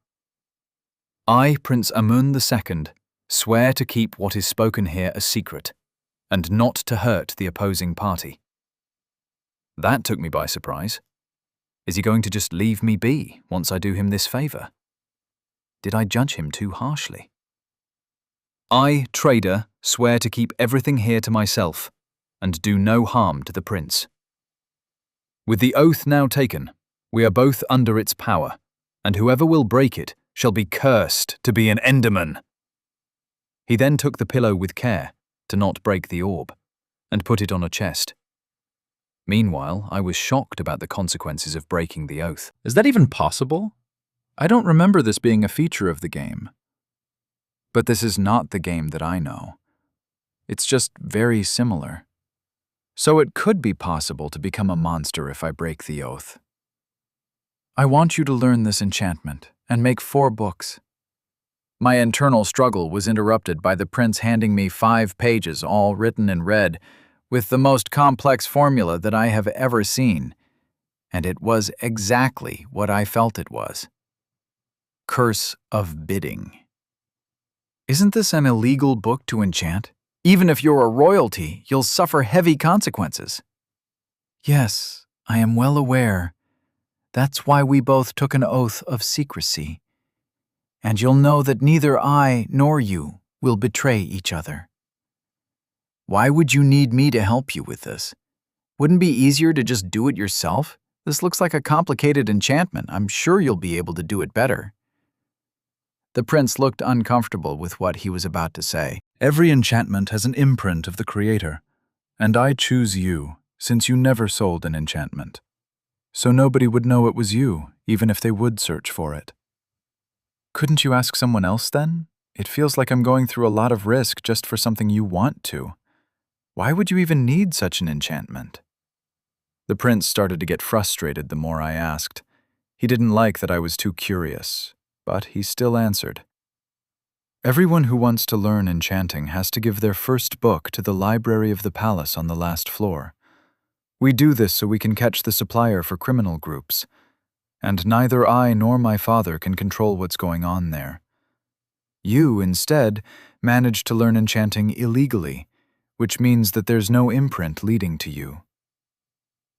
I, Prince Amun II, swear to keep what is spoken here a secret, and not to hurt the opposing party. That took me by surprise. Is he going to just leave me be once I do him this favor? Did I judge him too harshly? I, trader, swear to keep everything here to myself, and do no harm to the prince. With the oath now taken, we are both under its power, and whoever will break it shall be cursed to be an Enderman. He then took the pillow with care to not break the orb, and put it on a chest. Meanwhile, I was shocked about the consequences of breaking the oath. Is that even possible? I don't remember this being a feature of the game. But this is not the game that I know. It's just very similar. So it could be possible to become a monster if I break the oath. I want you to learn this enchantment and make 4 books. My internal struggle was interrupted by the prince handing me 5 pages, all written in red, with the most complex formula that I have ever seen, and it was exactly what I felt it was. Curse of Bidding. Isn't this an illegal book to enchant? Even if you're a royalty, you'll suffer heavy consequences. Yes, I am well aware. That's why we both took an oath of secrecy. And you'll know that neither I nor you will betray each other. Why would you need me to help you with this? Wouldn't it be easier to just do it yourself? This looks like a complicated enchantment. I'm sure you'll be able to do it better. The prince looked uncomfortable with what he was about to say. Every enchantment has an imprint of the creator, and I choose you, since you never sold an enchantment. So nobody would know it was you, even if they would search for it. Couldn't you ask someone else then? It feels like I'm going through a lot of risk just for something you want to. Why would you even need such an enchantment? The prince started to get frustrated the more I asked. He didn't like that I was too curious, but he still answered. Everyone who wants to learn enchanting has to give their first book to the library of the palace on the last floor. We do this so we can catch the supplier for criminal groups, and neither I nor my father can control what's going on there. You, instead, managed to learn enchanting illegally, which means that there's no imprint leading to you.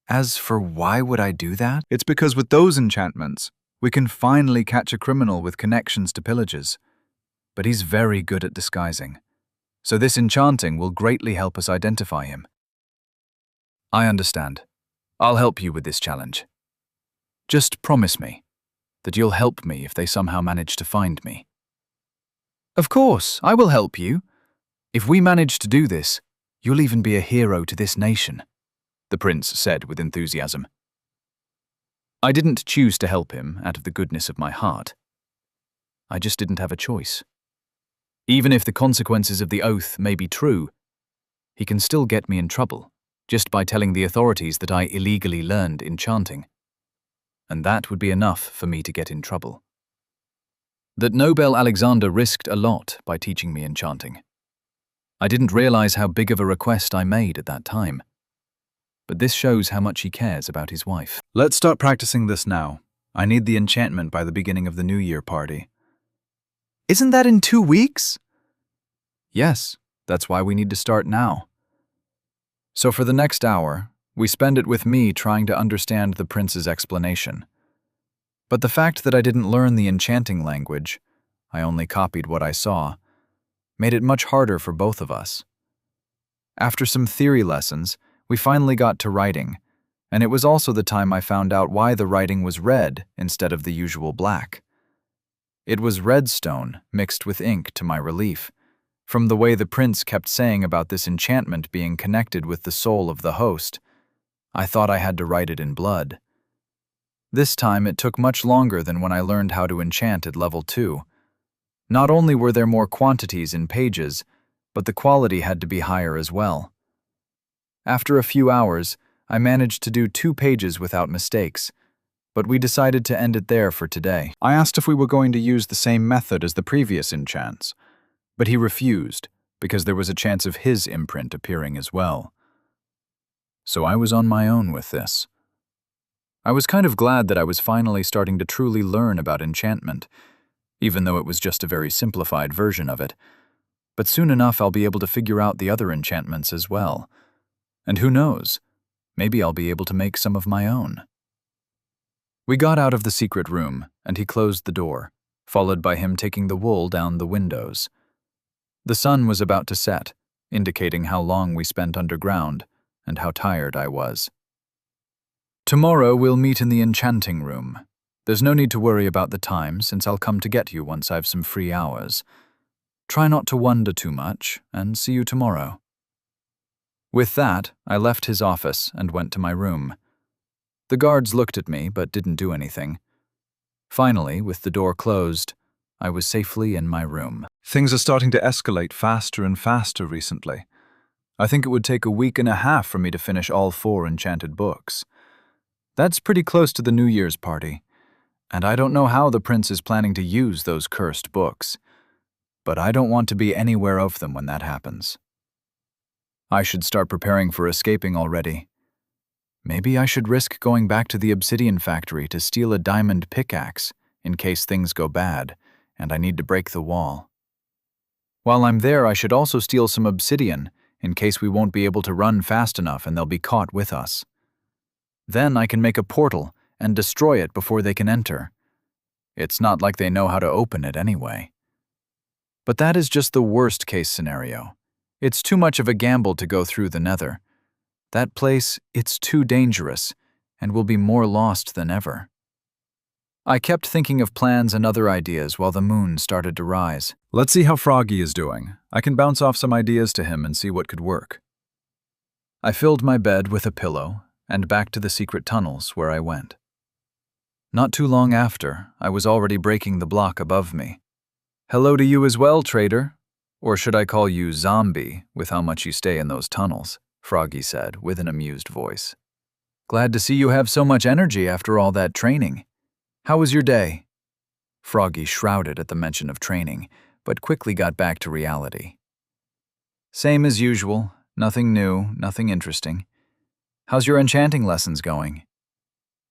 As for why would I do that? It's because with those enchantments, we can finally catch a criminal with connections to pillages. But he's very good at disguising, so this enchanting will greatly help us identify him. I understand. I'll help you with this challenge. Just promise me that you'll help me if they somehow manage to find me. Of course, I will help you. If we manage to do this, you'll even be a hero to this nation, the prince said with enthusiasm. I didn't choose to help him out of the goodness of my heart. I just didn't have a choice. Even if the consequences of the oath may be true, he can still get me in trouble just by telling the authorities that I illegally learned enchanting. And that would be enough for me to get in trouble. That Nobel Alexander risked a lot by teaching me enchanting. I didn't realize how big of a request I made at that time. But this shows how much he cares about his wife. Let's start practicing this now. I need the enchantment by the beginning of the New Year party. Isn't that in 2 weeks? Yes, that's why we need to start now. So for the next hour, we spend it with me trying to understand the prince's explanation. But the fact that I didn't learn the enchanting language, I only copied what I saw, made it much harder for both of us. After some theory lessons, we finally got to writing, and it was also the time I found out why the writing was red instead of the usual black. It was redstone mixed with ink to my relief, from the way the prince kept saying about this enchantment being connected with the soul of the host. I thought I had to write it in blood. This time it took much longer than when I learned how to enchant at level 2. Not only were there more quantities in pages, but the quality had to be higher as well. After a few hours, I managed to do 2 pages without mistakes, but we decided to end it there for today. I asked if we were going to use the same method as the previous enchants, but he refused because there was a chance of his imprint appearing as well. So I was on my own with this. I was kind of glad that I was finally starting to truly learn about enchantment, even though it was just a very simplified version of it. But soon enough I'll be able to figure out the other enchantments as well. And who knows, maybe I'll be able to make some of my own. We got out of the secret room, and he closed the door, followed by him taking the wool down the windows. The sun was about to set, indicating how long we spent underground and how tired I was. Tomorrow we'll meet in the enchanting room. There's no need to worry about the time, since I'll come to get you once I've some free hours. Try not to wonder too much, and see you tomorrow. With that, I left his office and went to my room. The guards looked at me but didn't do anything. Finally, with the door closed, I was safely in my room. Things are starting to escalate faster and faster recently. I think it would take a week and a half for me to finish all 4 enchanted books. That's pretty close to the New Year's party, and I don't know how the prince is planning to use those cursed books, but I don't want to be anywhere of them when that happens. I should start preparing for escaping already. Maybe I should risk going back to the obsidian factory to steal a diamond pickaxe in case things go bad and I need to break the wall. While I'm there, I should also steal some obsidian in case we won't be able to run fast enough and they'll be caught with us. Then I can make a portal and destroy it before they can enter. It's not like they know how to open it anyway. But that is just the worst-case scenario. It's too much of a gamble to go through the Nether. That place, it's too dangerous, and will be more lost than ever. I kept thinking of plans and other ideas while the moon started to rise. Let's see how Froggy is doing. I can bounce off some ideas to him and see what could work. I filled my bed with a pillow and back to the secret tunnels where I went. Not too long after, I was already breaking the block above me. Hello to you as well, trader. Or should I call you zombie, with how much you stay in those tunnels, Froggy said with an amused voice. Glad to see you have so much energy after all that training. How was your day? Froggy shrouded at the mention of training, but quickly got back to reality. Same as usual, nothing new, nothing interesting. How's your enchanting lessons going?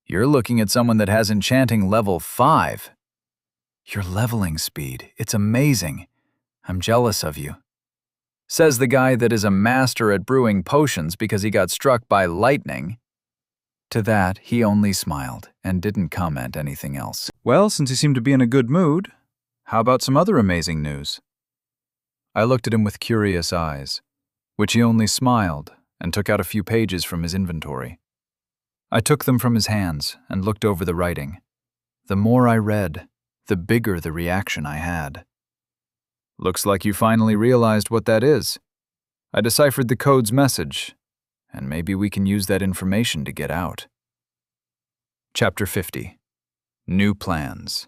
You're looking at someone that has enchanting level 5. Your leveling speed, it's amazing. I'm jealous of you. Says the guy that is a master at brewing potions because he got struck by lightning. To that, he only smiled and didn't comment anything else. Well, since you seem to be in a good mood, how about some other amazing news? I looked at him with curious eyes, which he only smiled and took out a few pages from his inventory. I took them from his hands and looked over the writing. The more I read, the bigger the reaction I had. Looks like you finally realized what that is. I deciphered the code's message, and maybe we can use that information to get out. Chapter 50. New Plans.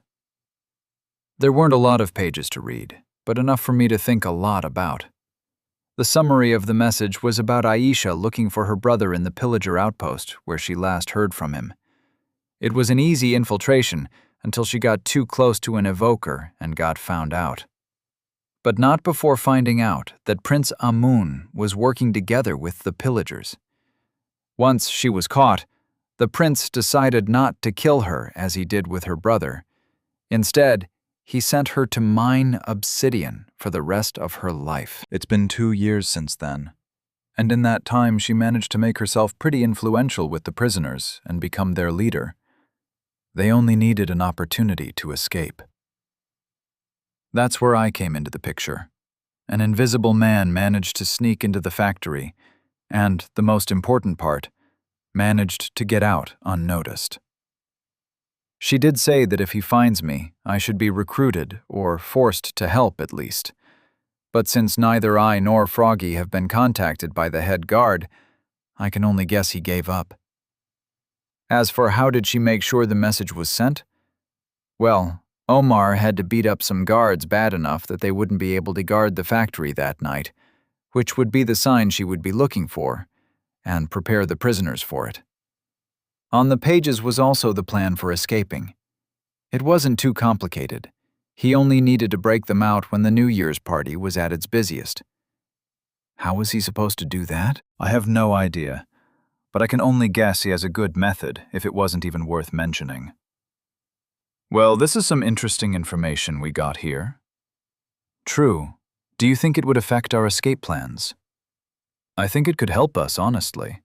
There weren't a lot of pages to read, but enough for me to think a lot about. The summary of the message was about Aisha looking for her brother in the pillager outpost where she last heard from him. It was an easy infiltration until she got too close to an evoker and got found out. But not before finding out that Prince Amun was working together with the pillagers. Once she was caught, the prince decided not to kill her as he did with her brother. Instead, he sent her to mine obsidian for the rest of her life. It's been 2 years since then, and in that time she managed to make herself pretty influential with the prisoners and become their leader. They only needed an opportunity to escape. That's where I came into the picture. An invisible man managed to sneak into the factory, and, the most important part, managed to get out unnoticed. She did say that if he finds me, I should be recruited, or forced to help at least. But since neither I nor Froggy have been contacted by the head guard, I can only guess he gave up. As for how did she make sure the message was sent? Well, Omar had to beat up some guards bad enough that they wouldn't be able to guard the factory that night, which would be the sign she would be looking for, and prepare the prisoners for it. On the pages was also the plan for escaping. It wasn't too complicated. He only needed to break them out when the New Year's party was at its busiest. How was he supposed to do that? I have no idea, but I can only guess he has a good method if it wasn't even worth mentioning. Well, this is some interesting information we got here. True. Do you think it would affect our escape plans? I think it could help us, honestly.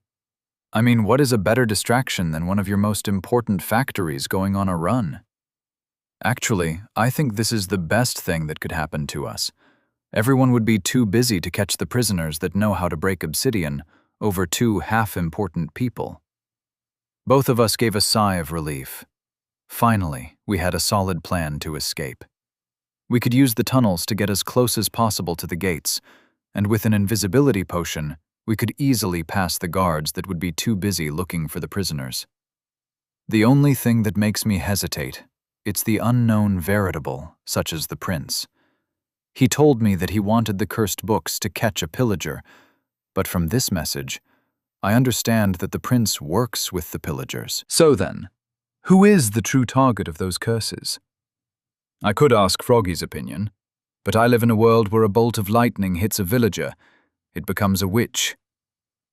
I mean, what is a better distraction than one of your most important factories going on a run? Actually, I think this is the best thing that could happen to us. Everyone would be too busy to catch the prisoners that know how to break obsidian over two half-important people. Both of us gave a sigh of relief. Finally, we had a solid plan to escape. We could use the tunnels to get as close as possible to the gates, and with an invisibility potion, we could easily pass the guards that would be too busy looking for the prisoners. The only thing that makes me hesitate, it's the unknown veritable, such as the prince. He told me that he wanted the cursed books to catch a pillager, but from this message, I understand that the prince works with the pillagers. So then, who is the true target of those curses? I could ask Froggy's opinion, but I live in a world where a bolt of lightning hits a villager, it becomes a witch.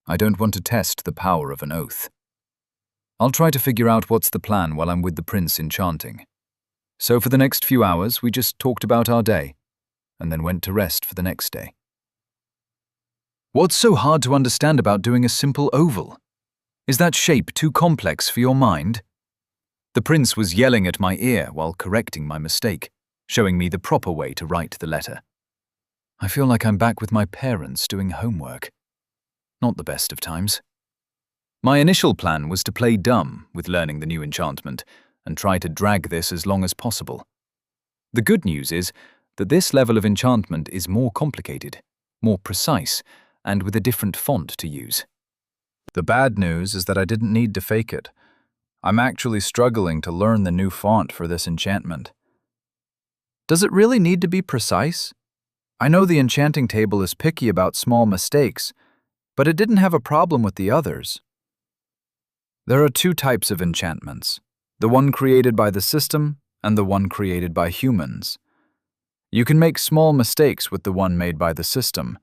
I don't want to test the power of an oath. I'll try to figure out what's the plan while I'm with the prince enchanting. So for the next few hours, we just talked about our day, and then went to rest for the next day. What's so hard to understand about doing a simple oval? Is that shape too complex for your mind? The prince was yelling at my ear while correcting my mistake, showing me the proper way to write the letter. I feel like I'm back with my parents doing homework. Not the best of times. My initial plan was to play dumb with learning the new enchantment and try to drag this as long as possible. The good news is that this level of enchantment is more complicated, more precise, and with a different font to use. The bad news is that I didn't need to fake it. I'm actually struggling to learn the new font for this enchantment. Does it really need to be precise? I know the enchanting table is picky about small mistakes, but it didn't have a problem with the others. There are two types of enchantments, the one created by the system and the one created by humans. You can make small mistakes with the one made by the system,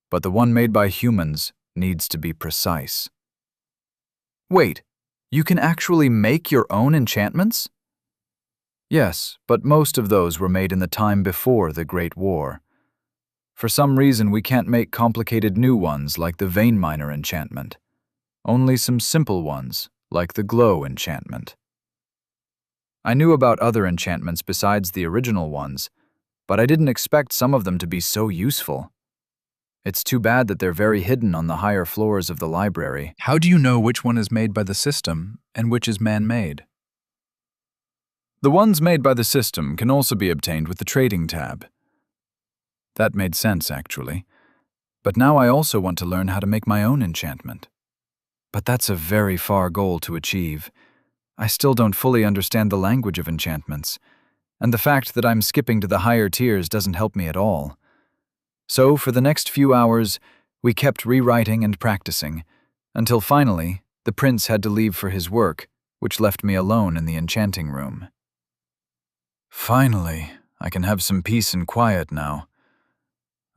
but the one made by humans needs to be precise. Wait, you can actually make your own enchantments? Yes, but most of those were made in the time before the Great War. For some reason, we can't make complicated new ones like the Vein Miner enchantment. Only some simple ones, like the Glow enchantment. I knew about other enchantments besides the original ones, but I didn't expect some of them to be so useful. It's too bad that they're very hidden on the higher floors of the library. How do you know which one is made by the system and which is man-made? The ones made by the system can also be obtained with the trading tab. That made sense, actually. But now I also want to learn how to make my own enchantment. But that's a very far goal to achieve. I still don't fully understand the language of enchantments, and the fact that I'm skipping to the higher tiers doesn't help me at all. So for the next few hours, we kept rewriting and practicing, until finally, the prince had to leave for his work, which left me alone in the enchanting room. Finally, I can have some peace and quiet now.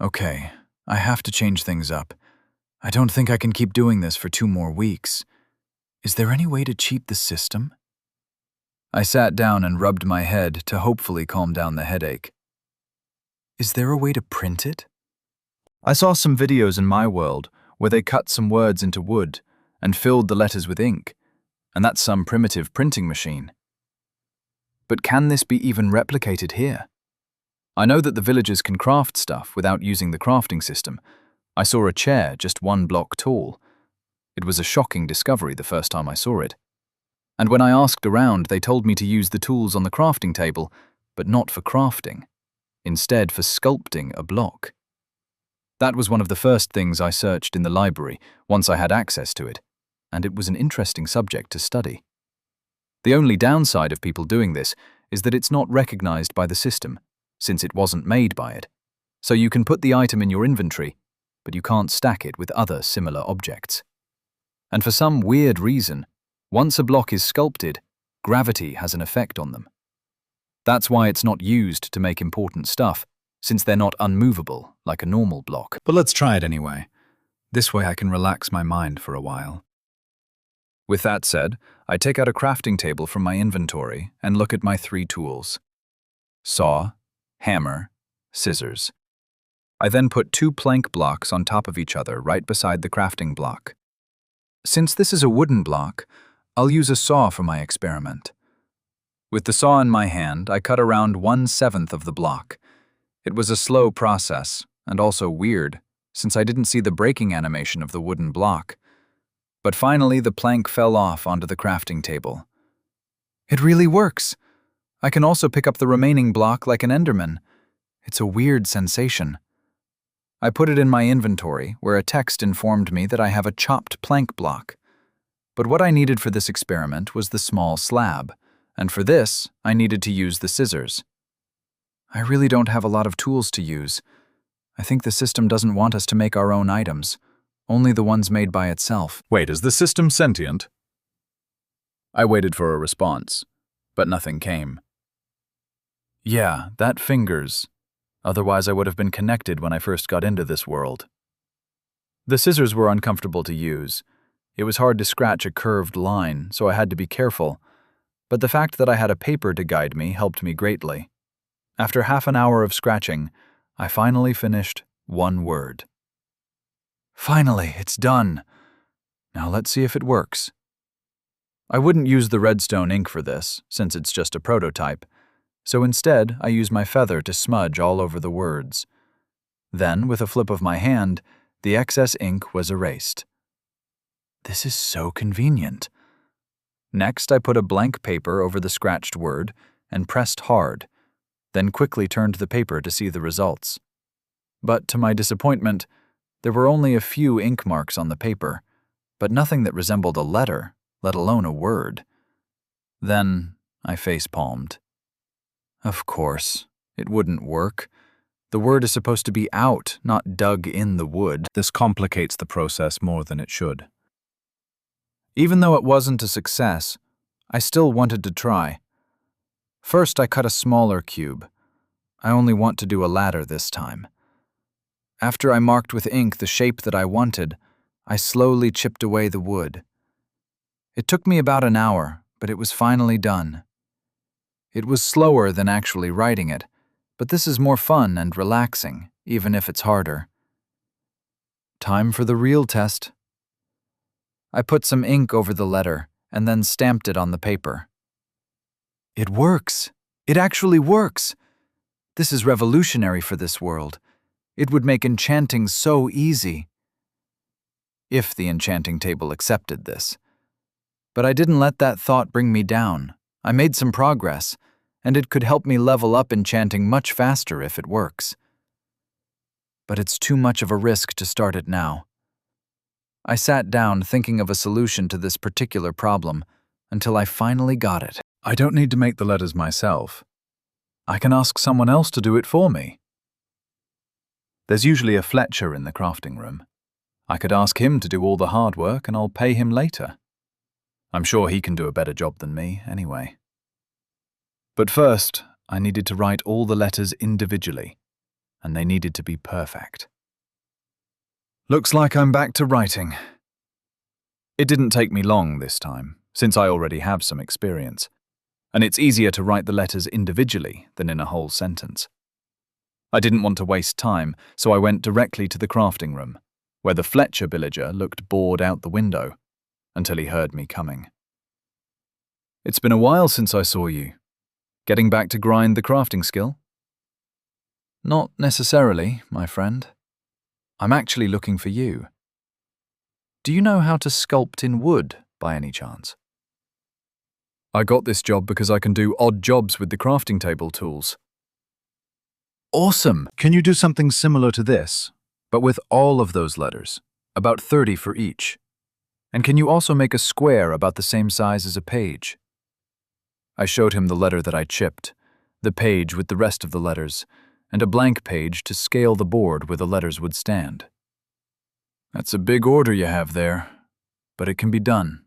Okay, I have to change things up. I don't think I can keep doing this for 2 more weeks. Is there any way to cheat the system? I sat down and rubbed my head to hopefully calm down the headache. Is there a way to print it? I saw some videos in my world where they cut some words into wood and filled the letters with ink, and that's some primitive printing machine. But can this be even replicated here? I know that the villagers can craft stuff without using the crafting system. I saw a chair just 1 block tall. It was a shocking discovery the first time I saw it. And when I asked around, they told me to use the tools on the crafting table, but not for crafting. Instead, for sculpting a block. That was one of the first things I searched in the library once I had access to it. and it was an interesting subject to study. The only downside of people doing this is that it's not recognized by the system, since it wasn't made by it. So you can put the item in your inventory, but you can't stack it with other similar objects. And for some weird reason, once a block is sculpted, gravity has an effect on them. That's why it's not used to make important stuff, since they're not unmovable like a normal block. But let's try it anyway. This way I can relax my mind for a while. With that said, I take out a crafting table from my inventory and look at my 3 tools: saw, hammer, scissors. I then put 2 plank blocks on top of each other right beside the crafting block. Since this is a wooden block, I'll use a saw for my experiment. With the saw in my hand, I cut around 1/7 of the block. It was a slow process, and also weird, since I didn't see the breaking animation of the wooden block. But finally, the plank fell off onto the crafting table. It really works! I can also pick up the remaining block like an Enderman. It's a weird sensation. I put it in my inventory, where a text informed me that I have a chopped plank block. But what I needed for this experiment was the small slab, and for this, I needed to use the scissors. I really don't have a lot of tools to use. I think the system doesn't want us to make our own items, only the ones made by itself. Wait, is the system sentient? I waited for a response, but nothing came. Yeah, that fingers. Otherwise I would have been connected when I first got into this world. The scissors were uncomfortable to use. It was hard to scratch a curved line, so I had to be careful. But the fact that I had a paper to guide me helped me greatly. After half an hour of scratching, I finally finished 1 word. Finally, it's done. Now let's see if it works. I wouldn't use the redstone ink for this, since it's just a prototype, so instead I use my feather to smudge all over the words. Then, with a flip of my hand, the excess ink was erased. This is so convenient. Next, I put a blank paper over the scratched word and pressed hard, then quickly turned the paper to see the results. But to my disappointment, there were only a few ink marks on the paper, but nothing that resembled a letter, let alone a word. Then I face-palmed. Of course, it wouldn't work. The word is supposed to be out, not dug in the wood. This complicates the process more than it should. Even though it wasn't a success, I still wanted to try. First, I cut a smaller cube. I only want to do a ladder this time. After I marked with ink the shape that I wanted, I slowly chipped away the wood. It took me about an hour, but it was finally done. It was slower than actually writing it, but this is more fun and relaxing, even if it's harder. Time for the real test. I put some ink over the letter and then stamped it on the paper. It works! It actually works! This is revolutionary for this world. It would make enchanting so easy. If the enchanting table accepted this. But I didn't let that thought bring me down. I made some progress, and it could help me level up enchanting much faster if it works. But it's too much of a risk to start it now. I sat down thinking of a solution to this particular problem until I finally got it. I don't need to make the letters myself. I can ask someone else to do it for me. There's usually a Fletcher in the crafting room. I could ask him to do all the hard work and I'll pay him later. I'm sure he can do a better job than me, anyway. But first, I needed to write all the letters individually, and they needed to be perfect. Looks like I'm back to writing. It didn't take me long this time, since I already have some experience, and it's easier to write the letters individually than in a whole sentence. I didn't want to waste time, so I went directly to the crafting room, where the Fletcher villager looked bored out the window, until he heard me coming. It's been a while since I saw you. Getting back to grind the crafting skill? Not necessarily, my friend. I'm actually looking for you. Do you know how to sculpt in wood, by any chance? I got this job because I can do odd jobs with the crafting table tools. Awesome! Can you do something similar to this, but with all of those letters, about 30 for each? And can you also make a square about the same size as a page? I showed him the letter that I chipped, the page with the rest of the letters, and a blank page to scale the board where the letters would stand. That's a big order you have there, but it can be done.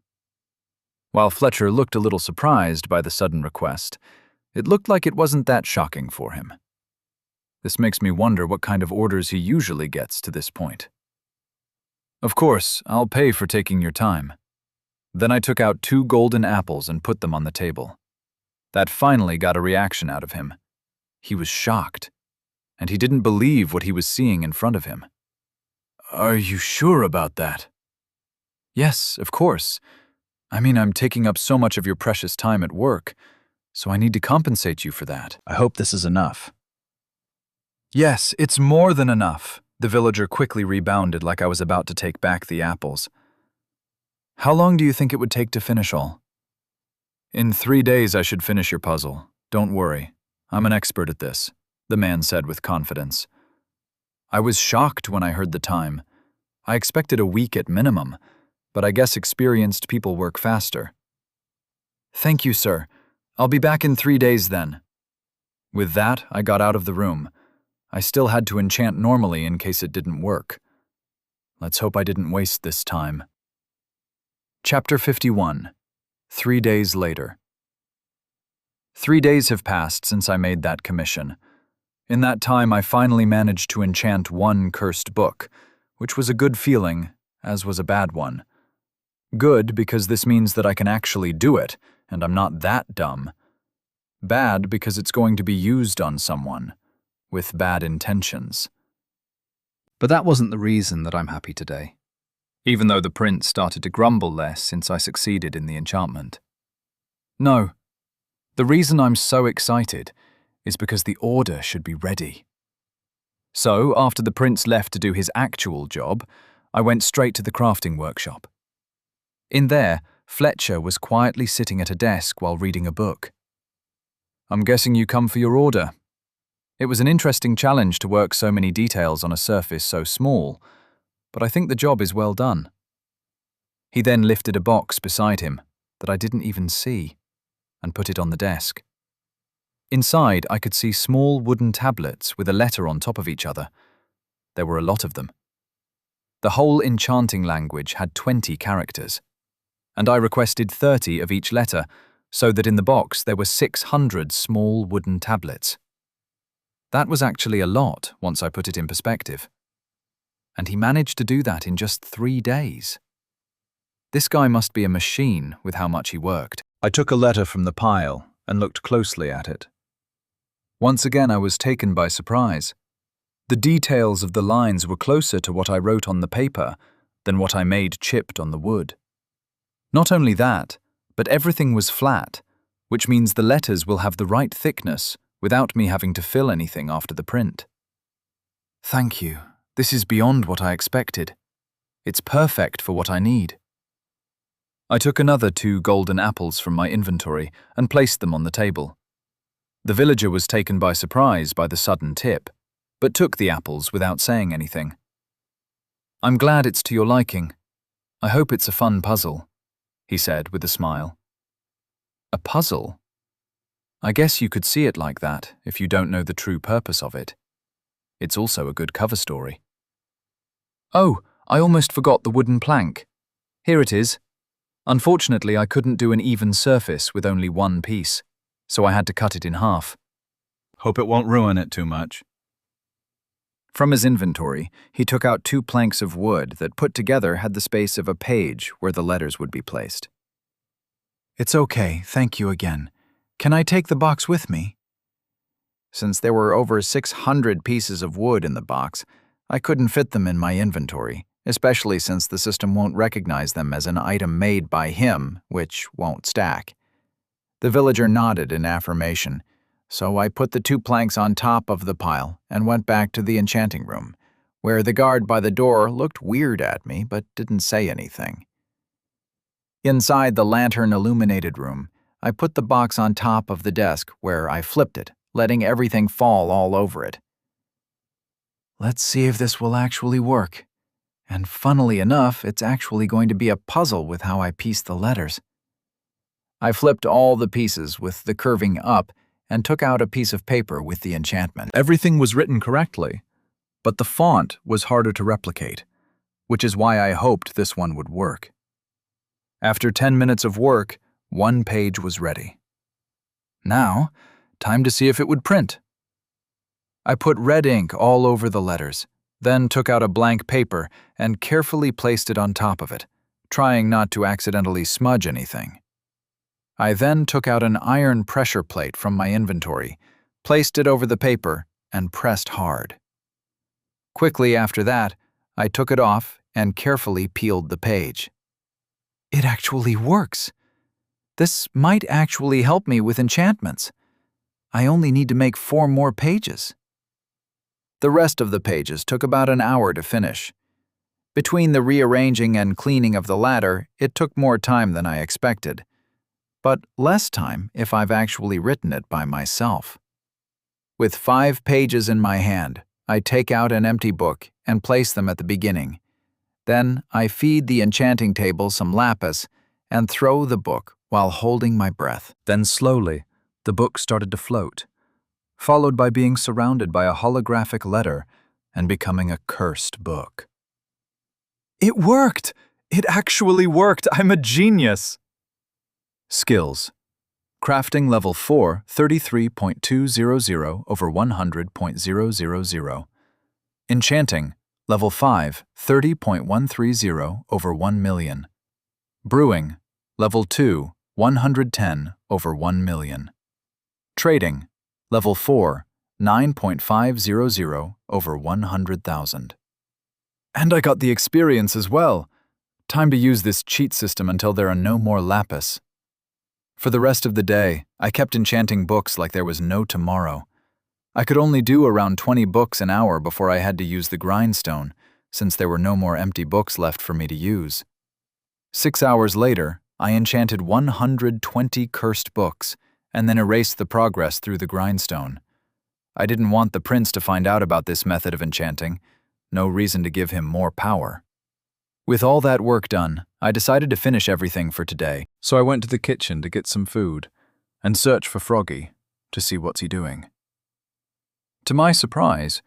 While Fletcher looked a little surprised by the sudden request, it looked like it wasn't that shocking for him. This makes me wonder what kind of orders he usually gets to this point. Of course, I'll pay for taking your time. Then I took out 2 golden apples and put them on the table. That finally got a reaction out of him. He was shocked, and he didn't believe what he was seeing in front of him. Are you sure about that? Yes, of course. I mean, I'm taking up so much of your precious time at work, so I need to compensate you for that. I hope this is enough. Yes, it's more than enough. The villager quickly rebounded like I was about to take back the apples. How long do you think it would take to finish all? In 3 days I should finish your puzzle. Don't worry. I'm an expert at this, the man said with confidence. I was shocked when I heard the time. I expected a week at minimum, but I guess experienced people work faster. Thank you, sir. I'll be back in 3 days then. With that, I got out of the room. I still had to enchant normally in case it didn't work. Let's hope I didn't waste this time. Chapter 51. 3 days later. 3 days have passed since I made that commission. In that time, I finally managed to enchant 1 cursed book, which was a good feeling, as was a bad one. Good because this means that I can actually do it, and I'm not that dumb. Bad because it's going to be used on someone, with bad intentions. But that wasn't the reason that I'm happy today, even though the prince started to grumble less since I succeeded in the enchantment. No, the reason I'm so excited is because the order should be ready. So, after the prince left to do his actual job, I went straight to the crafting workshop. In there, Fletcher was quietly sitting at a desk while reading a book. I'm guessing you come for your order. It was an interesting challenge to work so many details on a surface so small, but I think the job is well done. He then lifted a box beside him that I didn't even see and put it on the desk. Inside, I could see small wooden tablets with a letter on top of each other. There were a lot of them. The whole enchanting language had 20 characters, and I requested 30 of each letter, so that in the box there were 600 small wooden tablets. That was actually a lot once I put it in perspective. And he managed to do that in just 3 days. This guy must be a machine with how much he worked. I took a letter from the pile and looked closely at it. Once again I was taken by surprise. The details of the lines were closer to what I wrote on the paper than what I made chipped on the wood. Not only that, but everything was flat, which means the letters will have the right thickness without me having to fill anything after the print. Thank you. This is beyond what I expected. It's perfect for what I need. I took another 2 golden apples from my inventory and placed them on the table. The villager was taken by surprise by the sudden tip, but took the apples without saying anything. I'm glad it's to your liking. I hope it's a fun puzzle, he said with a smile. A puzzle? I guess you could see it like that if you don't know the true purpose of it. It's also a good cover story. Oh, I almost forgot the wooden plank. Here it is. Unfortunately, I couldn't do an even surface with only 1 piece, so I had to cut it in half. Hope it won't ruin it too much. From his inventory, he took out 2 planks of wood that put together had the space of a page where the letters would be placed. It's okay, thank you again. Can I take the box with me? Since there were over 600 pieces of wood in the box, I couldn't fit them in my inventory, especially since the system won't recognize them as an item made by him, which won't stack. The villager nodded in affirmation, so I put the 2 planks on top of the pile and went back to the enchanting room, where the guard by the door looked weird at me but didn't say anything. Inside the lantern-illuminated room, I put the box on top of the desk where I flipped it, letting everything fall all over it. Let's see if this will actually work. And funnily enough, it's actually going to be a puzzle with how I piece the letters. I flipped all the pieces with the curving up and took out a piece of paper with the enchantment. Everything was written correctly, but the font was harder to replicate, which is why I hoped this one would work. After 10 minutes of work, one page was ready. Now, time to see if it would print. I put red ink all over the letters, then took out a blank paper and carefully placed it on top of it, trying not to accidentally smudge anything. I then took out an iron pressure plate from my inventory, placed it over the paper, and pressed hard. Quickly after that, I took it off and carefully peeled the page. It actually works. This might actually help me with enchantments. I only need to make 4 more pages. The rest of the pages took about an hour to finish. Between the rearranging and cleaning of the latter, it took more time than I expected, but less time if I've actually written it by myself. With 5 pages in my hand, I take out an empty book and place them at the beginning. Then I feed the enchanting table some lapis and throw the book while holding my breath. Then slowly, the book started to float, followed by being surrounded by a holographic letter and becoming a cursed book. It worked! It actually worked! I'm a genius! Skills. Crafting level 4, 33.200 over 100.000. Enchanting, level 5, 30.130 over 1 million. Brewing, level 2, 110 over 1 million. Trading, level 4, 9.500 over 100,000. And I got the experience as well. Time to use this cheat system until there are no more lapis. For the rest of the day, I kept enchanting books like there was no tomorrow. I could only do around 20 books an hour before I had to use the grindstone, since there were no more empty books left for me to use. 6 hours later, I enchanted 120 cursed books, and then erased the progress through the grindstone. I didn't want the prince to find out about this method of enchanting. No reason to give him more power. With all that work done, I decided to finish everything for today, so I went to the kitchen to get some food and search for Froggy to see what's he doing. To my surprise,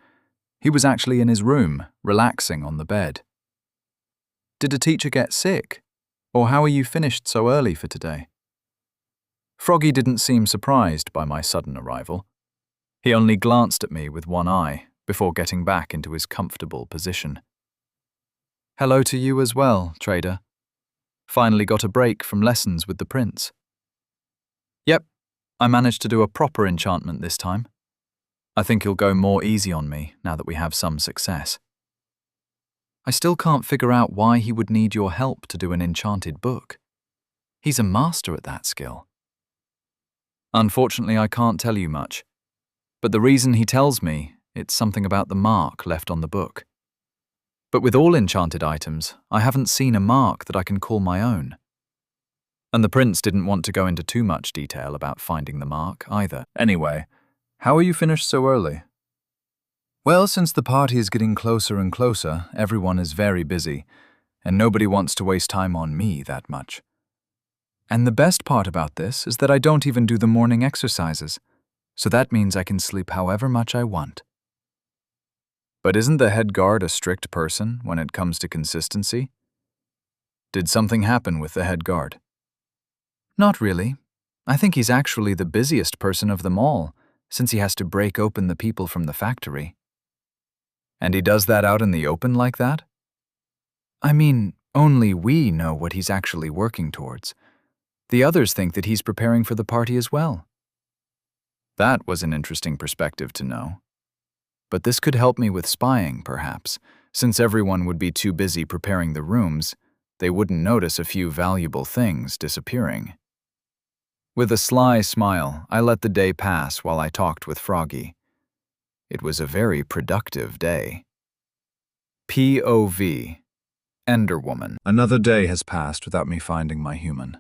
he was actually in his room, relaxing on the bed. Did a teacher get sick? Or how are you finished so early for today? Froggy didn't seem surprised by my sudden arrival. He only glanced at me with one eye before getting back into his comfortable position. Hello to you as well, trader. Finally got a break from lessons with the prince. Yep, I managed to do a proper enchantment this time. I think he'll go more easy on me now that we have some success. I still can't figure out why he would need your help to do an enchanted book. He's a master at that skill. Unfortunately, I can't tell you much, but the reason he tells me, it's something about the mark left on the book. But with all enchanted items, I haven't seen a mark that I can call my own. And the prince didn't want to go into too much detail about finding the mark either. Anyway, how are you finished so early? Well, since the party is getting closer and closer, everyone is very busy, and nobody wants to waste time on me that much. And the best part about this is that I don't even do the morning exercises, so that means I can sleep however much I want. But isn't the head guard a strict person when it comes to consistency? Did something happen with the head guard? Not really. I think he's actually the busiest person of them all, since he has to break open the people from the factory. And he does that out in the open like that? I mean, only we know what he's actually working towards. The others think that he's preparing for the party as well. That was an interesting perspective to know. But this could help me with spying, perhaps, since everyone would be too busy preparing the rooms, they wouldn't notice a few valuable things disappearing. With a sly smile, I let the day pass while I talked with Froggy. It was a very productive day. POV. Enderwoman. Another day has passed without me finding my human.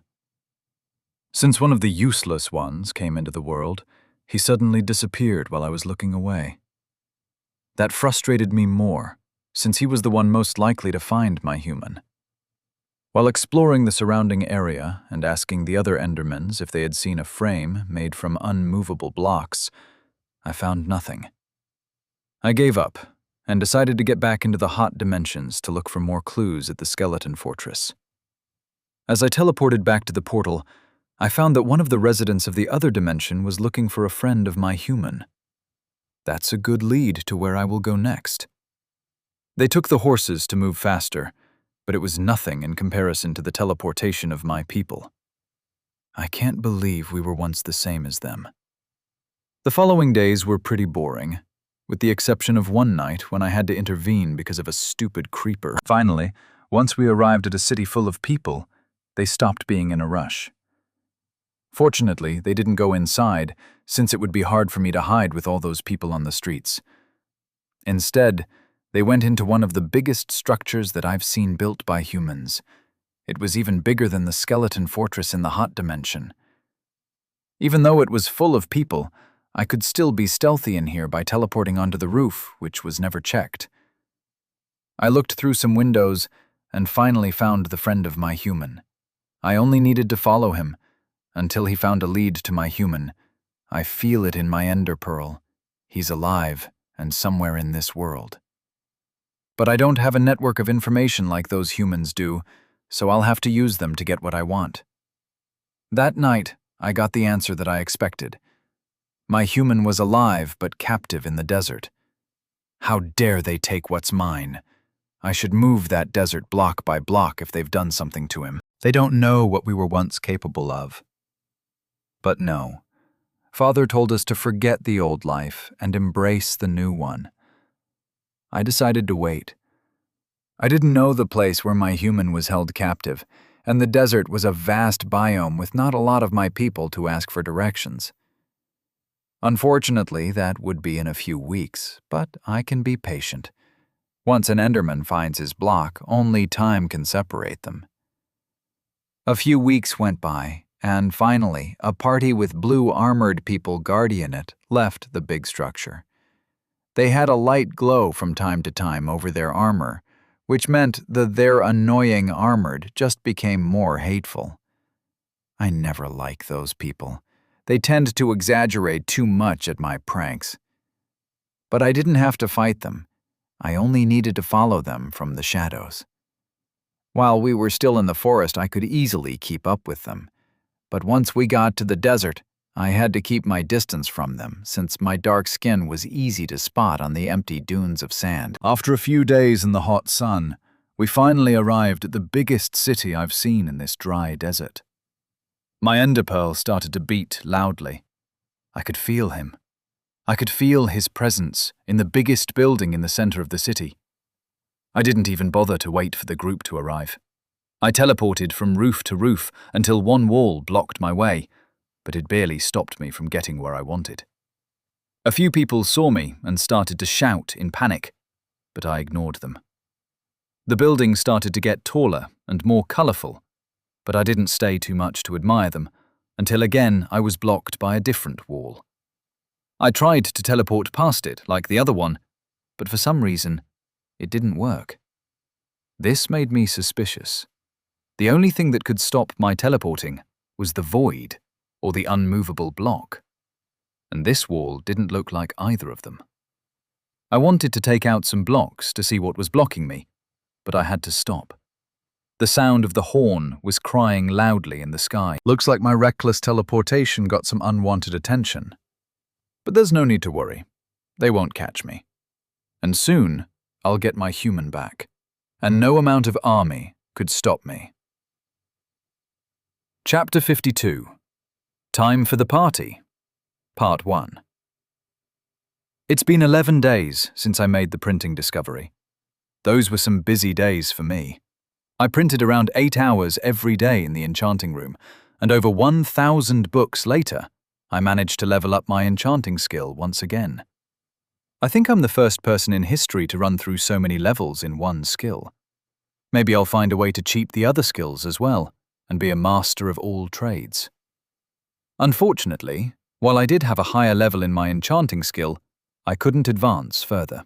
Since one of the useless ones came into the world, he suddenly disappeared while I was looking away. That frustrated me more, since he was the one most likely to find my human. While exploring the surrounding area and asking the other Endermans if they had seen a frame made from unmovable blocks, I found nothing. I gave up and decided to get back into the hot dimensions to look for more clues at the skeleton fortress. As I teleported back to the portal, I found that one of the residents of the other dimension was looking for a friend of my human. That's a good lead to where I will go next. They took the horses to move faster, but it was nothing in comparison to the teleportation of my people. I can't believe we were once the same as them. The following days were pretty boring, with the exception of one night when I had to intervene because of a stupid creeper. Finally, once we arrived at a city full of people, they stopped being in a rush. Fortunately, they didn't go inside, since it would be hard for me to hide with all those people on the streets. Instead, they went into one of the biggest structures that I've seen built by humans. It was even bigger than the skeleton fortress in the hot dimension. Even though it was full of people, I could still be stealthy in here by teleporting onto the roof, which was never checked. I looked through some windows and finally found the friend of my human. I only needed to follow him until he found a lead to my human. I feel it in my ender pearl. He's alive and somewhere in this world. But I don't have a network of information like those humans do, so I'll have to use them to get what I want. That night, I got the answer that I expected. My human was alive but captive in the desert. How dare they take what's mine? I should move that desert block by block if they've done something to him. They don't know what we were once capable of. But no. Father told us to forget the old life and embrace the new one. I decided to wait. I didn't know the place where my human was held captive, and the desert was a vast biome with not a lot of my people to ask for directions. Unfortunately, that would be in a few weeks, but I can be patient. Once an Enderman finds his block, only time can separate them. A few weeks went by, and finally, a party with blue armored people guarding it left the big structure. They had a light glow from time to time over their armor, which meant that their annoying armored just became more hateful. I never like those people. They tend to exaggerate too much at my pranks. But I didn't have to fight them. I only needed to follow them from the shadows. While we were still in the forest, I could easily keep up with them. But once we got to the desert, I had to keep my distance from them, since my dark skin was easy to spot on the empty dunes of sand. After a few days in the hot sun, we finally arrived at the biggest city I've seen in this dry desert. My enderpearl started to beat loudly. I could feel him. I could feel his presence in the biggest building in the center of the city. I didn't even bother to wait for the group to arrive. I teleported from roof to roof until one wall blocked my way, but it barely stopped me from getting where I wanted. A few people saw me and started to shout in panic, but I ignored them. The buildings started to get taller and more colorful, but I didn't stay too much to admire them, until again I was blocked by a different wall. I tried to teleport past it like the other one, but for some reason, it didn't work. This made me suspicious. The only thing that could stop my teleporting was the void, or the unmovable block. And this wall didn't look like either of them. I wanted to take out some blocks to see what was blocking me, but I had to stop. The sound of the horn was crying loudly in the sky. Looks like my reckless teleportation got some unwanted attention. But there's no need to worry. They won't catch me. And soon, I'll get my human back. And no amount of army could stop me. Chapter 52. Time for the Party. Part 1. It's been 11 days since I made the printing discovery. Those were some busy days for me. I printed around 8 hours every day in the enchanting room, and over 1,000 books later, I managed to level up my enchanting skill once again. I think I'm the first person in history to run through so many levels in one skill. Maybe I'll find a way to cheat the other skills as well, and be a master of all trades. Unfortunately, while I did have a higher level in my enchanting skill, I couldn't advance further.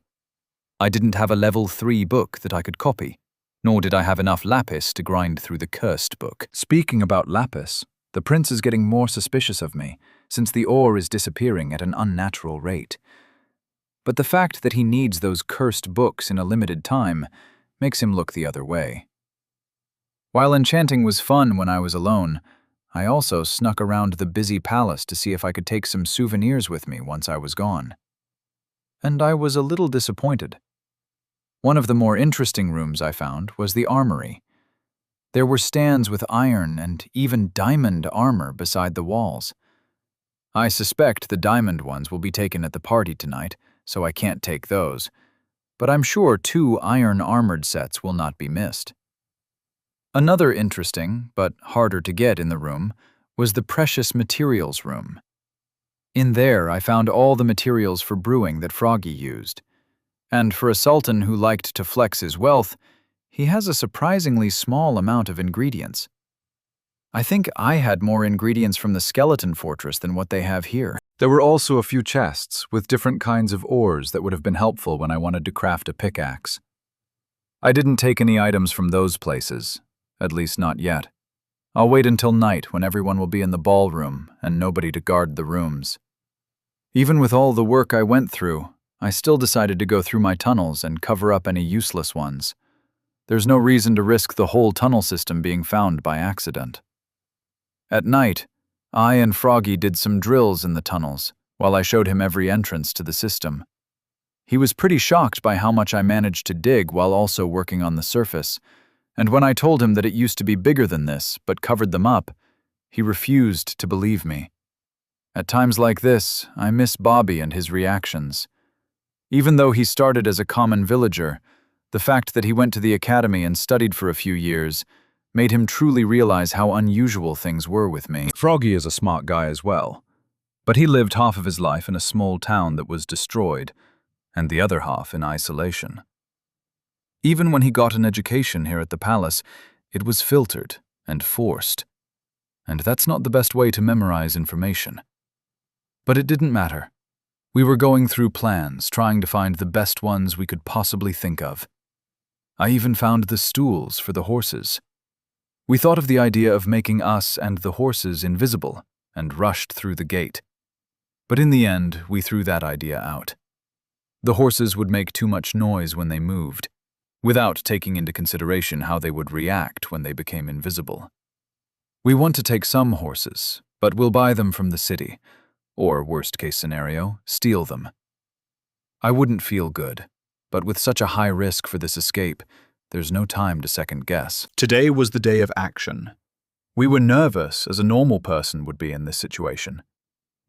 I didn't have a level 3 book that I could copy, nor did I have enough lapis to grind through the cursed book. Speaking about lapis, the prince is getting more suspicious of me, since the ore is disappearing at an unnatural rate. But the fact that he needs those cursed books in a limited time makes him look the other way. While enchanting was fun when I was alone, I also snuck around the busy palace to see if I could take some souvenirs with me once I was gone. And I was a little disappointed. One of the more interesting rooms I found was the armory. There were stands with iron and even diamond armor beside the walls. I suspect the diamond ones will be taken at the party tonight, so I can't take those, but I'm sure 2 iron-armored sets will not be missed. Another interesting, but harder to get in the room, was the precious materials room. In there, I found all the materials for brewing that Froggy used. And for a sultan who liked to flex his wealth, he has a surprisingly small amount of ingredients. I think I had more ingredients from the skeleton fortress than what they have here. There were also a few chests with different kinds of ores that would have been helpful when I wanted to craft a pickaxe. I didn't take any items from those places, at least not yet. I'll wait until night when everyone will be in the ballroom and nobody to guard the rooms. Even with all the work I went through, I still decided to go through my tunnels and cover up any useless ones. There's no reason to risk the whole tunnel system being found by accident. At night, I and Froggy did some drills in the tunnels while I showed him every entrance to the system. He was pretty shocked by how much I managed to dig while also working on the surface, and when I told him that it used to be bigger than this but covered them up, he refused to believe me. At times like this, I miss Bobby and his reactions. Even though he started as a common villager, the fact that he went to the academy and studied for a few years made him truly realize how unusual things were with me. Froggy is a smart guy as well, but he lived half of his life in a small town that was destroyed, and the other half in isolation. Even when he got an education here at the palace, it was filtered and forced, and that's not the best way to memorize information. But it didn't matter. We were going through plans, trying to find the best ones we could possibly think of. I even found the stools for the horses. We thought of the idea of making us and the horses invisible and rushed through the gate. But in the end, we threw that idea out. The horses would make too much noise when they moved, without taking into consideration how they would react when they became invisible. We want to take some horses, but we'll buy them from the city, or, worst-case scenario, steal them. I wouldn't feel good, but with such a high risk for this escape, there's no time to second-guess. Today was the day of action. We were nervous as a normal person would be in this situation,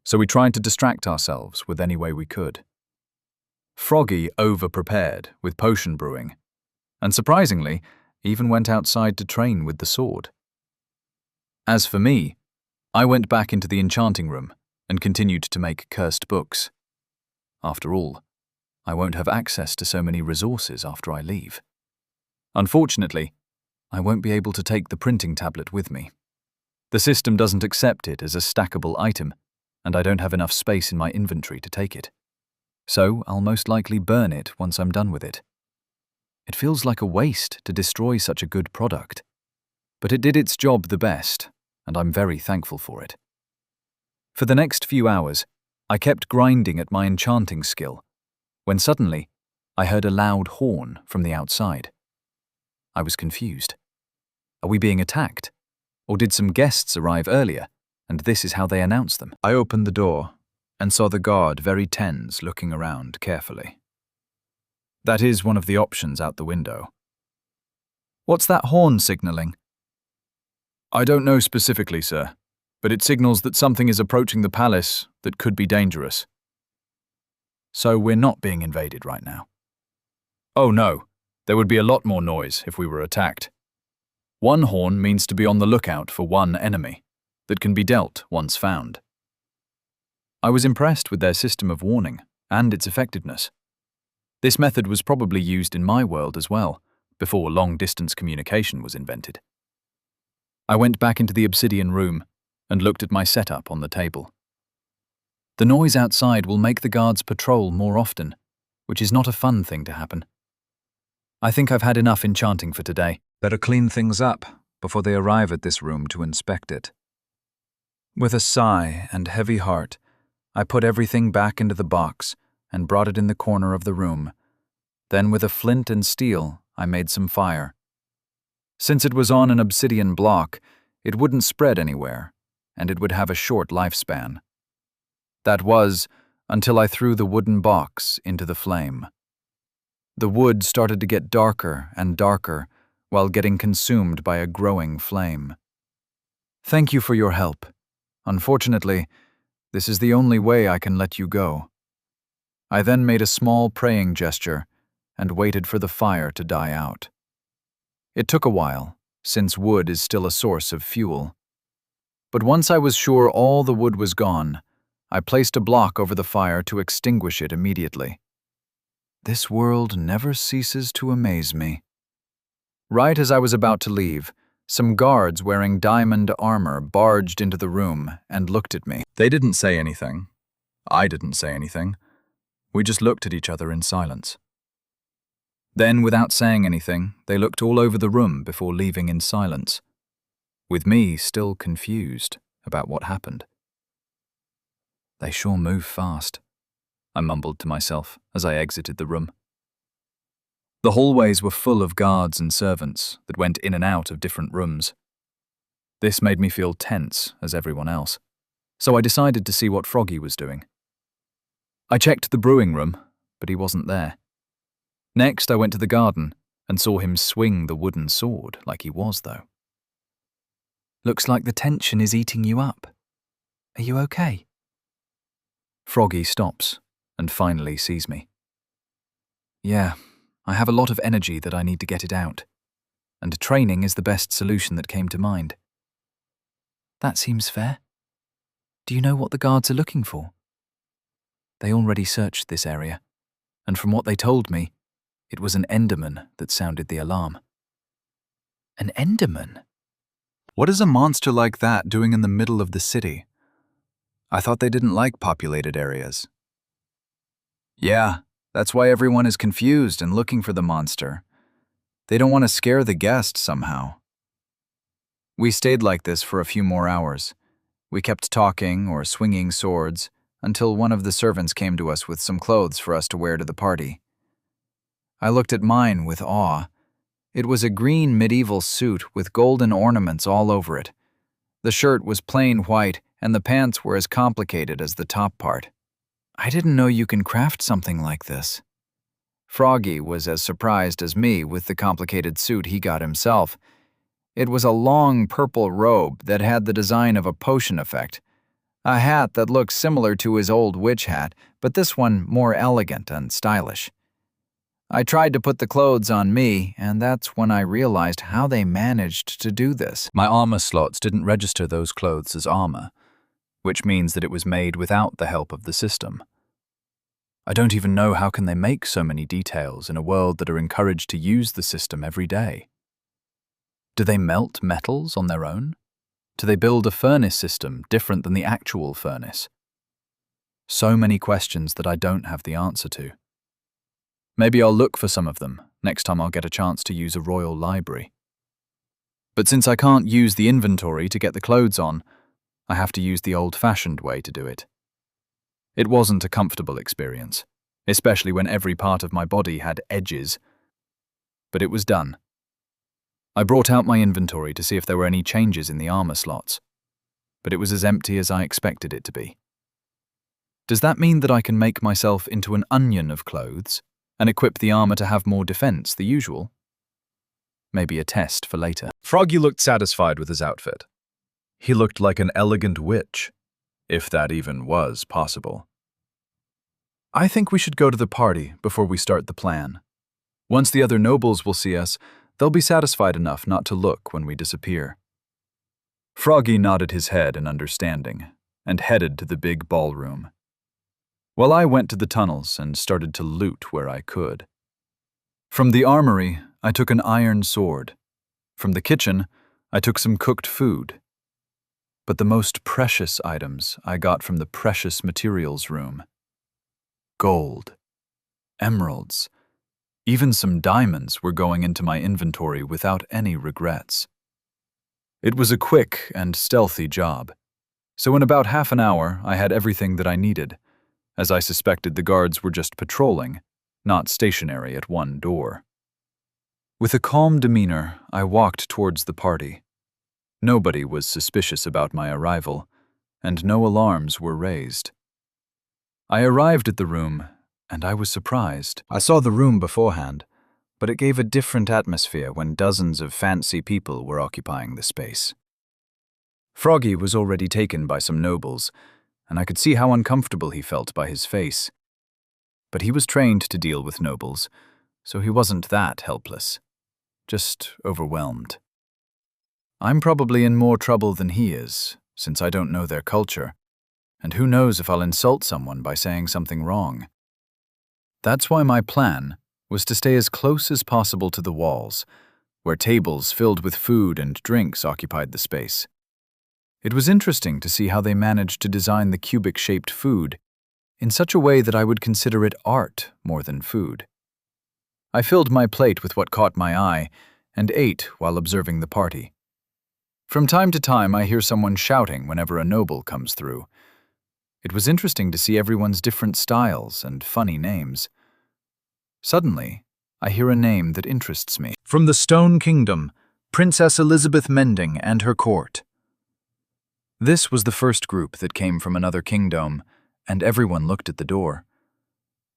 so we tried to distract ourselves with any way we could. Froggy over-prepared with potion brewing, and surprisingly, even went outside to train with the sword. As for me, I went back into the enchanting room and continued to make cursed books. After all, I won't have access to so many resources after I leave. Unfortunately, I won't be able to take the printing tablet with me. The system doesn't accept it as a stackable item, and I don't have enough space in my inventory to take it. So I'll most likely burn it once I'm done with it. It feels like a waste to destroy such a good product, but it did its job the best, and I'm very thankful for it. For the next few hours, I kept grinding at my enchanting skill, when suddenly I heard a loud horn from the outside. I was confused. Are we being attacked? Or did some guests arrive earlier, and this is how they announced them? I opened the door and saw the guard very tense looking around carefully. That is one of the options out the window. What's that horn signaling? I don't know specifically, sir, but it signals that something is approaching the palace that could be dangerous. So we're not being invaded right now. Oh no, there would be a lot more noise if we were attacked. One horn means to be on the lookout for one enemy that can be dealt once found. I was impressed with their system of warning and its effectiveness. This method was probably used in my world as well, before long-distance communication was invented. I went back into the obsidian room and looked at my setup on the table. The noise outside will make the guards patrol more often, which is not a fun thing to happen. I think I've had enough enchanting for today. Better clean things up before they arrive at this room to inspect it. With a sigh and heavy heart, I put everything back into the box and brought it in the corner of the room. Then with a flint and steel, I made some fire. Since it was on an obsidian block, it wouldn't spread anywhere, and it would have a short lifespan. That was until I threw the wooden box into the flame. The wood started to get darker and darker while getting consumed by a growing flame. Thank you for your help. Unfortunately, this is the only way I can let you go. I then made a small praying gesture and waited for the fire to die out. It took a while, since wood is still a source of fuel. But once I was sure all the wood was gone, I placed a block over the fire to extinguish it immediately. This world never ceases to amaze me. Right as I was about to leave, some guards wearing diamond armor barged into the room and looked at me. They didn't say anything. I didn't say anything. We just looked at each other in silence. Then, without saying anything, they looked all over the room before leaving in silence, with me still confused about what happened. They sure move fast, I mumbled to myself as I exited the room. The hallways were full of guards and servants that went in and out of different rooms. This made me feel tense as everyone else, so I decided to see what Froggy was doing. I checked the brewing room, but he wasn't there. Next, I went to the garden and saw him swing the wooden sword like he was, though. Looks like the tension is eating you up. Are you okay? Froggy stops and finally sees me. Yeah, I have a lot of energy that I need to get it out, and training is the best solution that came to mind. That seems fair. Do you know what the guards are looking for? They already searched this area, and from what they told me, it was an Enderman that sounded the alarm. An Enderman? What is a monster like that doing in the middle of the city? I thought they didn't like populated areas. Yeah, that's why everyone is confused and looking for the monster. They don't want to scare the guests somehow. We stayed like this for a few more hours. We kept talking or swinging swords until one of the servants came to us with some clothes for us to wear to the party. I looked at mine with awe. It was a green medieval suit with golden ornaments all over it. The shirt was plain white and the pants were as complicated as the top part. I didn't know you can craft something like this. Froggy was as surprised as me with the complicated suit he got himself. It was a long purple robe that had the design of a potion effect. A hat that looked similar to his old witch hat, but this one more elegant and stylish. I tried to put the clothes on me, and that's when I realized how they managed to do this. My armor slots didn't register those clothes as armor, which means that it was made without the help of the system. I don't even know how can they make so many details in a world that are encouraged to use the system every day. Do they melt metals on their own? Do they build a furnace system different than the actual furnace? So many questions that I don't have the answer to. Maybe I'll look for some of them next time I'll get a chance to use a royal library. But since I can't use the inventory to get the clothes on, I have to use the old-fashioned way to do it. It wasn't a comfortable experience, especially when every part of my body had edges. But it was done. I brought out my inventory to see if there were any changes in the armor slots, but it was as empty as I expected it to be. Does that mean that I can make myself into an onion of clothes and equip the armor to have more defense, the usual? Maybe a test for later. Froggy looked satisfied with his outfit. He looked like an elegant witch, if that even was possible. I think we should go to the party before we start the plan. Once the other nobles will see us, they'll be satisfied enough not to look when we disappear. Froggy nodded his head in understanding and headed to the big ballroom, while I went to the tunnels and started to loot where I could. From the armory, I took an iron sword. From the kitchen, I took some cooked food. But the most precious items I got from the precious materials room. Gold emeralds. Even some diamonds were going into my inventory without any regrets. It was a quick and stealthy job, so in about half an hour I had everything that I needed, as I suspected the guards were just patrolling, not stationary at one door. With a calm demeanor, I walked towards the party. Nobody was suspicious about my arrival, and no alarms were raised. I arrived at the room, and I was surprised. I saw the room beforehand, but it gave a different atmosphere when dozens of fancy people were occupying the space. Froggy was already taken by some nobles, and I could see how uncomfortable he felt by his face. But he was trained to deal with nobles, so he wasn't that helpless, just overwhelmed. I'm probably in more trouble than he is, since I don't know their culture, and who knows if I'll insult someone by saying something wrong. That's why my plan was to stay as close as possible to the walls, where tables filled with food and drinks occupied the space. It was interesting to see how they managed to design the cubic-shaped food in such a way that I would consider it art more than food. I filled my plate with what caught my eye and ate while observing the party. From time to time, I hear someone shouting whenever a noble comes through. It was interesting to see everyone's different styles and funny names. Suddenly, I hear a name that interests me. From the Stone Kingdom, Princess Elizabeth Mending and her court. This was the first group that came from another kingdom, and everyone looked at the door.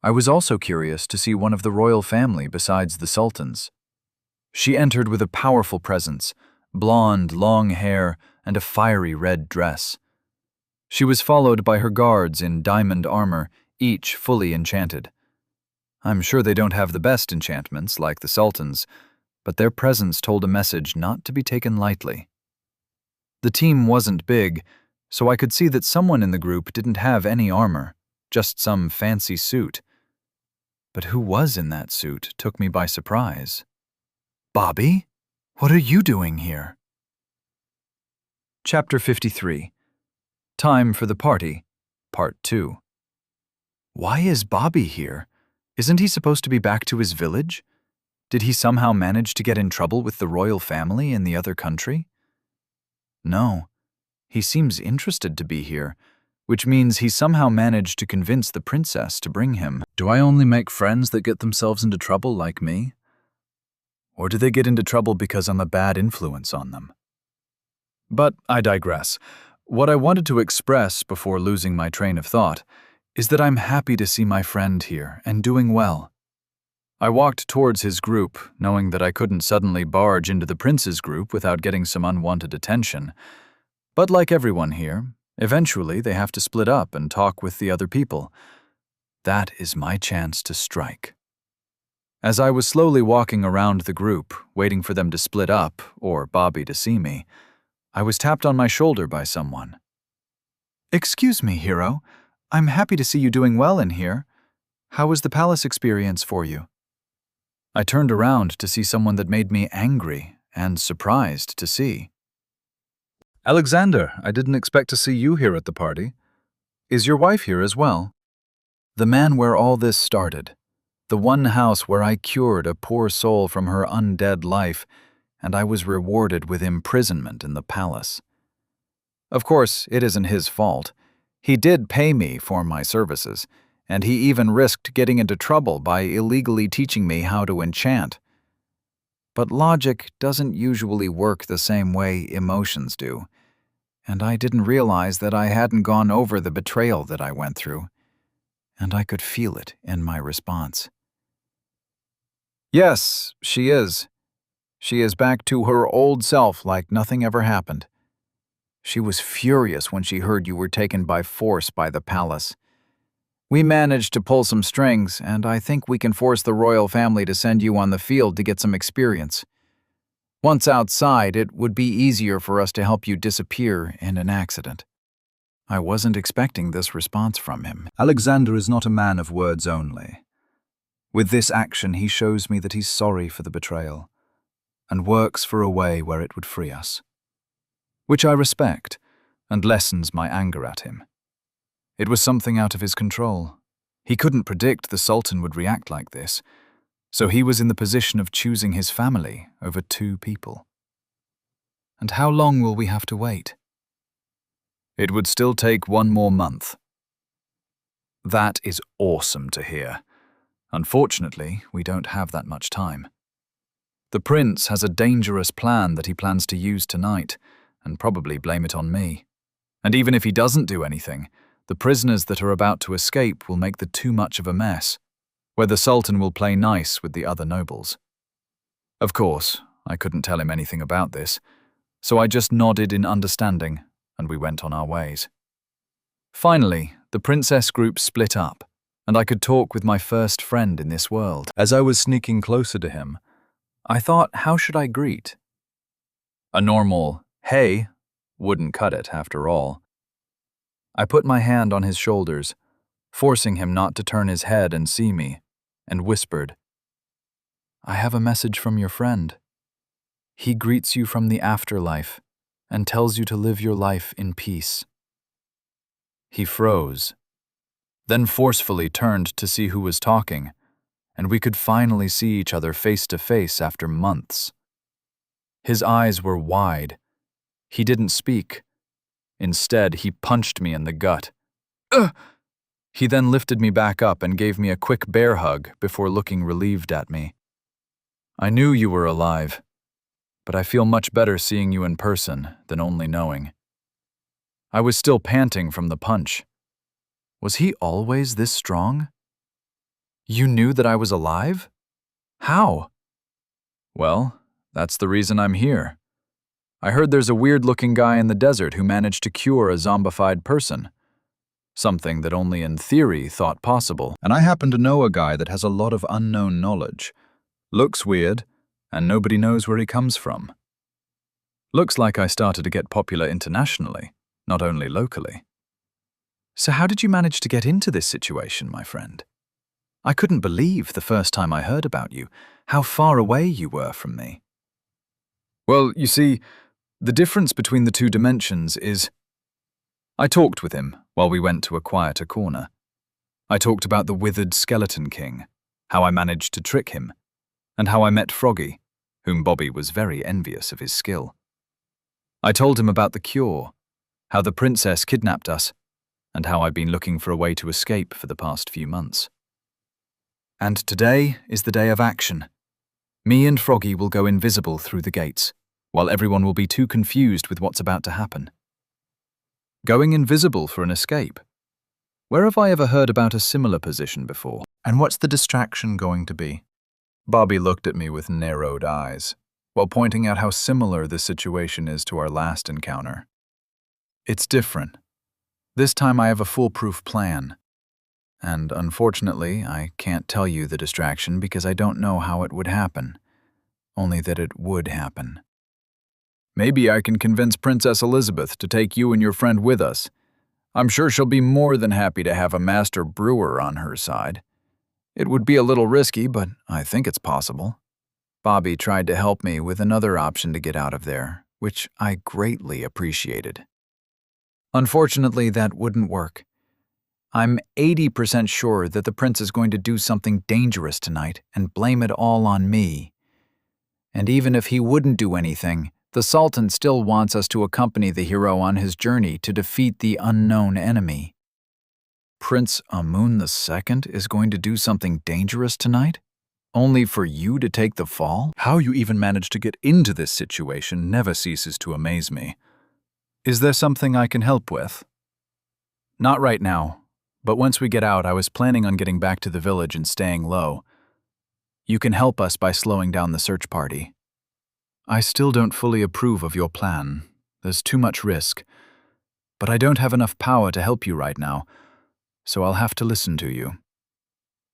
I was also curious to see one of the royal family besides the sultans. She entered with a powerful presence, blonde, long hair, and a fiery red dress. She was followed by her guards in diamond armor, each fully enchanted. I'm sure they don't have the best enchantments like the sultans, but their presence told a message not to be taken lightly. The team wasn't big, so I could see that someone in the group didn't have any armor, just some fancy suit. But who was in that suit took me by surprise. Bobby? What are you doing here? Chapter 53. Time for the Party, Part 2. Why is Bobby here? Isn't he supposed to be back to his village? Did he somehow manage to get in trouble with the royal family in the other country? No. He seems interested to be here, which means he somehow managed to convince the princess to bring him. Do I only make friends that get themselves into trouble like me? Or do they get into trouble because I'm a bad influence on them? But I digress. What I wanted to express before losing my train of thought is that I'm happy to see my friend here and doing well. I walked towards his group, knowing that I couldn't suddenly barge into the prince's group without getting some unwanted attention. But like everyone here, eventually they have to split up and talk with the other people. That is my chance to strike. As I was slowly walking around the group, waiting for them to split up or Bobby to see me, I was tapped on my shoulder by someone. "Excuse me, hero. I'm happy to see you doing well in here. How was the palace experience for you?" I turned around to see someone that made me angry and surprised to see. Alexander, I didn't expect to see you here at the party. Is your wife here as well? The man where all this started, the one house where I cured a poor soul from her undead life, and I was rewarded with imprisonment in the palace. Of course, it isn't his fault. He did pay me for my services, and he even risked getting into trouble by illegally teaching me how to enchant. But logic doesn't usually work the same way emotions do, and I didn't realize that I hadn't gone over the betrayal that I went through, and I could feel it in my response. Yes, she is. She is back to her old self like nothing ever happened. She was furious when she heard you were taken by force by the palace. We managed to pull some strings, and I think we can force the royal family to send you on the field to get some experience. Once outside, it would be easier for us to help you disappear in an accident. I wasn't expecting this response from him. Alexander is not a man of words only. With this action, he shows me that he's sorry for the betrayal and works for a way where it would free us, which I respect and lessens my anger at him. It was something out of his control, He couldn't predict the Sultan would react like this, so he was in the position of choosing his family over 2 people. And how long will we have to wait? It would still take 1 more month. That is awesome to hear. Unfortunately, we don't have that much time. The prince has a dangerous plan that he plans to use tonight, and probably blame it on me. And even if he doesn't do anything, the prisoners that are about to escape will make too much of a mess, where the Sultan will play nice with the other nobles. Of course, I couldn't tell him anything about this, so I just nodded in understanding, and we went on our ways. Finally, the princess group split up, and I could talk with my first friend in this world. As I was sneaking closer to him, I thought, how should I greet? A normal, hey, wouldn't cut it after all. I put my hand on his shoulders, forcing him not to turn his head and see me, and whispered, I have a message from your friend. He greets you from the afterlife and tells you to live your life in peace. He froze, then forcefully turned to see who was talking, and we could finally see each other face to face after months. His eyes were wide. He didn't speak. Instead, he punched me in the gut. Ugh! He then lifted me back up and gave me a quick bear hug before looking relieved at me. I knew you were alive, but I feel much better seeing you in person than only knowing. I was still panting from the punch. Was he always this strong? You knew that I was alive? How? Well, that's the reason I'm here. I heard there's a weird-looking guy in the desert who managed to cure a zombified person. Something that only in theory thought possible. And I happen to know a guy that has a lot of unknown knowledge. Looks weird, and nobody knows where he comes from. Looks like I started to get popular internationally, not only locally. So how did you manage to get into this situation, my friend? I couldn't believe the first time I heard about you, how far away you were from me. Well, you see, the difference between the 2 dimensions is... I talked with him while we went to a quieter corner. I talked about the withered skeleton king, how I managed to trick him, and how I met Froggy, whom Bobby was very envious of his skill. I told him about the cure, how the princess kidnapped us, and how I've been looking for a way to escape for the past few months. And today is the day of action. Me and Froggy will go invisible through the gates, while everyone will be too confused with what's about to happen. Going invisible for an escape? Where have I ever heard about a similar position before? And what's the distraction going to be? Bobby looked at me with narrowed eyes, while pointing out how similar this situation is to our last encounter. It's different. This time I have a foolproof plan. And unfortunately, I can't tell you the distraction because I don't know how it would happen, only that it would happen. Maybe I can convince Princess Elizabeth to take you and your friend with us. I'm sure she'll be more than happy to have a master brewer on her side. It would be a little risky, but I think it's possible. Bobby tried to help me with another option to get out of there, which I greatly appreciated. Unfortunately, that wouldn't work. I'm 80% sure that the prince is going to do something dangerous tonight and blame it all on me. And even if he wouldn't do anything, the Sultan still wants us to accompany the hero on his journey to defeat the unknown enemy. Prince Amun II is going to do something dangerous tonight? Only for you to take the fall? How you even managed to get into this situation never ceases to amaze me. Is there something I can help with? Not right now, but once we get out, I was planning on getting back to the village and staying low. You can help us by slowing down the search party. I still don't fully approve of your plan. There's too much risk. But I don't have enough power to help you right now, so I'll have to listen to you.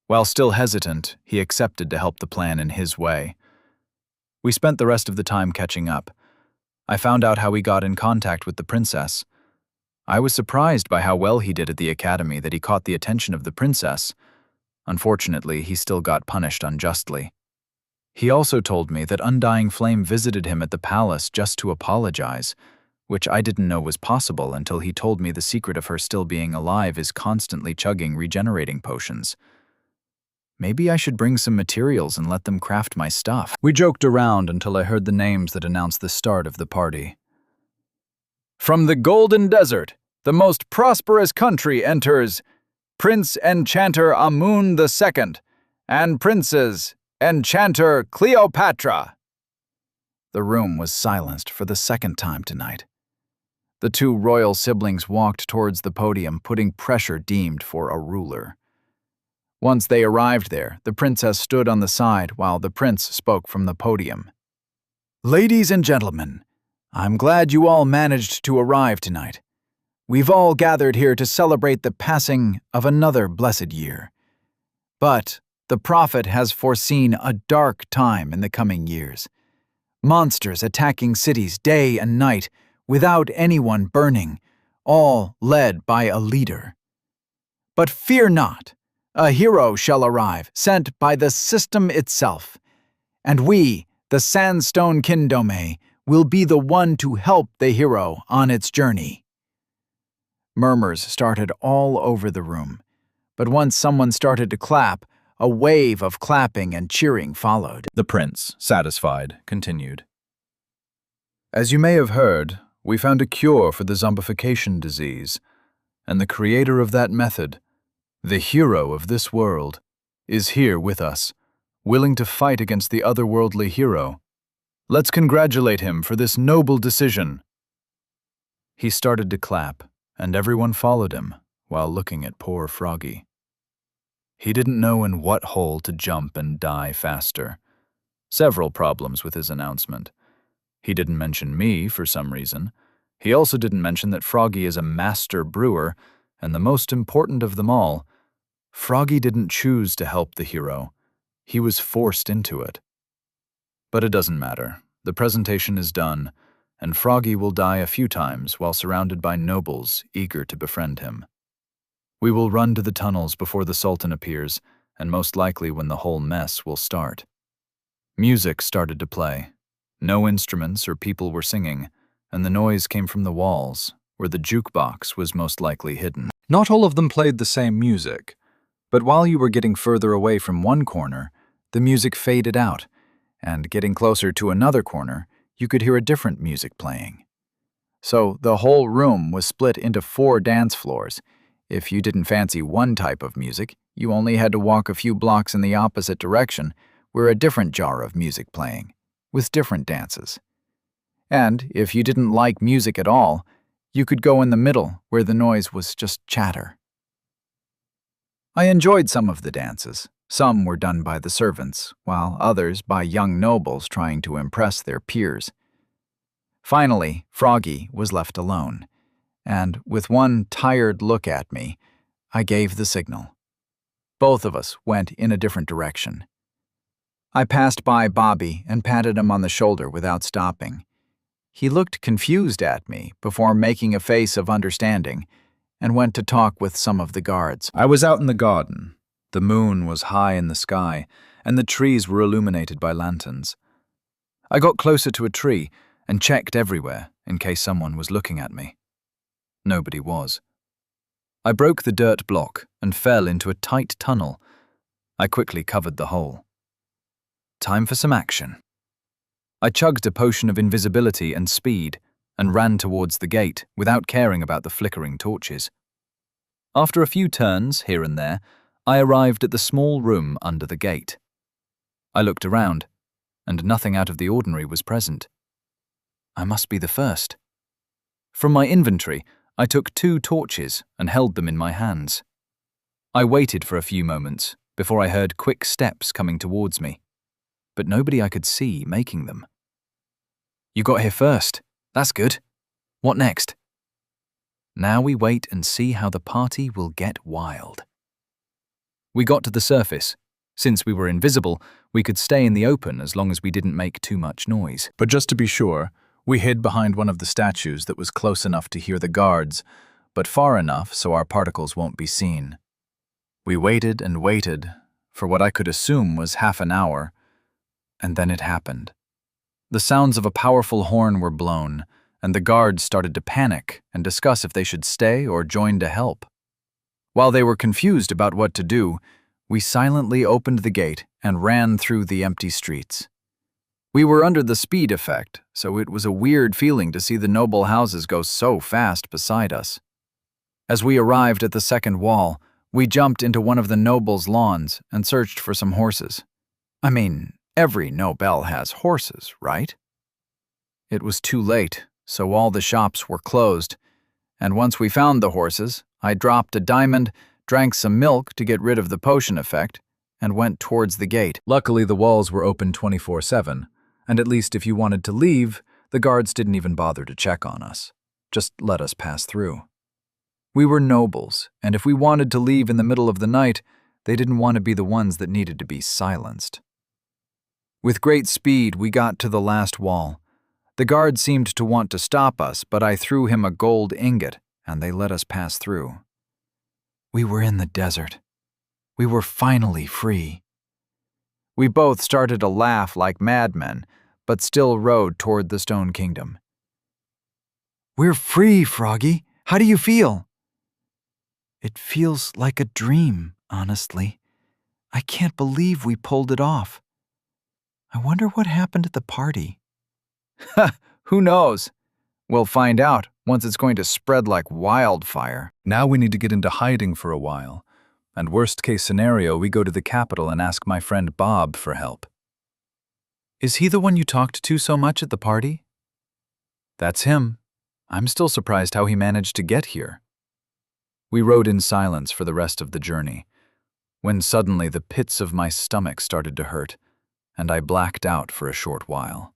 While still hesitant, he accepted to help the plan in his way. We spent the rest of the time catching up. I found out how he got in contact with the princess. I was surprised by how well he did at the academy that he caught the attention of the princess. Unfortunately, he still got punished unjustly. He also told me that Undying Flame visited him at the palace just to apologize, which I didn't know was possible until he told me the secret of her still being alive is constantly chugging regenerating potions. Maybe I should bring some materials and let them craft my stuff. We joked around until I heard the names that announced the start of the party. From the Golden Desert, the most prosperous country, enters Prince Enchanter Amun II and Princess Enchanter Cleopatra. The room was silenced for the second time tonight. The two royal siblings walked towards the podium, putting pressure deemed for a ruler. Once they arrived there, the princess stood on the side while the prince spoke from the podium. "Ladies and gentlemen, I'm glad you all managed to arrive tonight. We've all gathered here to celebrate the passing of another blessed year. But the prophet has foreseen a dark time in the coming years. Monsters attacking cities day and night without anyone burning, all led by a leader. But fear not, a hero shall arrive, sent by the system itself, and we, the Sandstone Kindome, will be the one to help the hero on its journey." Murmurs started all over the room, but once someone started to clap, a wave of clapping and cheering followed. The prince, satisfied, continued. As you may have heard, we found a cure for the zombification disease, and the creator of that method, the hero of this world, is here with us, willing to fight against the otherworldly hero. Let's congratulate him for this noble decision. He started to clap, and everyone followed him, while looking at poor Froggy. He didn't know in what hole to jump and die faster. Several problems with his announcement. He didn't mention me for some reason. He also didn't mention that Froggy is a master brewer, and the most important of them all, Froggy didn't choose to help the hero. He was forced into it. But it doesn't matter. The presentation is done, and Froggy will die a few times while surrounded by nobles eager to befriend him. We will run to the tunnels before the Sultan appears, and most likely when the whole mess will start. Music started to play. No instruments or people were singing, and the noise came from the walls, where the jukebox was most likely hidden. Not all of them played the same music, but while you were getting further away from one corner, the music faded out, and getting closer to another corner, you could hear a different music playing. So the whole room was split into 4 dance floors. If you didn't fancy one type of music, you only had to walk a few blocks in the opposite direction, where a different genre of music playing, with different dances. And if you didn't like music at all, you could go in the middle, where the noise was just chatter. I enjoyed some of the dances. Some were done by the servants, while others by young nobles trying to impress their peers. Finally, Froggy was left alone, and with one tired look at me, I gave the signal. Both of us went in a different direction. I passed by Bobby and patted him on the shoulder without stopping. He looked confused at me before making a face of understanding and went to talk with some of the guards. I was out in the garden. The moon was high in the sky, and the trees were illuminated by lanterns. I got closer to a tree and checked everywhere in case someone was looking at me. Nobody was. I broke the dirt block and fell into a tight tunnel. I quickly covered the hole. Time for some action. I chugged a potion of invisibility and speed and ran towards the gate without caring about the flickering torches. After a few turns here and there, I arrived at the small room under the gate. I looked around, and nothing out of the ordinary was present. I must be the first. From my inventory, I took 2 torches and held them in my hands. I waited for a few moments before I heard quick steps coming towards me, but nobody I could see making them. You got here first. That's good. What next? Now we wait and see how the party will get wild. We got to the surface. Since we were invisible, we could stay in the open as long as we didn't make too much noise. But just to be sure, we hid behind one of the statues that was close enough to hear the guards, but far enough so our particles won't be seen. We waited and waited for what I could assume was half an hour, and then it happened. The sounds of a powerful horn were blown, and the guards started to panic and discuss if they should stay or join to help. While they were confused about what to do, we silently opened the gate and ran through the empty streets. We were under the speed effect, so it was a weird feeling to see the noble houses go so fast beside us. As we arrived at the second wall, we jumped into one of the nobles' lawns and searched for some horses. I mean, every noble has horses, right? It was too late, so all the shops were closed, and once we found the horses, I dropped a diamond, drank some milk to get rid of the potion effect, and went towards the gate. Luckily, the walls were open 24/7, and at least if you wanted to leave, the guards didn't even bother to check on us. Just let us pass through. We were nobles, and if we wanted to leave in the middle of the night, they didn't want to be the ones that needed to be silenced. With great speed, we got to the last wall. The guard seemed to want to stop us, but I threw him a gold ingot, and they let us pass through. We were in the desert. We were finally free. We both started to laugh like madmen, but still rode toward the Stone Kingdom. We're free, Froggy. How do you feel? It feels like a dream, honestly. I can't believe we pulled it off. I wonder what happened at the party. Who knows? We'll find out once it's going to spread like wildfire. Now we need to get into hiding for a while, and worst case scenario, we go to the capital and ask my friend Bob for help. Is he the one you talked to so much at the party? That's him. I'm still surprised how he managed to get here. We rode in silence for the rest of the journey, when suddenly the pits of my stomach started to hurt, and I blacked out for a short while.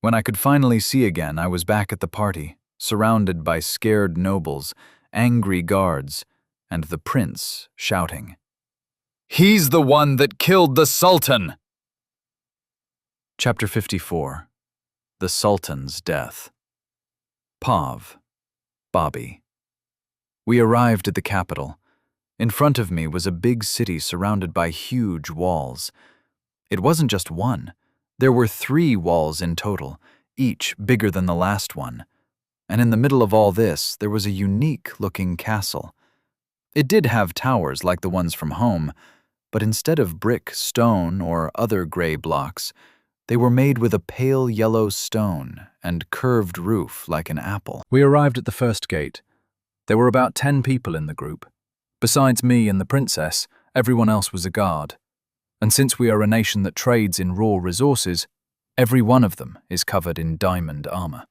When I could finally see again, I was back at the party, surrounded by scared nobles, angry guards, and the prince shouting, "He's the one that killed the Sultan!" Chapter 54. The Sultan's Death. Pav. Bobby. We arrived at the capital. In front of me was a big city surrounded by huge walls. It wasn't just one. There were 3 walls in total, each bigger than the last one. And in the middle of all this, there was a unique-looking castle. It did have towers like the ones from home, but instead of brick, stone, or other gray blocks, they were made with a pale yellow stone and curved roof like an apple. We arrived at the first gate. There were about 10 people in the group. Besides me and the princess, everyone else was a guard. And since we are a nation that trades in raw resources, every one of them is covered in diamond armor.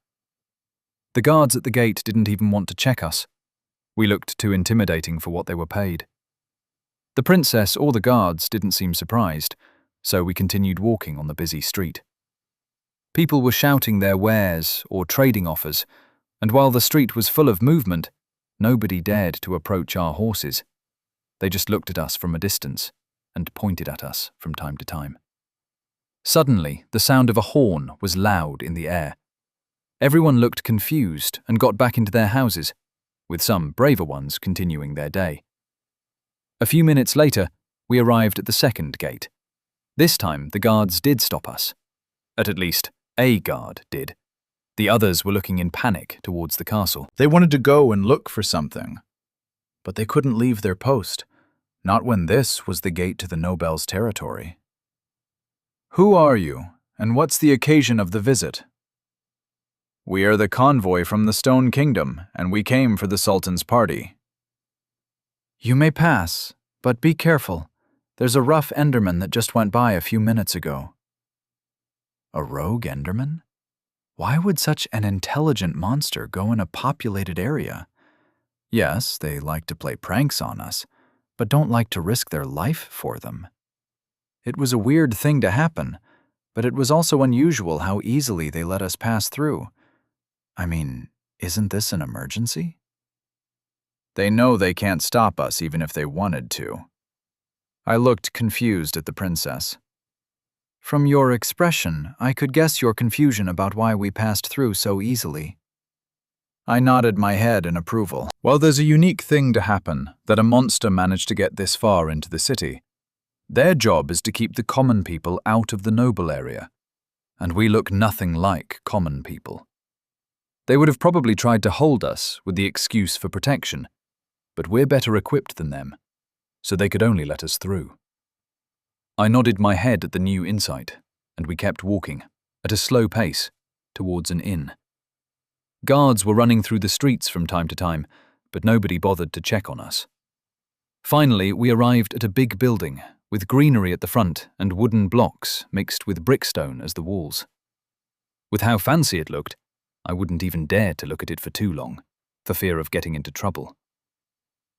The guards at the gate didn't even want to check us. We looked too intimidating for what they were paid. The princess or the guards didn't seem surprised, so we continued walking on the busy street. People were shouting their wares or trading offers, and while the street was full of movement, nobody dared to approach our horses. They just looked at us from a distance and pointed at us from time to time. Suddenly, the sound of a horn was loud in the air. Everyone looked confused and got back into their houses, with some braver ones continuing their day. A few minutes later, we arrived at the second gate. This time, the guards did stop us. At least, a guard did. The others were looking in panic towards the castle. They wanted to go and look for something, but they couldn't leave their post, not when this was the gate to the noble's territory. Who are you, and what's the occasion of the visit? We are the convoy from the Stone Kingdom, and we came for the Sultan's party. You may pass, but be careful. There's a rough Enderman that just went by a few minutes ago. A rogue Enderman? Why would such an intelligent monster go in a populated area? Yes, they like to play pranks on us, but don't like to risk their life for them. It was a weird thing to happen, but it was also unusual how easily they let us pass through. I mean, isn't this an emergency? They know they can't stop us even if they wanted to. I looked confused at the princess. From your expression, I could guess your confusion about why we passed through so easily. I nodded my head in approval. Well, there's a unique thing to happen, that a monster managed to get this far into the city. Their job is to keep the common people out of the noble area, and we look nothing like common people. They would have probably tried to hold us with the excuse for protection, but we're better equipped than them, so they could only let us through. I nodded my head at the new insight, and we kept walking, at a slow pace, towards an inn. Guards were running through the streets from time to time, but nobody bothered to check on us. Finally, we arrived at a big building, with greenery at the front and wooden blocks mixed with brickstone as the walls. With how fancy it looked, I wouldn't even dare to look at it for too long, for fear of getting into trouble.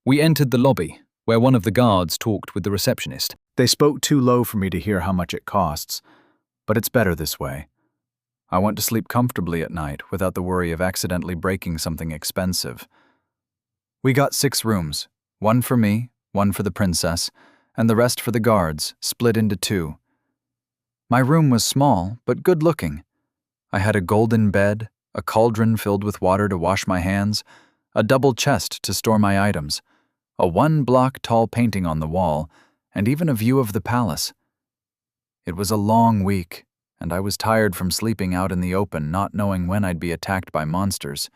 We entered the lobby, where one of the guards talked with the receptionist. They spoke too low for me to hear how much it costs, but it's better this way. I want to sleep comfortably at night without the worry of accidentally breaking something expensive. We got 6 rooms, 1 for me, 1 for the princess, and the rest for the guards, split into 2. My room was small, but good-looking. I had a golden bed, a cauldron filled with water to wash my hands, a double chest to store my items, a 1-block-tall painting on the wall, and even a view of the palace. It was a long week, and I was tired from sleeping out in the open, not knowing when I'd be attacked by monsters.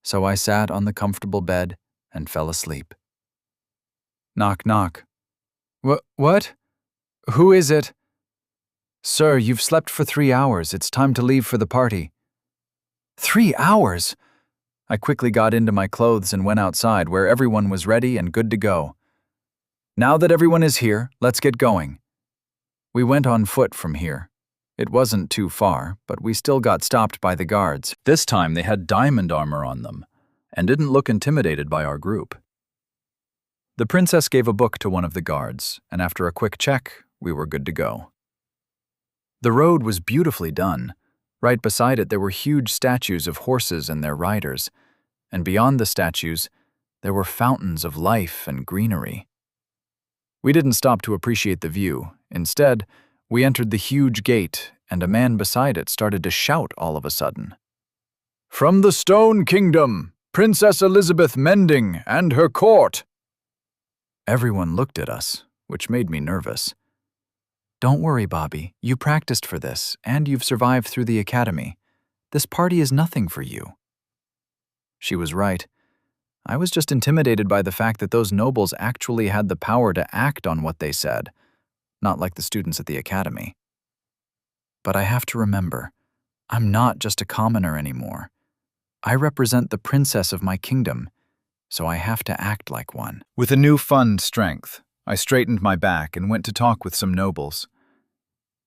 So I sat on the comfortable bed and fell asleep. Knock, knock. What? Who is it? Sir, you've slept for 3 hours. It's time to leave for the party. 3 hours? I quickly got into my clothes and went outside where everyone was ready and good to go. Now that everyone is here, let's get going. We went on foot from here. It wasn't too far, but we still got stopped by the guards. This time they had diamond armor on them, and didn't look intimidated by our group. The princess gave a book to one of the guards, and after a quick check, we were good to go. The road was beautifully done. Right beside it there were huge statues of horses and their riders, and beyond the statues, there were fountains of life and greenery. We didn't stop to appreciate the view. Instead, we entered the huge gate, and a man beside it started to shout all of a sudden. "From the Stone Kingdom, Princess Elizabeth Mending and her court!" Everyone looked at us, which made me nervous. Don't worry, Bobby. You practiced for this, and you've survived through the academy. This party is nothing for you. She was right. I was just intimidated by the fact that those nobles actually had the power to act on what they said, not like the students at the academy. But I have to remember, I'm not just a commoner anymore. I represent the princess of my kingdom, so I have to act like one. With a newfound strength, I straightened my back and went to talk with some nobles.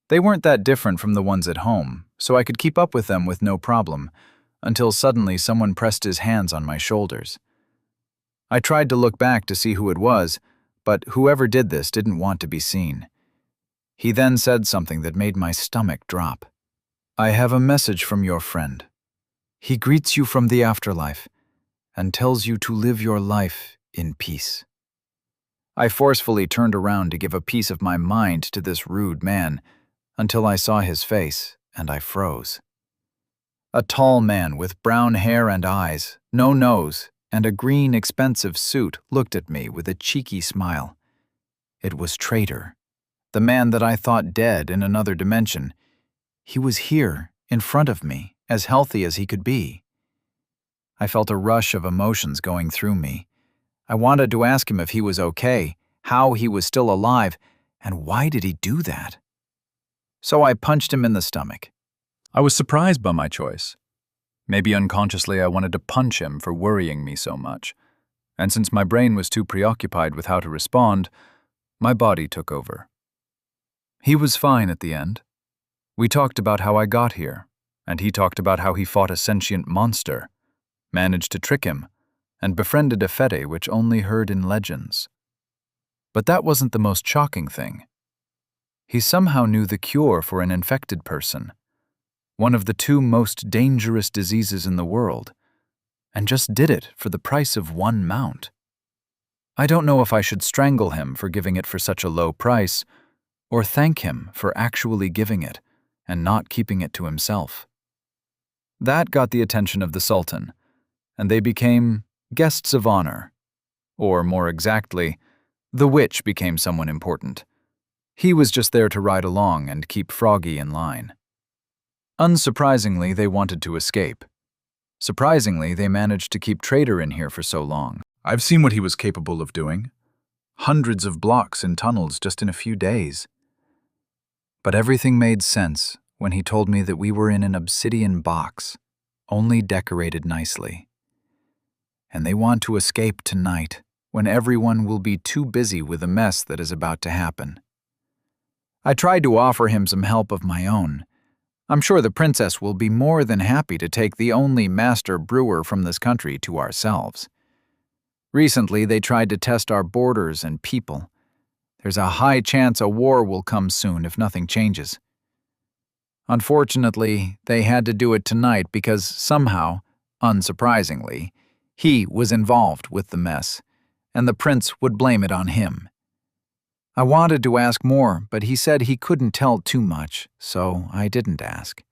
They weren't that different from the ones at home, so I could keep up with them with no problem, until suddenly someone pressed his hands on my shoulders. I tried to look back to see who it was, but whoever did this didn't want to be seen. He then said something that made my stomach drop. "I have a message from your friend. He greets you from the afterlife and tells you to live your life in peace." I forcefully turned around to give a piece of my mind to this rude man until I saw his face and I froze. A tall man with brown hair and eyes, no nose, and a green expensive suit looked at me with a cheeky smile. It was Traitor, the man that I thought dead in another dimension. He was here, in front of me, as healthy as he could be. I felt a rush of emotions going through me. I wanted to ask him if he was okay, how he was still alive, and why did he do that? So I punched him in the stomach. I was surprised by my choice. Maybe unconsciously I wanted to punch him for worrying me so much, and since my brain was too preoccupied with how to respond, my body took over. He was fine at the end. We talked about how I got here, and he talked about how he fought a sentient monster, managed to trick him, and befriended a fete which only heard in legends. But that wasn't the most shocking thing. He somehow knew the cure for an infected person, one of the 2 most dangerous diseases in the world, and just did it for the price of 1 mount. I don't know if I should strangle him for giving it for such a low price, or thank him for actually giving it and not keeping it to himself. That got the attention of the Sultan, and they became guests of honor. Or more exactly, the witch became someone important. He was just there to ride along and keep Froggy in line. Unsurprisingly, they wanted to escape. Surprisingly, they managed to keep Trader in here for so long. I've seen what he was capable of doing. Hundreds of blocks in tunnels just in a few days. But everything made sense when he told me that we were in an obsidian box, only decorated nicely. And they want to escape tonight, when everyone will be too busy with the mess that is about to happen. I tried to offer him some help of my own. I'm sure the princess will be more than happy to take the only master brewer from this country to ourselves. Recently, they tried to test our borders and people. There's a high chance a war will come soon if nothing changes. Unfortunately, they had to do it tonight because somehow, unsurprisingly, he was involved with the mess, and the prince would blame it on him. I wanted to ask more, but he said he couldn't tell too much, so I didn't ask.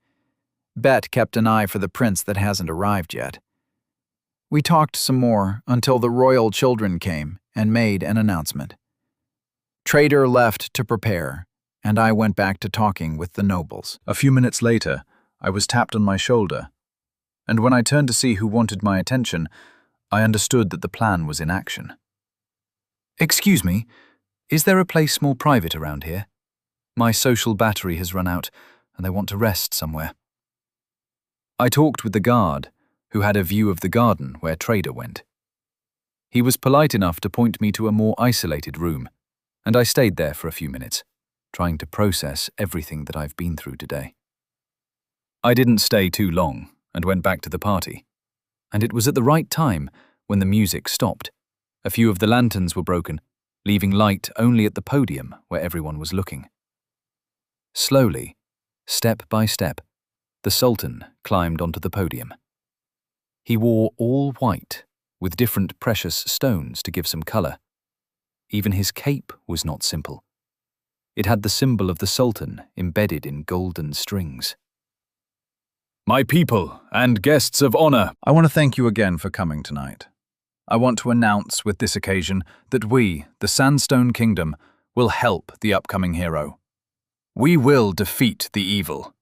Bet kept an eye for the prince that hasn't arrived yet. We talked some more until the royal children came and made an announcement. Trader left to prepare, and I went back to talking with the nobles. A few minutes later, I was tapped on my shoulder, and when I turned to see who wanted my attention, I understood that the plan was in action. Excuse me, is there a place more private around here? My social battery has run out, and I want to rest somewhere. I talked with the guard, who had a view of the garden where Trader went. He was polite enough to point me to a more isolated room, and I stayed there for a few minutes, trying to process everything that I've been through today. I didn't stay too long and went back to the party, and it was at the right time when the music stopped. A few of the lanterns were broken, leaving light only at the podium where everyone was looking. Slowly, step by step, the Sultan climbed onto the podium. He wore all white, with different precious stones to give some color. Even his cape was not simple. It had the symbol of the Sultan embedded in golden strings. My people and guests of honor, I want to thank you again for coming tonight. I want to announce with this occasion that we, the Sandstone Kingdom, will help the upcoming hero. We will defeat the evil.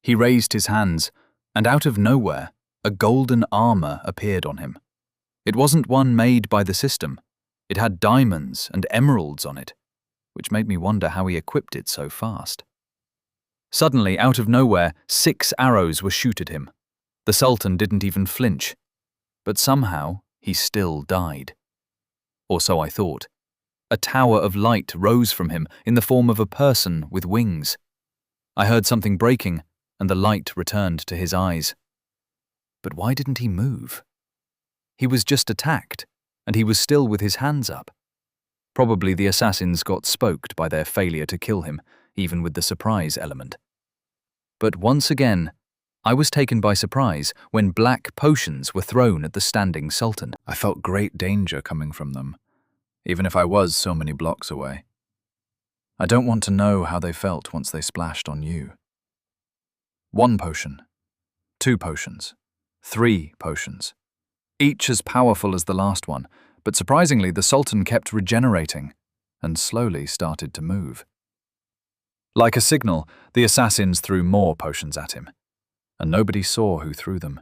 He raised his hands, and out of nowhere, a golden armor appeared on him. It wasn't one made by the system. It had diamonds and emeralds on it, which made me wonder how he equipped it so fast. Suddenly, out of nowhere, 6 arrows were shot at him. The Sultan didn't even flinch, but somehow he still died. Or so I thought. A tower of light rose from him in the form of a person with wings. I heard something breaking, and the light returned to his eyes. But why didn't he move? He was just attacked, and he was still with his hands up. Probably the assassins got spoked by their failure to kill him, even with the surprise element. But once again, I was taken by surprise when black potions were thrown at the standing Sultan. I felt great danger coming from them, even if I was so many blocks away. I don't want to know how they felt once they splashed on you. 1 potion, 2 potions, 3 potions, each as powerful as the last one, but surprisingly the Sultan kept regenerating and slowly started to move. Like a signal, the assassins threw more potions at him, and nobody saw who threw them.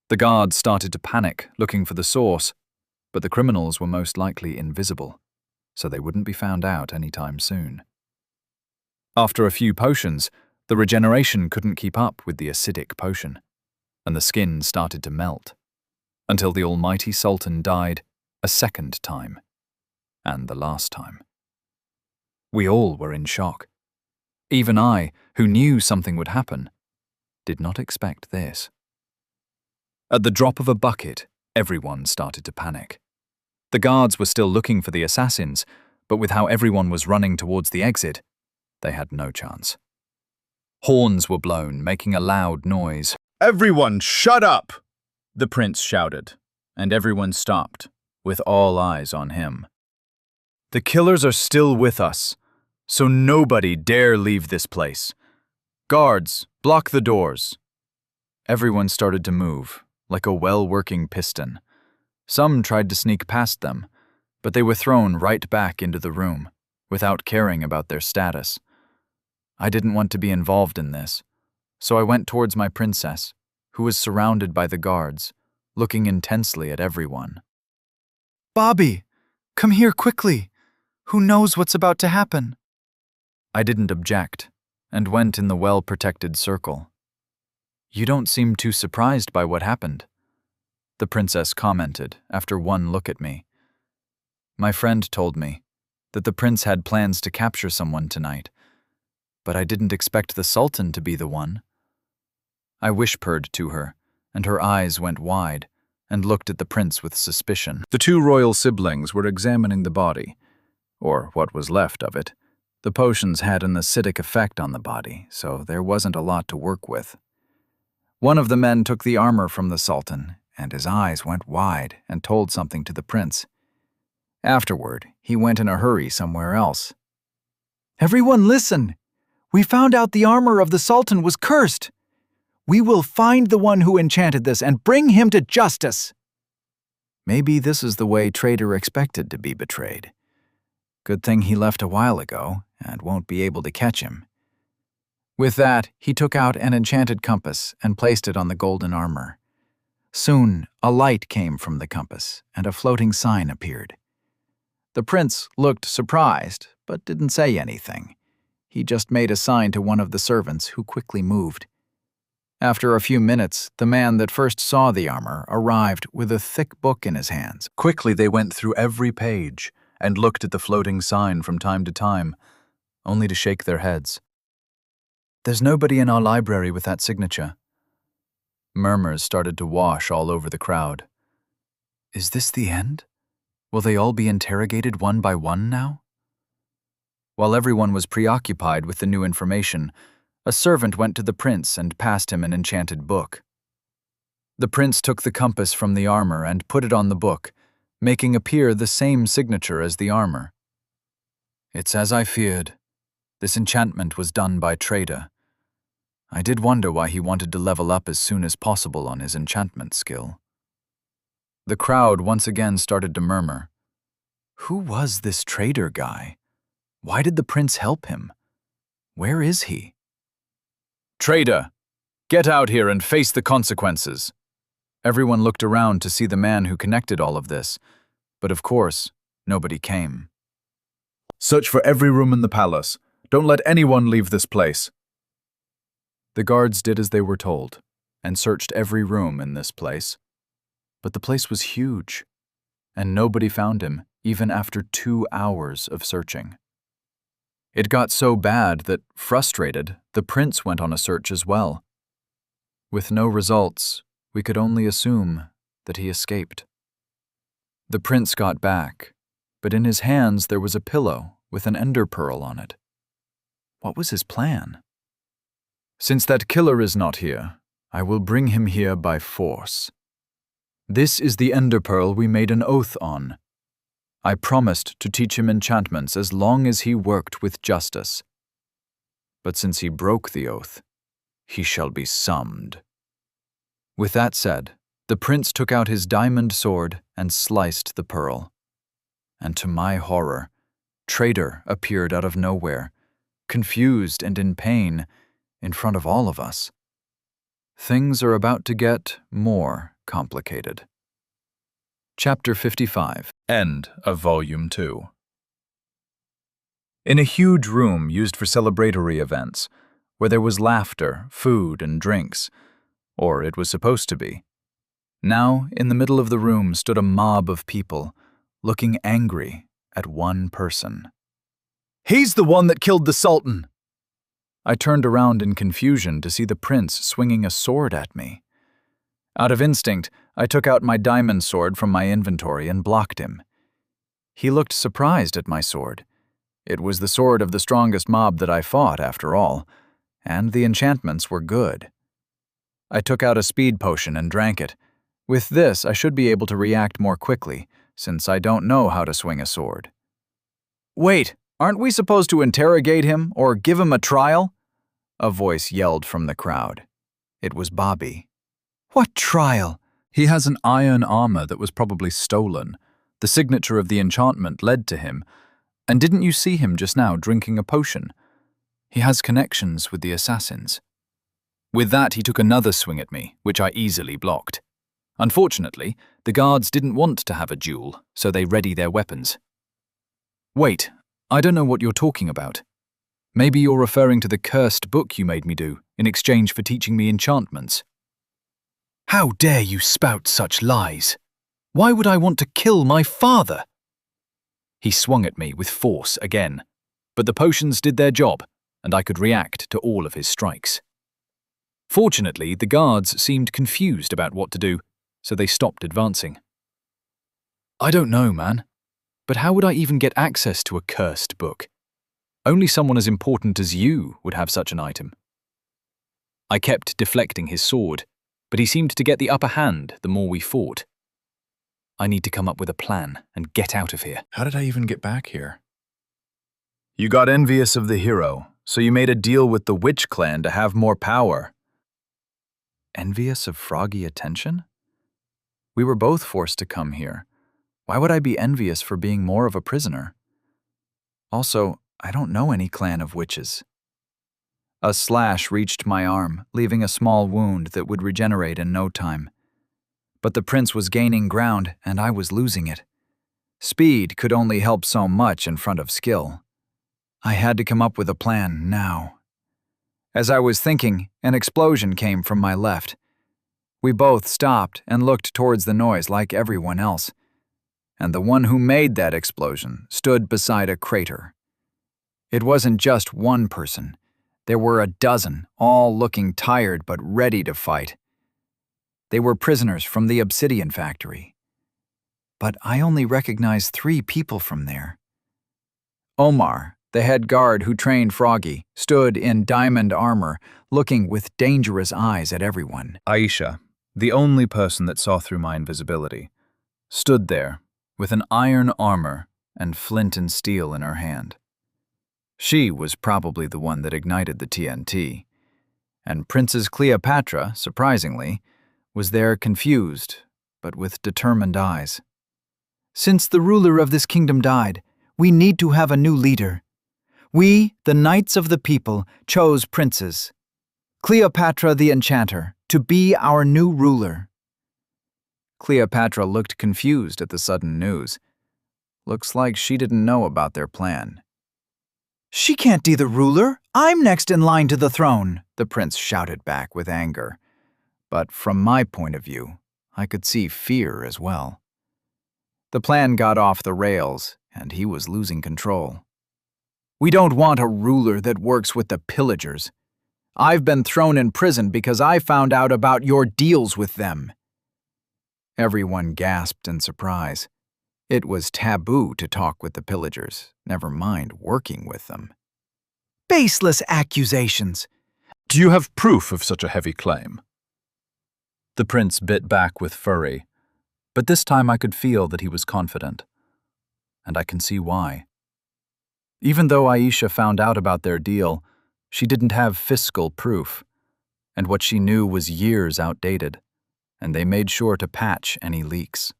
The guards started to panic, looking for the source, but the criminals were most likely invisible, so they wouldn't be found out anytime soon. After a few potions, the regeneration couldn't keep up with the acidic potion, and the skin started to melt, until the almighty Sultan died a second time, and the last time. We all were in shock. Even I, who knew something would happen, did not expect this. At the drop of a bucket, everyone started to panic. The guards were still looking for the assassins, but with how everyone was running towards the exit, they had no chance. Horns were blown, making a loud noise. "Everyone, shut up!" the prince shouted, and everyone stopped, with all eyes on him. "The killers are still with us, so nobody dare leave this place. Guards, block the doors." Everyone started to move, like a well-working piston. Some tried to sneak past them, but they were thrown right back into the room, without caring about their status. I didn't want to be involved in this, so I went towards my princess, who was surrounded by the guards, looking intensely at everyone. Bobby, come here quickly. Who knows what's about to happen? I didn't object, and went in the well-protected circle. You don't seem too surprised by what happened, the princess commented after one look at me. My friend told me that the prince had plans to capture someone tonight, but I didn't expect the sultan to be the one. I whispered to her, and her eyes went wide and looked at the prince with suspicion. The two royal siblings were examining the body, or what was left of it. The potions had an acidic effect on the body, so there wasn't a lot to work with. One of the men took the armor from the sultan, and his eyes went wide and told something to the prince. Afterward, he went in a hurry somewhere else. Everyone listen! We found out the armor of the sultan was cursed. We will find the one who enchanted this and bring him to justice. Maybe this is the way Trader expected to be betrayed. Good thing he left a while ago and won't be able to catch him. With that, he took out an enchanted compass and placed it on the golden armor. Soon, a light came from the compass and a floating sign appeared. The prince looked surprised, but didn't say anything. He just made a sign to one of the servants who quickly moved. After a few minutes, the man that first saw the armor arrived with a thick book in his hands. Quickly they went through every page and looked at the floating sign from time to time, only to shake their heads. There's nobody in our library with that signature. Murmurs started to wash all over the crowd. Is this the end? Will they all be interrogated one by one now? While everyone was preoccupied with the new information, a servant went to the prince and passed him an enchanted book. The prince took the compass from the armor and put it on the book, making appear the same signature as the armor. It's as I feared. This enchantment was done by Trader. I did wonder why he wanted to level up as soon as possible on his enchantment skill. The crowd once again started to murmur. Who was this Trader guy? Why did the prince help him? Where is he? Trader, get out here and face the consequences. Everyone looked around to see the man who connected all of this, but of course, nobody came. Search for every room in the palace. Don't let anyone leave this place. The guards did as they were told, and searched every room in this place. But the place was huge, and nobody found him, even after 2 hours of searching. It got so bad that, frustrated, the prince went on a search as well. With no results, we could only assume that he escaped. The prince got back, but in his hands there was a pillow with an ender pearl on it. What was his plan? Since that killer is not here, I will bring him here by force. This is the ender pearl we made an oath on. I promised to teach him enchantments as long as he worked with justice. But since he broke the oath, he shall be summed. With that said, the prince took out his diamond sword and sliced the pearl. And to my horror, Trader appeared out of nowhere, confused and in pain, in front of all of us. Things are about to get more complicated. Chapter 55. End of Volume 2. In a huge room used for celebratory events, where there was laughter, food, and drinks, or it was supposed to be. Now, in the middle of the room stood a mob of people, looking angry at one person. He's the one that killed the Sultan! I turned around in confusion to see the prince swinging a sword at me. Out of instinct, I took out my diamond sword from my inventory and blocked him. He looked surprised at my sword. It was the sword of the strongest mob that I fought, after all, and the enchantments were good. I took out a speed potion and drank it. With this, I should be able to react more quickly, since I don't know how to swing a sword. Wait, aren't we supposed to interrogate him or give him a trial? A voice yelled from the crowd. It was Bobby. What trial? He has an iron armor that was probably stolen. The signature of the enchantment led to him. And didn't you see him just now drinking a potion? He has connections with the assassins. With that, he took another swing at me, which I easily blocked. Unfortunately, the guards didn't want to have a duel, so they ready their weapons. Wait, I don't know what you're talking about. Maybe you're referring to the cursed book you made me do in exchange for teaching me enchantments. How dare you spout such lies? Why would I want to kill my father? He swung at me with force again, but the potions did their job, and I could react to all of his strikes. Fortunately, the guards seemed confused about what to do, so they stopped advancing. I don't know, man, but how would I even get access to a cursed book? Only someone as important as you would have such an item. I kept deflecting his sword, but he seemed to get the upper hand the more we fought. I need to come up with a plan and get out of here. How did I even get back here? You got envious of the hero, so you made a deal with the Witch Clan to have more power. Envious of Froggy attention? We were both forced to come here. Why would I be envious for being more of a prisoner? Also, I don't know any clan of witches. A slash reached my arm, leaving a small wound that would regenerate in no time. But the prince was gaining ground, and I was losing it. Speed could only help so much in front of skill. I had to come up with a plan now. As I was thinking, an explosion came from my left. We both stopped and looked towards the noise like everyone else. And the one who made that explosion stood beside a crater. It wasn't just one person. There were a dozen, all looking tired but ready to fight. They were prisoners from the obsidian factory. But I only recognized 3 people from there. Omar, the head guard who trained Froggy, stood in diamond armor, looking with dangerous eyes at everyone. Aisha, the only person that saw through my invisibility, stood there with an iron armor and flint and steel in her hand. She was probably the one that ignited the TNT, and Princess Cleopatra, surprisingly, was there confused, but with determined eyes. Since the ruler of this kingdom died, we need to have a new leader. We, the knights of the people, chose princes, Cleopatra the enchanter, to be our new ruler. Cleopatra looked confused at the sudden news. Looks like she didn't know about their plan. She can't be the ruler. I'm next in line to the throne, the prince shouted back with anger. But from my point of view, I could see fear as well. The plan got off the rails, and he was losing control. We don't want a ruler that works with the pillagers. I've been thrown in prison because I found out about your deals with them. Everyone gasped in surprise. It was taboo to talk with the pillagers, never mind working with them. Baseless accusations. Do you have proof of such a heavy claim? The prince bit back with fury, but this time I could feel that he was confident. And I can see why. Even though Aisha found out about their deal, she didn't have fiscal proof, and what she knew was years outdated, and they made sure to patch any leaks.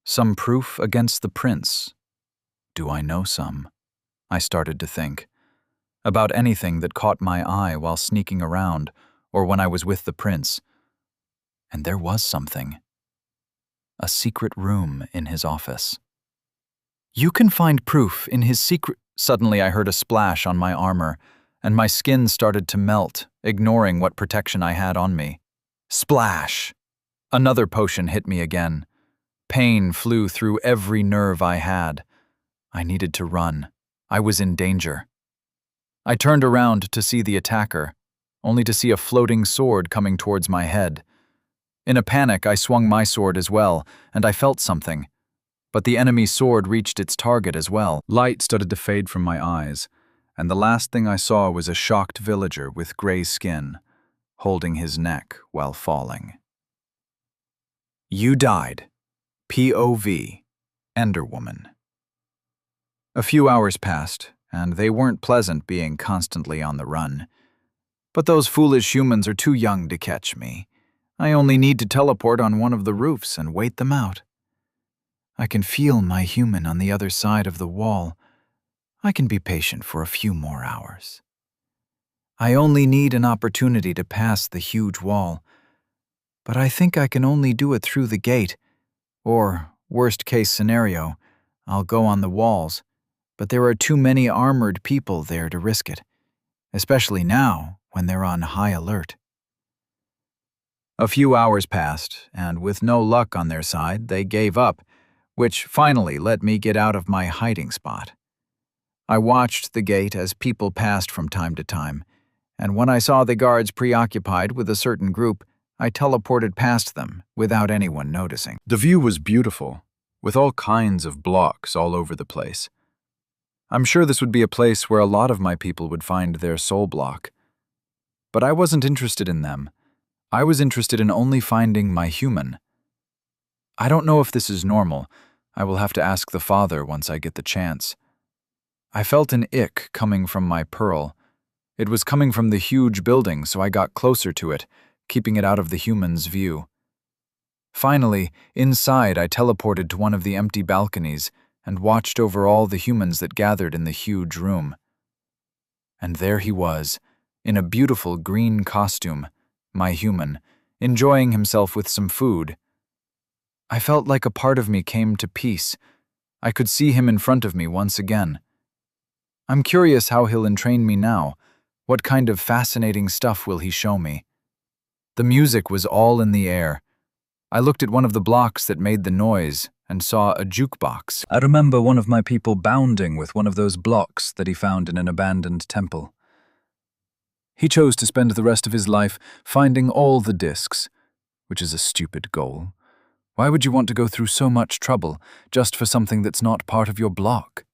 Some proof against the prince. Do I know some? I started to think. About anything that caught my eye while sneaking around, or when I was with the prince. And there was something. A secret room in his office. You can find proof in his secret. Suddenly I heard a splash on my armor, and my skin started to melt, ignoring what protection I had on me. Splash! Another potion hit me again. Pain flew through every nerve I had. I needed to run. I was in danger. I turned around to see the attacker, only to see a floating sword coming towards my head. In a panic, I swung my sword as well, and I felt something. But the enemy's sword reached its target as well. Light started to fade from my eyes, and the last thing I saw was a shocked villager with gray skin, holding his neck while falling. You died. POV. Enderwoman. A few hours passed, and they weren't pleasant being constantly on the run. But those foolish humans are too young to catch me. I only need to teleport on one of the roofs and wait them out. I can feel my human on the other side of the wall. I can be patient for a few more hours. I only need an opportunity to pass the huge wall. But I think I can only do it through the gate. Or, worst case scenario, I'll go on the walls. But there are too many armored people there to risk it. Especially now, when they're on high alert. A few hours passed, and with no luck on their side, they gave up, which finally let me get out of my hiding spot. I watched the gate as people passed from time to time, and when I saw the guards preoccupied with a certain group, I teleported past them without anyone noticing. The view was beautiful, with all kinds of blocks all over the place. I'm sure this would be a place where a lot of my people would find their soul block. But I wasn't interested in them. I was interested in only finding my human. I don't know if this is normal. I will have to ask the father once I get the chance. I felt an ick coming from my pearl. It was coming from the huge building, so I got closer to it, keeping it out of the human's view. Finally, inside I teleported to one of the empty balconies and watched over all the humans that gathered in the huge room. And there he was, in a beautiful green costume, my human, enjoying himself with some food. I felt like a part of me came to peace. I could see him in front of me once again. I'm curious how he'll entrain me now. What kind of fascinating stuff will he show me? The music was all in the air. I looked at one of the blocks that made the noise and saw a jukebox. I remember one of my people bounding with one of those blocks that he found in an abandoned temple. He chose to spend the rest of his life finding all the discs, which is a stupid goal. Why would you want to go through so much trouble just for something that's not part of your block?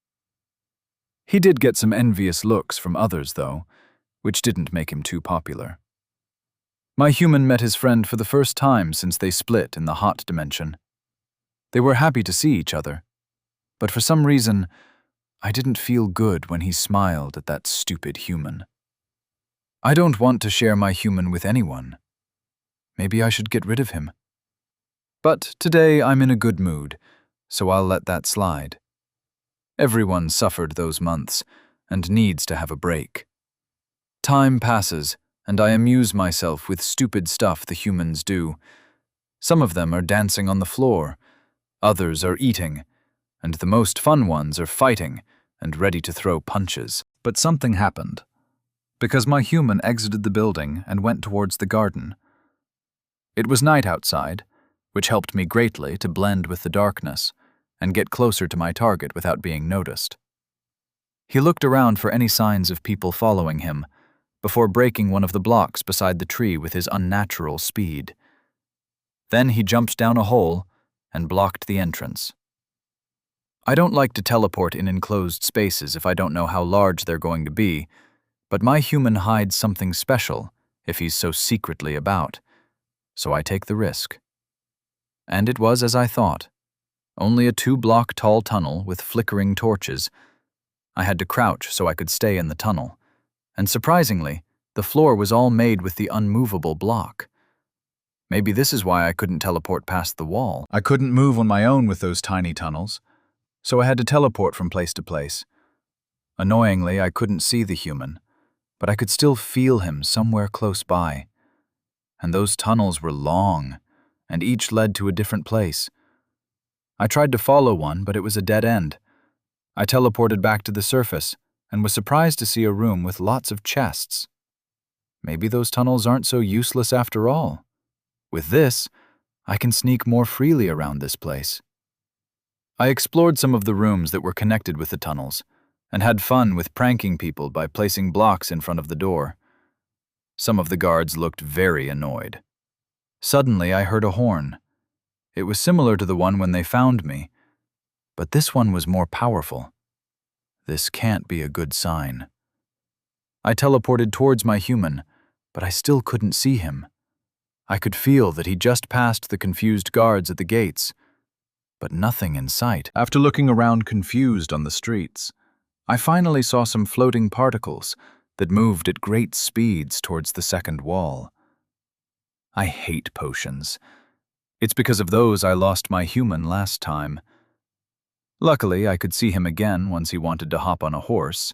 He did get some envious looks from others, though, which didn't make him too popular. My human met his friend for the first time since they split in the hot dimension. They were happy to see each other, but for some reason, I didn't feel good when he smiled at that stupid human. I don't want to share my human with anyone. Maybe I should get rid of him. But today I'm in a good mood, so I'll let that slide. Everyone suffered those months and needs to have a break. Time passes, and I amuse myself with stupid stuff the humans do. Some of them are dancing on the floor, others are eating, and the most fun ones are fighting and ready to throw punches. But something happened, because my human exited the building and went towards the garden. It was night outside, which helped me greatly to blend with the darkness and get closer to my target without being noticed. He looked around for any signs of people following him before breaking one of the blocks beside the tree with his unnatural speed. Then he jumped down a hole and blocked the entrance. I don't like to teleport in enclosed spaces if I don't know how large they're going to be, but my human hides something special if he's so secretly about, so I take the risk. And it was as I thought. Only a 2-block tall tunnel with flickering torches. I had to crouch so I could stay in the tunnel, and surprisingly, the floor was all made with the unmovable block. Maybe this is why I couldn't teleport past the wall. I couldn't move on my own with those tiny tunnels, so I had to teleport from place to place. Annoyingly, I couldn't see the human, but I could still feel him somewhere close by. And those tunnels were long, and each led to a different place. I tried to follow one, but it was a dead end. I teleported back to the surface and was surprised to see a room with lots of chests. Maybe those tunnels aren't so useless after all. With this, I can sneak more freely around this place. I explored some of the rooms that were connected with the tunnels and had fun with pranking people by placing blocks in front of the door. Some of the guards looked very annoyed. Suddenly, I heard a horn. It was similar to the one when they found me, but this one was more powerful. This can't be a good sign. I teleported towards my human, but I still couldn't see him. I could feel that he just passed the confused guards at the gates, but nothing in sight. After looking around confused on the streets, I finally saw some floating particles that moved at great speeds towards the second wall. I hate potions. It's because of those I lost my human last time. Luckily, I could see him again once he wanted to hop on a horse.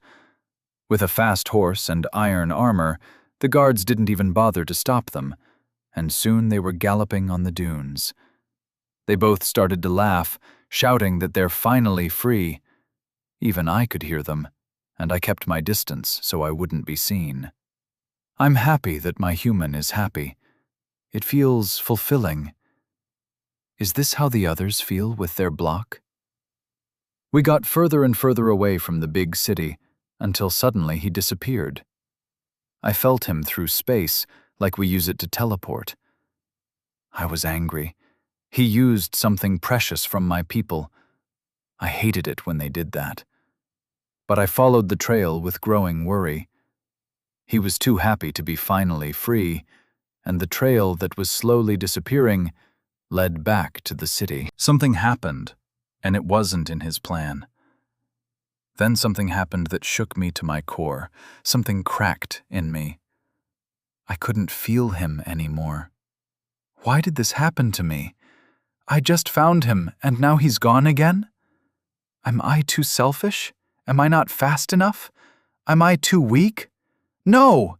With a fast horse and iron armor, the guards didn't even bother to stop them, and soon they were galloping on the dunes. They both started to laugh, shouting that they're finally free. Even I could hear them, and I kept my distance so I wouldn't be seen. I'm happy that my human is happy. It feels fulfilling. Is this how the others feel with their block? We got further and further away from the big city, until suddenly he disappeared. I felt him through space, like we use it to teleport. I was angry. He used something precious from my people. I hated it when they did that. But I followed the trail with growing worry. He was too happy to be finally free, and the trail that was slowly disappearing led back to the city. Something happened, and it wasn't in his plan. Then something happened that shook me to my core. Something cracked in me. I couldn't feel him anymore. Why did this happen to me? I just found him, and now he's gone again? Am I too selfish? Am I not fast enough? Am I too weak? No!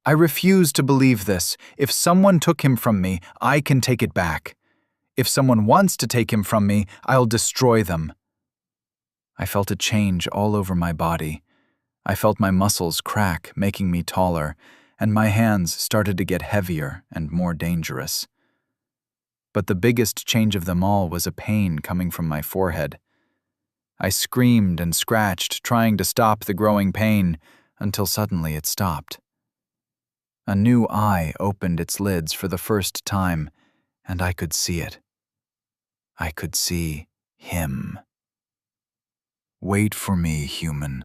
I refuse to believe this. If someone took him from me, I can take it back. If someone wants to take him from me, I'll destroy them. I felt a change all over my body. I felt my muscles crack, making me taller, and my hands started to get heavier and more dangerous. But the biggest change of them all was a pain coming from my forehead. I screamed and scratched, trying to stop the growing pain, until suddenly it stopped. A new eye opened its lids for the first time, and I could see it. I could see him. Wait for me, human.